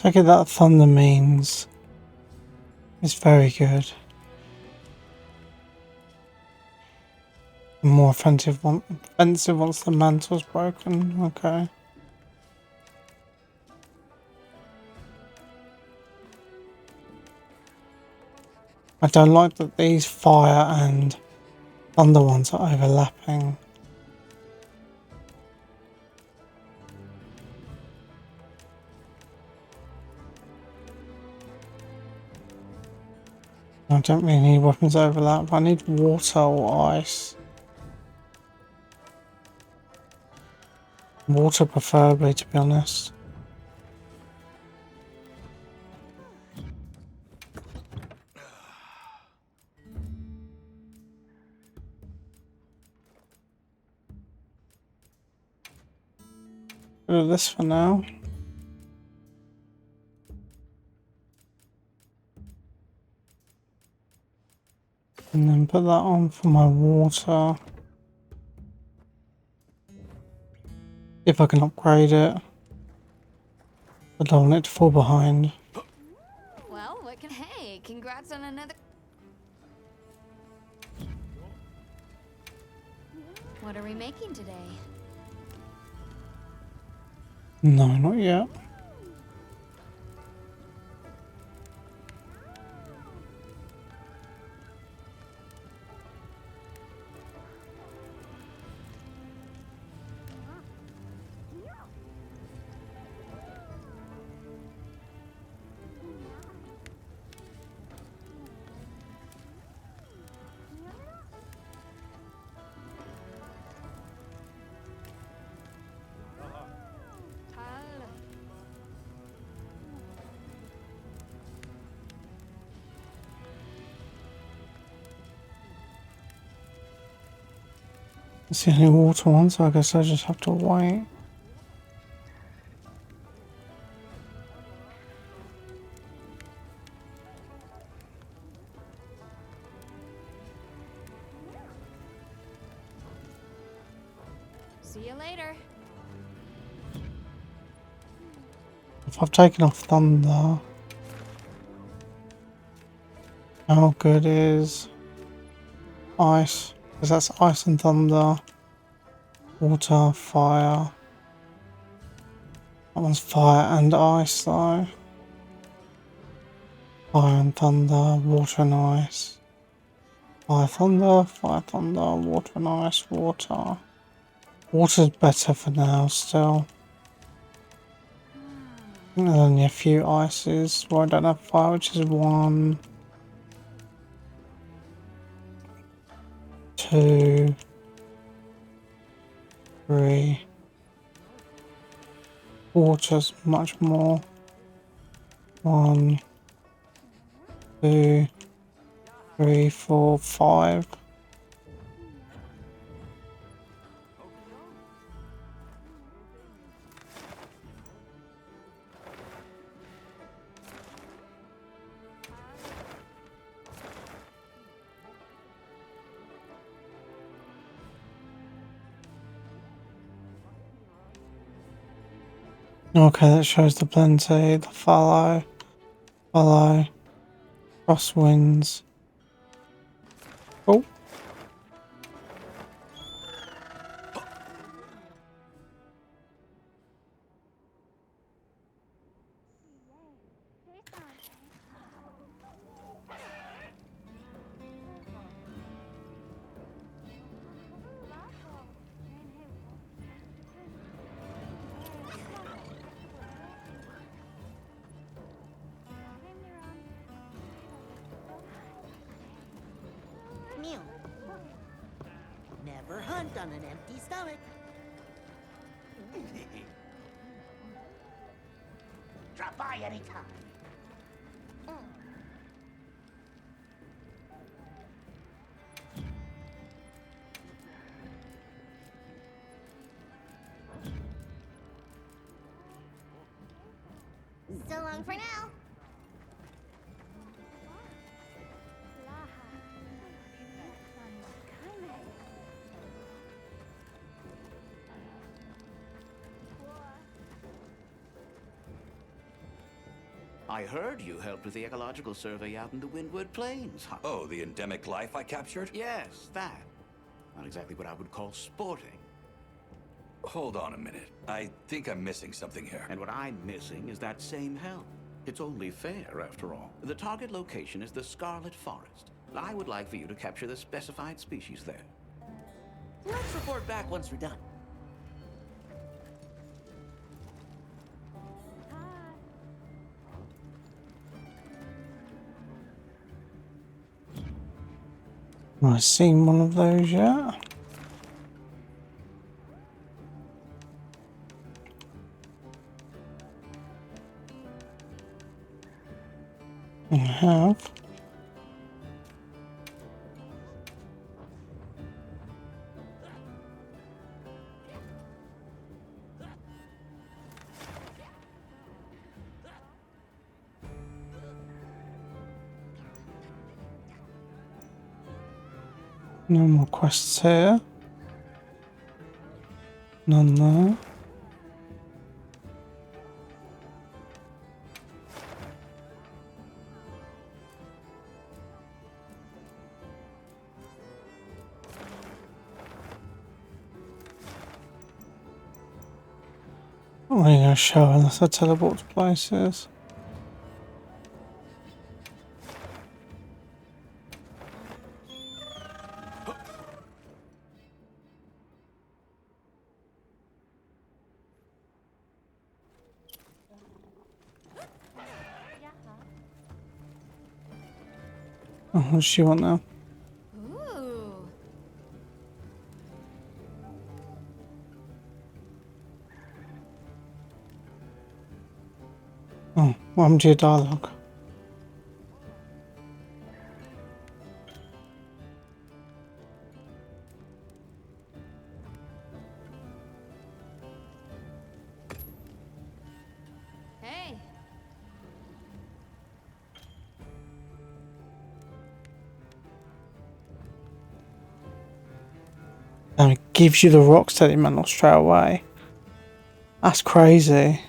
Take it that thunder means it's very good. More offensive once the mantle's broken. Okay. I don't like that these fire and thunder ones are overlapping. I don't really need weapons overlap. I need water or ice. Water preferably, to be honest. Do this for now. And then put that on for my water. If I can upgrade it. I don't want it to fall behind. Well, what can... Hey, congrats on another... What are we making today? No, not yet. Don't see any water ones, so I guess I just have to wait. See you later. If I've taken off thunder, how good is ice? Because that's ice and thunder. Water, fire. That one's fire and ice though. Fire and thunder, water and ice. Fire, thunder, water and ice, water. Water's better for now still. I think there's only a few ices where I don't have fire, which is 1, 2, 3. Water's much more. 1, 2, 3, 4, 5. Okay, that shows the plenty, the follow, crosswinds. Oh. Mew. Never hunt on an empty stomach. Drop by anytime. So long for now. I heard you helped with the ecological survey out in the Windward Plains. Huh? Oh, the endemic life I captured? Yes, that. Not exactly what I would call sporting. Hold on a minute. I think I'm missing something here. And what I'm missing is that same help. It's only fair, after all. The target location is the Scarlet Forest. I would like for you to capture the specified species there. Let's report back once we're done. I've seen one of those yet. I have. No more quests here. None there. What are you going to show unless I teleport to places? Oh, what does she want now? Ooh. Oh, what happened to your dialogue? Hey. And it gives you the rocksteady medal straight away. That's crazy.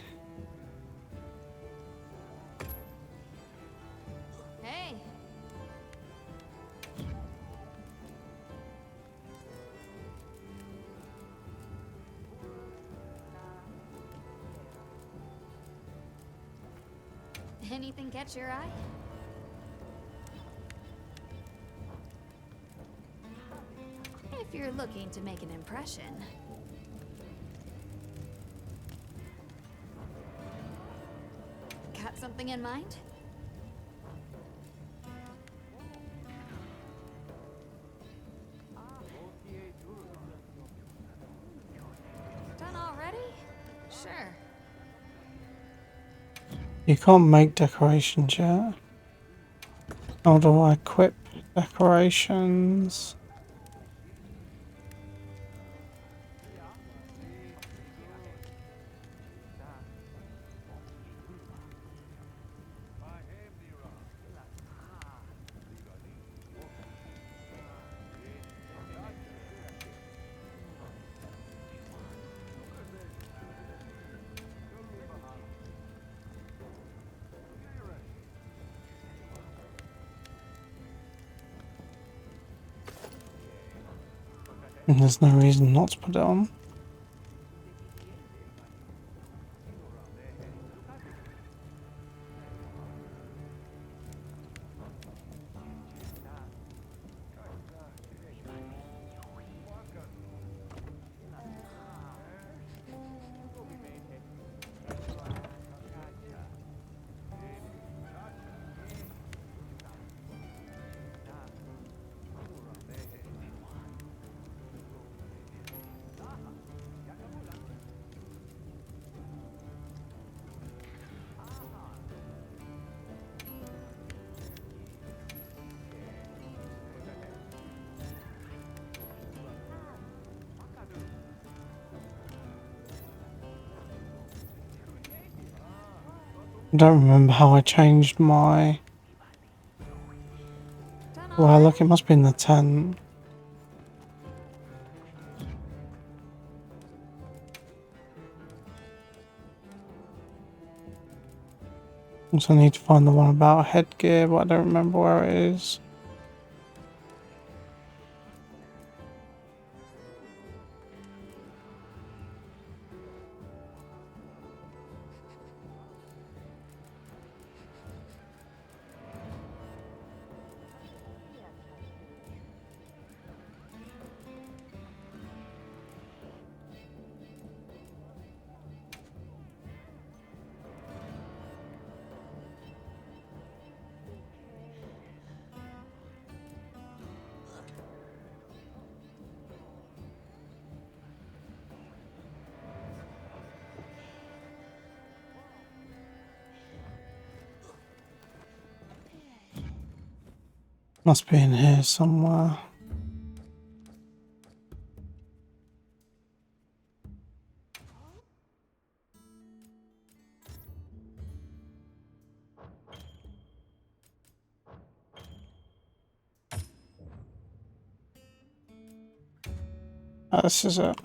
Hey. Anything catch your eye? If you're looking to make an impression. Got something in mind? Done already? Sure. You can't make decorations yet. How do I equip decorations? And there's no reason not to put it on. I don't remember how I changed my... Well, look, it must be in the tent. Also need to find the one about headgear, but I don't remember where it is. Must be in here somewhere. This is it.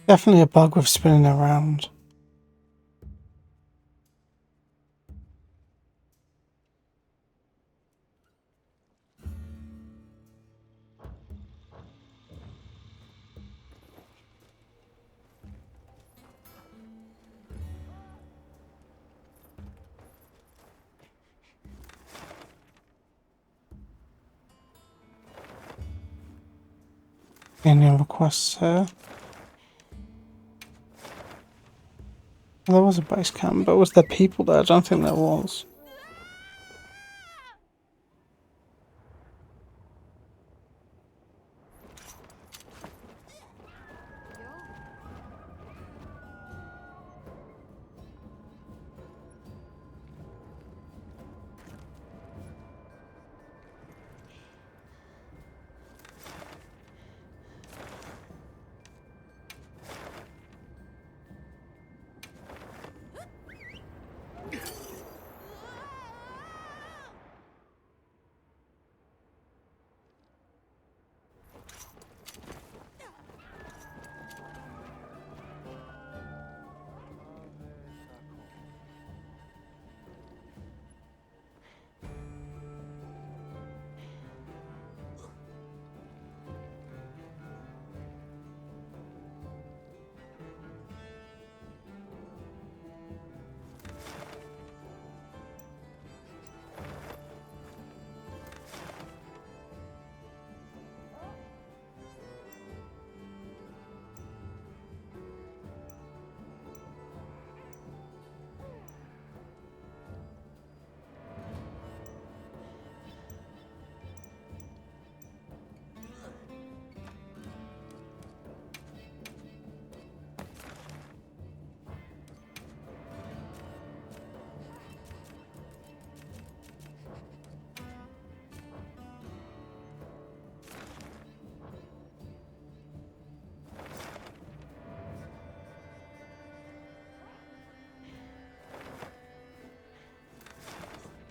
Definitely a bug with spinning around. Any requests here? There was a base camp, but was there people there? I don't think there was.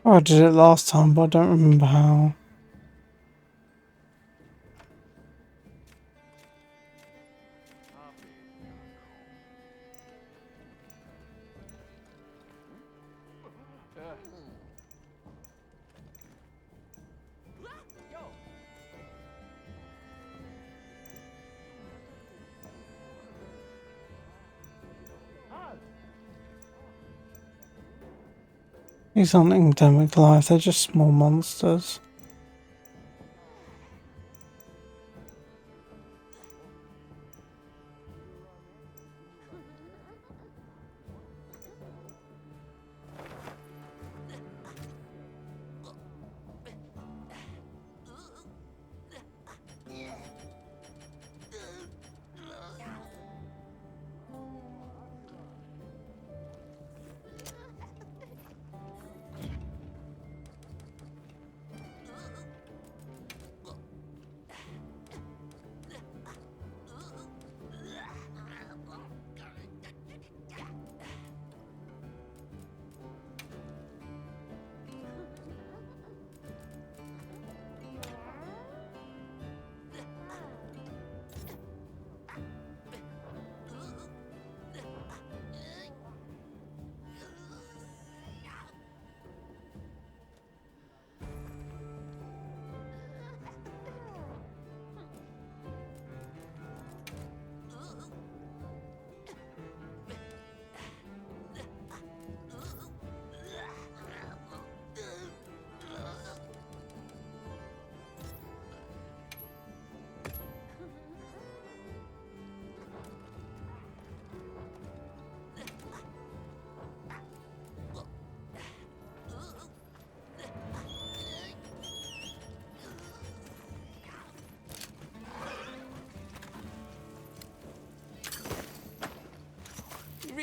Oh, I did it last time, but I don't remember how. These aren't endemic life, they're just small monsters.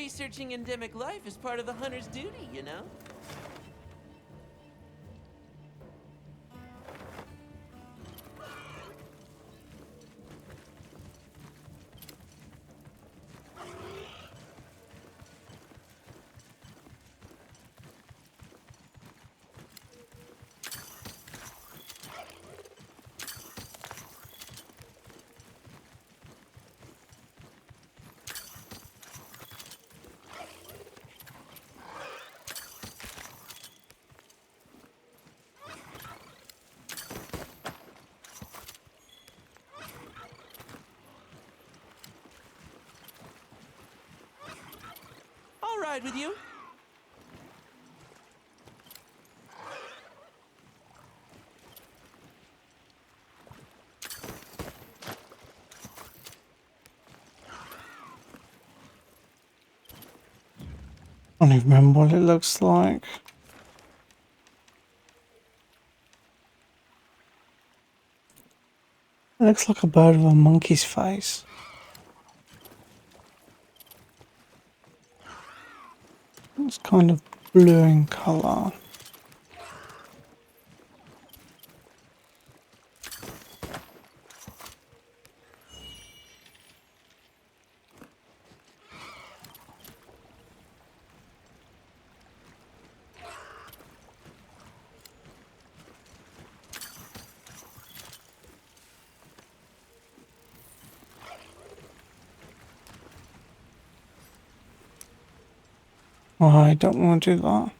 Researching endemic life is part of the hunter's duty, you know? I'll ride with you. I don't even remember what it looks like. It looks like a bird with a monkey's face. It's kind of blue in colour. I don't want to do that.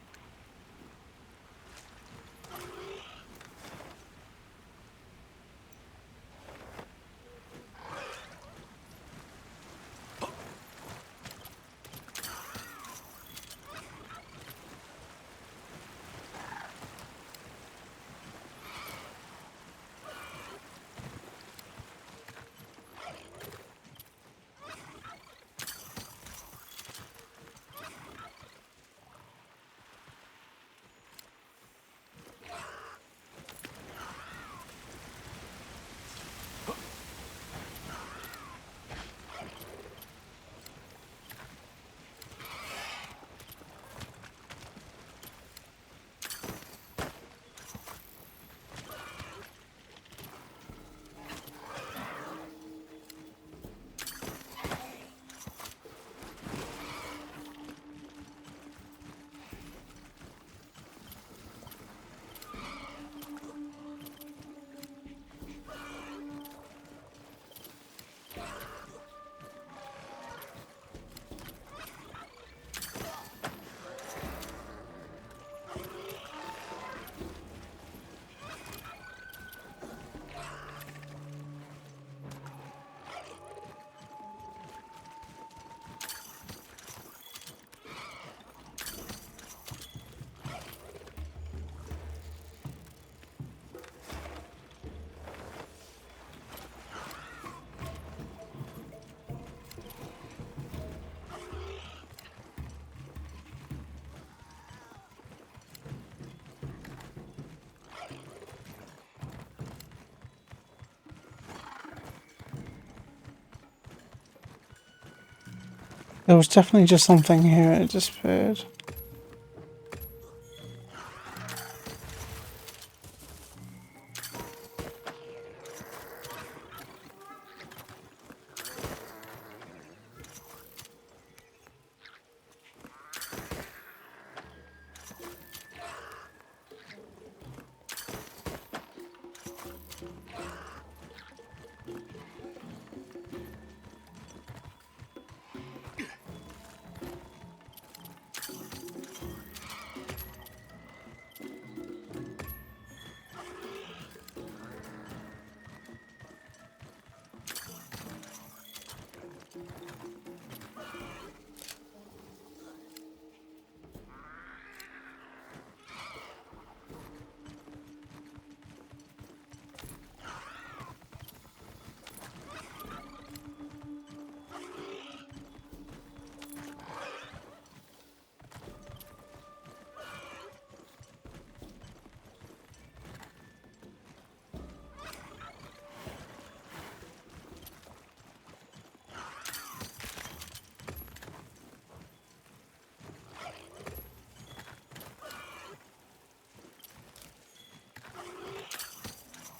There was definitely just something here, it disappeared.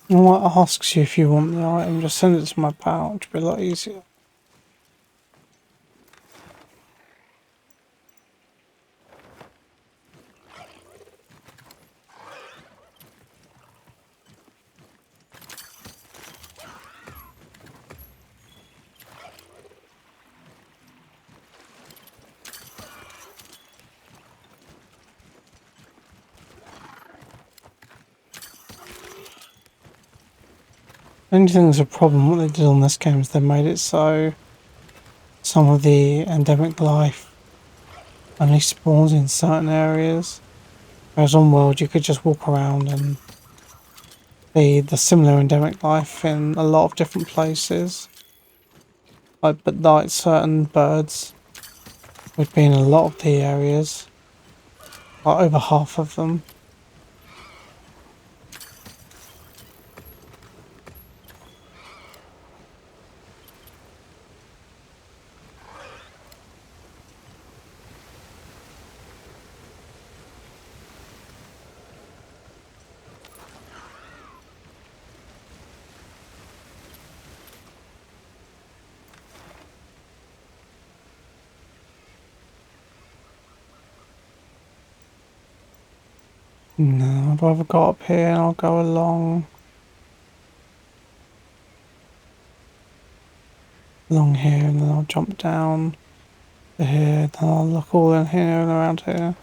You know what, asks you if you want the item, just send it to my pouch, it'll be a lot easier. The only thing that's a problem, what they did on this game is they made it so some of the endemic life only spawns in certain areas. Whereas on World you could just walk around and see the similar endemic life in a lot of different places. But certain birds would be in a lot of the areas. Like over half of them. No, I'd rather go up here and I'll go along here and then I'll jump down to here, then I'll look all in here and around here.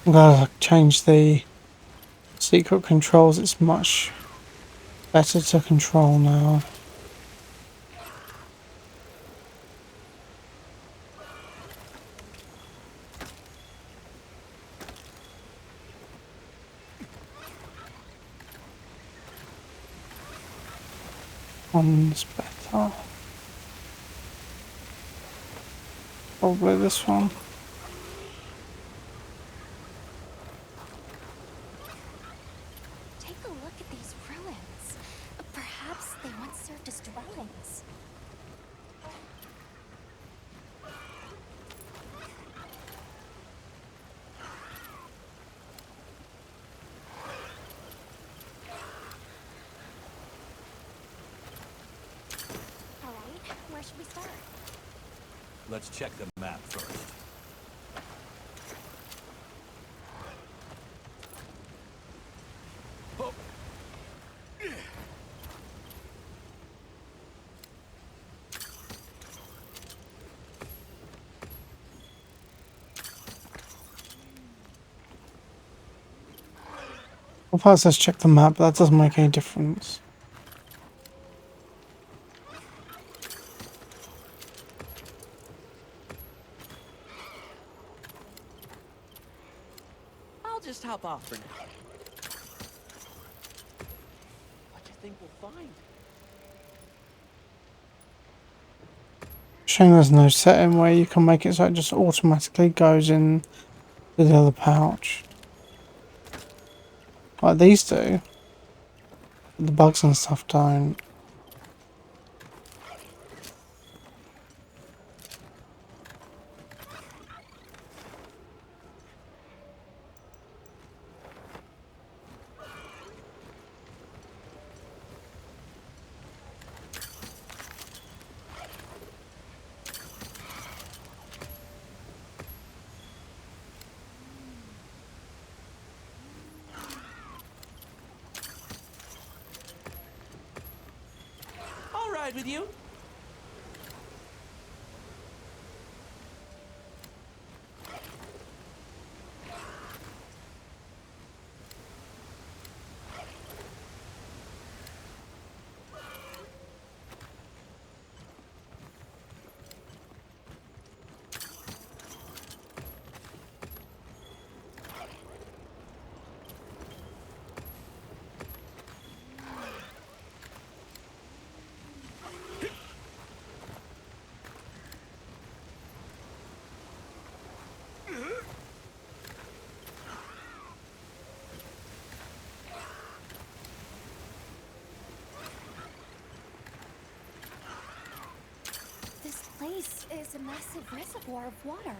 I'm glad I changed the secret controls, it's much better to control now. One's better. Probably this one. Take a look at these ruins. Perhaps they once served as dwellings. Alright, where should we start? Let's check the map first. Well, first let's check the map, but that doesn't make any difference. I'll just hop off for now. What do you think we'll find? Shame there's no setting where you can make it so it just automatically goes in to the other pouch. Like these do. But the bugs and stuff don't. I'll ride with you. base is a massive reservoir of water.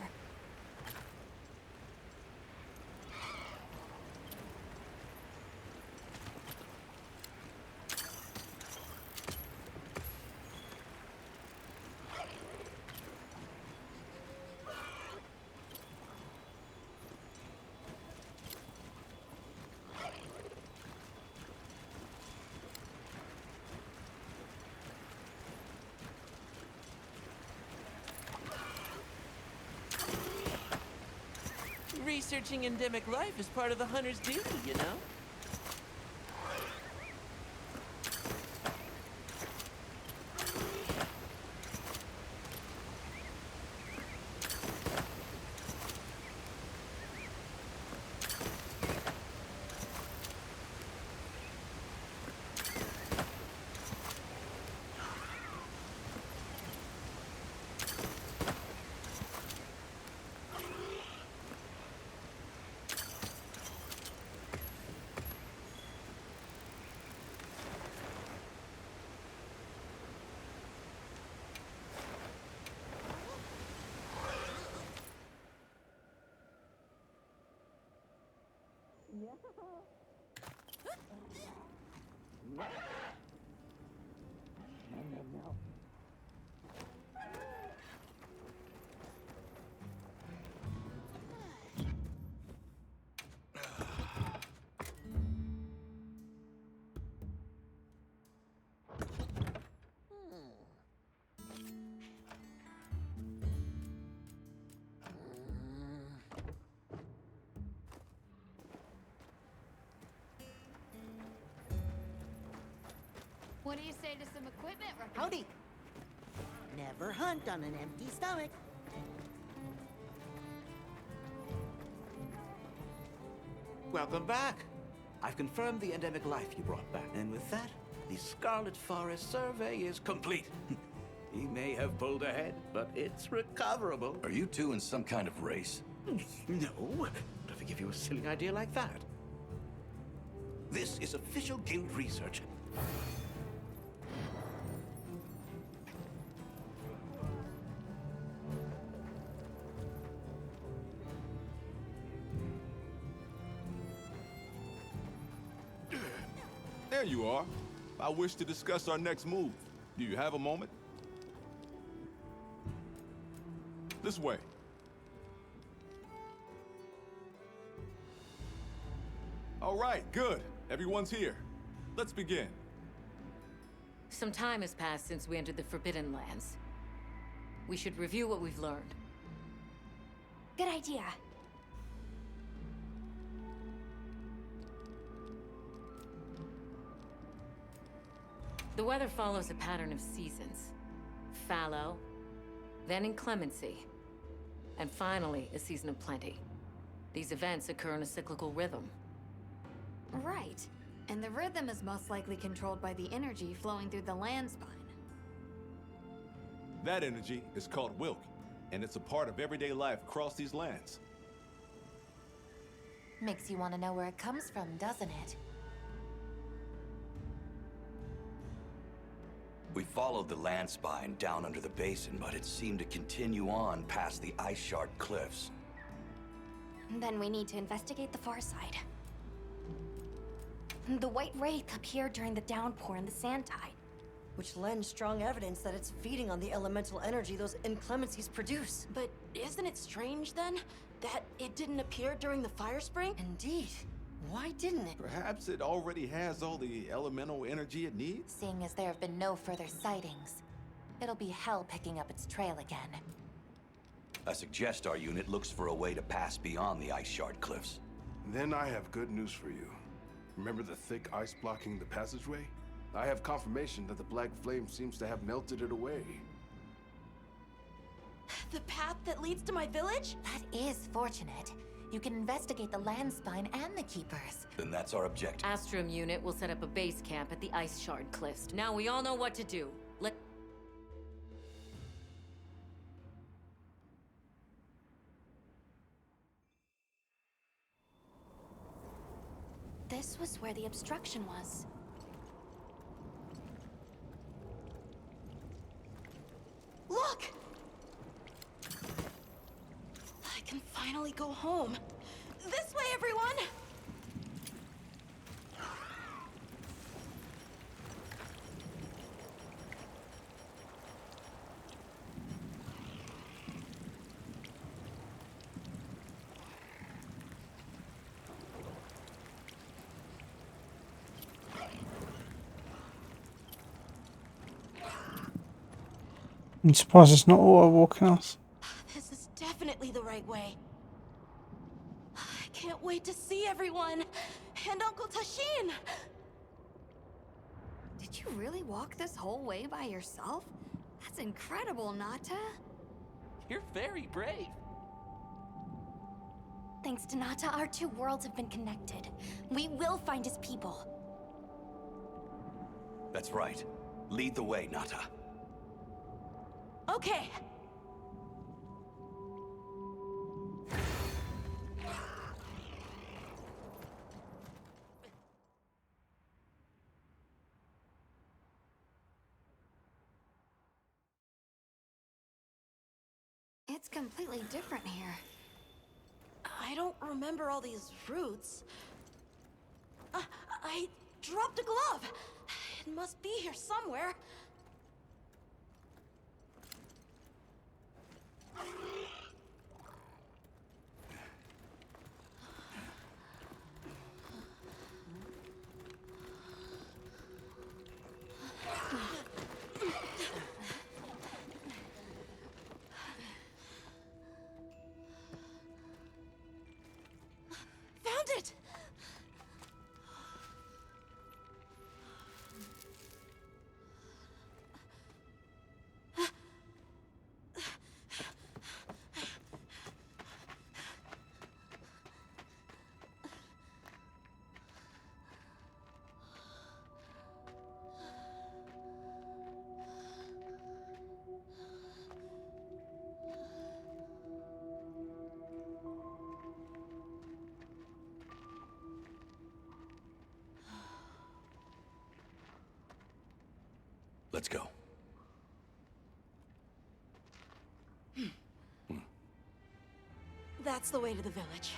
Researching endemic life is part of the hunter's duty, you know? What do you say to some equipment repair? Howdy. Never hunt on an empty stomach. Welcome back. I've confirmed the endemic life you brought back. And with that, the Scarlet Forest survey is complete. He may have pulled ahead, but it's recoverable. Are you two in some kind of race? No, would ever give you a silly idea like that. This is official guild research. There you are. I wish to discuss our next move. Do you have a moment? This way. All right, good. Everyone's here. Let's begin. Some time has passed since we entered the Forbidden Lands. We should review what we've learned. Good idea. The weather follows a pattern of seasons. Fallow, then inclemency, and finally a season of plenty. These events occur in a cyclical rhythm. Right. And the rhythm is most likely controlled by the energy flowing through the land spine. That energy is called Wilk, and it's a part of everyday life across these lands. Makes you want to know where it comes from, doesn't it? We followed the land spine down under the basin, but it seemed to continue on past the Ice Shard cliffs. Then we need to investigate the far side. The White Wraith appeared during the downpour and the sand tide. Which lends strong evidence that it's feeding on the elemental energy those inclemencies produce. But isn't it strange, then, that it didn't appear during the fire spring? Indeed. Why didn't it? Perhaps it already has all the elemental energy it needs? Seeing as there have been no further sightings, it'll be hell picking up its trail again. I suggest our unit looks for a way to pass beyond the Ice Shard cliffs. Then I have good news for you. Remember the thick ice blocking the passageway? I have confirmation that the black flame seems to have melted it away. The path that leads to my village? That is fortunate. You can investigate the land spine and the keepers. Then that's our objective. Astrum unit will set up a base camp at the Ice Shard cliffs. Now we all know what to do. This was where the obstruction was. Look! finally go home. This way, everyone! I'm surprised it's not auto walking us. This is definitely the right way. I can't wait to see everyone and Uncle Tashin. Did you really walk this whole way by yourself? That's incredible, Nata. You're very brave. Thanks to Nata, our two worlds have been connected. We will find his people. That's right. Lead the way, Nata. Okay. It's completely different here. I don't remember all these routes. I dropped a glove. It must be here somewhere. Found it! Let's go. That's the way to the village.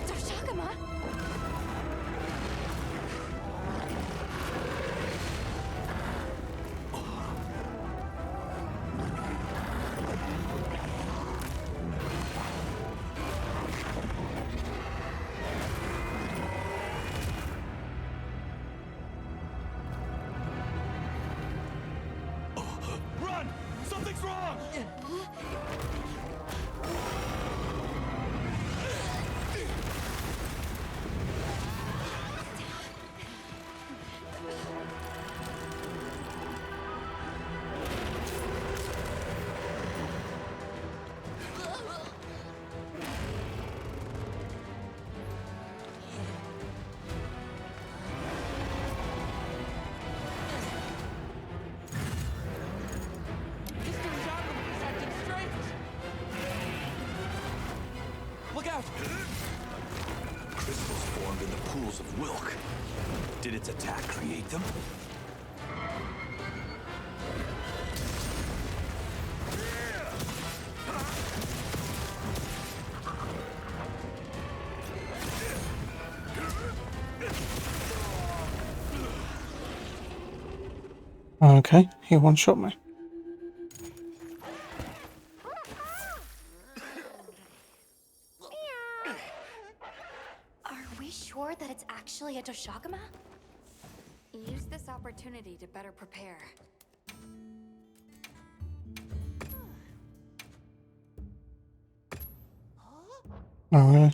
Doshakama! Run! Something's wrong! Look out! Crystals formed in the pools of Wilk. Did its attack create them? Okay, he one-shot me. Are we sure that it's actually a Doshakama? Use this opportunity to better prepare. Oh, really?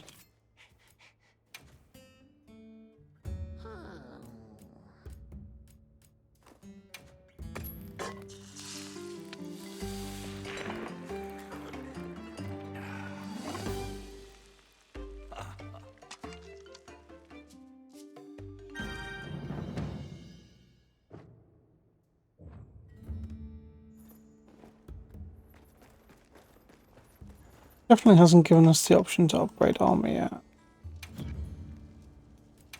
Definitely hasn't given us the option to upgrade armor yet.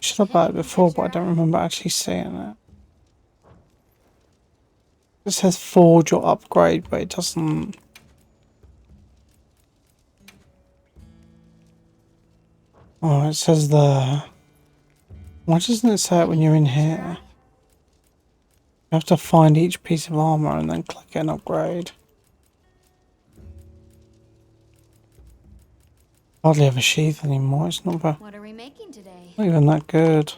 Should have bought it before, but I don't remember actually seeing it. It says forge or upgrade, but it doesn't. Oh, it says the. Why doesn't it say it when you're in here? You have to find each piece of armor and then click an upgrade. Hardly have a sheath anymore. It's not bad. What are we making today? Not even that good.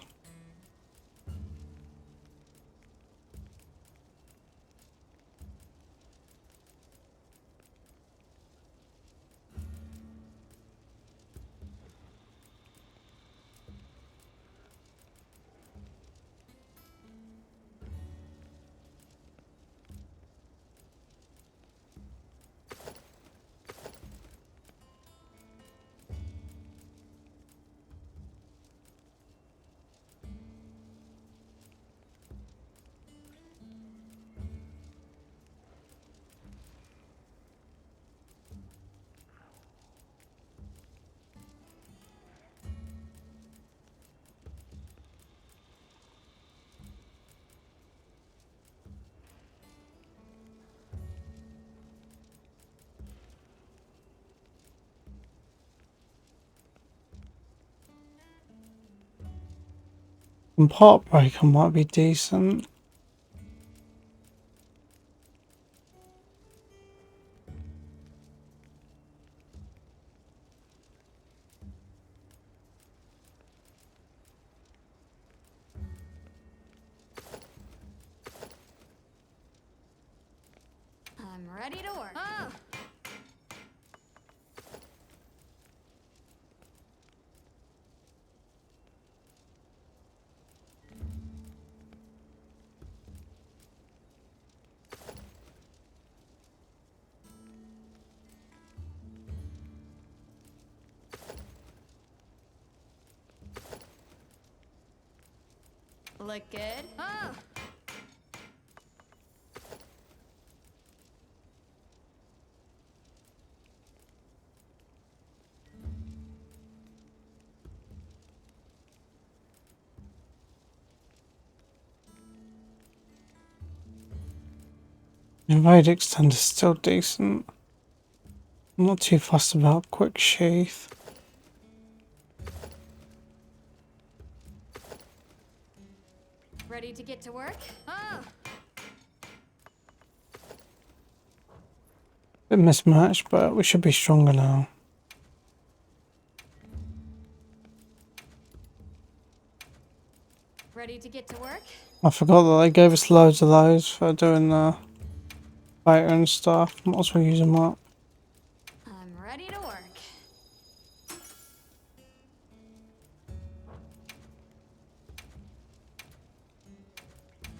And part breaker might be decent. I'm ready to work. Oh! Look good. Oh! Invade extend is still decent. I'm not too fussed about quick sheath. Ready to get to work? Oh! Bit mismatched, but we should be stronger now. Ready to get to work? I forgot that they gave us loads of those for doing the beta and stuff. Might as well use them up. I'm ready to work.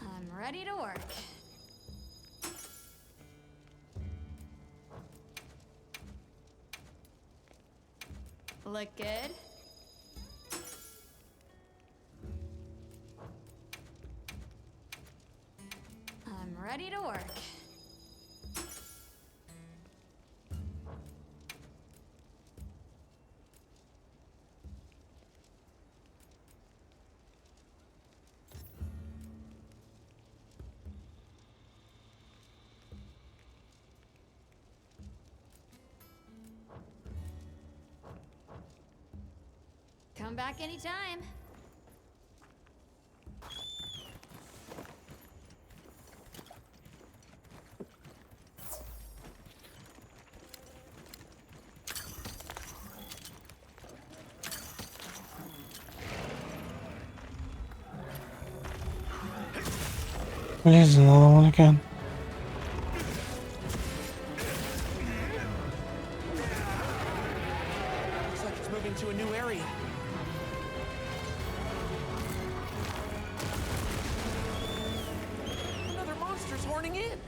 I'm ready to work. Look good? I'm ready to work. Come back anytime. Here's another one again. Looks like it's moving to a new area. Another monster's horning in.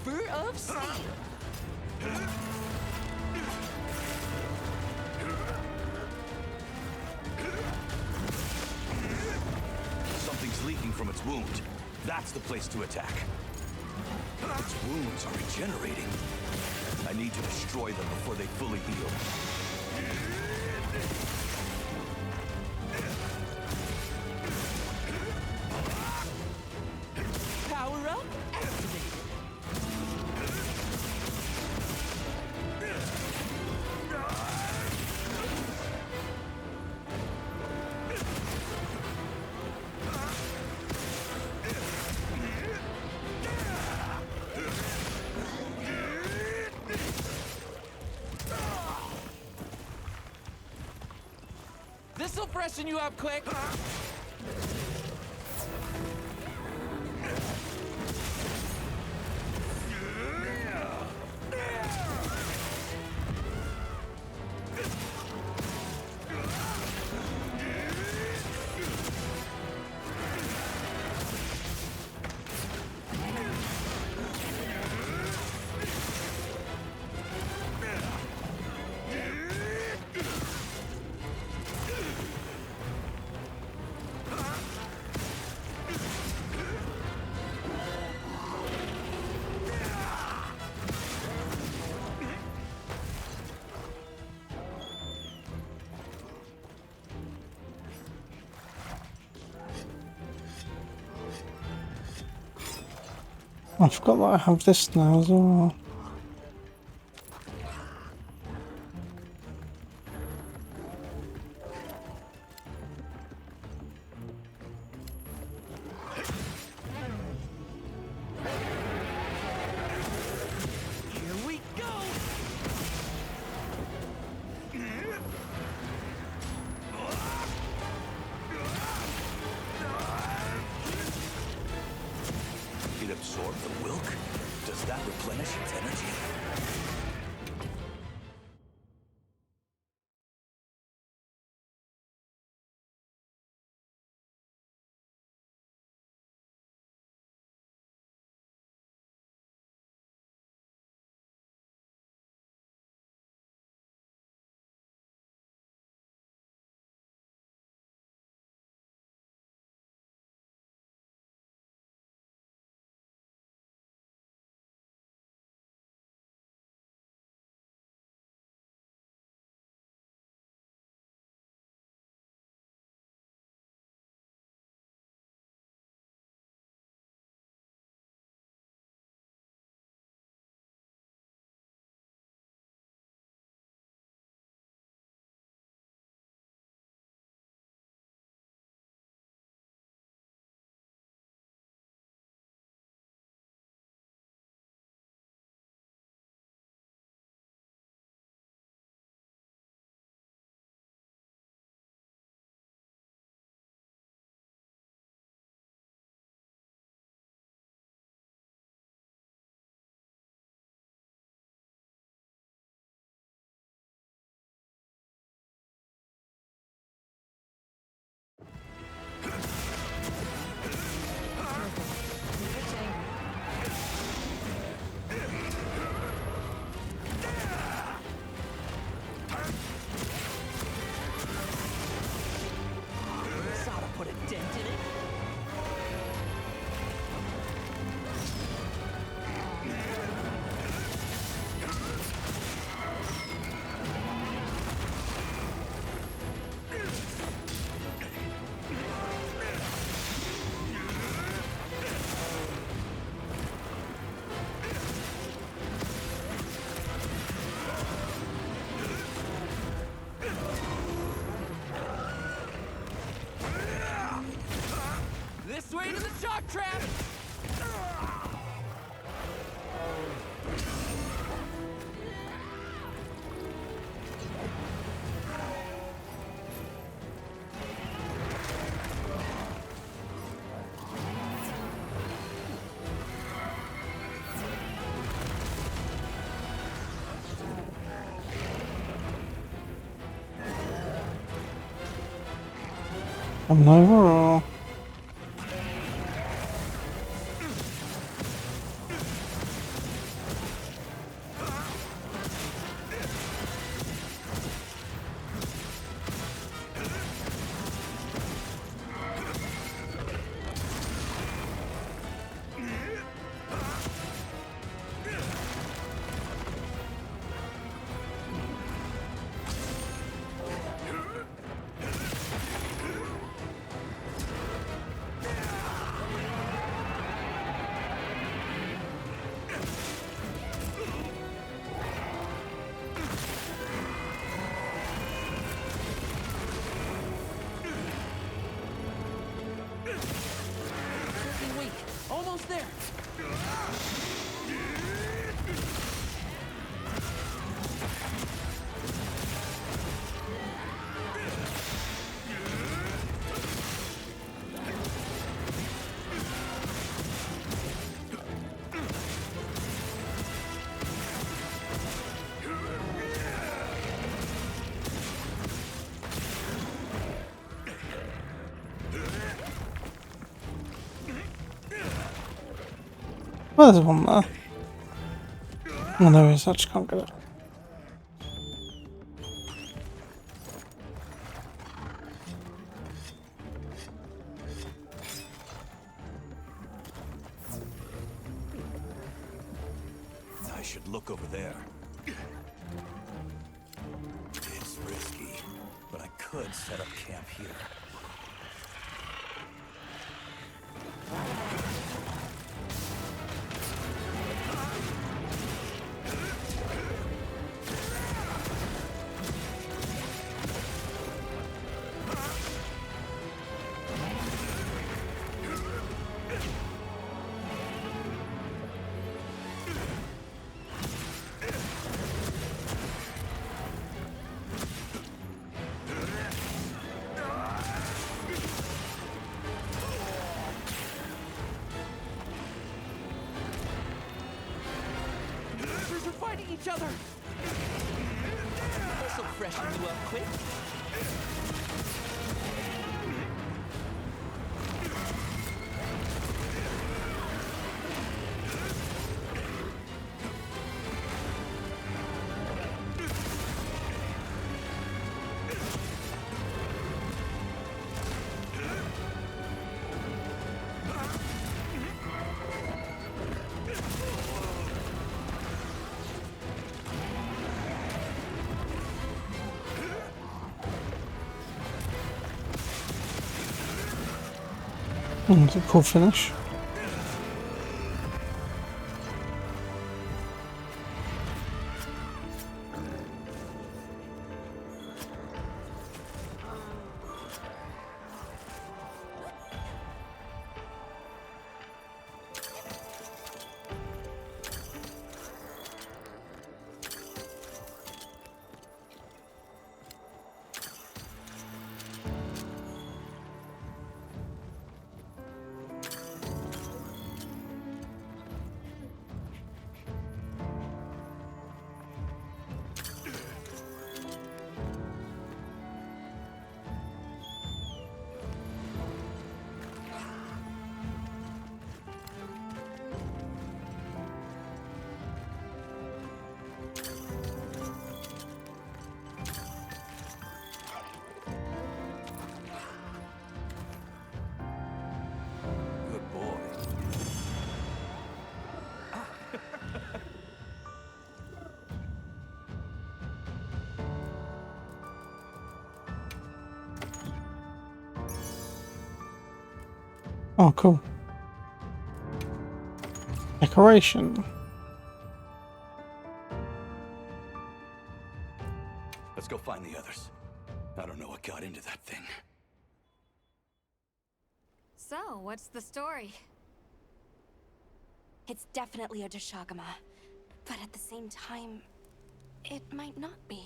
Fear of Steel. wound. That's the place to attack. Its wounds are regenerating. I need to destroy them before they fully heal. Power up, activated. This'll freshen you up quick. I forgot that I have this now as well. Here we go. It absorbed the Wilk? Does that replenish its energy? This ought to put a dent in it. This way to the shock trap! I'm over. Well, there's one there. Oh, there is. I just can't get it. I should look over there. It's risky, but I could set up camp here. Monsters are fighting each other! This'll freshen you up quick. It's a cool finish. Good boy. Oh, cool. Decoration. Let's go find the others. I don't know what got into that thing. So, what's the story? It's definitely a Deshagama, but at the same time, it might not be.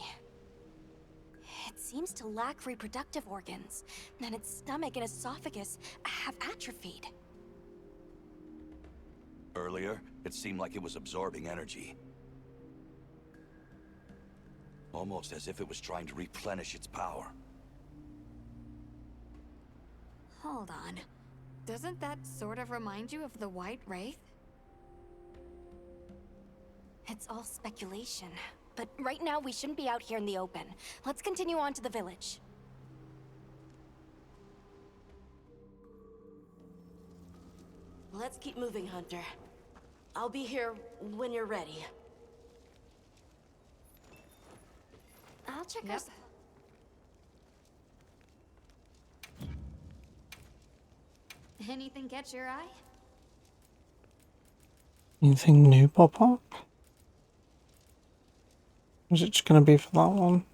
It seems to lack reproductive organs, and its stomach and esophagus have atrophied. Earlier, it seemed like it was absorbing energy. Almost as if it was trying to replenish its power. Hold on. Doesn't that sort of remind you of the White Wraith? It's all speculation, but right now we shouldn't be out here in the open. Let's continue on to the village. Let's keep moving, Hunter. I'll be here when you're ready. I'll check Yep. us. Anything catch your eye? Anything new pop up? Or is it just going to be for that one?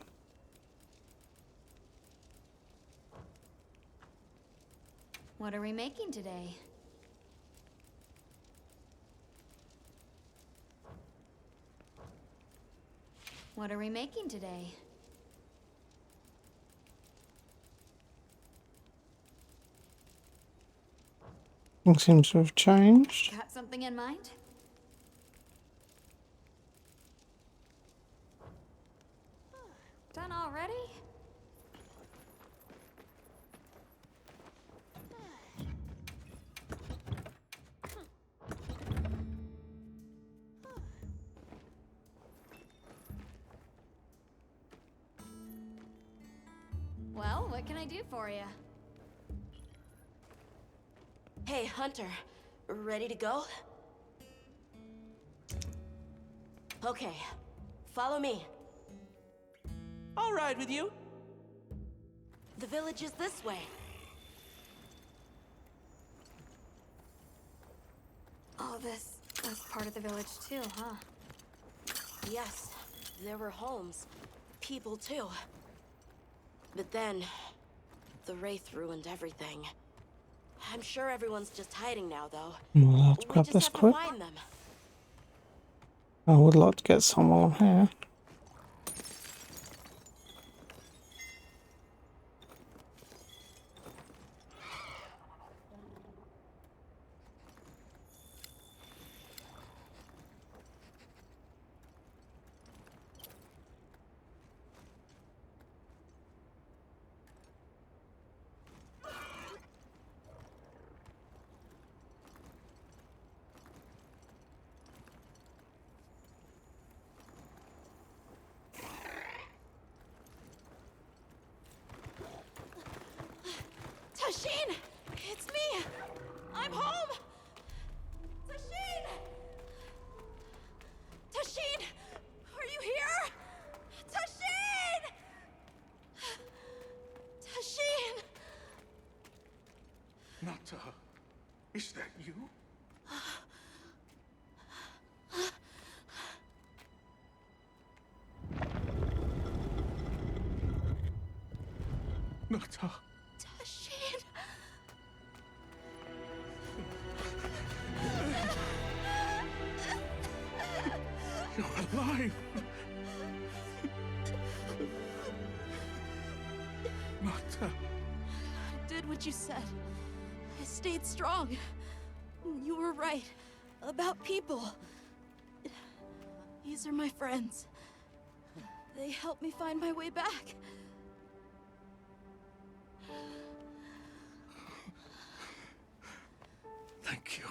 What are we making today? What are we making today? Things seem to have changed. Got something in mind? Done already? What can I do for you? Hey, Hunter. Ready to go? Okay. Follow me. I'll ride with you. The village is this way. All this was part of the village too, huh? Yes, there were homes. People too. But then, the Wraith ruined everything. I'm sure everyone's just hiding now, though. We'll have to We grab just this have to quick. find them. I would like to get some while I'm here. Tashin! It's me! I'm home! Tashin! Tashin! Are you here? Tashin! Tashin! Nata, is that you? Nata. Tashin! You're alive! Nata. I did what you said. I stayed strong. You were right. About people. These are my friends. They helped me find my way back. Thank you.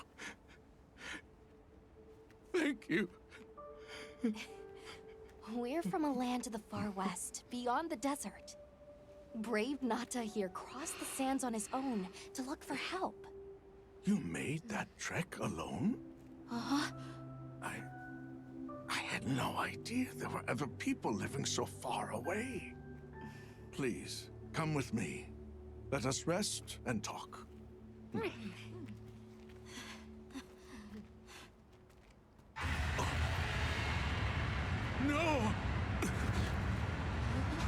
Thank you. We're from a land to the far west, beyond the desert. Brave Nata here crossed the sands on his own to look for help. You made that trek alone? Uh-huh. I had no idea there were other people living so far away. Please, come with me. Let us rest and talk. No!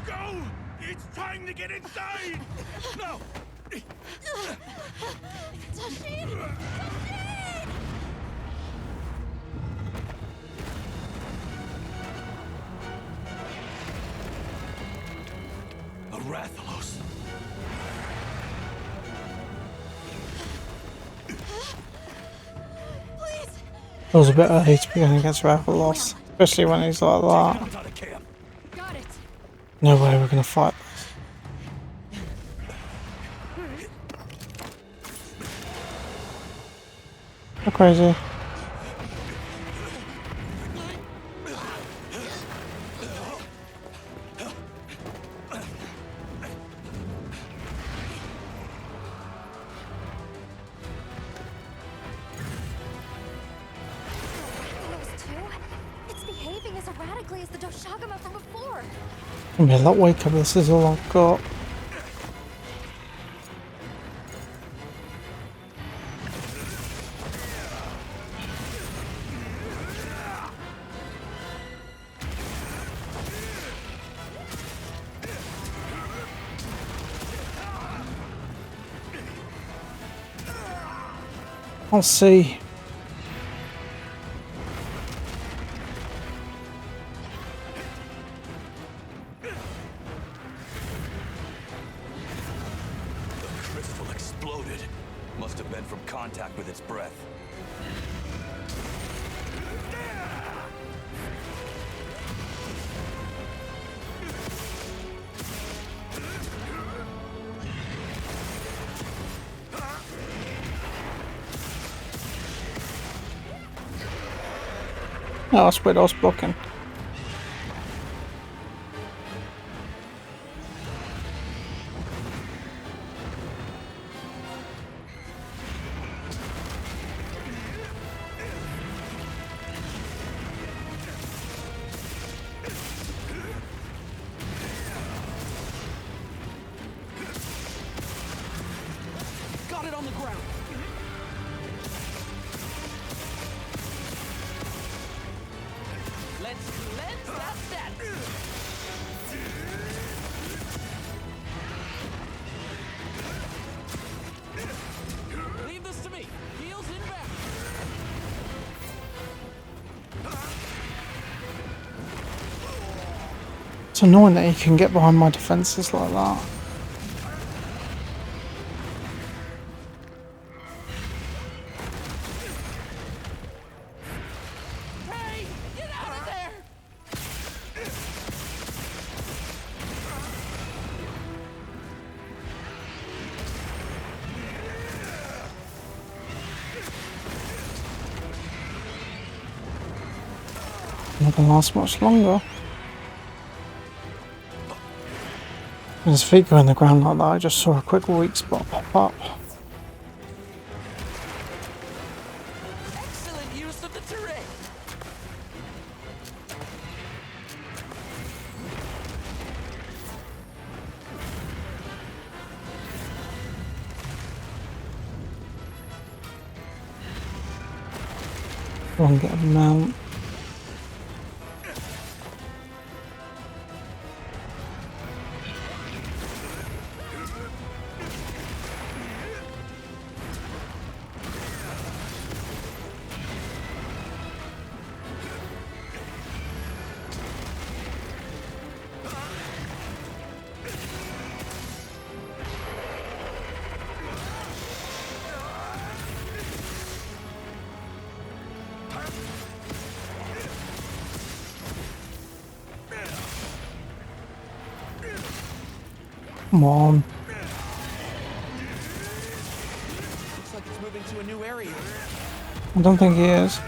Go! It's trying to get inside! No! Tashin! Tashin! A Rathalos. It was a bit early to be going against Rathalos, especially when he's like that. Got it. No way we're gonna fight this. How crazy. Those two? It's behaving as erratically as the Doshagama from before. I mean, that wake up, this is all I've got. I'll see. The crystal exploded. Must have been from contact with its breath. Oh, that's what I was blocking. on the ground. Let's cleanse that status. Leave this to me. Heels inbound. It's annoying that he can get behind my defenses like that. Hey, get out of there! Not gonna last much longer. When his feet go in the ground like that, I just saw a quick weak spot pop up. Excellent use of the terrain. One get a mount. Come on. Looks like it's moving to a new area. I don't think he is.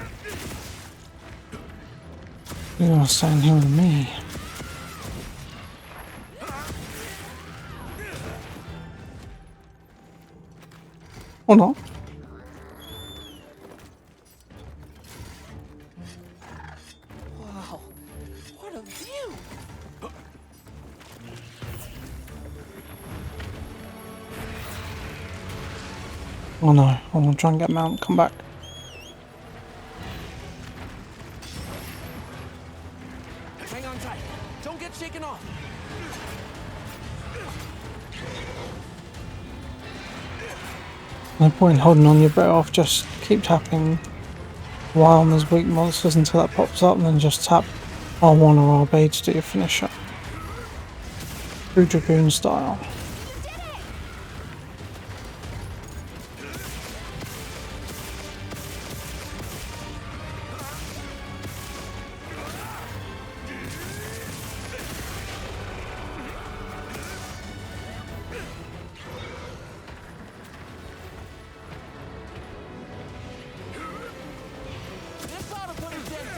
You're gonna stand here with me. Or not. Wow, what a view! Oh no, I want to try and get mount, come back. Hang on tight. Don't get shaken off. No point in holding on your breath off, just keep tapping while on those weak monsters until that pops up and then just tap R1 or RB to do your finisher. Blue Dragoon style. This ought to put a dent in it.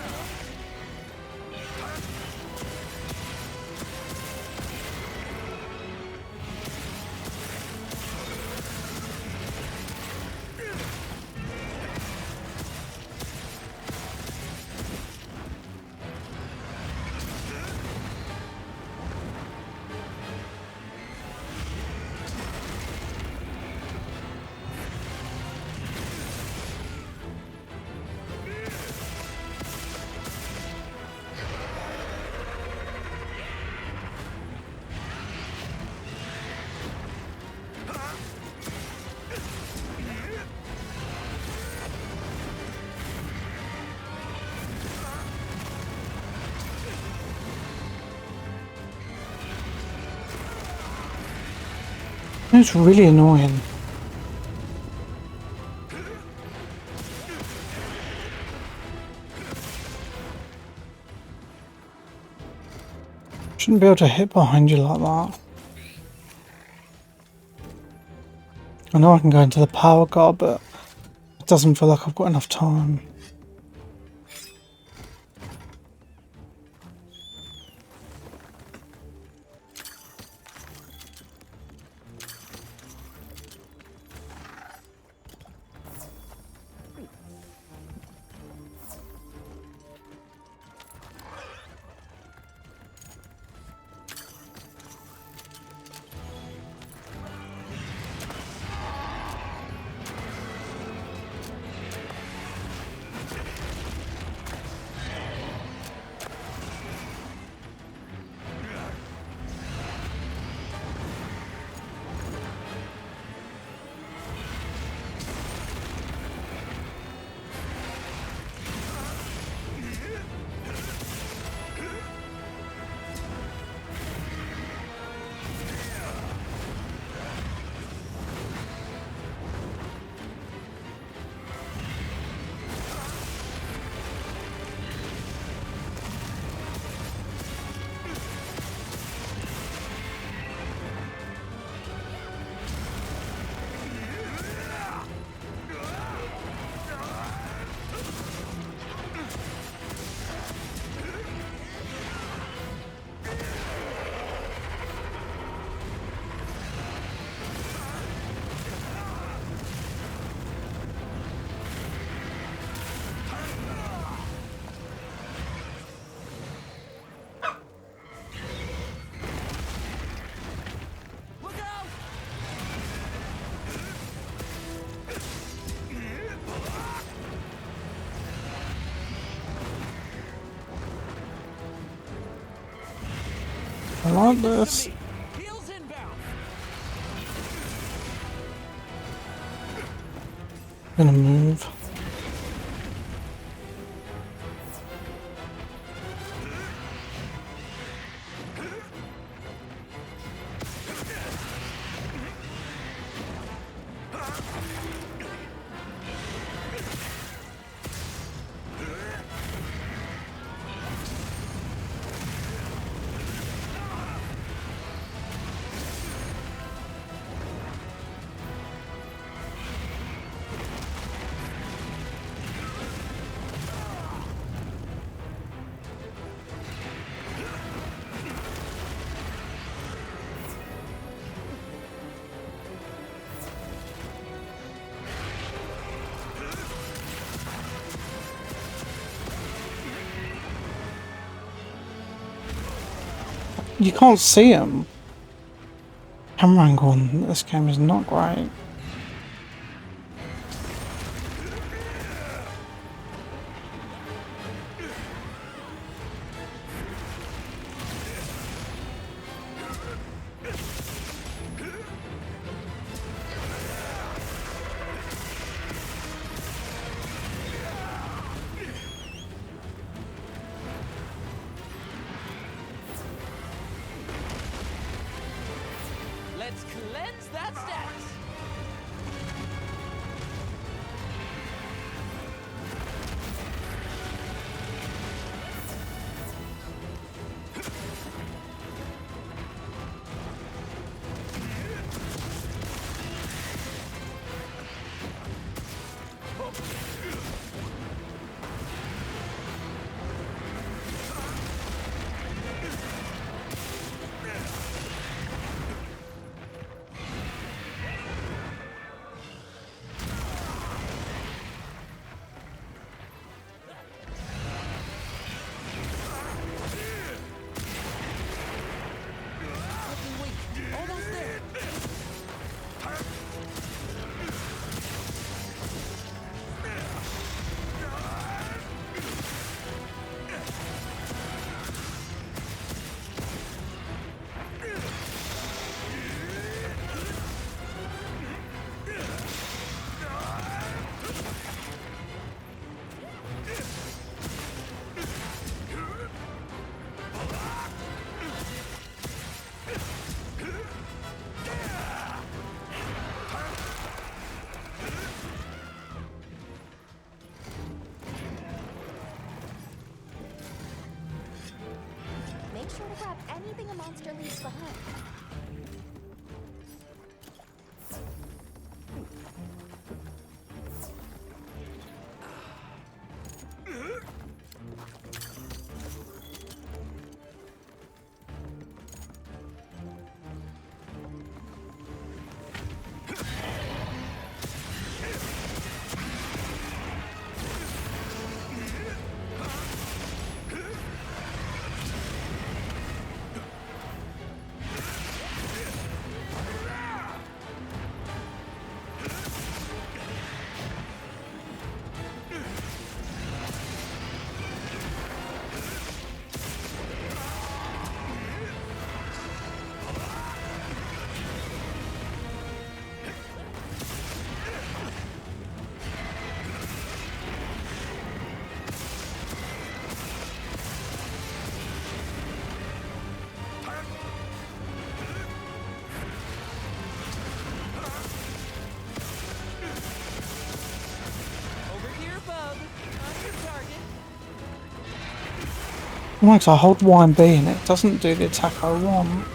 It's really annoying. Shouldn't be able to hit behind you like that. I know I can go into the power guard, but it doesn't feel like I've got enough time. I like this. Gonna move. You can't see him. Camera angle in this game is not great. Let's cleanse that stats. Make sure to grab anything a monster leaves behind. Once I hold Y and B and it doesn't do the attack I want.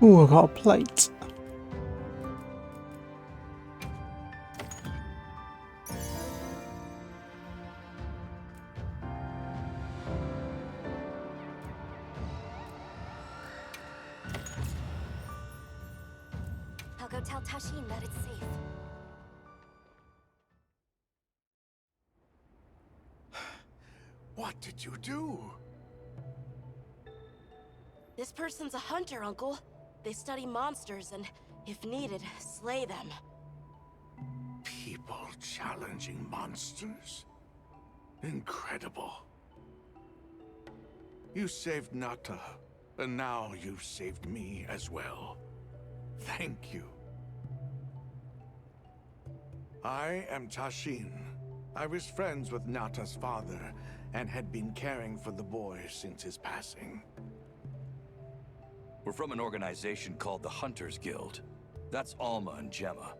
Ooh, I got a plate. I'll go tell Tashin that it's safe. What did you do? This person's a hunter, Uncle. They study monsters and, if needed, slay them. People challenging monsters? Incredible. You saved Nata, and now you've saved me as well. Thank you. I am Tashin. I was friends with Nata's father, and had been caring for the boy since his passing. We're from an organization called the Hunters Guild. That's Alma and Gemma.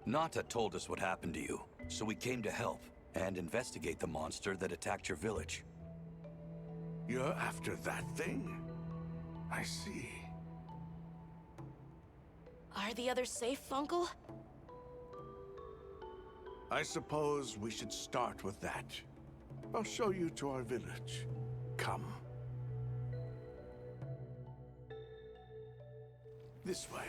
Nata told us what happened to you, so we came to help and investigate the monster that attacked your village. You're after that thing? I see. Are the others safe, Uncle? I suppose we should start with that. I'll show you to our village. Come. This way.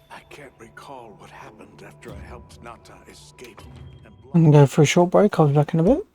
I can't recall what happened after I helped Nata escape and I'm gonna go for a short break. I'll be back in a bit.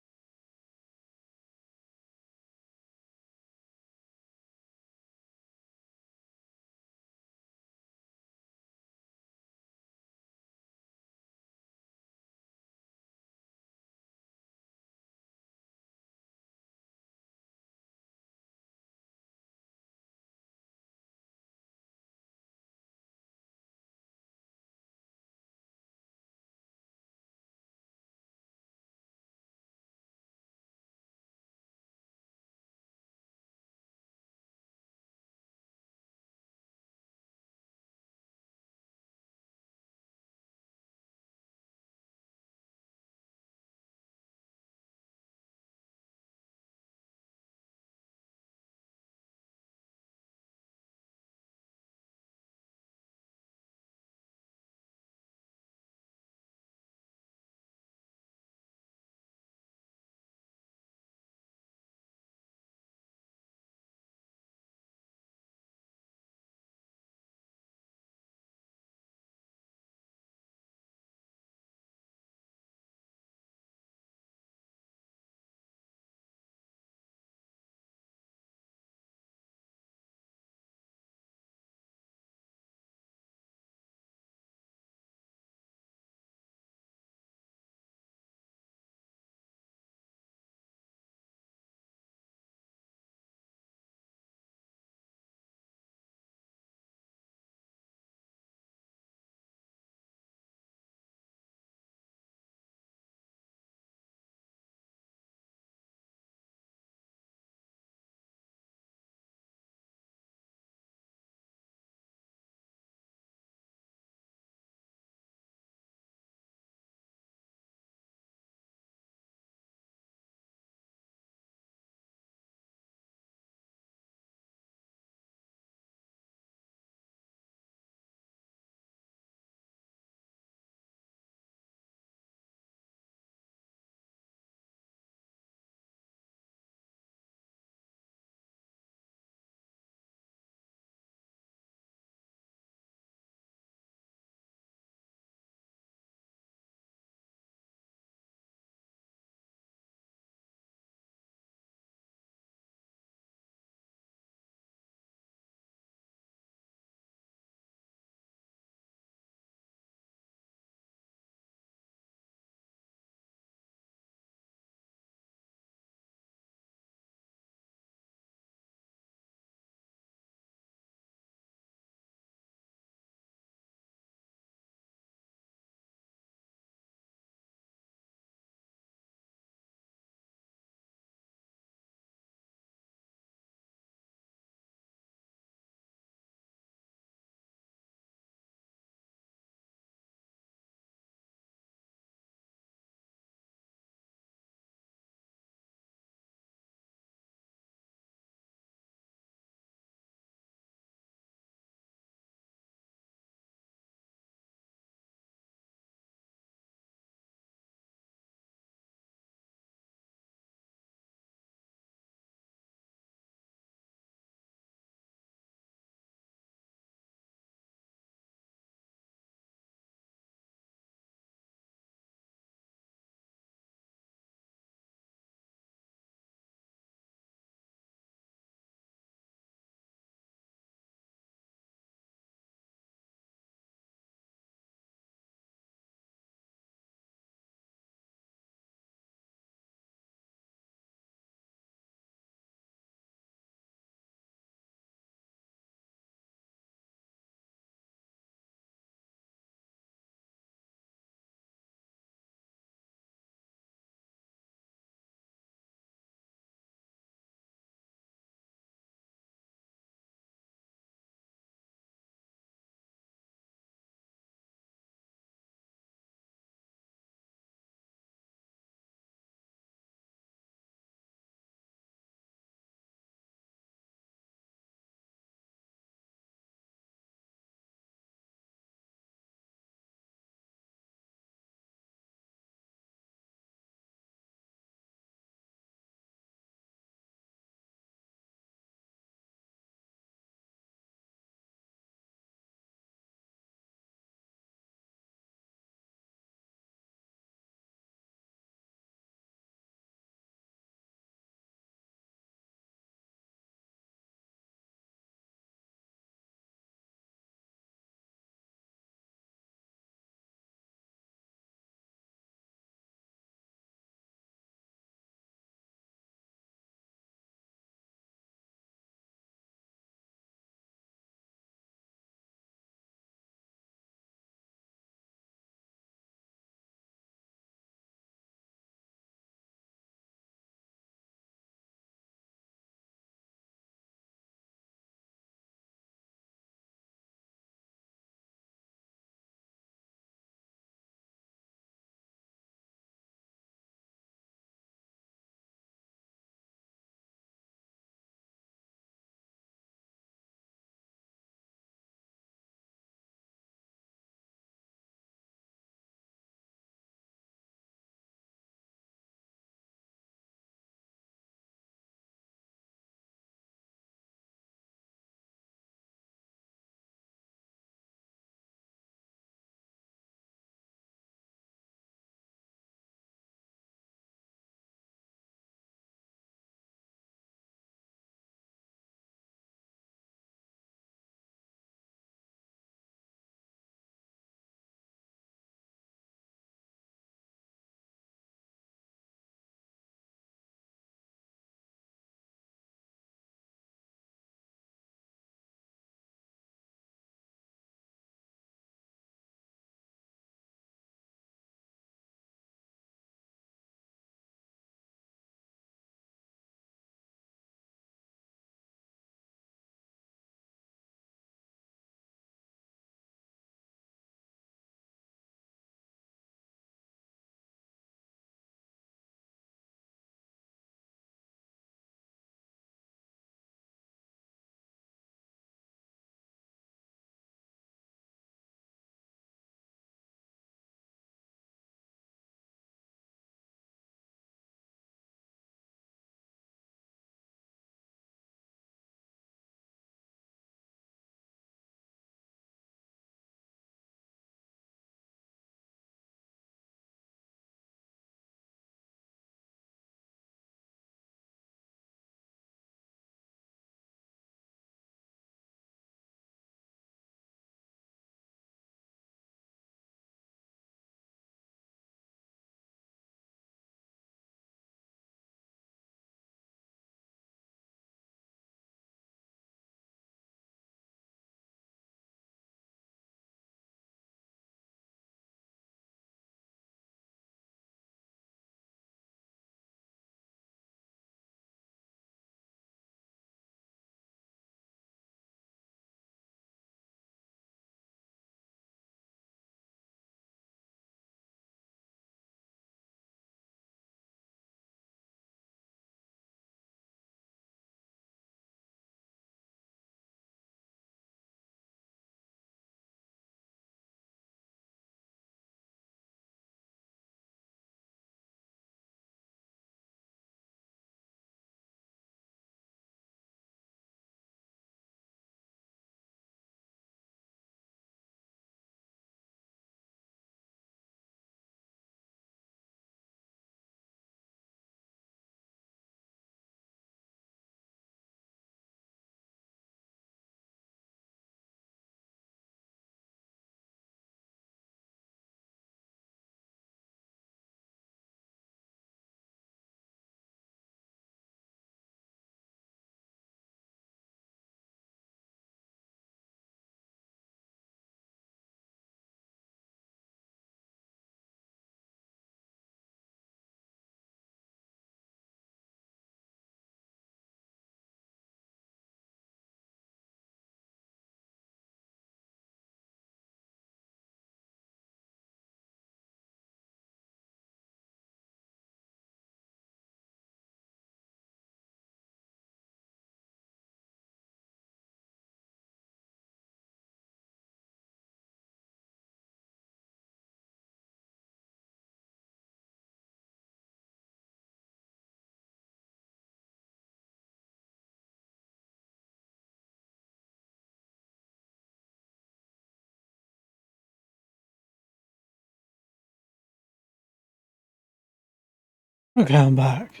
Okay, I'm back.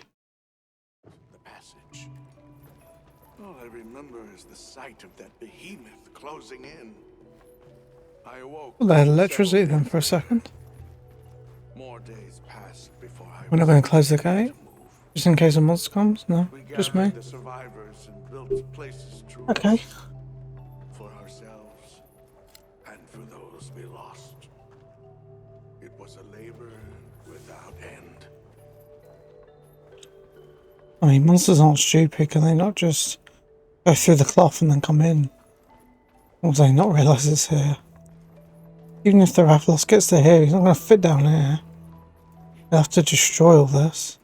The passage. All I remember is the sight of that behemoth closing in. I awoke. Well, they had several electricity then days for a later. second. More days passed before I We're not was going to close the able to gate? Just in case a monster comes? No, We just me. gathered the survivors and built places to Okay. rest for ourselves and for those we lost. It was a labor without end. I mean, monsters aren't stupid. Can they not just go through the cloth and then come in? Or do they not realise it's here? Even if the Rathalos gets to here, he's not going to fit down here. They'll have to destroy all this.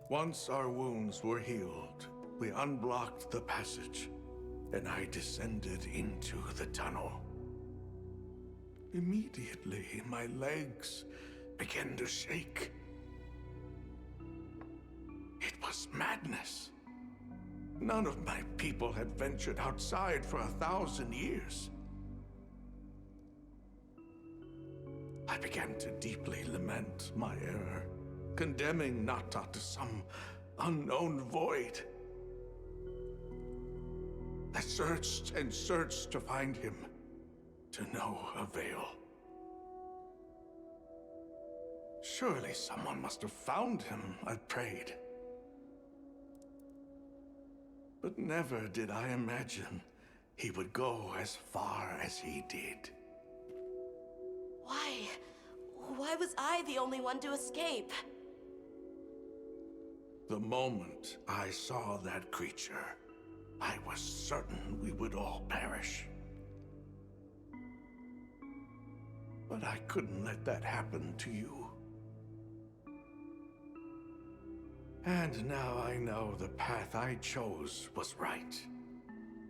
Once our wounds were healed, we unblocked the passage, and I descended into the tunnel. Immediately, my legs began to shake. It was madness. None of my people had ventured outside for 1,000 years. I began to deeply lament my error, condemning Nata to some unknown void. I searched and searched to find him, to no avail. Surely someone must have found him, I prayed. But never did I imagine he would go as far as he did. Why? Why was I the only one to escape? The moment I saw that creature, I was certain we would all perish. But I couldn't let that happen to you. And now I know the path I chose was right.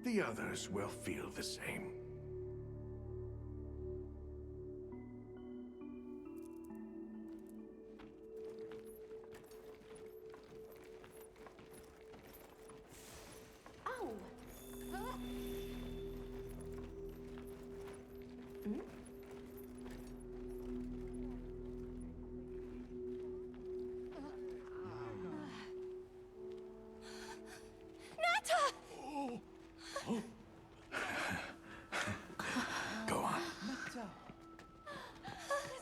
The others will feel the same. Ow! Nata! Go on. Is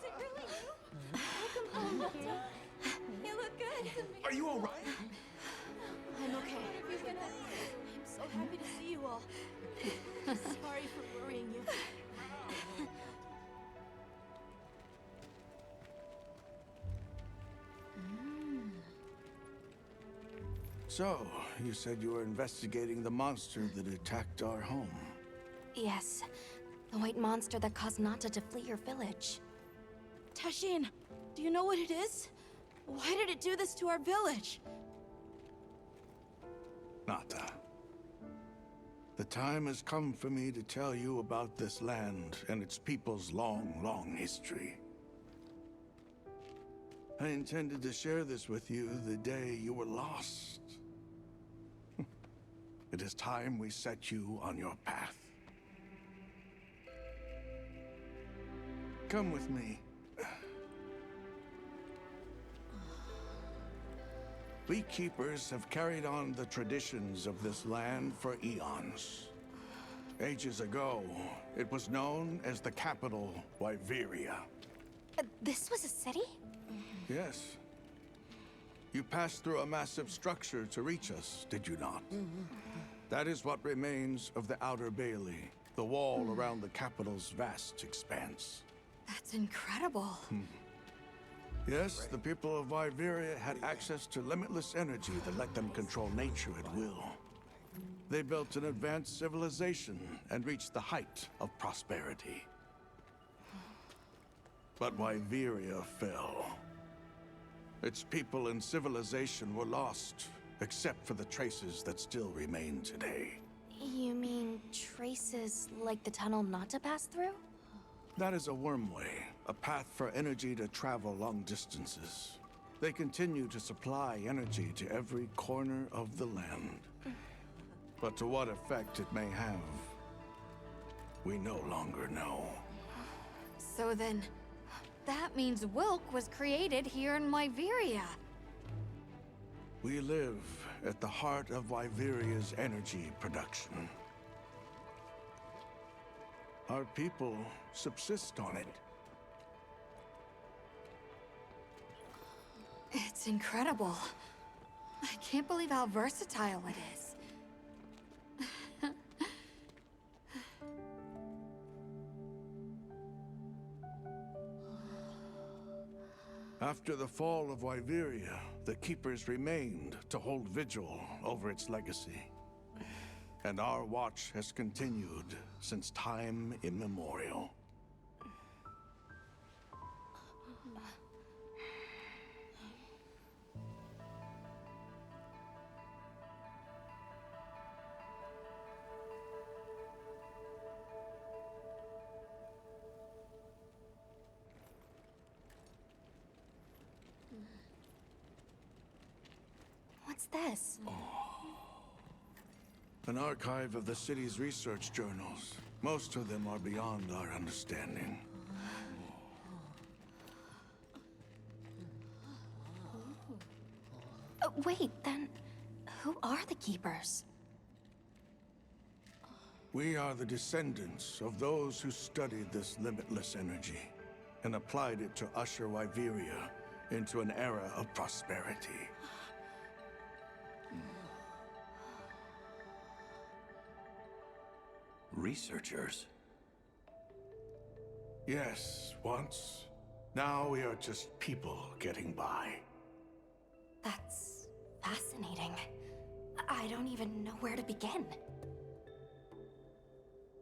it really you? Welcome home, Nata. You look good. Are you all right? I'm okay. I'm so happy to see you all. Sorry for worrying you. So, you said you were investigating the monster that attacked our home. Yes, the white monster that caused Nata to flee your village. Tashin, do you know what it is? Why did it do this to our village? Nata. The time has come for me to tell you about this land and its people's long, long history. I intended to share this with you the day you were lost. It is time we set you on your path. Come with me. Beekeepers have carried on the traditions of this land for eons. Ages ago, it was known as the capital, Wyveria. This was a city? Yes. You passed through a massive structure to reach us, did you not? That is what remains of the Outer Bailey, the wall around the capital's vast expanse. That's incredible. Yes, the people of Wyveria had access to limitless energy that let them control nature at will. They built an advanced civilization and reached the height of prosperity. But Wyveria fell. Its people and civilization were lost, except for the traces that still remain today. You mean traces like the tunnel Nata passed through? That is a wormway, a path for energy to travel long distances. They continue to supply energy to every corner of the land. But to what effect it may have, we no longer know. So then, that means Wilk was created here in Wyveria. We live at the heart of Wyveria's energy production. Our people subsist on it. It's incredible. I can't believe how versatile it is. After the fall of Wyveria, the Keepers remained to hold vigil over its legacy. And our watch has continued since time immemorial. What's this? An archive of the city's research journals. Most of them are beyond our understanding. Wait, then who are the Keepers? We are the descendants of those who studied this limitless energy and applied it to usher Wyveria into an era of prosperity. Researchers? Yes, once. Now we are just people getting by. That's fascinating. I don't even know where to begin.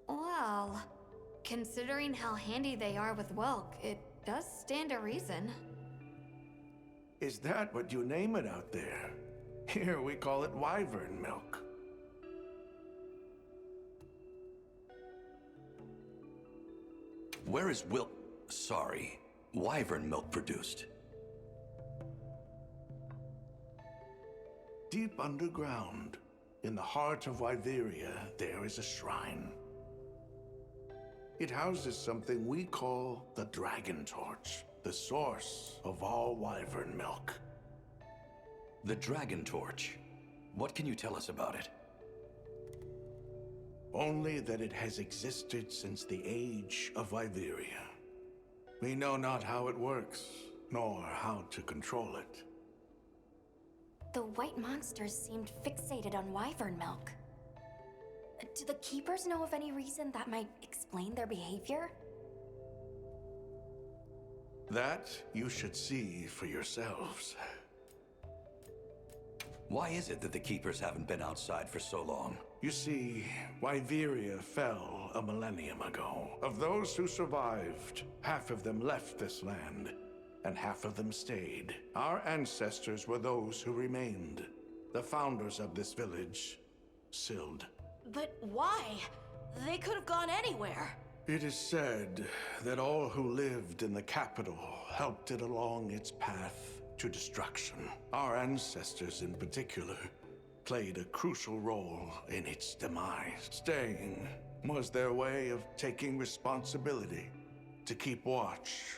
Well, considering how handy they are with Wilk, it does stand to reason. Is that what you name it out there? Here we call it wyvern milk. Where is wyvern milk produced? Deep underground, in the heart of Wyveria, there is a shrine. It houses something we call the Dragon Torch, the source of all wyvern milk. The Dragon Torch. What can you tell us about it? Only that it has existed since the age of Wyveria. We know not how it works, nor how to control it. The white monsters seemed fixated on wyvern milk. Do the Keepers know of any reason that might explain their behavior? That you should see for yourselves. Why is it that the Keepers haven't been outside for so long? You see, Wyveria fell a millennium ago. Of those who survived, half of them left this land, and half of them stayed. Our ancestors were those who remained, the founders of this village, Sild. But why? They could have gone anywhere. It is said that all who lived in the capital helped it along its path to destruction. Our ancestors in particular played a crucial role in its demise. Staying was their way of taking responsibility to keep watch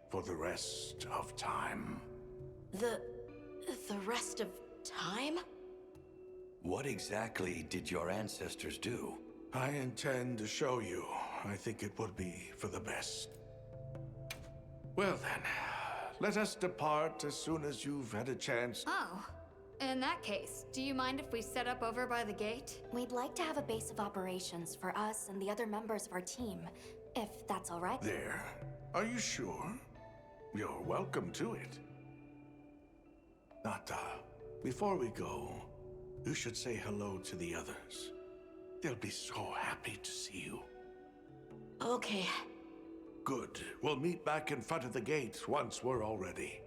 for the rest of time. The rest of time? What exactly did your ancestors do? I intend to show you. I think it would be for the best. Well then, let us depart as soon as you've had a chance. Oh, in that case, do you mind if we set up over by the gate? We'd like to have a base of operations for us and the other members of our team, if that's all right. There. Are you sure? You're welcome to it. Nata, before we go, you should say hello to the others. They'll be so happy to see you. Okay. Good. We'll meet back in front of the gate once we're all ready.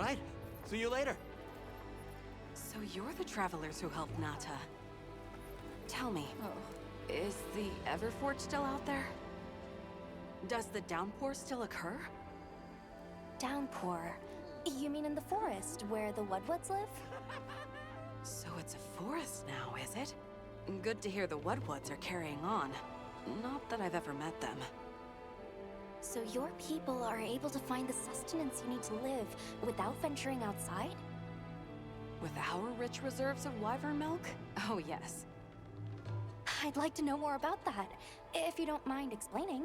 right. See you later. So you're the travelers who helped Nata. Tell me, is the Everforge still out there? Does the downpour still occur? Downpour? You mean in the forest, where the Woodwoods live? So it's a forest now, is it? Good to hear the Woodwoods are carrying on. Not that I've ever met them. So your people are able to find the sustenance you need to live without venturing outside? With our rich reserves of wyvern milk? Oh yes. I'd like to know more about that, if you don't mind explaining.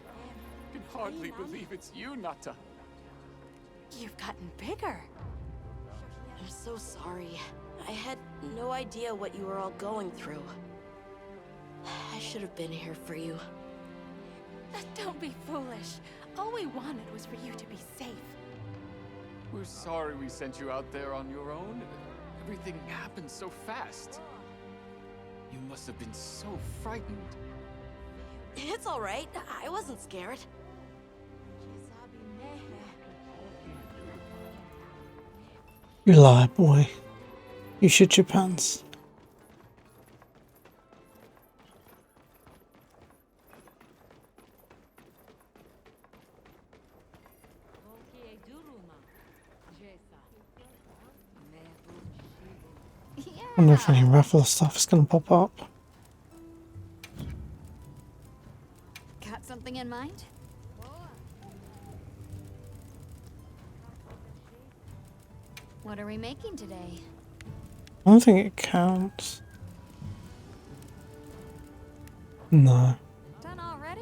I can hardly believe it's you, Nata. You've gotten bigger. I'm so sorry. I had no idea what you were all going through. I should have been here for you. Don't be foolish. All we wanted was for you to be safe. We're sorry we sent you out there on your own. Everything happened so fast. You must have been so frightened. It's all right. I wasn't scared. You lie, boy. You shit your pants. I wonder if any raffle stuff is going to pop up. Got something in mind? What are we making today? I don't think it counts. No. Done already?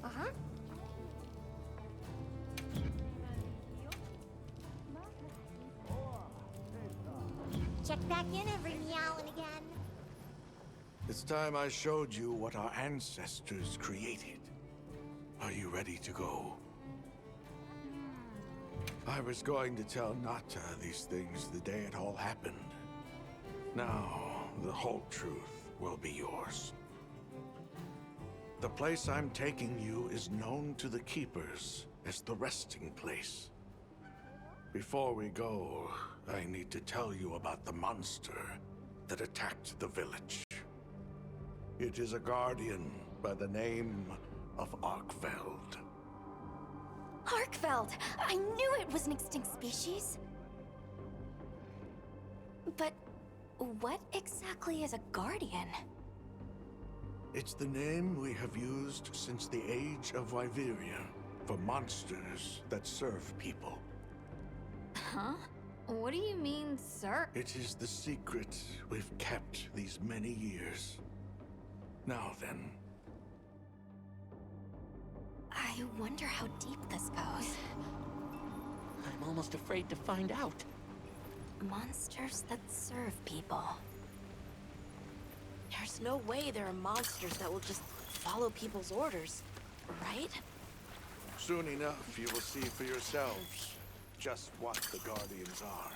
Uh-huh. Check back in every meow and again. It's time I showed you what our ancestors created. Are you ready to go? I was going to tell Nata these things the day it all happened. Now, the whole truth will be yours. The place I'm taking you is known to the Keepers as the resting place. Before we go, I need to tell you about the monster that attacked the village. It is a guardian by the name of Arkveld. Arkveld! I knew it was an extinct species. But what exactly is a guardian? It's the name we have used since the age of Wyveria for monsters that serve people. Huh? What do you mean, sir? It is the secret we've kept these many years. Now then. I wonder how deep this goes. I'm almost afraid to find out. Monsters that serve people. There's no way there are monsters that will just follow people's orders, right? Soon enough, you will see for yourselves just what the Guardians are.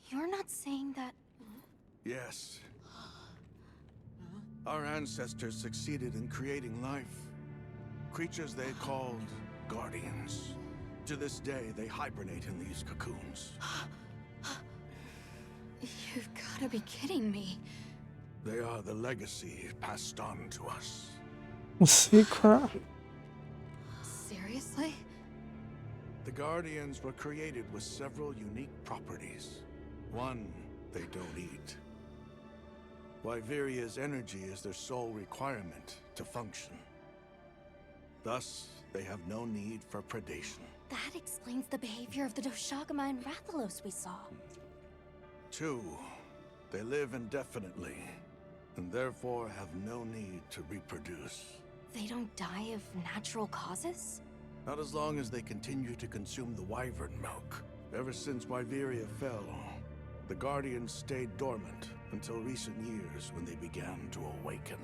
You're not saying that... Yes. Our ancestors succeeded in creating life. Creatures they called Guardians. To this day, they hibernate in these cocoons. You've gotta be kidding me. They are the legacy passed on to us. A secret. Seriously? The Guardians were created with several unique properties. One, they don't eat. Wyveria's energy is their sole requirement to function. Thus, they have no need for predation. That explains the behavior of the Doshagama and Rathalos we saw. 2. They live indefinitely, and therefore have no need to reproduce. They don't die of natural causes? Not as long as they continue to consume the wyvern milk. Ever since Wyveria fell, the Guardians stayed dormant until recent years when they began to awaken.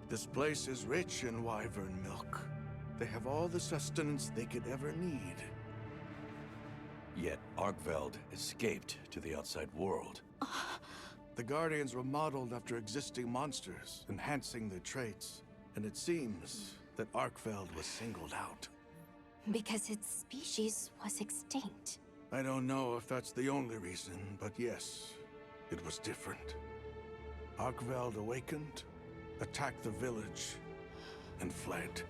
This place is rich in wyvern milk. They have all the sustenance they could ever need. Yet Arkveld escaped to the outside world. The Guardians were modeled after existing monsters, enhancing their traits. And it seems that Arkveld was singled out. Because its species was extinct. I don't know if that's the only reason, but yes, it was different. Arkveld awakened, attacked the village, and fled.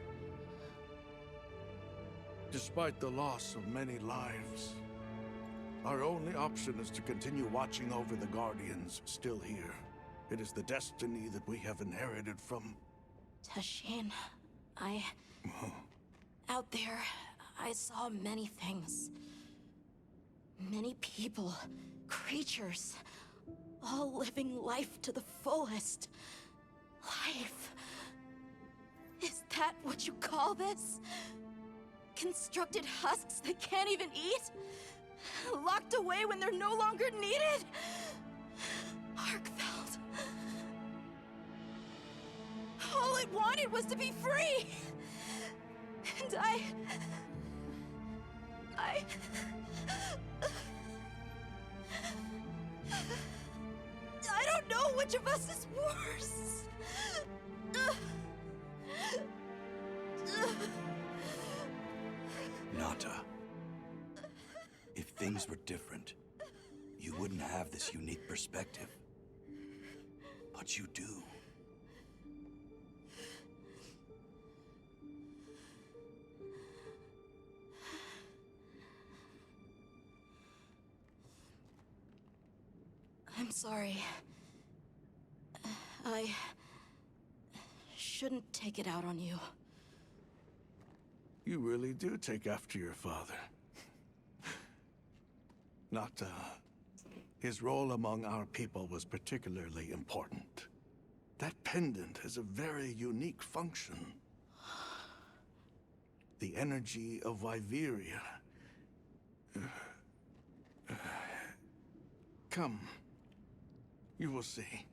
Despite the loss of many lives, our only option is to continue watching over the Guardians still here. It is the destiny that we have inherited from... Tashin, out there, I saw many things. Many people, creatures, all living life to the fullest. Life. Is that what you call this? Constructed husks that can't even eat? Locked away when they're no longer needed? Arkveld. All it wanted was to be free! And I don't know which of us is worse. Nata. If things were different, you wouldn't have this unique perspective. But you do. I'm sorry. I shouldn't take it out on you. You really do take after your father. Nata. His role among our people was particularly important. That pendant has a very unique function. The energy of Wyveria. Come. You will see.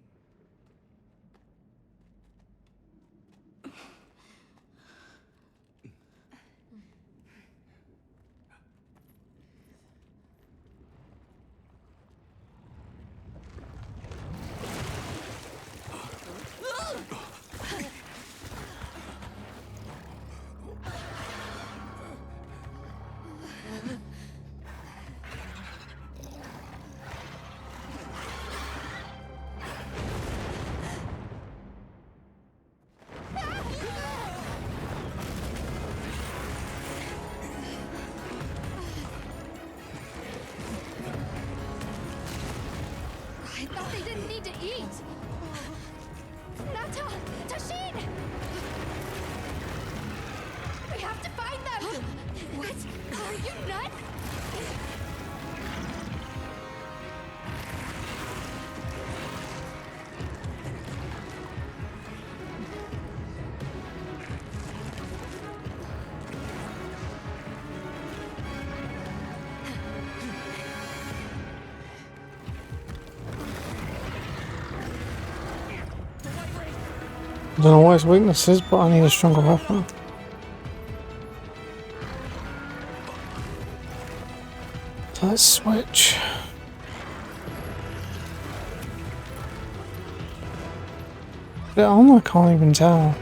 I thought they didn't need to eat! Nata! Tashin! We have to find them! What? Are you nuts? I don't know what his weakness is, but I need a stronger weapon. Let's switch. The armor I can't even tell.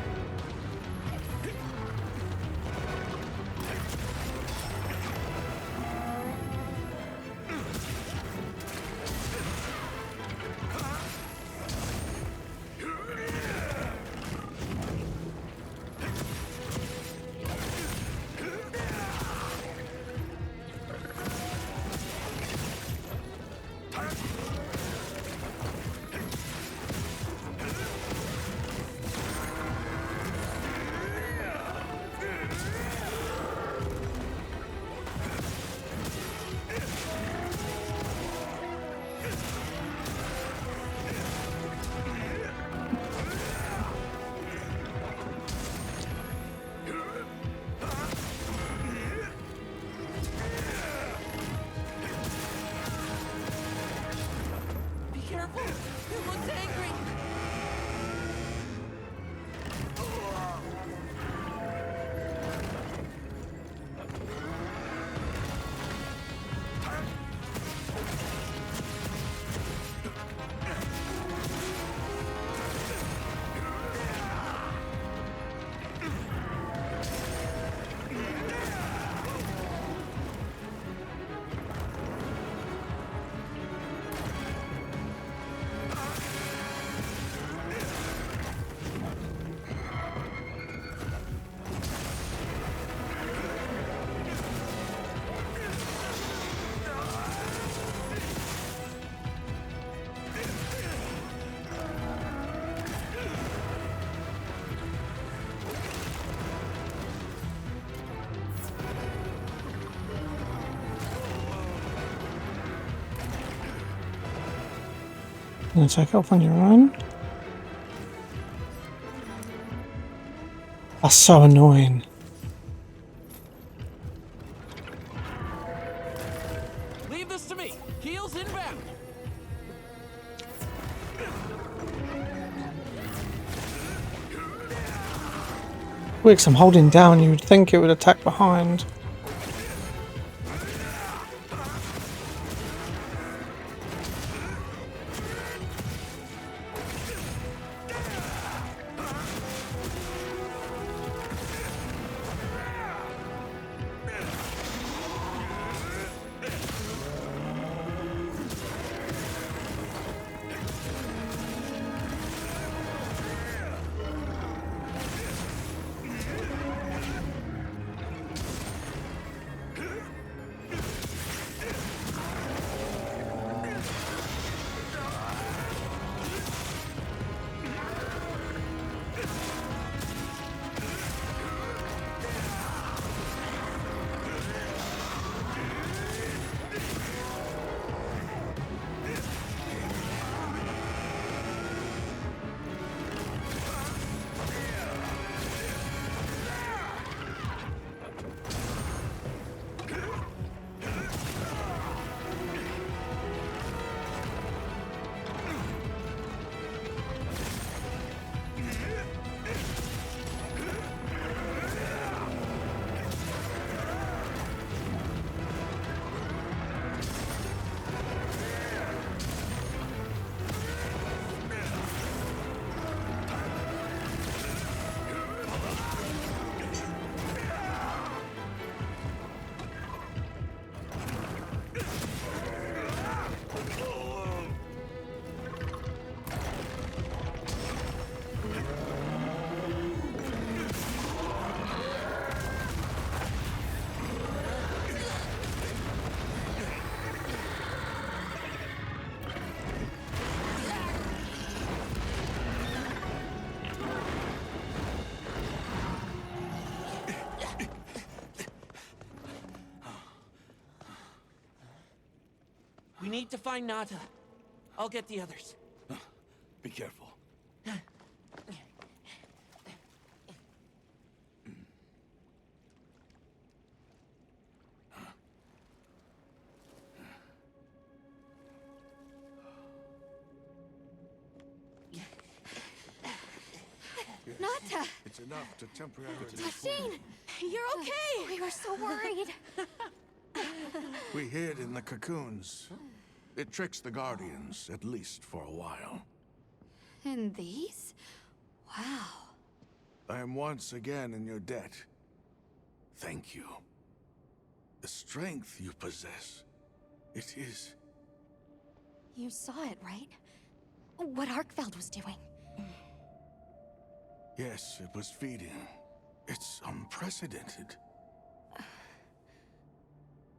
gonna take it off on your own. That's so annoying. Leave this to me. Heels inbound. Wicks, I'm holding down. You would think it would attack behind. We need to find Nata. I'll get the others. Be careful. Nata! It's enough to temporarily... Tashine! You're okay! We were so worried. We hid in the cocoons. It tricks the Guardians, at least for a while. And these? Wow. I am once again in your debt. Thank you. The strength you possess, it is... You saw it, right? What Arkfeld was doing. Yes, it was feeding. It's unprecedented.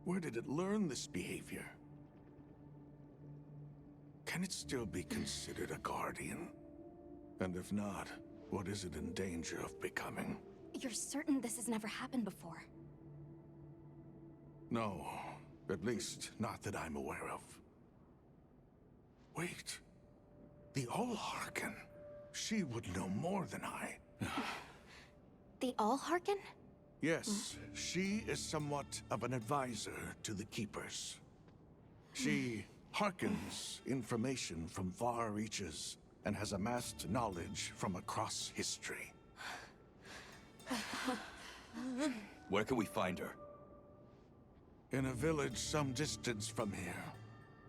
Where did it learn this behavior? Can it still be considered a Guardian? And if not, what is it in danger of becoming? You're certain this has never happened before? No, at least not that I'm aware of. Wait, the Allharken. She would know more than I. The Allharken? Yes, she is somewhat of an advisor to the Keepers. She hearkens information from far reaches and has amassed knowledge from across history. Where can we find her? In a village some distance from here.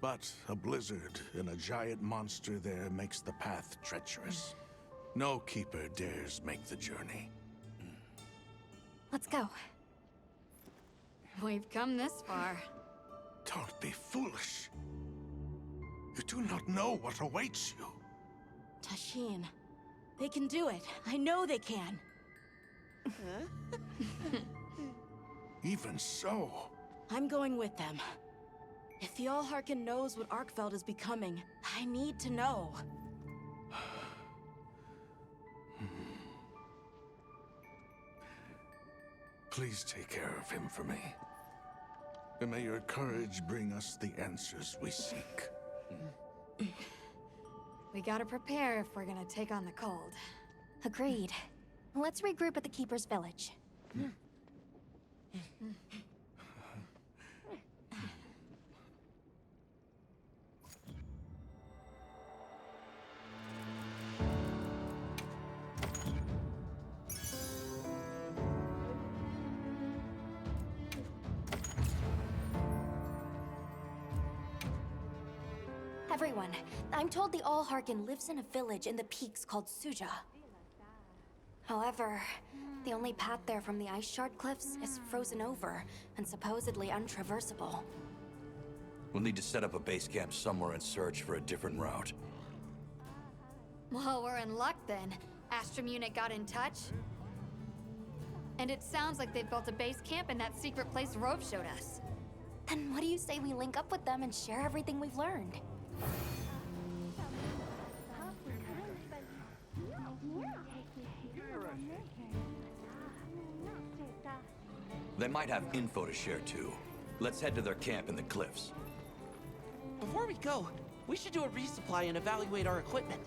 But a blizzard and a giant monster there makes the path treacherous. No Keeper dares make the journey. Let's go. We've come this far. Don't be foolish. You do not know what awaits you. Tashine, they can do it. I know they can. Even so. I'm going with them. If the Allharken knows what Arkfeld is becoming, I need to know. Please take care of him for me. And may your courage bring us the answers we seek. We gotta prepare if we're gonna take on the cold. Agreed. Let's regroup at the Keeper's Village. Everyone, I'm told the Allharkin lives in a village in the peaks called Suja. However, the only path there from the Ice Shard Cliffs is frozen over and supposedly untraversable. We'll need to set up a base camp somewhere and search for a different route. Well, we're in luck then. Astrum unit got in touch. And it sounds like they've built a base camp in that secret place Rove showed us. Then what do you say we link up with them and share everything we've learned? They might have info to share too. Let's head to their camp in the cliffs. Before we go, we should do a resupply and evaluate our equipment.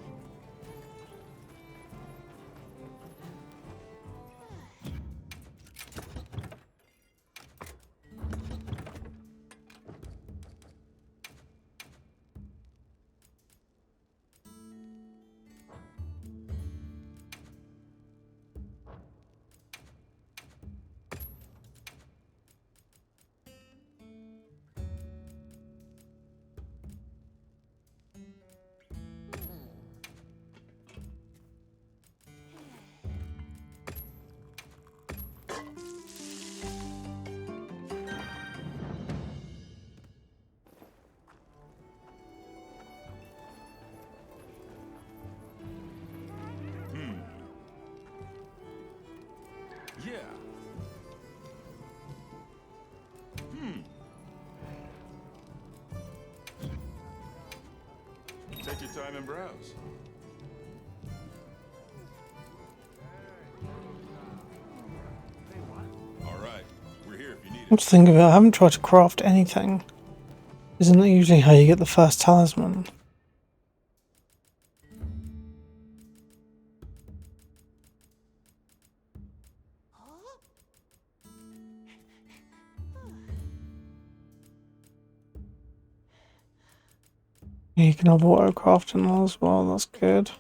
Yeah. Take your time and browse. All right, we're here if you need it. I'm just thinking about it, I haven't tried to craft anything. Isn't that usually how you get the first talisman? You can have auto crafting as well, that's good.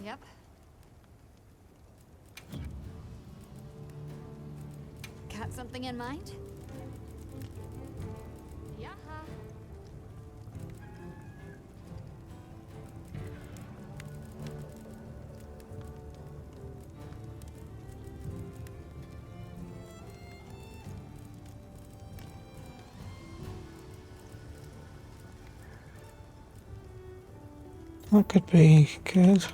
Yep. Got something in mind? Yeah. That could be good.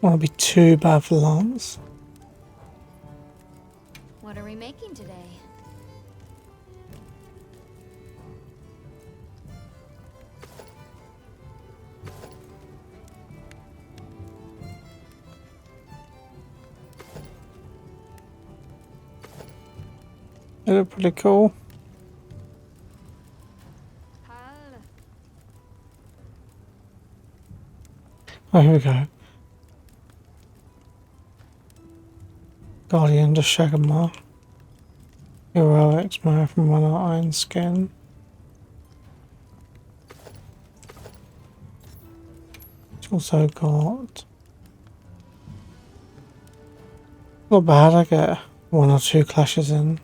Want to be too bad for Lance. What are we making today? They look pretty cool. Oh, here we go. Guardian to Shagama. Heroics, Marathon Runner, Iron Skin. Also got... Not bad, I get 1 or 2 clashes in.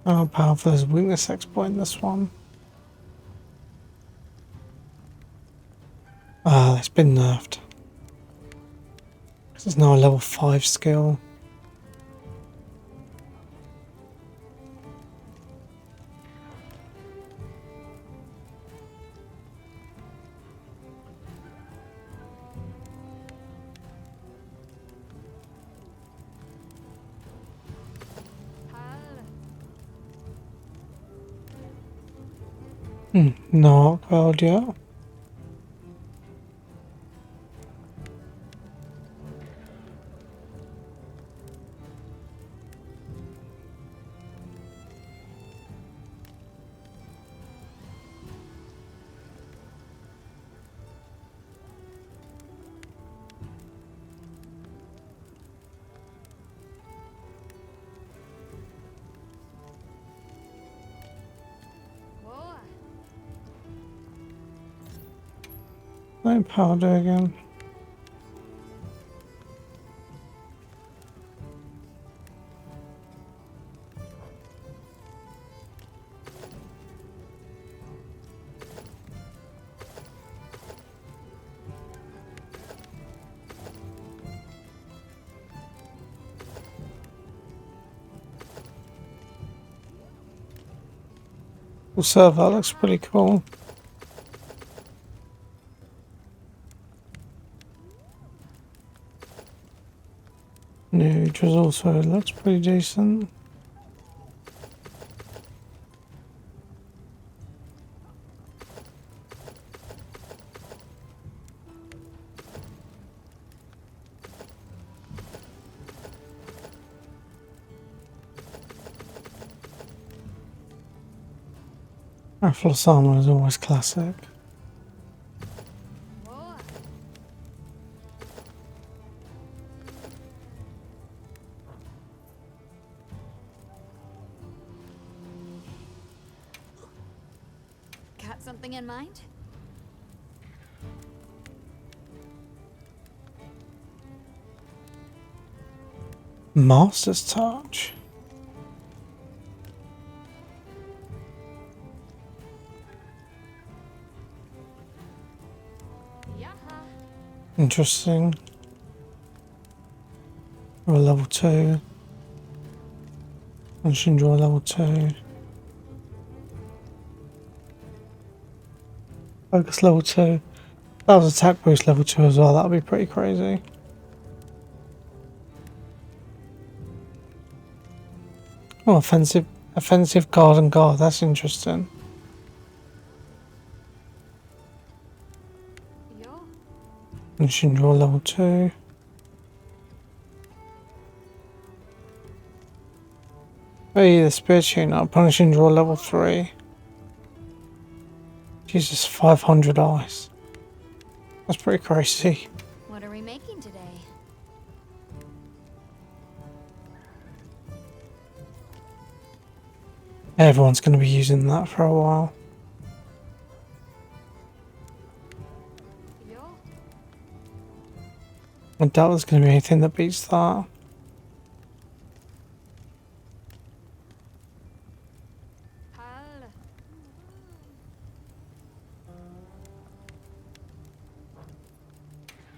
How powerful is weakness exploit in this one? Ah, it's been nerfed. This is now a level 5 skill. Not well yet. Light powder again. Also, that looks pretty cool. New drizzle also looks pretty decent. Raffles armor is always classic. Got something in mind? Master's Touch. Interesting. We're level 2. And Shinjo level 2. Focus level 2. That was attack boost level 2 as well. That would be pretty crazy. Oh, offensive guard and guard. That's interesting. And Shinjo level 2. Hey, the Spirit Tuner, punishing draw level 3. Jesus, 500 eyes. That's pretty crazy. What are we making today? Everyone's going to be using that for a while. I doubt there's going to be anything that beats that.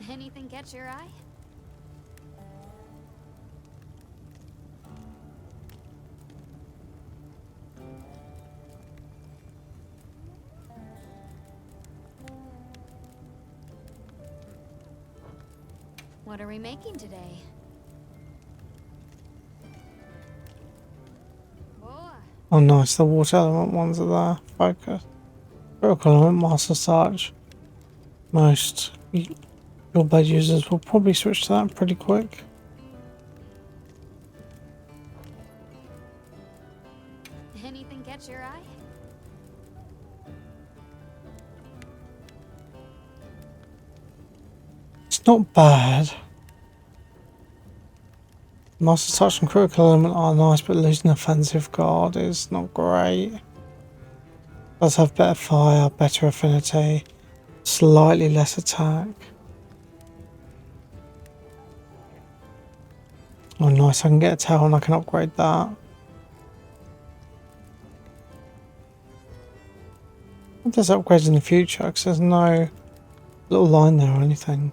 Anything catch your eye? What are we making today? Oh nice, the water element ones are there. Focus. Critical element, Master Touch. Most your blade users will probably switch to that pretty quick. Anything catch your eye? It's not bad. Master Touch and Critical Element are nice, but losing Offensive Guard is not great. Does have better fire, better affinity, slightly less attack. Oh nice, I can get a tail and I can upgrade that. If there's upgrades in the future, because there's no little line there or anything.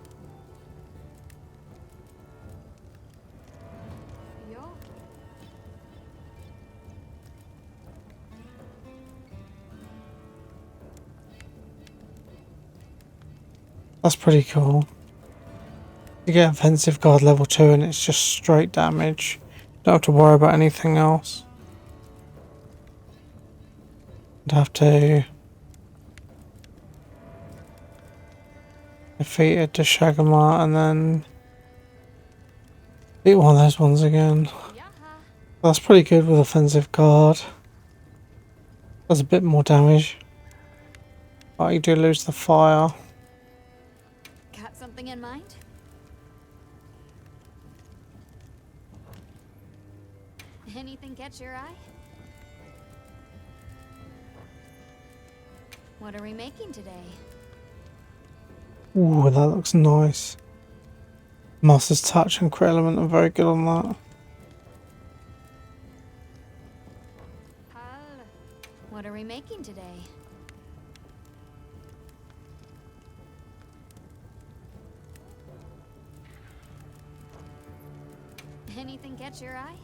That's pretty cool. You get Offensive Guard level 2 and it's just straight damage. Don't have to worry about anything else. I'd have to defeat a Deshagama and then beat one of those ones again. That's pretty good with Offensive Guard. Does a bit more damage. But you do lose the fire. Got something in mind? Anything catch your eye? What are we making today? Ooh, that looks nice. Master's Touch and Crit Element are very good on that. What are we making today? Anything catch your eye?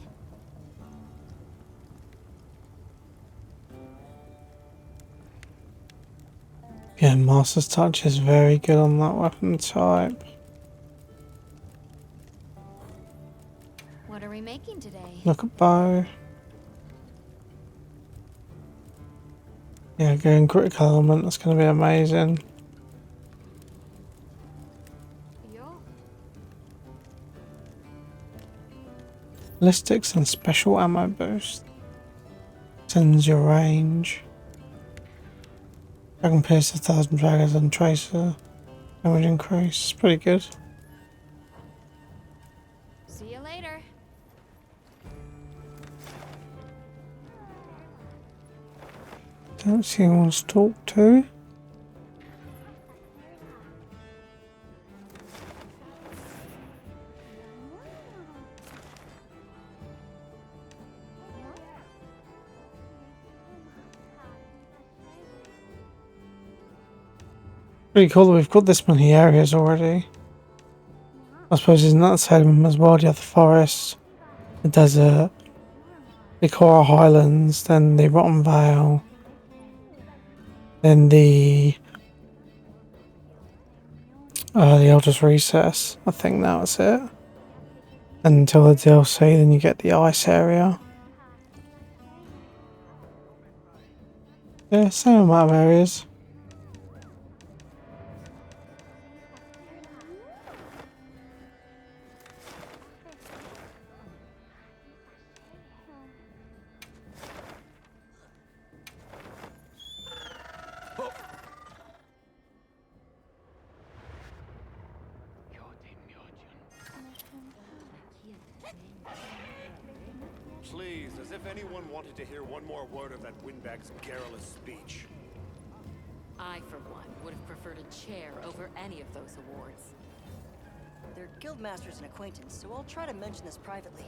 Yeah, Master's Touch is very good on that weapon type. What are we making today? Look at bow. Yeah, going Critical Element, that's going to be amazing. Ballistics and special ammo boost. Extends your range. Dragon Pierce 1,000 Draggers and Tracer. Damage increase. It's pretty good. See you later. Don't see anyone to talk to. Pretty cool that we've got this many areas already. I suppose isn't that the same as well? You have the forest, the desert, the Coral Highlands, then the Rotten Vale, then the Elder's Recess. I think that was it. And until the DLC, then you get the ice area. Yeah, same amount of areas. Please, as if anyone wanted to hear one more word of that windbag's garrulous speech. I, for one, would have preferred a chair over any of those awards. They're guildmasters and acquaintance, so I'll try to mention this privately.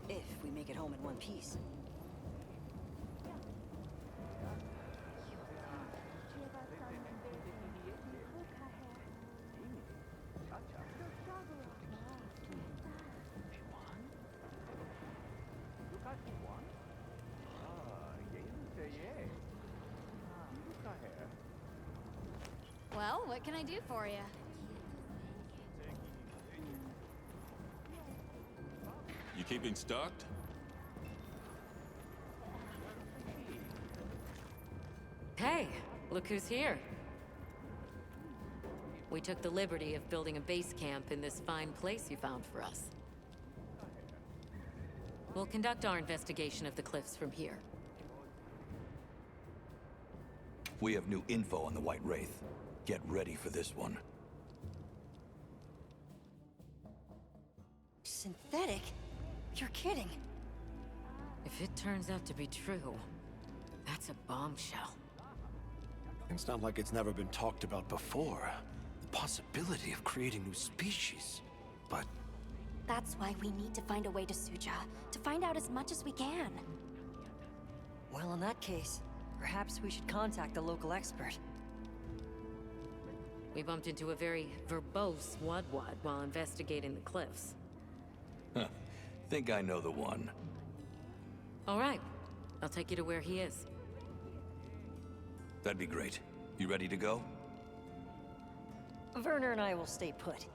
If we make it home in one piece. Well, what can I do for you? You keeping stocked? Hey, look who's here. We took the liberty of building a base camp in this fine place you found for us. We'll conduct our investigation of the cliffs from here. We have new info on the White Wraith. Get ready for this one. Synthetic? You're kidding. If it turns out to be true, that's a bombshell. It's not like it's never been talked about before. The possibility of creating new species. But That's why we need to find a way to Suja, to find out as much as we can. Well, in that case, perhaps we should contact the local expert. We bumped into a very verbose Wadwad while investigating the cliffs. Huh. Think I know the one. All right, I'll take you to where he is. That'd be great. You ready to go? Werner and I will stay put.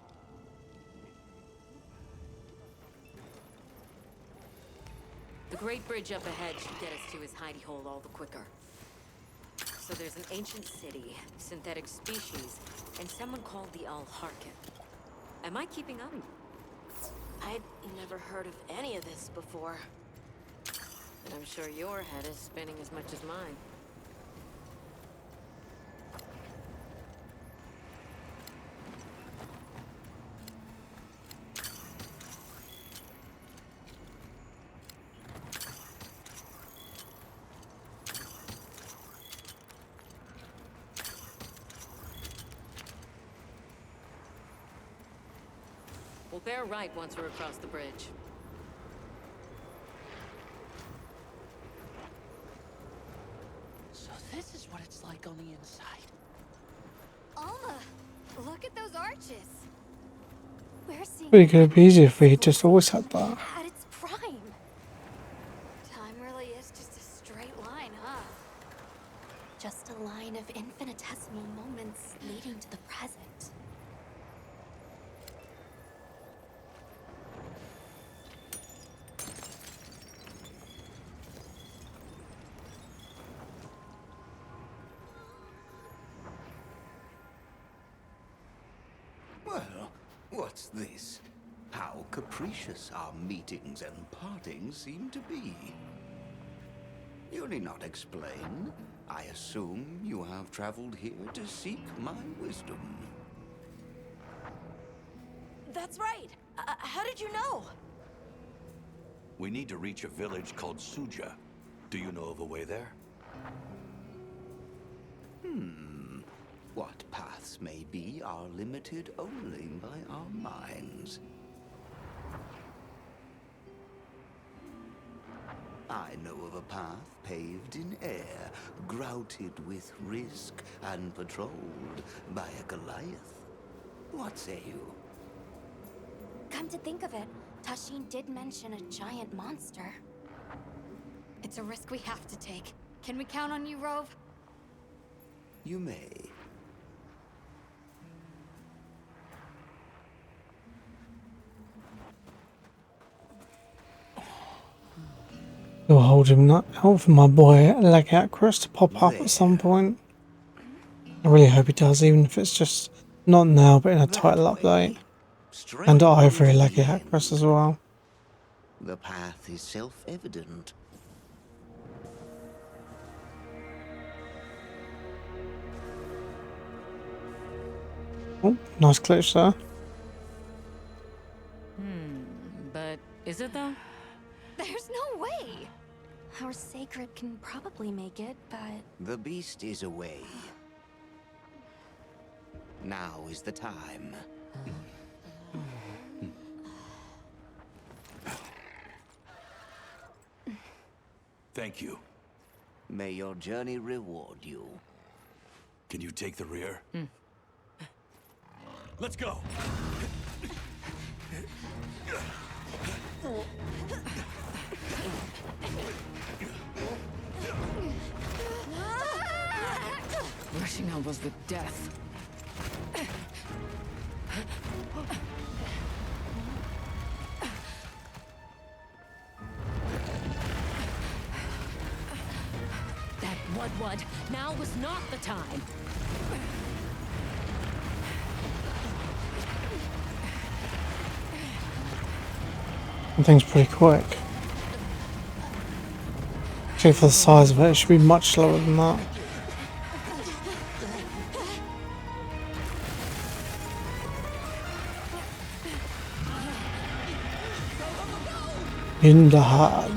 The Great Bridge up ahead should get us to his hidey hole all the quicker. So there's an ancient city, synthetic species, and someone called the Al-Harkin. Am I keeping up? I'd never heard of any of this before. And I'm sure your head is spinning as much as mine. We'll bear right once we're across the bridge. So this is what it's like on the inside. Alma, look at those arches. We're seeing Really could be easier if we had just always had that. at its prime. Time really is just a straight line, huh? Just a line of infinitesimal moments leading to the present. Well, what's this? How capricious our meetings and partings seem to be. You need not explain. I assume you have traveled here to seek my wisdom. That's right. How did you know? We need to reach a village called Suja. Do you know of a way there? What paths may be are limited only by our minds. I know of a path paved in air, grouted with risk and patrolled by a Goliath. What say you? Come to think of it, Tashin did mention a giant monster. It's a risk we have to take. Can we count on you, Rove? You may. We'll hold him out for my boy Legacrus to pop up at some point. I really hope he does, even if it's just not now, but in a title update. And Ivory Legacrus as well. The path is self-evident. Oh, nice glitch there. But is it though? There's no way! Our sacred can probably make it, but... The beast is away. Now is the time. Thank you. May your journey reward you. Can you take the rear? Let's go! Rushing elbows with death. That Wadwad, now was not the time. That thing's pretty quick. Actually, for the size of it, it should be much slower than that. in the hard.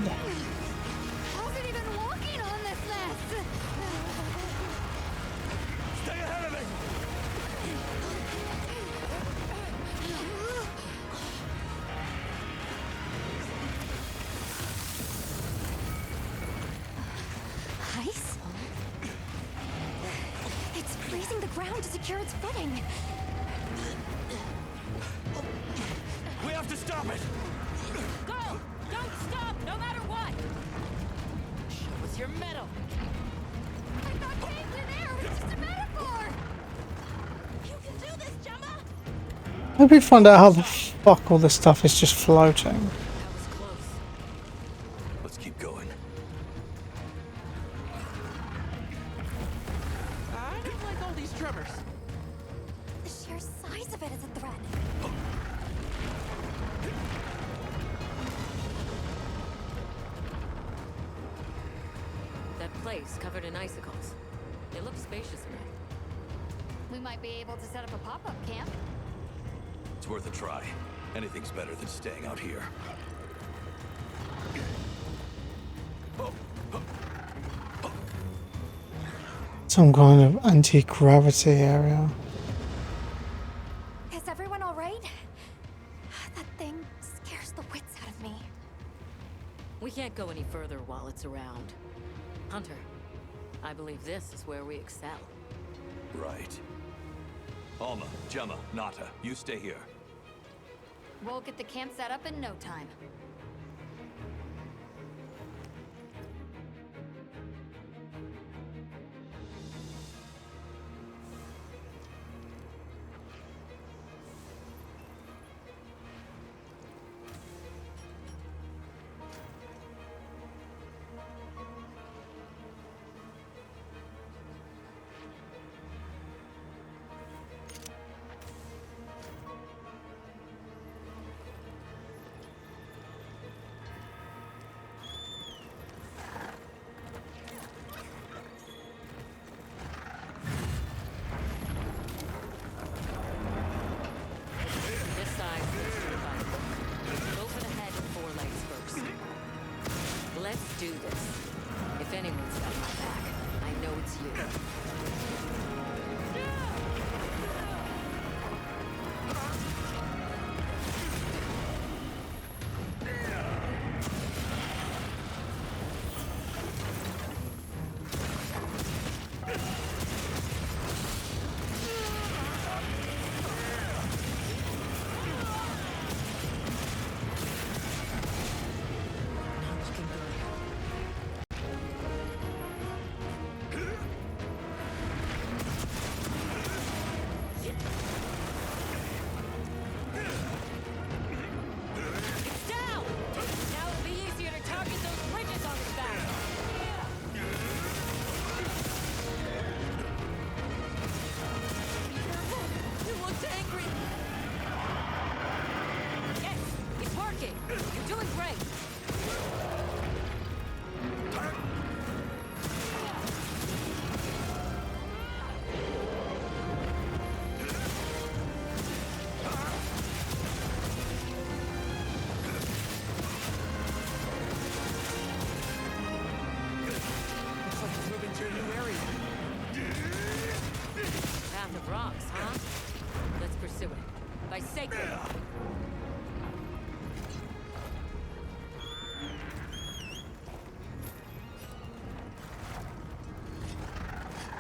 How's it even walking on this mess? Stay ahead of me! Ice? It's freezing the ground to secure its footing. We have to stop it! Go! Don't stop, no matter what! Show us your mettle. I thought tanks in air was just a metaphor! You can do this, Gemma! Maybe find out how the fuck all this stuff is just floating. Let's keep going. I don't like all these tremors. The sheer size of it is a threat. That place covered in icicles. It looks spacious enough. We might be able to set up a pop-up camp. It's worth a try. Anything's better than staying out here. Some kind of anti-gravity area. Is everyone all right? That thing scares the wits out of me. We can't go any further while it's around. Hunter, I believe this is where we excel. Right. Alma, Gemma, Nata, you stay here. We'll get the camp set up in no time. This side looks good by the book. Go for the head and forelegs first. Let's do this. If anyone's got my back, I know it's you. It's down! Now it'll be easier to target those ridges on its back. It looks angry. Yes, it's working. You're doing great. Looks like it's moving to a new area. Path of rocks, huh? Let's pursue it. By sacred.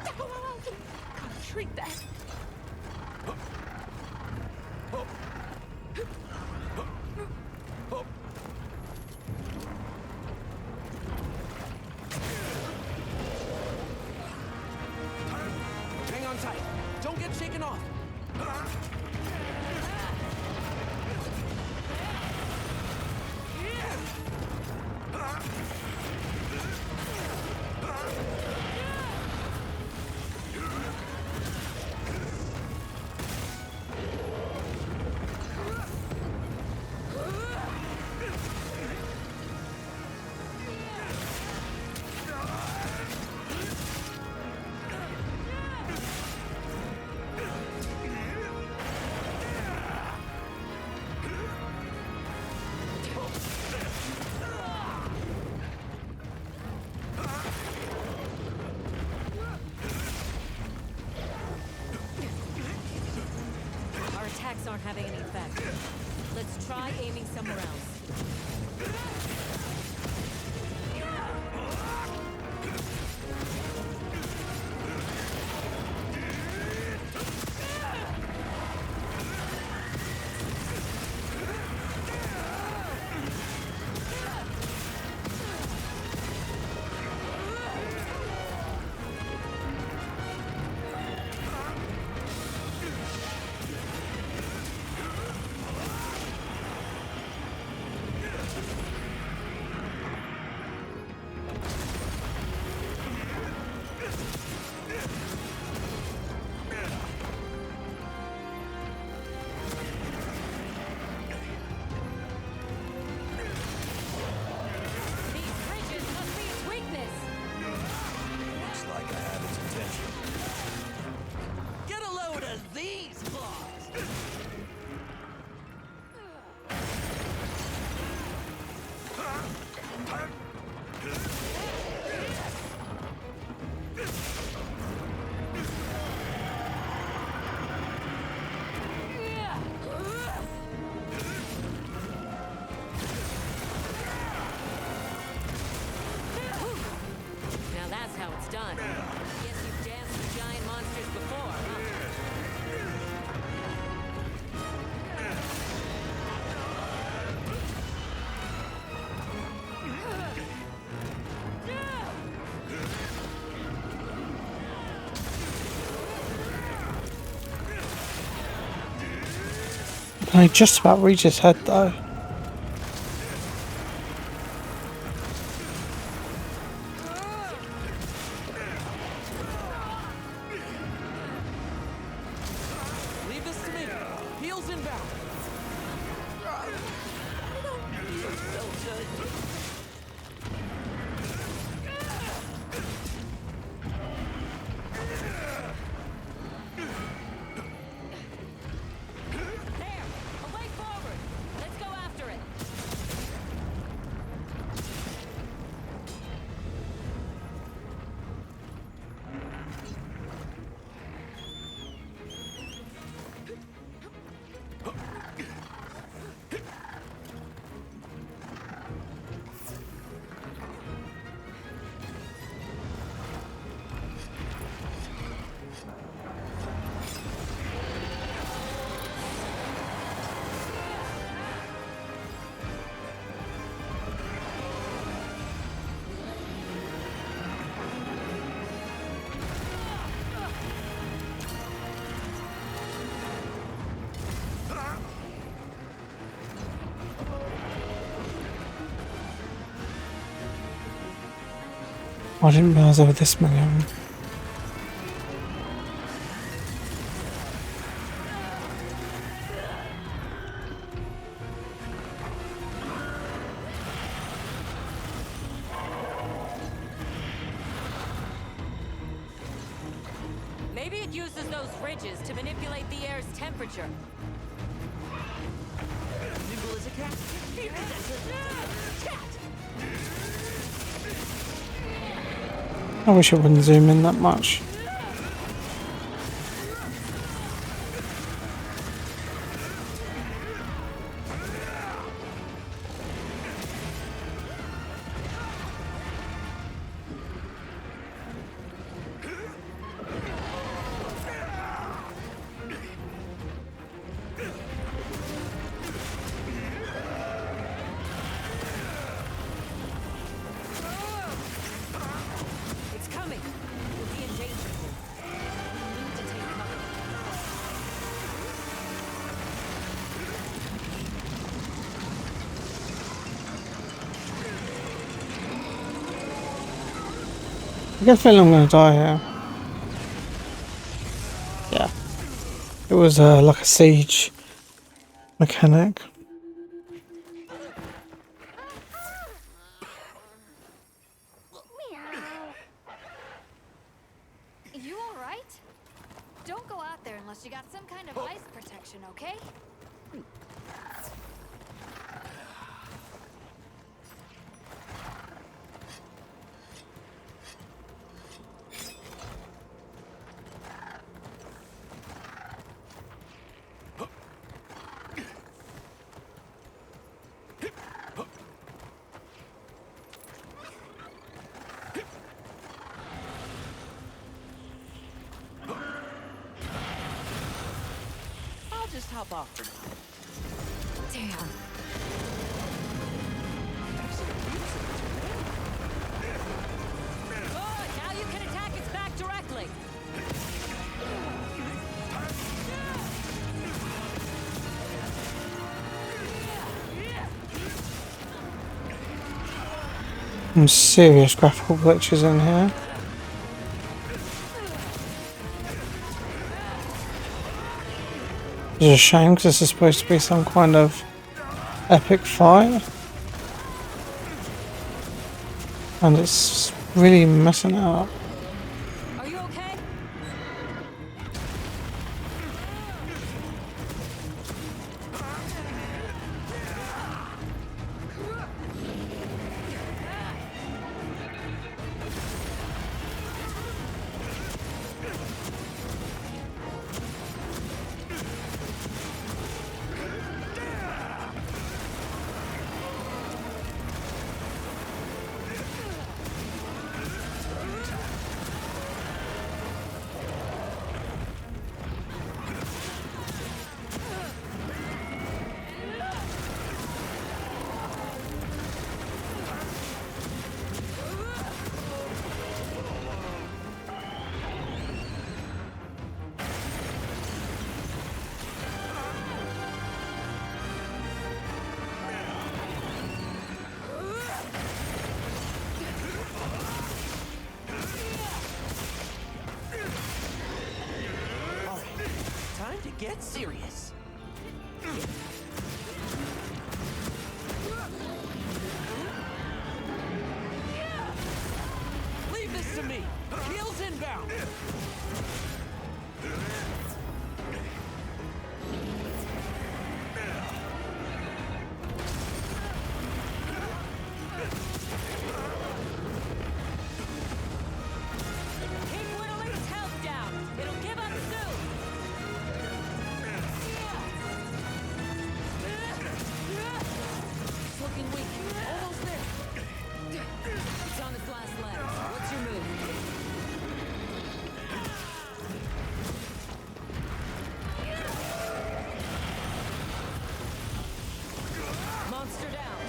Gotta treat that. Hang on tight. Don't get shaken off. attacks aren't having any effect. Let's try aiming somewhere else. Get a load of these claws! Now that's how it's done. Guess you've danced with giant monsters before, huh? I just about reach his head though. Leave this to me. Heels inbound. You're so good. There! A way forward! Let's go after it! I didn't realise there were this many of them. Maybe it uses those ridges to manipulate the air's temperature. Nimble as a cat. Fierce as a cat. I wish it wouldn't zoom in that much. It's coming! We'll be in danger here. We need to take cover. I get a feeling I'm gonna die here. Yeah. It was like a siege mechanic. You alright? Don't go out there unless you got some kind of ice protection, okay? just hop off for now. Damn. Good, now you can attack its back directly. Some serious graphical glitches in here. It's a shame because this is supposed to be some kind of epic fight. And it's really messing it up. Are you okay? Time to get serious. Leave this to me. Heels inbound. Keep whittling its health down. It'll give up soon. It's looking weak. Almost there. It's on its last leg. What's your move? Monster down.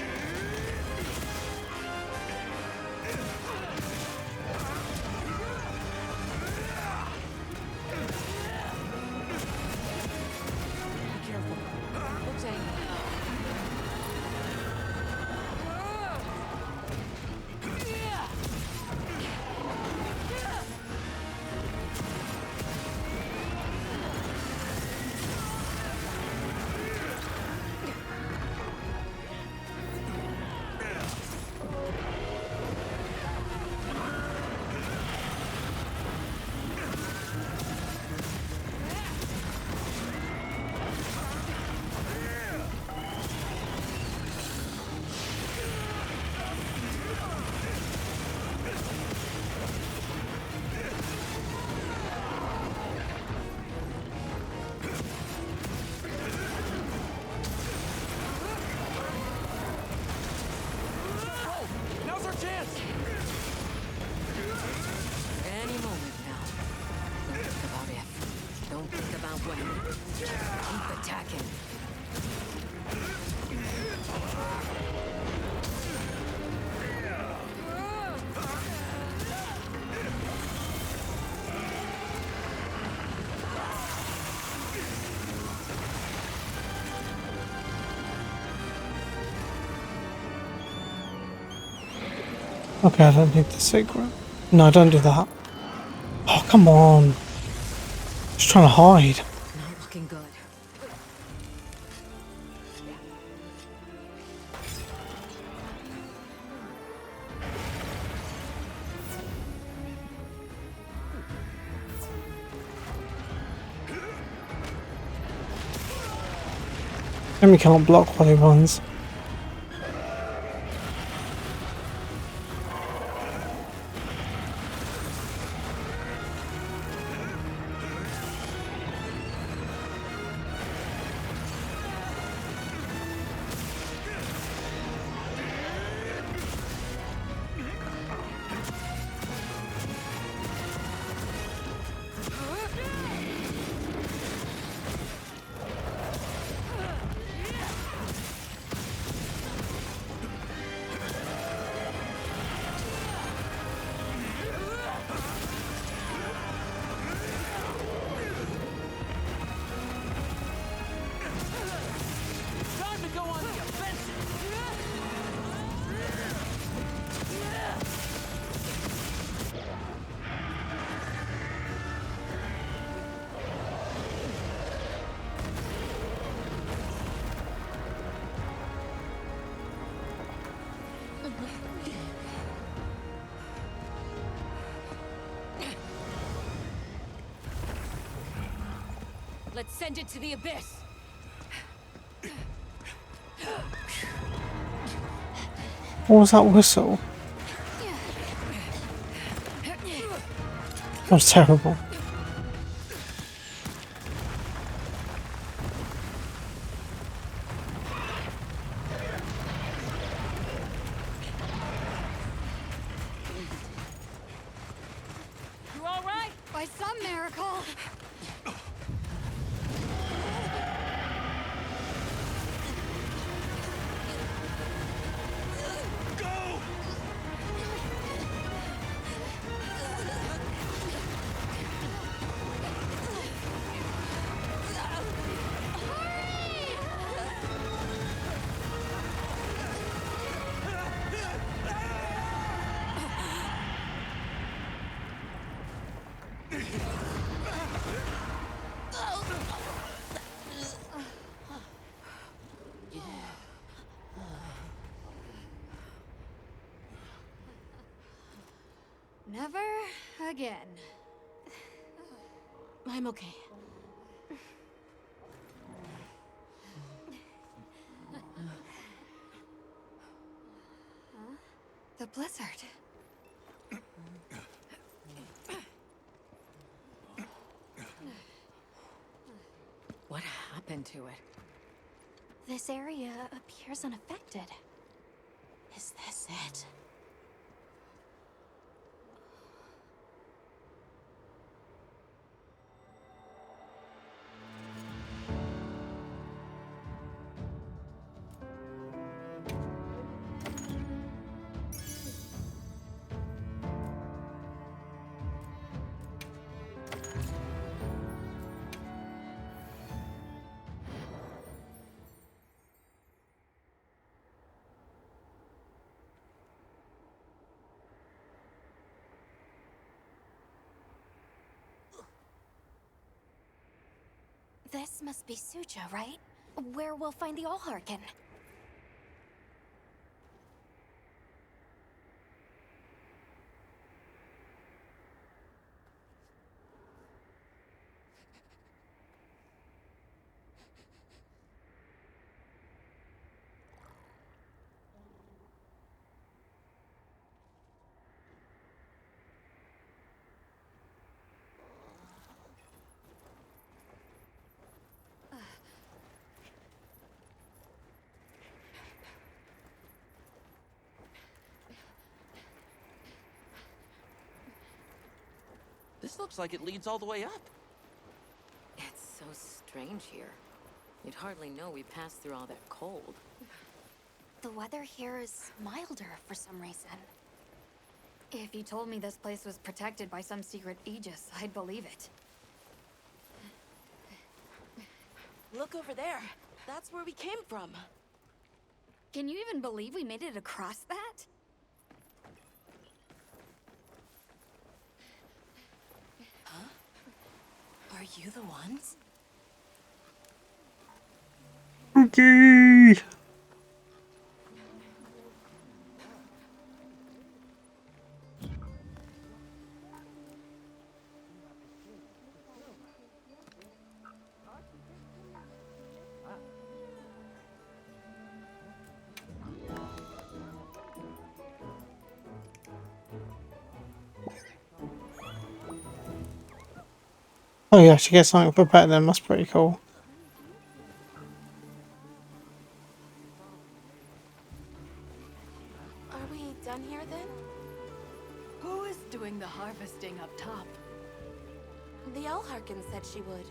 Be careful. Looks angry. Now's our chance! Any moment now. Don't think about if. Don't think about when. Keep attacking. Okay, I don't need the secret. No, don't do that. Oh, come on. Just trying to hide. Not looking good. Enemy can't block while he runs. Let's send it to the abyss. What was that whistle? That was terrible. You all right? By some miracle. Never again. I'm okay. The blizzard. What happened to it? This area appears unaffected. Is this it? This must be Suja, right? Where we'll find the Allharkin. This looks like it leads all the way up. It's so strange here. You'd hardly know we passed through all that cold. The weather here is milder for some reason. If you told me this place was protected by some secret aegis, I'd believe it. Look over there. That's where we came from. Can you even believe we made it across that? Huh? Are you the ones? Okay. Oh, you actually get something for pet then, that's pretty cool. Are we done here then? Who is doing the harvesting up top? The Allharkin said she would.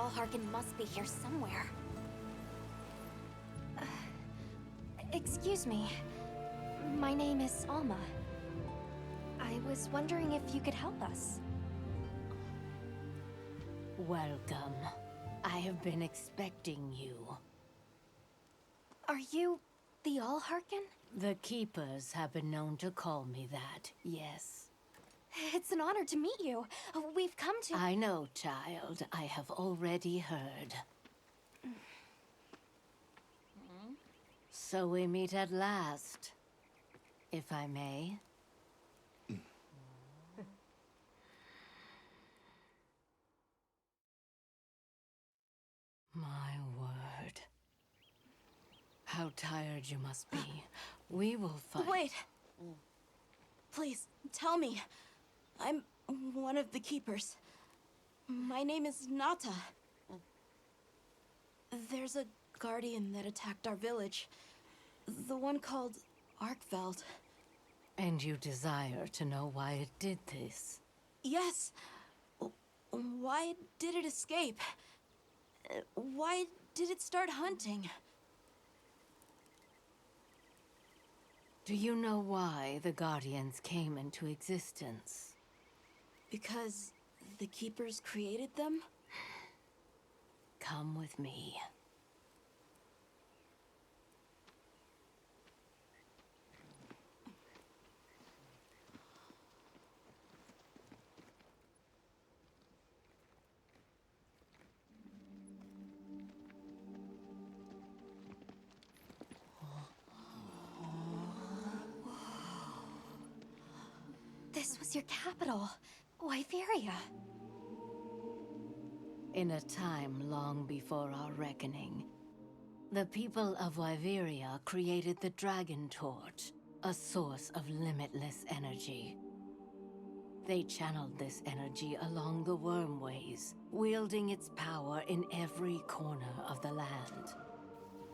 Allharkin must be here somewhere. Excuse me. My name is Alma. I was wondering if you could help us. Welcome. I have been expecting you. Are you the Allharkin? The Keepers have been known to call me that, yes. It's an honor to meet you. We've come to— I know, child. I have already heard. So we meet at last, if I may. My word. How tired you must be. We will fight. Wait! Please, tell me. I'm one of the Keepers. My name is Nata. There's a guardian that attacked our village. The one called Arkveld. And you desire to know why it did this? Yes. Why did it escape? Why did it start hunting? Do you know why the Guardians came into existence? Because the Keepers created them? Come with me. This was your capital, Wyveria. In a time long before our reckoning, the people of Wyveria created the Dragon Torch, a source of limitless energy. They channeled this energy along the Wormways, wielding its power in every corner of the land.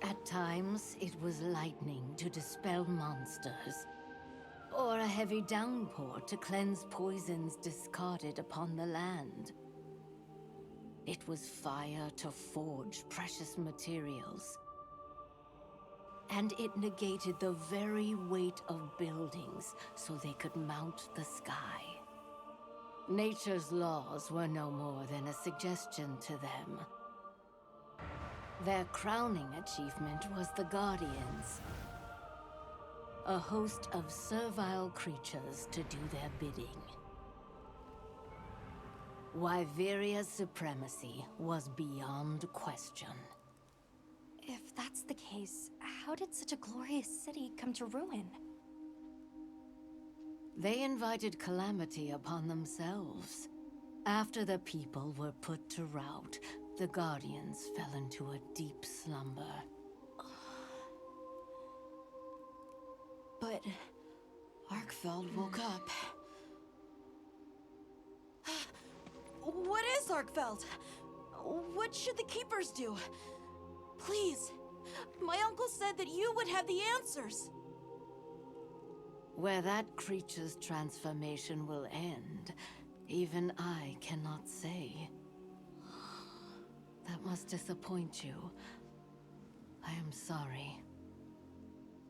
At times, it was lightning to dispel monsters, or a heavy downpour to cleanse poisons discarded upon the land. It was fire to forge precious materials. And it negated the very weight of buildings so they could mount the sky. Nature's laws were no more than a suggestion to them. Their crowning achievement was the Guardians, a host of servile creatures to do their bidding. Wyveria's supremacy was beyond question. If that's the case, how did such a glorious city come to ruin? They invited calamity upon themselves. After the people were put to rout, the Guardians fell into a deep slumber. But Arkveld woke up. What is Arkveld? What should the Keepers do? Please, my uncle said that you would have the answers. Where that creature's transformation will end, even I cannot say. That must disappoint you. I am sorry.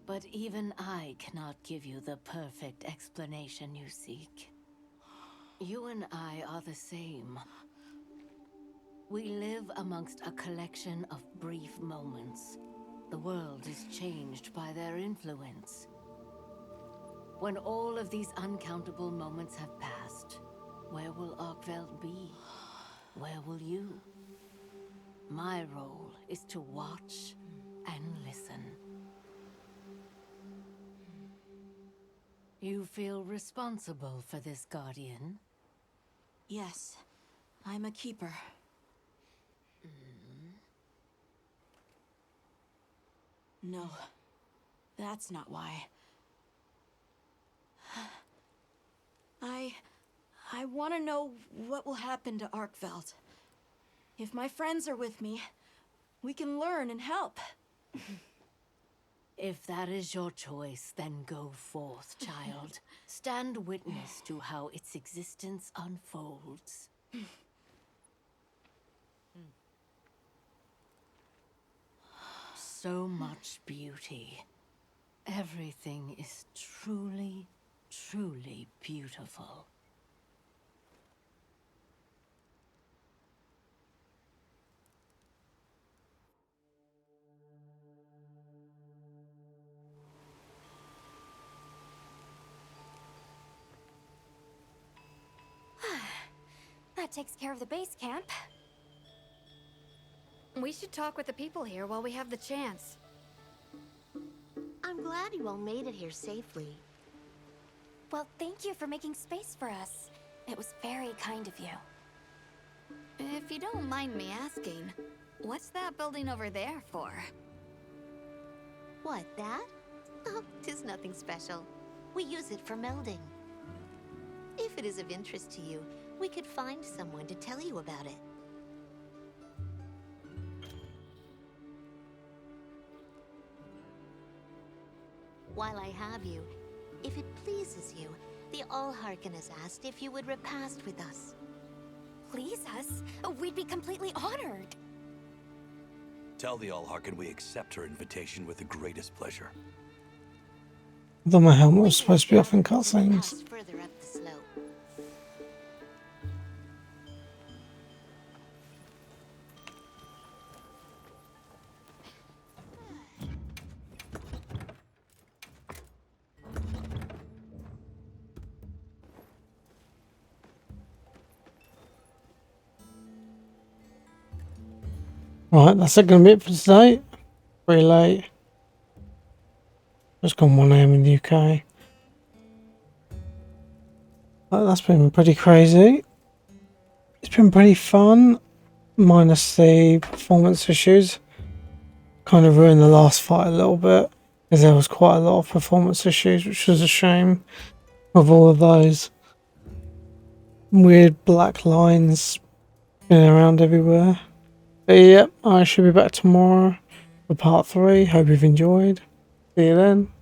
But even I cannot give you the perfect explanation you seek. You and I are the same. We live amongst a collection of brief moments. The world is changed by their influence. When all of these uncountable moments have passed, where will Arkveld be? Where will you? My role is to watch and listen. You feel responsible for this Guardian? Yes, I'm a Keeper. No, that's not why. I want to know what will happen to Arkveld. If my friends are with me, we can learn and help. If that is your choice, then go forth, child. Stand witness to how its existence unfolds. so much beauty. Everything is truly, truly beautiful. That takes care of the base camp. We should talk with the people here while we have the chance. I'm glad you all made it here safely. Well, thank you for making space for us. It was very kind of you. If you don't mind me asking, what's that building over there for? What, that? Oh, 'tis nothing special. We use it for melding. If it is of interest to you, we could find someone to tell you about it. While I have you, if it pleases you, the Allharken has asked if you would repast with us. Please us? We'd be completely honored. Tell the Allharken we accept her invitation with the greatest pleasure. I thought my helmet was supposed to be off in cutscenes. Further up the slope. Right, that's it gonna be it for today. Pretty late. Just gone 1 AM in the UK. That's been pretty crazy. It's been pretty fun, minus the performance issues. Kind of ruined the last fight a little bit, because there was quite a lot of performance issues, which was a shame. With all of those weird black lines spinning around everywhere. But yep, I should be back tomorrow for part 3. Hope you've enjoyed. See you then.